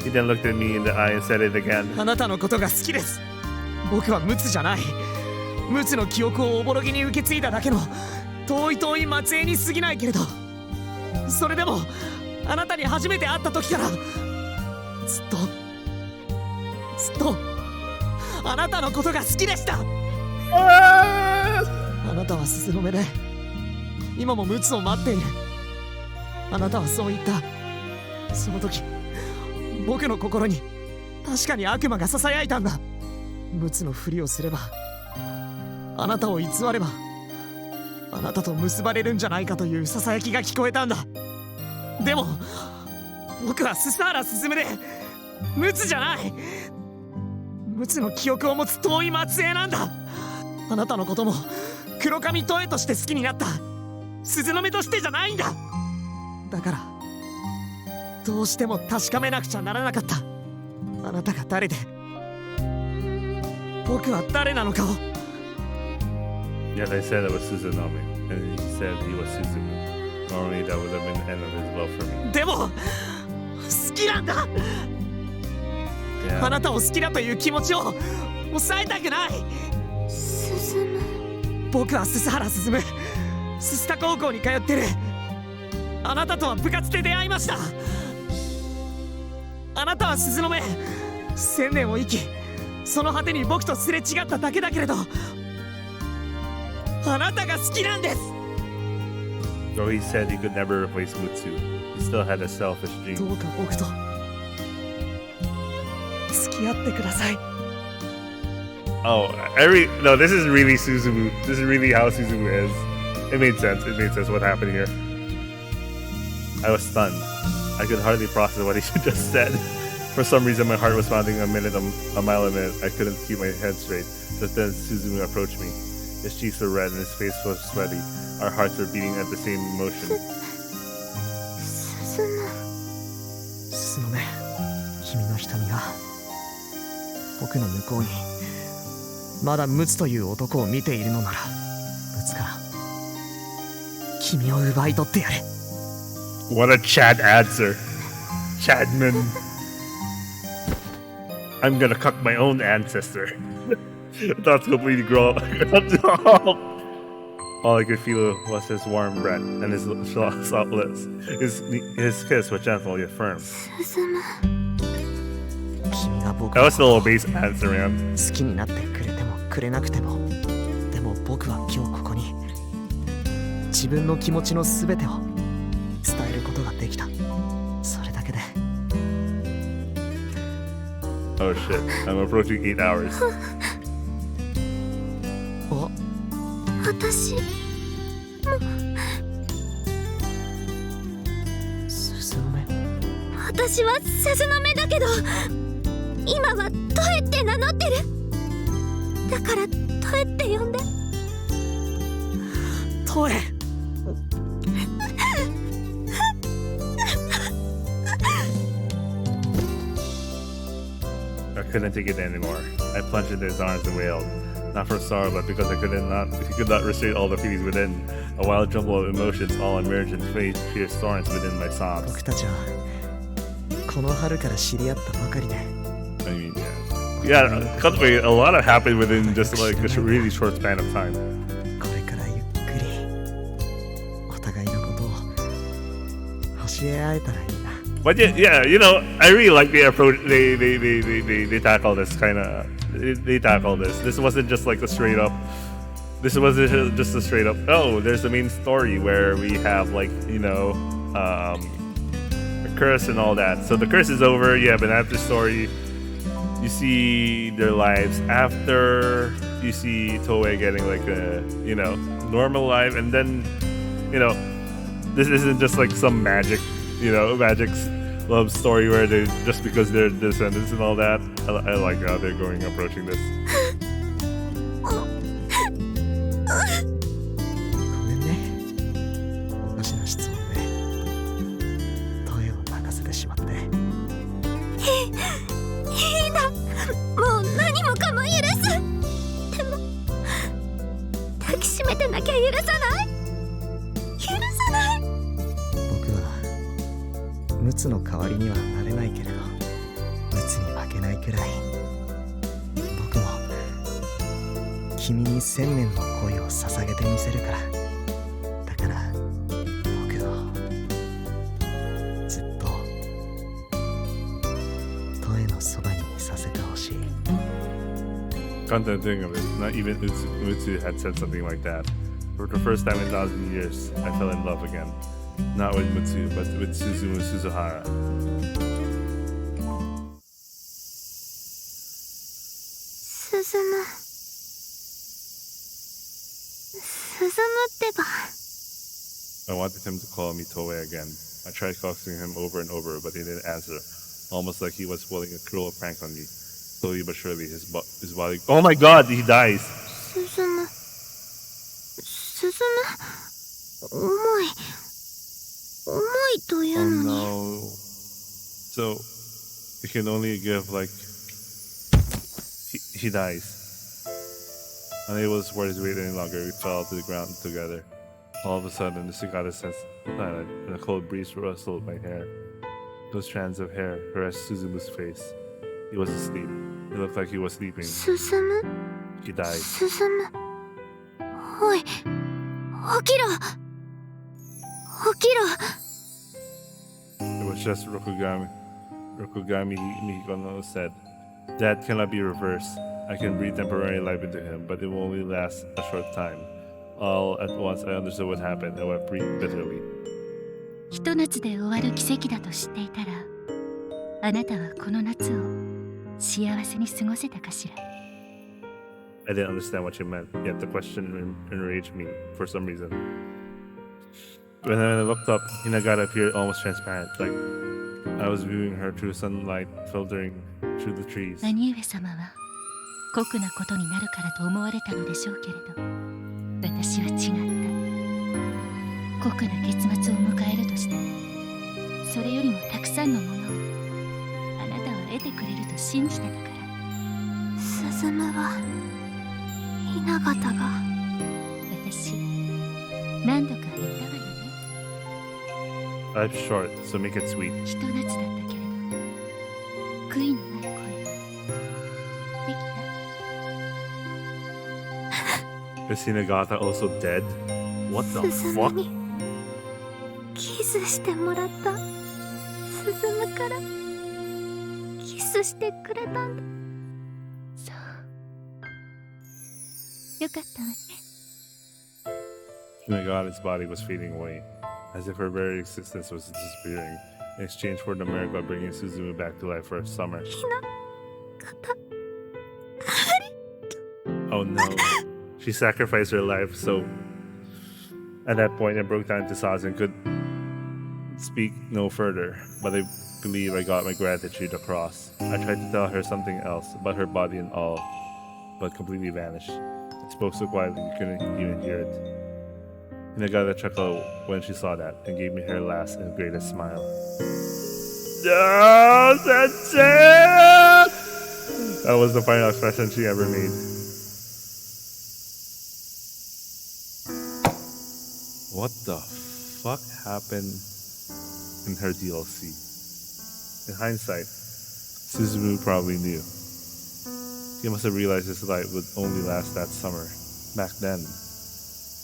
[SPEAKER 1] He then looked at me in the eye and said it again.
[SPEAKER 14] あなたのことが好きです。僕はムツじゃない。ムツの記憶をおぼろげに受け継いだだけの遠い末裔に過ぎないけれど、それでもあなたに初めて会った時からずっとあなたのことが好きでした。あなたは鈴の目で今もムツを待っている。あなたはそう言った。その時僕の心に確かに悪魔がささやいたんだ。ムツのふりをすれば、あなたを偽れば、あなたと結ばれるんじゃないかというささやきが聞こえたんだ。でも僕はスサーラスズムでムツじゃない。ムツの記憶を持つ遠い末裔なんだ。あなたのことも黒髪トエとして好きになった。鈴の目としてじゃないんだ。だからどうしても確かめなくちゃならなかった。あなたが誰で僕は誰なのかを。
[SPEAKER 1] Yeah, they said it was Suzunami, and he said he was Suzumu. Normally that would have been the end of his love for me.
[SPEAKER 14] でも好きなんだ。あなたを好きだという気持ちを抑えたくない。
[SPEAKER 15] 進む。
[SPEAKER 14] 僕は鈴原進む。ススタ高校に通ってる。あなたとは部活で出会いました。あなたは鈴の目、1000年を生き、その果てに僕とすれ違っただけだけれど、あなたが好きなんです。
[SPEAKER 1] Though he said he could never replace Mutsu, he still had a selfish dream.
[SPEAKER 14] どうか僕と付き合ってください。
[SPEAKER 1] Oh, no, this is really Suzumu. This is really how Suzumu is. It made sense. It made sense what happened here. I was stunned. I could hardly process what he just said. For some reason, my heart was pounding a mile a minute. I couldn't keep my head straight. Just then, Suzumu approached me. His cheeks were red and his face was sweaty. Our hearts were beating at the same motion.
[SPEAKER 14] 鈴の目、君の瞳が僕の向こうにまだムツという男を見ているのなら、ムツから君を奪い取ってやれ。
[SPEAKER 1] What a Chad answer. Chadman. I'm gonna cuck my own ancestor. That's completely grown. All I could feel was his warm breath and his soft lips. His kiss was gentle yet firm. That was still a base answer, man.
[SPEAKER 14] 好きになってくれてもくれなくても、でも僕は今日ここに自分の気持ちのすべてを伝えることができた。それだけで。
[SPEAKER 1] Oh shit, I'm approaching 8 hours.
[SPEAKER 15] 私も
[SPEAKER 14] 鈴の目。
[SPEAKER 15] 私は鈴の目だけど、今はトエって名乗ってる。だからトエって呼んで。
[SPEAKER 14] トエ。
[SPEAKER 1] I couldn't take it anymore. I plunged into his arms and wailed. Not from sorrow, but because he could not restrain all the feelings within. A wild jumble of emotions all emerged and fierce torrents within my sobs.
[SPEAKER 14] 僕たちは
[SPEAKER 9] この春から知り合ったばかりで。
[SPEAKER 1] I mean, yeah. Yeah, Kanae, a lot happened within just like a really short span of time.
[SPEAKER 9] これからゆっくりお互いのことを教え合えたらいいな。
[SPEAKER 1] But yeah, you know, I really like the approach. They tackle this kind of. They tackle this. This wasn't just like a straight up. This wasn't just a straight up. Oh, there's the main story where we have like a curse and all that. So the curse is over. You have an after story. You see their lives after. You see Toei getting like a normal life, and then this isn't just like some magic love story where they just because they're descendants and all that. I like how they're approaching this.
[SPEAKER 9] ごめんね。おかしな質問で声を泣かせてしまって。
[SPEAKER 4] いいんだ。もう何もかも許す。でも抱きしめてなきゃ許さない。許さない。
[SPEAKER 9] 僕はムツの代わりにはなれないけれど、ムツに負けないくらい僕も君に1000年の恋を捧げてみせるから。だから僕をずっとトエのそばにいさせてほしい。
[SPEAKER 1] Come to think of it, not even Mutsu had said something like that. For the first time in 1,000 years, I fell in love again. Not with Mutsu, but with Suzumu Suzuhara.
[SPEAKER 4] 進むってば。
[SPEAKER 1] I wanted him to call me Toei again. I tried coaxing him over and over, but he didn't answer. Almost like he was pulling a cruel prank on me. Slowly but surely, his body. Oh my God! He dies.
[SPEAKER 4] 進む重いという
[SPEAKER 1] Oh
[SPEAKER 4] のに。
[SPEAKER 1] no. So you can only give like he dies. Unable to support his weight any longer, we fell to the ground together. All of a sudden, the cicada sensed silent, and a cold breeze rustled my hair. Those strands of hair caressed Suzumu's face. He was asleep. It looked like he was sleeping.
[SPEAKER 4] 進む
[SPEAKER 1] He died.
[SPEAKER 4] 進む。おい、起きろ。起きろ。
[SPEAKER 1] It was just Rokugami Mihikono said, "That cannot be reversed. I can breathe temporary life into him, but it will only last a short time." All at once I understood what happened and wept bitterly.
[SPEAKER 11] ひと夏で終わる奇跡だと知っていたら、あなたはこの夏を幸せに過ごせたかしら。
[SPEAKER 1] I didn't understand what she meant, yet the question enraged me for some reason. When I looked up, Hinagata appeared almost transparent, like I was viewing her through sunlight filtering through the trees.
[SPEAKER 11] 兄上様は酷なことになるからと思われたのでしょうけれど、私は違った。酷な結末を迎えるとしたら、それよりもたくさんのものをあなたは得てくれると信じてたから。
[SPEAKER 4] 進むは雛形が。
[SPEAKER 11] 私何度か言ったわよね。
[SPEAKER 1] Life's short, so make it sweet.
[SPEAKER 11] ひと夏だったけれど、悔いのない恋できた。
[SPEAKER 1] Is Hinagata also dead? What the
[SPEAKER 4] 進
[SPEAKER 1] fuck?
[SPEAKER 4] にキスしてもらった。進むからキスしてくれたんだ。
[SPEAKER 11] そう。よかったわね。
[SPEAKER 1] Hinagata's body was fading away, as if her very existence was disappearing, in exchange for the miracle bringing Suzumu back to life for a summer. Oh no. She sacrificed her life, so at that point I broke down to sobs and could speak no further, but I believe I got my gratitude across. I tried to tell her something else about her body and all, but completely vanished. I spoke so quietly you couldn't even hear it. Hinagata chuckled when she saw that and gave me her last and greatest smile. No, that's it! That was the final expression she ever made. What the fuck happened in her DLC? In hindsight, Suzumu probably knew. He must have realized his light would only last that summer. Back then,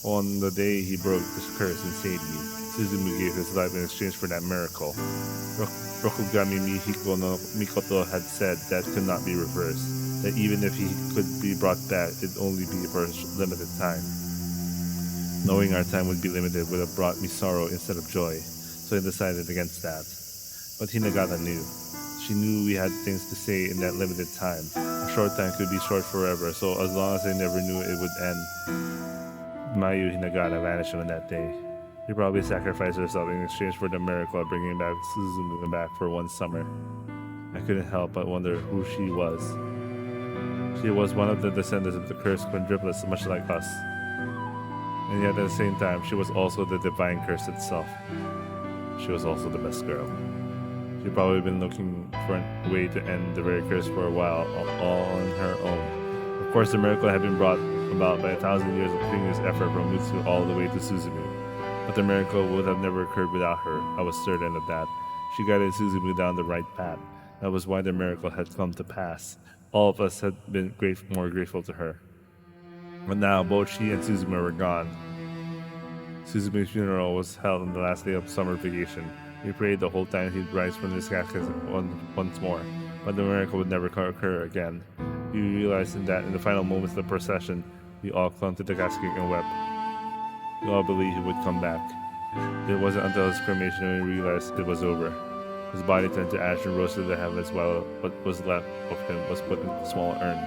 [SPEAKER 1] on the day he broke this curse and saved me, Suzumu gave his life in exchange for that miracle. Rokugami Mihiko no Mikoto had said that could not be reversed, that even if he could be brought back, it'd only be for a limited time. Knowing our time would be limited would have brought me sorrow instead of joy, so I decided against that. But Hinagata knew. She knew we had things to say in that limited time. A short time could be short forever, so as long as I never knew it would end. Mayu Hinagata vanished on that day. She probably sacrificed herself in exchange for the miracle of bringing back Suzumu back for one summer. I couldn't help but wonder who she was. She was one of the descendants of the cursed quadruplets, much like us. And yet at the same time, she was also the divine curse itself. She was also the best girl. She'd probably been looking for a way to end the very curse for a while, all on her own. Of course, the miracle had been brought about by 1,000 years of continuous effort from Mutsu all the way to Suzumu. But the miracle would have never occurred without her. I was certain of that. She guided Suzumu down the right path. That was why the miracle had come to pass. All of us had been more grateful to her. But now, both she and Suzumu were gone. Suzumu's funeral was held on the last day of summer vacation. We prayed the whole time he'd rise from his casket once more. But the miracle would never occur again. We realized that in the final moments of the procession, we all clung to the casket and wept. We all believed he would come back. It wasn't until his cremation when we realized it was over. His body turned to ash and rose to the heavens while what was left of him was put in a small urn.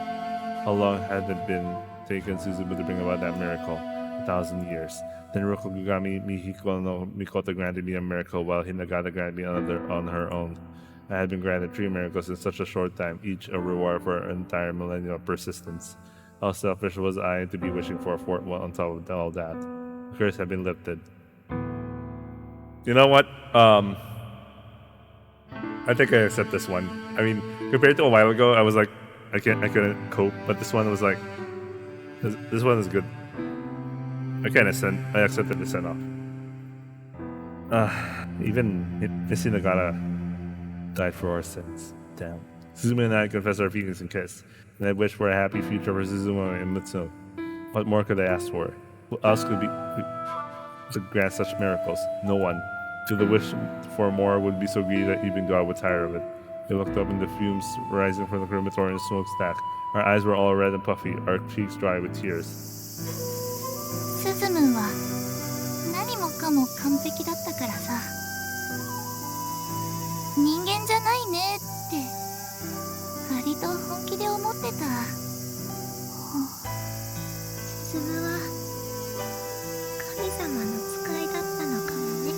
[SPEAKER 1] How long had it been taken Suzumu to bring about that miracle? 1,000 years. Then Rokugami Mihiko no Mikoto granted me a miracle while Hinagata granted me another on her own. I had been granted 3 miracles in such a short time, each a reward for an entire millennium of persistence. How selfish was I to be wishing for a 4th one on top of all that? The curse had been lifted. You know what? I think I accept this one. I mean, compared to a while ago, I was like, I couldn't cope, but this one was like, this one is good. I accepted the send off. Even Miss Hinagata died for our sins. Damn. Suzumu and I confessed our feelings and kissed, and I wished for a happy future for Suzumu and Mutsu. What more could I ask for? Who else could grant such miracles? No one. To the wish for more would be so greedy that even God would tire of it. We looked up in the fumes rising from the crematorium smokestack. Our eyes were all red and puffy, our cheeks dry with tears.
[SPEAKER 3] スズムンは何もかも完璧だったからさ、人間じゃないねって割と本気で思ってた。スズムは神様の使いだったのかもね。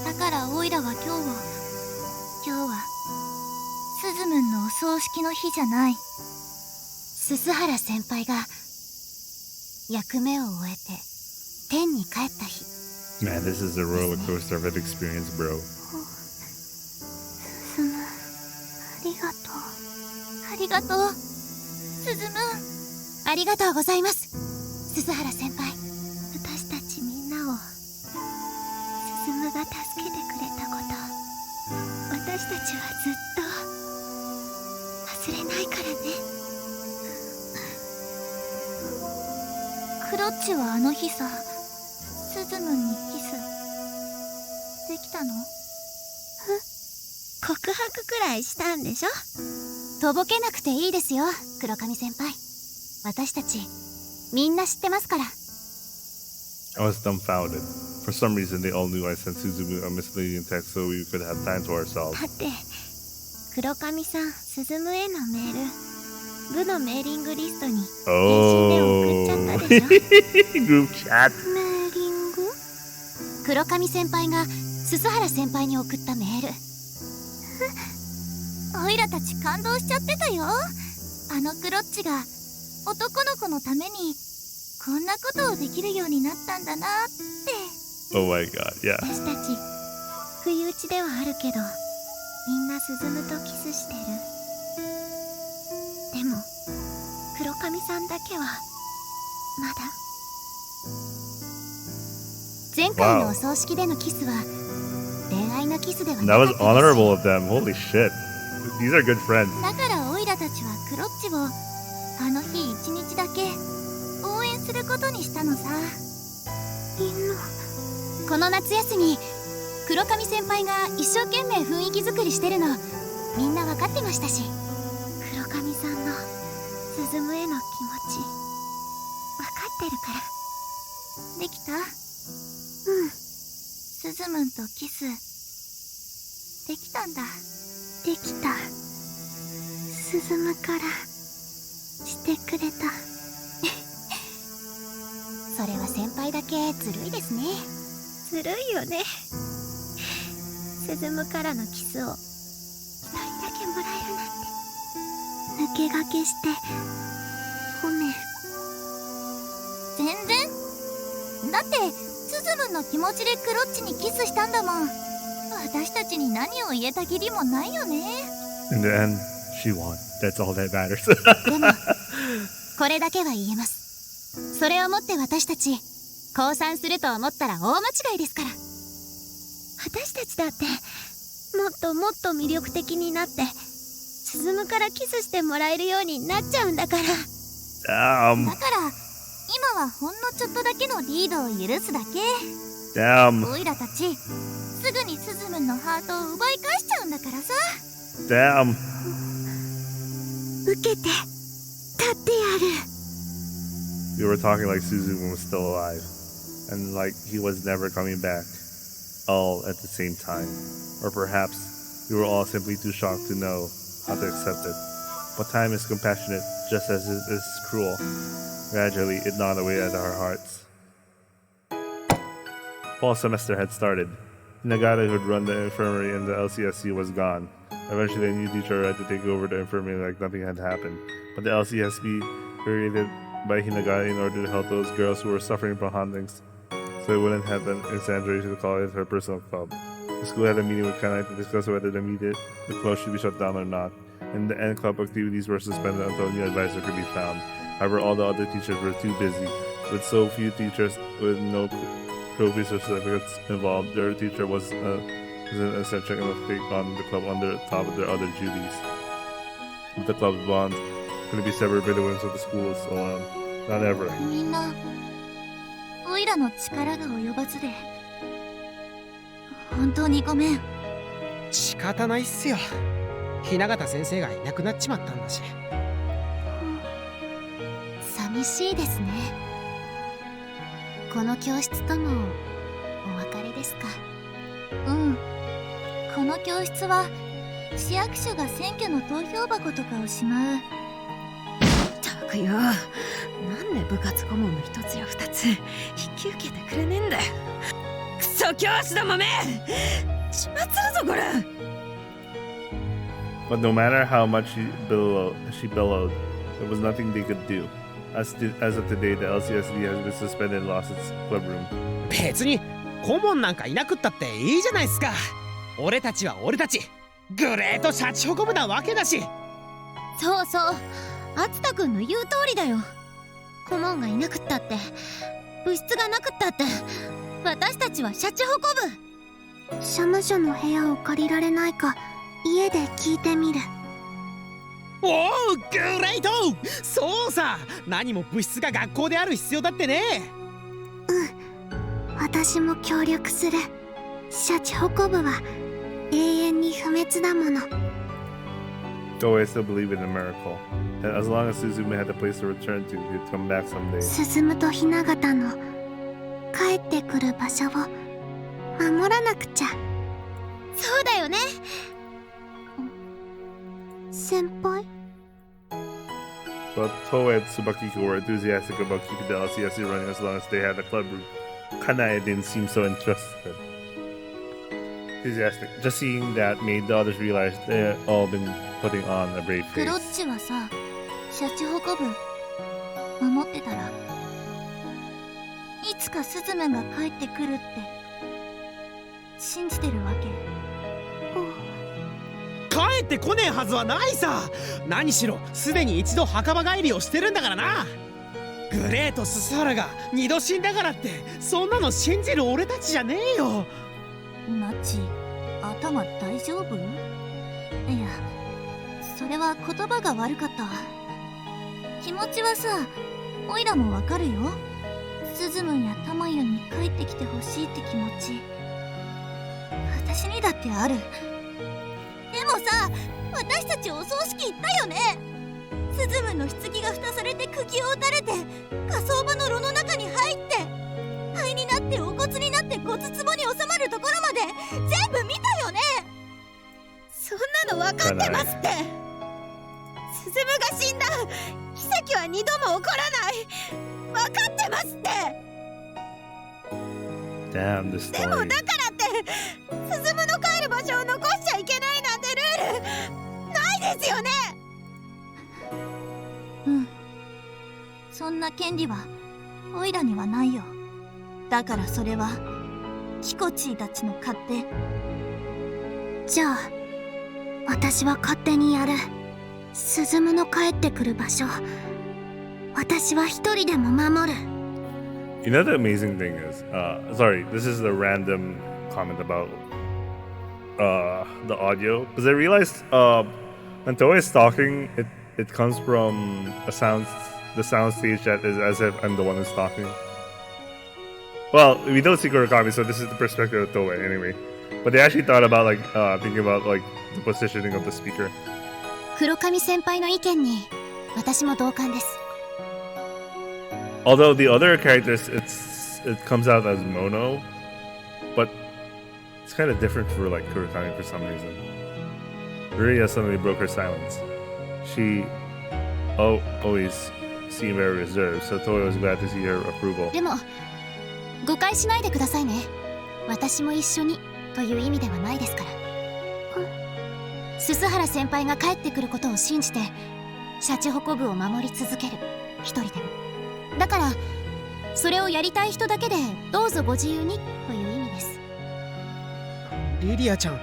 [SPEAKER 3] だからオイラは今日はスズムンのお葬式の日じゃない。鈴原先輩が役目を終えて天に帰った日。
[SPEAKER 1] Man, this is a roller coaster of an experience, bro.
[SPEAKER 3] スズム、ありがとう。ありがとう。スズム、ありがとうございます。鈴原先輩。私たちみんなをスズムが助けてくれたこと、私たちはずっと忘れないからね。クロッチはあの日さ、スズムにキスできたの？告白くらいしたんでしょ？とぼけなくていいですよ、黒髪先輩。私たちみんな知ってますから。
[SPEAKER 1] I was dumbfounded. For some reason, they all knew I sent Suzumu a misleading text so we could have time to ourselves.
[SPEAKER 3] だって黒髪さん、スズムへのメール、部のメーリングリストに返信で送っちゃったでしょ。
[SPEAKER 1] Group chat.
[SPEAKER 3] メーリング？黒髪先輩が鈴原先輩に送ったメール。オイラたち感動しちゃってたよ。あのクロッチが男の子のためにこんなことをできるようになったんだなって。
[SPEAKER 1] Oh my god, yeah.
[SPEAKER 3] 私たち不意打ちではあるけど、みんな進むとキスしてる。でも黒髪さんだけはまだ。前回のお葬式でのキスは恋愛なキスではな
[SPEAKER 1] That
[SPEAKER 3] か
[SPEAKER 1] was
[SPEAKER 3] った
[SPEAKER 1] honorable of them. Holy shit. These are good friends.
[SPEAKER 3] だからオイラたちはクロッチをあの日一日だけ応援することにしたのさ。この夏休み黒髪先輩が一生懸命雰囲気作りしてるのみんな分かってましたし、黒髪さんの鈴むへの気持ち分かってるから。できた？スズムンとキスできたんだ。できた。スズムからしてくれた。それは先輩だけずるいですね。ずるいよね。スズムからのキスを一人だけもらえるなんて。抜け駆けしてごめん。全然。だってスズムンの気持ちでクロッチにキスしたんだもん。私たちに何を言えたきりもないよね。
[SPEAKER 1] In the end, she won. That's all that matters.
[SPEAKER 3] でもこれだけは言えます。それをもって私たち降参すると思ったら大間違いですから。私たちだってもっともっと魅力的になってスズムからキスしてもらえるようになっちゃうんだから。だから今はほんのちょっとだけのリードを許すだけ。オイラたちすぐにスズムンのハートを奪い返しちゃうんだからさ。
[SPEAKER 1] Damn.
[SPEAKER 3] 受けて立ってやる。
[SPEAKER 1] We were talking like Suzumu was still alive, and like he was never coming back, all at the same time. Or perhaps we were all simply too shocked to know how to accept it. But time is compassionate, just as it is cruel. Gradually, it gnawed away at our hearts. Fall semester had started. Nagata, who had run the infirmary in the LCSC, was gone. Eventually, a new teacher had to take over the infirmary like nothing had happened. But the LCSB created by Hinagata in order to help those girls who were suffering from hauntings, so it wouldn't have an exaggeration to call it her personal club. The school had a meeting with Kanae to discuss whether the club should be shut down or not. In the end, club activities were suspended until a new advisor could be found. However, all the other teachers were too busy. With so few teachers with no trophies or certificates involved, their teacher was an eccentric enough to take on the club under top of their other duties. With the club's bonds couldn't be severed by the whims of the schools alone. Not ever.
[SPEAKER 3] みんなオイラの力が及ばずで本当にごめん。
[SPEAKER 14] 仕方ないっすよ。雛形先生がいなくなっちまったんだし。
[SPEAKER 3] 寂しいですね。この教室ともお別れですか。この教室は市役所が選挙の投票箱とかをしまう。
[SPEAKER 4] ったくよ、なんで部活顧問の一つや二つ引き受けてくれねえんだよ。クソ教師どもめ、始末するぞこれ。
[SPEAKER 1] But no matter how much she bellowed, there was nothing they could do. As of today, the LCSD has been suspended and lost its club room.
[SPEAKER 14] 別に顧問なんかいなくったっていいじゃないっすか。俺たちは俺たちグレートシャチホコ部なわけだし。
[SPEAKER 3] そうそう、篤田くんの言う通りだよ。顧問がいなくったって部室がなくったって私たちはシャチホコ部。社務所の部屋を借りられないか家で聞いてみる。
[SPEAKER 14] おお、グレート。そうさ、何も部室が学校である必要だってね。
[SPEAKER 3] 私も協力する。シャチホコ部は永遠に不滅だもの。
[SPEAKER 1] Though I still believe in a miracle, that as long as Suzume had a place to return to, he'd come back someday.
[SPEAKER 3] 進と雛形の帰ってくる場所を守らなくちゃ。そうだよね。先輩。
[SPEAKER 1] But Toei and Tsubakiko were enthusiastic about keeping the LCSC running as long as they had a club room. Kanae didn't seem so interested. Enthusiastic. Just seeing that made the others realize they had all been putting on a brave
[SPEAKER 3] ク
[SPEAKER 1] face.
[SPEAKER 3] ロッチはさ、シャチホコ部守ってたらいつかスズメが帰ってくるって信じてるわけ。
[SPEAKER 14] 帰ってこねえはずはないさ。何しろすでに一度墓場帰りをしてるんだからな。グレートススハラが二度死んだからってそんなの信じる俺たちじゃねえよ。
[SPEAKER 3] ナチ、頭大丈夫？いや、それは言葉が悪かった。気持ちはさ、オイラもわかるよ。スズムンやタマユンに帰ってきてほしいって気持ち、私にだってある。でもさ、私たちお葬式行ったよね。スズムンの棺が蓋されて釘を打たれて、火葬場の炉の中に入って、灰になってお骨になって骨壺に収まるところまで全部見たよね。
[SPEAKER 4] そんなの分かってますって。スズムが死んだ奇跡は二度も起こらない。分かってますって。
[SPEAKER 1] Damn, this
[SPEAKER 4] でも
[SPEAKER 1] story.
[SPEAKER 4] だからってスズムの帰る場所を残しちゃいけないなんてルールないですよね。
[SPEAKER 3] うん、そんな権利はオイラにはないよ。だからそれはキコチーたちの勝手。
[SPEAKER 15] じゃあ私は勝手にやる。スズムの帰ってくる場所、私は一人でも守る。
[SPEAKER 1] You know the amazing thing is, sorry, this is a random comment about the audio, because I realized when Toei is talking, it comes from the sound stage that is as if I'm the one who's talking. Well, we don't see Kurokami, so this is the perspective of Toei anyway. But they actually thought about thinking about the positioning of the speaker.
[SPEAKER 15] 黒髪先輩の意見に私も同感です。
[SPEAKER 1] Although the other characters, it comes out as mono, but it's kind of different for Kurokami for some reason. Ria suddenly broke her silence. She always seemed very reserved, so Toei was glad to see her approval.
[SPEAKER 15] でも誤解しないでくださいね。私も一緒にという意味ではないですから。鈴原先輩が帰ってくることを信じてシャチホコ部を守り続ける、一人でも。だからそれをやりたい人だけでどうぞご自由にという意味です。
[SPEAKER 14] リリアちゃん、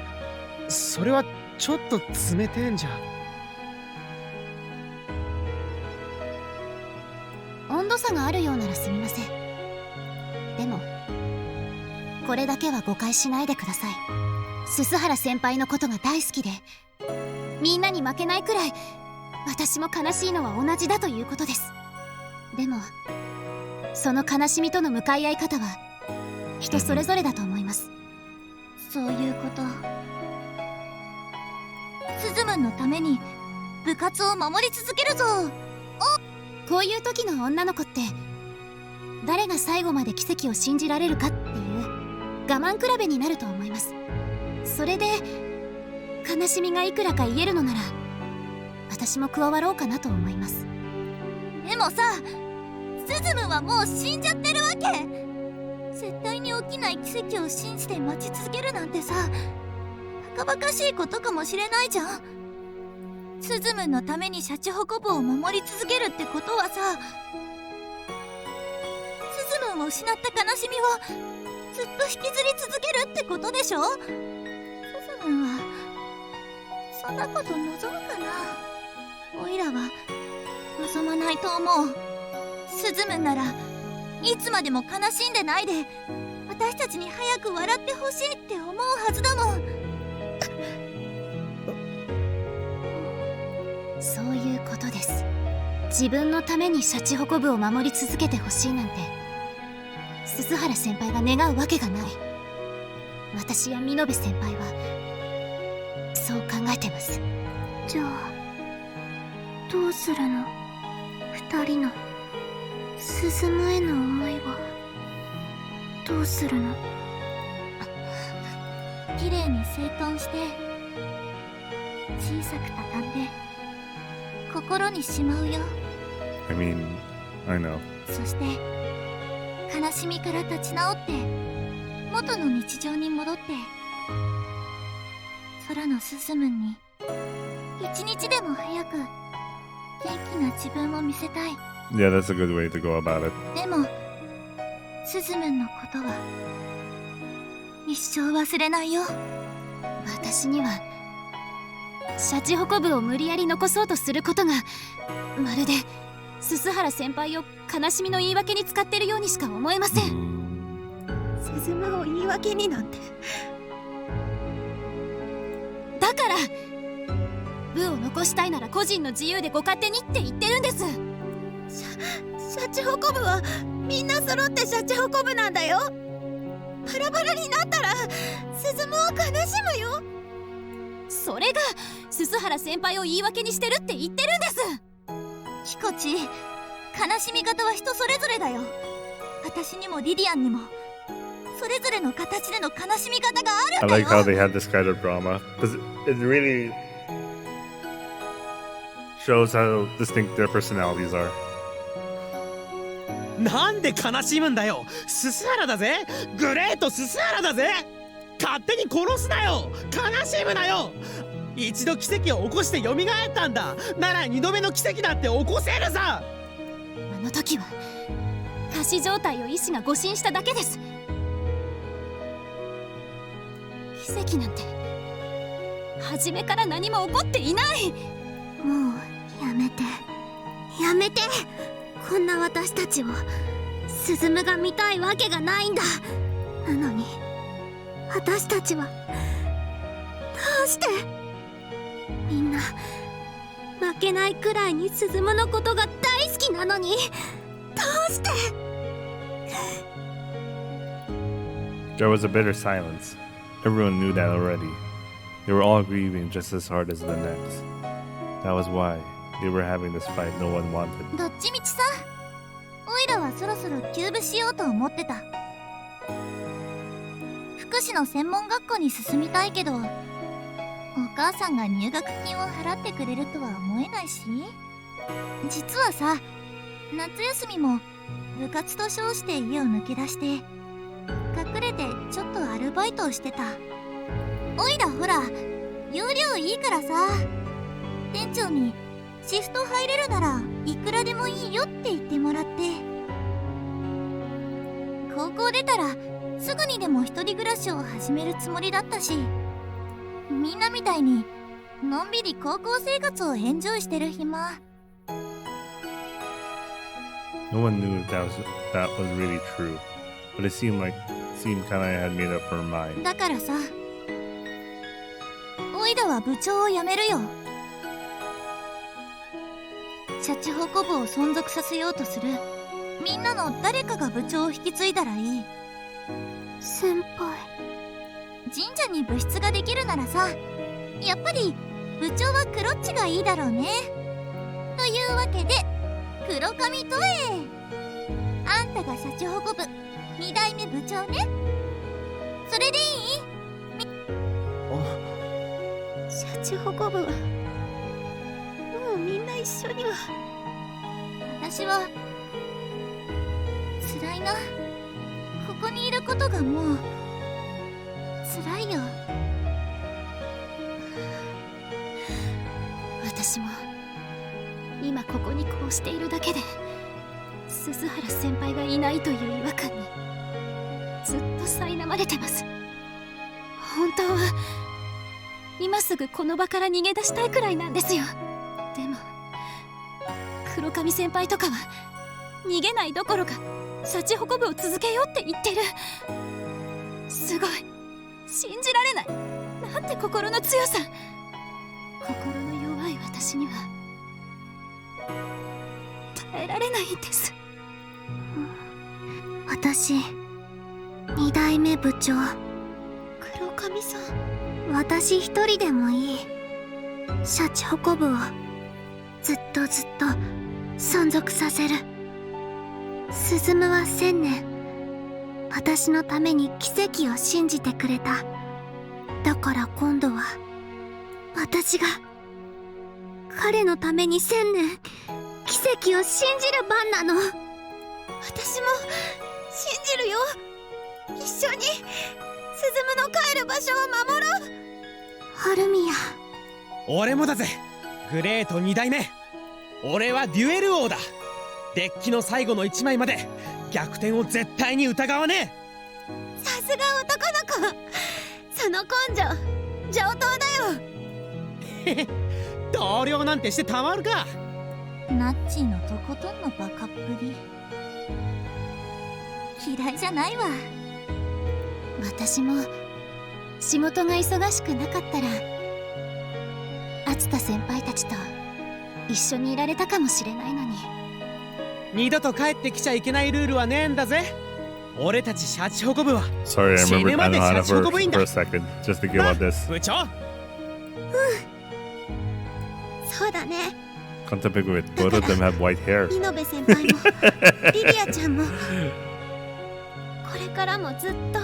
[SPEAKER 14] それはちょっと冷てえんじゃ。
[SPEAKER 15] 温度差があるようならすみません。でもこれだけは誤解しないでください。鈴原先輩のことが大好きで、みんなに負けないくらい私も悲しいのは同じだということです。でもその悲しみとの向かい合い方は人それぞれだと思います。
[SPEAKER 3] そういうこと。スズムンのために部活を守り続けるぞ。
[SPEAKER 15] こういう時の女の子って誰が最後まで奇跡を信じられるかっていう我慢比べになると思います。それで悲しみがいくらか言えるのなら私も加わろうかなと思います。
[SPEAKER 3] でもさ、スズムンはもう死んじゃってるわけ。絶対に起きない奇跡を信じて待ち続けるなんてさ、バカバカしいことかもしれないじゃん。スズムンのためにシャチホコ部を守り続けるってことはさ、スズムンを失った悲しみをずっと引きずり続けるってことでしょ。スズムンはそんなこと望むかな。オイラは望まないと思う。スズムンならいつまでも悲しんでないで私たちに早く笑ってほしいって思うはずだもん。
[SPEAKER 15] そういうことです。自分のためにシャチホコ部を守り続けてほしいなんて鈴原先輩が願うわけがない。私や見延先輩はそう考えてます。じゃあどうするの？二人の進むへの思いはどうするの？
[SPEAKER 3] 綺麗に整頓して小さく畳んで心にしまうよ。
[SPEAKER 1] I mean, I know.
[SPEAKER 3] そして悲しみから立ち直って元の日常に戻って空のスズムンに一日でも早く元気な自分を見せたい。
[SPEAKER 1] Yeah, that's a good way to go about it.
[SPEAKER 3] でもスズムンのことは一生忘れないよ。
[SPEAKER 15] 私にはシャチホコ部を無理やり残そうとすることがまるで鈴原先輩を悲しみの言い訳に使ってるようにしか思えません。
[SPEAKER 4] スズムを言い訳になんて。
[SPEAKER 11] だから部を残したいなら個人の自由でご勝手にって言ってるんです。
[SPEAKER 4] シャチホコ部はみんな揃ってシャチホコ部なんだよ。バラバラになったら鈴は悲しむよ。
[SPEAKER 11] それが鈴原先輩を言い訳にしてるって言ってるんです。
[SPEAKER 3] キコチ、悲しみ方は人それぞれだよ。私にもリリアンにもそれぞれの形での悲しみ方がある
[SPEAKER 1] I
[SPEAKER 3] んだよ。
[SPEAKER 1] like how they had this kind of drama because it really shows how distinct their personalities are.
[SPEAKER 14] なんで悲しむんだよ。ススハラだぜ。グレートススハラだぜ。勝手に殺すなよ。悲しむなよ。一度奇跡を起こして蘇ったんだ。なら二度目の奇跡だって起こせるさ。
[SPEAKER 11] あの時は仮死状態を医師が誤診しただけです。奇跡なんて初めから何も起こっていない。
[SPEAKER 4] もうやめてやめて。こんな私たちを鈴が見たいわけがないんだ。なのに私たちはどうしてみんな負けないくらいに鈴のことが大好きなのにどうして。
[SPEAKER 1] There was a bitter silence. Everyone knew that already. They were all grieving just as hard as the next. That was why they were having this fight no one wanted.
[SPEAKER 3] どっちみちさ、オイラはそろそろ休部しようと思ってた。福祉の専門学校に進みたいけど、お母さんが入学金を払ってくれるとは思えないし、実はさ、夏休みも部活と称して家を抜け出して隠れてちょっとアルバイトをしてた。おいらほら容量いいからさ、店長にシフト入れるならいくらでもいいよって言ってもらって、高校出たらすぐにでも一人暮らしを始めるつもりだったし、みんなみたいにのんびり高校生活をエンジョイしてる暇。
[SPEAKER 1] No one knew if that was really true, but it seemed Kanae had made up her mind.
[SPEAKER 3] だからさ、オイラは部長を辞めるよ。シャチホコ部を存続させようとするみんなの誰かが部長を引き継いだらいい。
[SPEAKER 4] 先輩、
[SPEAKER 3] 神社に部室ができるならさ、やっぱり部長はクロッチがいいだろうね。というわけで黒髪とあんたがシャチホコ部2代目部長ね。それでいい？
[SPEAKER 4] シャチホコ部はもうみんな一緒には。
[SPEAKER 3] 私は辛いな。ここにいることがもう辛いよ。
[SPEAKER 11] 私も今ここにこうしているだけで鈴原先輩がいないという違和感にずっと苛まれてます。本当は今すぐこの場から逃げ出したいくらいなんですよ。でも黒髪先輩とかは逃げないどころかシャチホコ部を続けようって言ってる。すごい、信じられない。なんて心の強さ。心の弱い私には耐えられないんです。
[SPEAKER 4] 私2代目部長。
[SPEAKER 11] 黒髪さん、
[SPEAKER 4] 私一人でもいい。シャチホコ部をずっとずっと存続させる。鈴は1000年私のために奇跡を信じてくれた。だから今度は私が彼のために1000年奇跡を信じる番なの。私も信じるよ。一緒に鈴の帰る場所を守ろう。ハルミヤ。
[SPEAKER 14] 俺もだぜ、グレート2代目。俺はデュエル王だ。デッキの最後の1枚まで逆転を絶対に疑わね
[SPEAKER 4] え。さすが男の子。その根性上等だよ。
[SPEAKER 14] 同僚なんてしてたまるか。
[SPEAKER 3] ナッチーのとことんのバカっぷり嫌いじゃないわ。
[SPEAKER 11] 私も仕事が忙しくなかったら
[SPEAKER 15] 勝田先輩たちと一緒にいられたかもしれないのに。
[SPEAKER 14] 二度と帰ってきちゃいけないルールはねえんだぜ。俺たちシャチホコ部は
[SPEAKER 1] Sorry, I
[SPEAKER 14] 死
[SPEAKER 1] remembered
[SPEAKER 14] ぬまでシ
[SPEAKER 1] Anohana
[SPEAKER 14] ャチホコ
[SPEAKER 1] for
[SPEAKER 14] 部員だ。
[SPEAKER 1] a second just thinking about this.
[SPEAKER 14] 部長。
[SPEAKER 15] そうだね。
[SPEAKER 1] Come to think of it, both of them have white hair.
[SPEAKER 15] イノベ先輩もリリアちゃんもこれからもずっと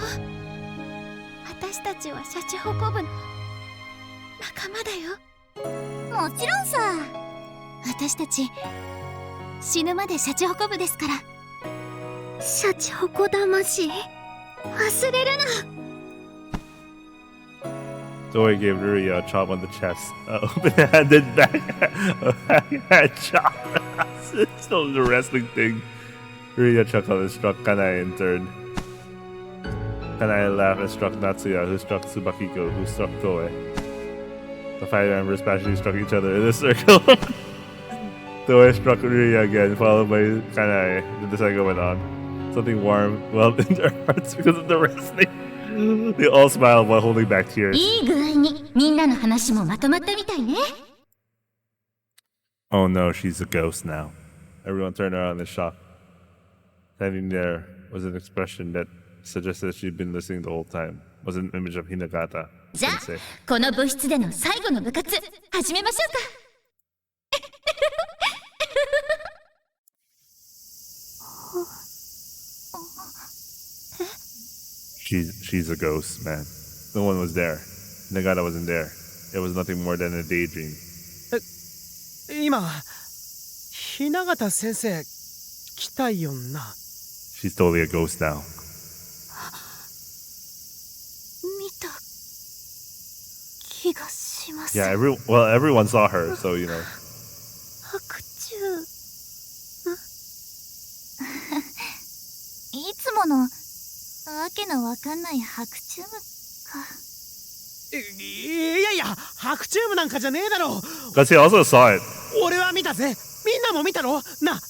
[SPEAKER 15] 私たちはシャチホコ部の仲間だよ。もちろんさ。私たち死ぬまでシャチホコ部ですから。シャチホコ魂忘れるな。
[SPEAKER 1] Toei gave Ruya a chop on the chest. Open-handed backhand chop. Still the wrestling thing. Ruya chuckled and struck Kanae in turn. Kanae laughed and struck Natsuya, who struck Tsubakiko, who struck Toei. The five members passionately struck each other in a circle. Toei struck Ruya again, followed by Kanae. Then the cycle went on. Something warm welled in their hearts because of the wrestling. They all smiled while holding back tears.
[SPEAKER 11] いい具合にみんなの話もまとまったみたいね。
[SPEAKER 1] Oh no, she's a ghost now. Everyone turned around in shock. Standing there was an expression that suggested she'd been listening the whole time. Was an image of Hinagata.
[SPEAKER 11] じゃあこの部室での最後の部活始めましょうか。
[SPEAKER 1] She's a ghost, man. No one was there. Nagata wasn't there. It was nothing more than a daydream.
[SPEAKER 14] 今雛形先生来たよな。
[SPEAKER 1] She's totally a ghost now.
[SPEAKER 15] 見た気がします。
[SPEAKER 1] Yeah, everyone saw her, so you know.
[SPEAKER 15] 白昼いつものわけのわかんない白チュームか。
[SPEAKER 14] いやいや、白チュームなんかじゃねえだろ。
[SPEAKER 1] Because he also saw it.
[SPEAKER 14] 俺は見たぜ。みんなも見たろ。なあ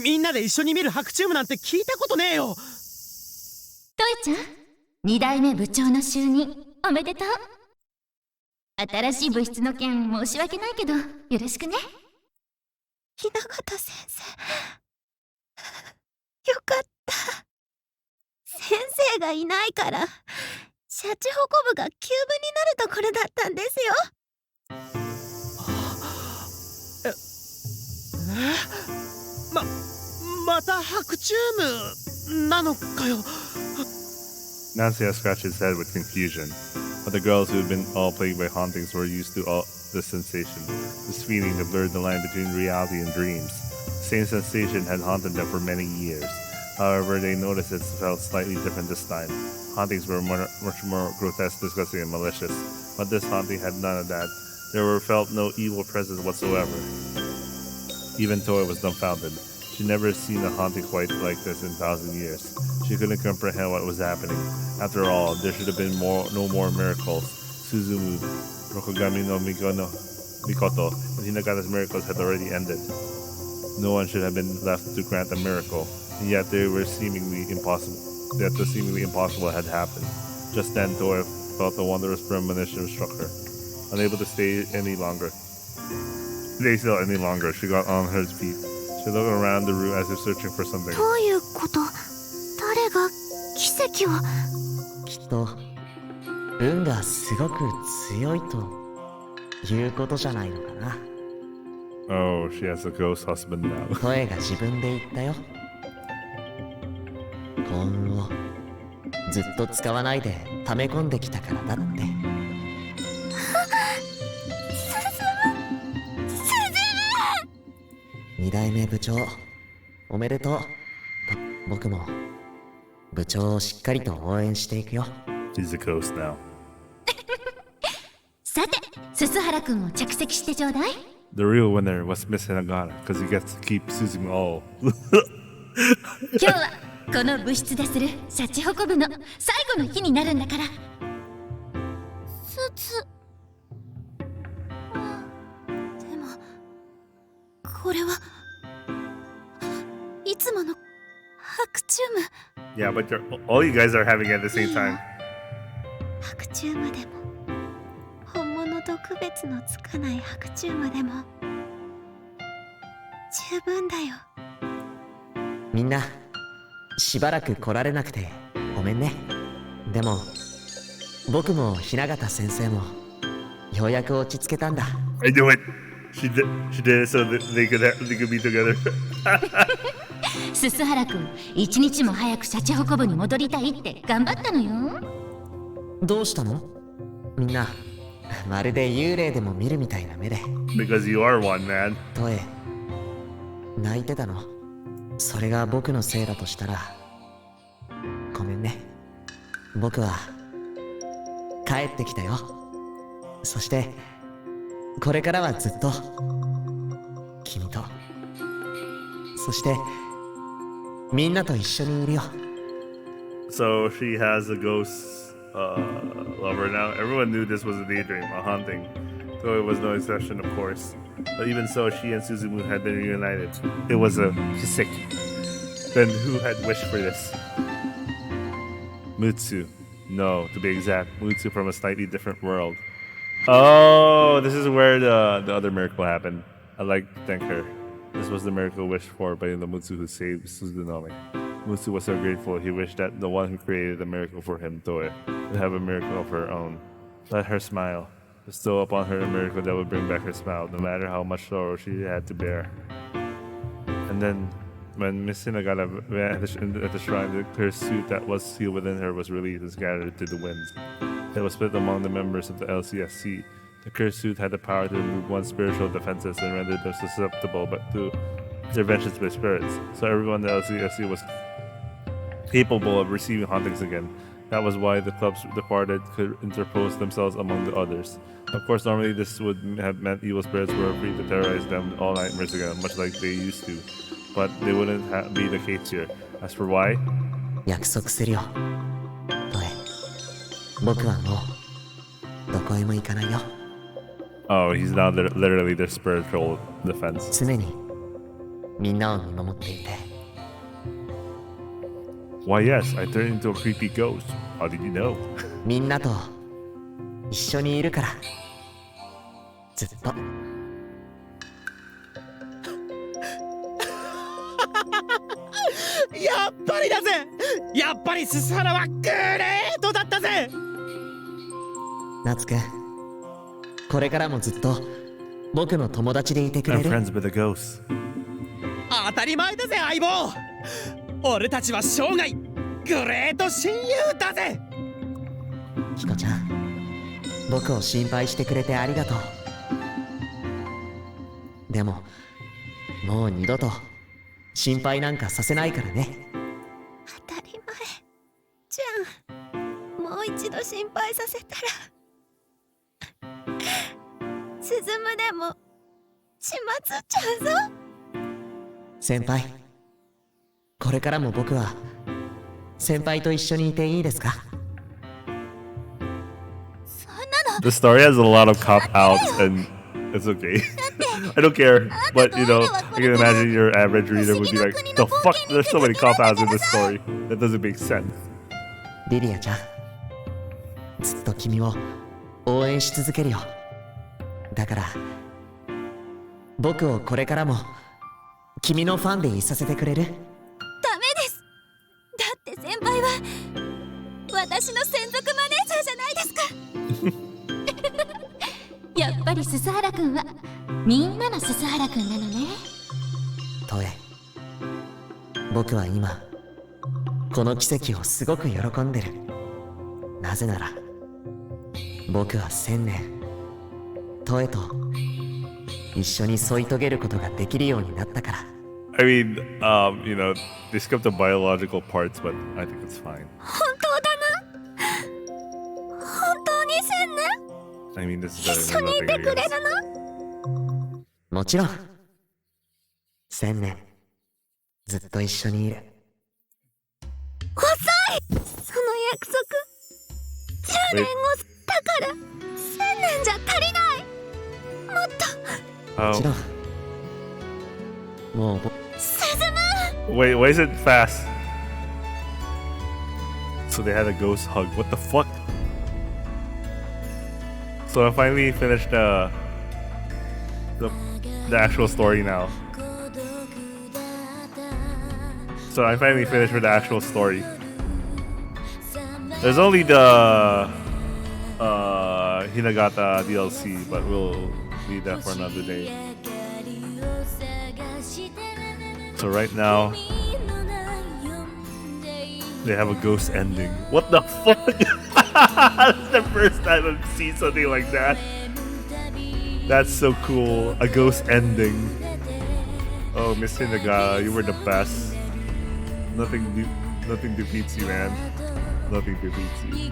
[SPEAKER 14] みんなで一緒に見る白チュームなんて聞いたことねえよ。
[SPEAKER 11] トイちゃん、2代目部長の就任おめでとう。新しい部室の件申し訳ないけどよろしくね。
[SPEAKER 15] 雛形先生よかった。先生がいないからシャチホコ部がキューブになるところだったんですよ。
[SPEAKER 14] また白チュームなのかよ。
[SPEAKER 1] Nansea scratched his head with confusion, but the girls who had been all plagued by hauntings were used to all this sensation, this feeling that blurred the line between reality and dreams. The same sensation had haunted them for many years. However, they noticed it felt slightly different this time. Hauntings were much more grotesque, disgusting, and malicious, but this haunting had none of that. There were felt no evil presence whatsoever. Even Toei was dumbfounded. She'd never seen a haunting quite like this in 1,000 years. She couldn't comprehend what was happening. After all, there should have been no more miracles. Suzumu, Kurokami no Mikoto, and Hinagata's miracles had already ended. No one should have been left to grant a miracle, and yet the seemingly impossible had happened. Just then, Toei felt a wondrous premonition struck her. Unable to stay still any longer, she got on her feet. She looked around the room as if searching for something.
[SPEAKER 15] どういうこと？誰が奇跡を？
[SPEAKER 10] きっと運がすごく強いということじゃないのかな。
[SPEAKER 1] Oh, she has a ghost husband now.
[SPEAKER 10] 声が自分で言ったよ。幸運をずっと使わないで溜め込んできたからだって。2代目部長おめでとう。僕も部長をしっかりと応援していくよ。
[SPEAKER 1] She's a ghost now.
[SPEAKER 11] さて、鈴原くんを着席してちょうだい。
[SPEAKER 1] The real winner was Miss Hinagata, because he gets to keep Suzumu all.
[SPEAKER 11] 今日はこの部室でするシャチホコ部の最後の日になるんだから。
[SPEAKER 15] スツ。でもこれはいつもの白チューム。
[SPEAKER 1] Yeah, but all you guys are having it at the same time.
[SPEAKER 15] 白チュームでも本物とと区別のつかない白昼までも十分だよ。
[SPEAKER 9] みんなしばらく来られなくてごめんね。でも僕も雛形先生もようやく落ち着けたんだ。
[SPEAKER 1] I knew it. She did it so that they could be together.
[SPEAKER 11] ススハラ君、一日も早くシャチホコ部に戻りたいって頑張ったのよ。
[SPEAKER 9] どうしたの？みんなまるで幽霊でも見るみたいな目で。
[SPEAKER 1] Because you are one, man.
[SPEAKER 9] トエ、泣いてたの？それが僕のせいだとしたらごめんね。僕は帰ってきたよ。そしてこれからはずっと君と、そしてみんなと一緒にいるよ。
[SPEAKER 1] So she has a ghost lover now. Everyone knew this was a daydream, a haunting. Though it was no exception, of course. But even so, she and Suzumu had been reunited. It was a kiseki. Then who had wished for this? Mutsu. No, to be exact, Mutsu from a slightly different world. Oh, this is where the other miracle happened. I'd like to thank her. This was the miracle wished for by the Mutsu who saved Suzunomi. Mutsu was so grateful, he wished that the one who created the miracle for him, Toe, would have a miracle of her own. Let her smile. Bestow upon her a miracle that would bring back her smile, no matter how much sorrow she had to bear. And then, when Miss Hinagata vanished at the shrine, the cursed suit that was sealed within her was released and scattered to the winds. It was split among the members of the LCSC. The cursed suit had the power to remove one's spiritual defenses and render them susceptible but to interventions by spirits. So everyone in the LCSC was capable of receiving hauntings again. That was why the club's departed could interpose themselves among the others. Of course, normally this would have meant evil spirits were free to terrorize them all nightmares again, much like they used to. But they wouldn't be the case here. As for why?
[SPEAKER 9] 約束するよ。トエ、僕はもうどこへも行かないよ。
[SPEAKER 1] Oh, he's now literally their spiritual defense.
[SPEAKER 9] 常にみんなを見守っていて。
[SPEAKER 1] Why yes, I turned into a creepy ghost. How did you know?
[SPEAKER 9] みんなと一緒にいるから。ずっと。
[SPEAKER 14] やっぱりだぜ。やっぱりススハラはグレートだったぜ。
[SPEAKER 9] 夏くん、これからもずっと僕の友達でいてくれる？
[SPEAKER 1] I'm friends with a ghost.
[SPEAKER 14] 当たり前だぜ相棒。俺たちは生涯グレート親友だぜ。
[SPEAKER 9] ヒコちゃん、僕を心配してくれてありがとう。でももう二度と心配なんかさせないからね。
[SPEAKER 15] 当たり前じゃん。もう一度心配させたらスズムでも始末っちゃうぞ。
[SPEAKER 9] 先輩、これからも僕は先輩と一緒にいていいですか？
[SPEAKER 1] The story has a lot of cop outs and it's okay. I don't care. But you know, I can imagine your average reader would be like, the fuck, there's so many cop outs in this story. That doesn't make sense.
[SPEAKER 9] リリアちゃん、ずっと君を応援し続けるよ。だから僕をこれからも君のファンでいさせてくれる？
[SPEAKER 3] ダメです。だって先輩は私の専属マネージャーじゃないですか。
[SPEAKER 11] やっぱりススハラ君はみんなのススハラ君なのね。
[SPEAKER 9] トエ、僕は今この奇跡をすごく喜んでる。なぜなら僕は1000年トエと一緒に添い遂げることができるようになったから。
[SPEAKER 1] I mean, you know, they skipped the biological parts, but I think it's fine.
[SPEAKER 3] 本当だな。本当に1000年
[SPEAKER 1] I mean, this is
[SPEAKER 3] 一
[SPEAKER 1] better
[SPEAKER 3] 緒
[SPEAKER 1] than
[SPEAKER 3] にい
[SPEAKER 1] nothing,
[SPEAKER 3] て
[SPEAKER 1] I
[SPEAKER 3] くれ
[SPEAKER 1] guess.
[SPEAKER 3] るの？
[SPEAKER 9] もちろん1000年ずっと一緒にいる。
[SPEAKER 3] 遅い。その約束10年後だから1000年じゃ足りない。もっと。
[SPEAKER 9] もちろんもう
[SPEAKER 3] スズム。
[SPEAKER 1] Wait, why is it fast? So they had a ghost hug. What the fuck? So I finally finished the actual story now. So I finally finished with the actual story. There's only the Hinagata DLC, but we'll leave that for another day. So right now, they have a ghost ending. What the fuck? That's the first time I've seen something like that. That's so cool. A ghost ending. Oh, Miss Hinagata, you were the best. Nothing defeats you, man. Nothing defeats you.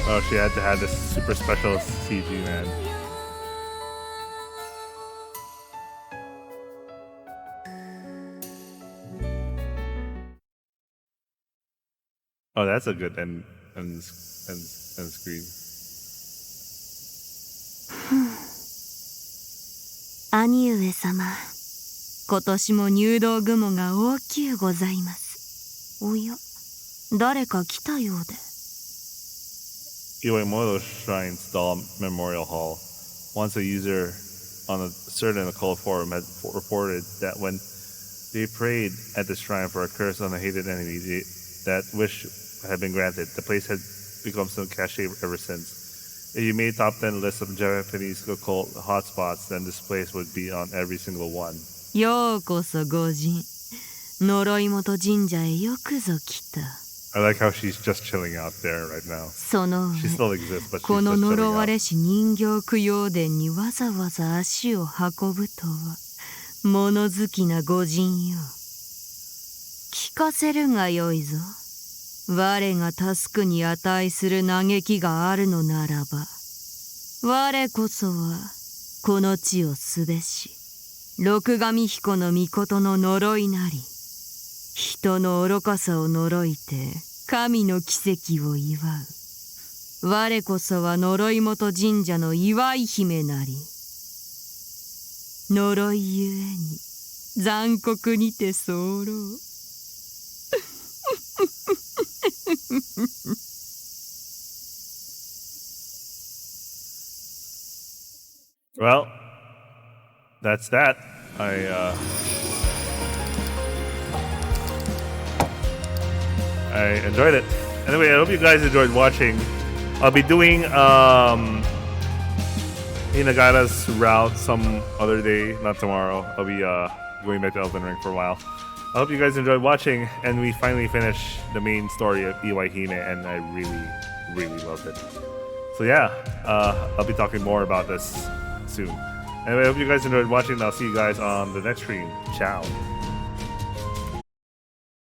[SPEAKER 1] Oh, she had to have this super special CG, man. Oh, that's a good end screen.
[SPEAKER 4] 兄上様、今年も入道雲が大きゅうございます。おや、誰か来たようで。
[SPEAKER 1] Iwahime Shrine's Doll Memorial Hall. Once a user on a certain occult forum had reported that when they prayed at the shrine for a curse on a hated enemy, that wish had been granted. The place had become so cachet ever since. If you made top 10 lists of Japanese occult hotspots, then this place would be on every single one.
[SPEAKER 4] ようこそ御神、呪い元神社へよくぞ来た。
[SPEAKER 1] I like how she's just chilling out there right now.
[SPEAKER 4] その上、
[SPEAKER 1] She still exists, but she's
[SPEAKER 4] この
[SPEAKER 1] just
[SPEAKER 4] 呪
[SPEAKER 1] chilling
[SPEAKER 4] わ
[SPEAKER 1] out.
[SPEAKER 4] れし人形供養殿にわざわざ足を運ぶとは、物好きな御神よ。聞かせるがよいぞ。我が助くに値する嘆きがあるのならば、我こそはこの地をすべし、六神彦の命の呪いなり、人の愚かさを呪いて神の奇跡を祝う。我こそは呪い元神社の祝い姫なり、呪いゆえに残酷にて候。
[SPEAKER 1] Well, that's that. I enjoyed it. Anyway, I hope you guys enjoyed watching. I'll be doing Hinagata's route some other day, not tomorrow. I'll be going back to Elden Ring for a while. I hope you guys enjoyed watching, and we finally finished the main story of Iwahime, and I really loved it. So yeah, I'll be talking more about this soon. Anyway, I hope you guys enjoyed watching, and I'll see you guys on the next stream. Ciao.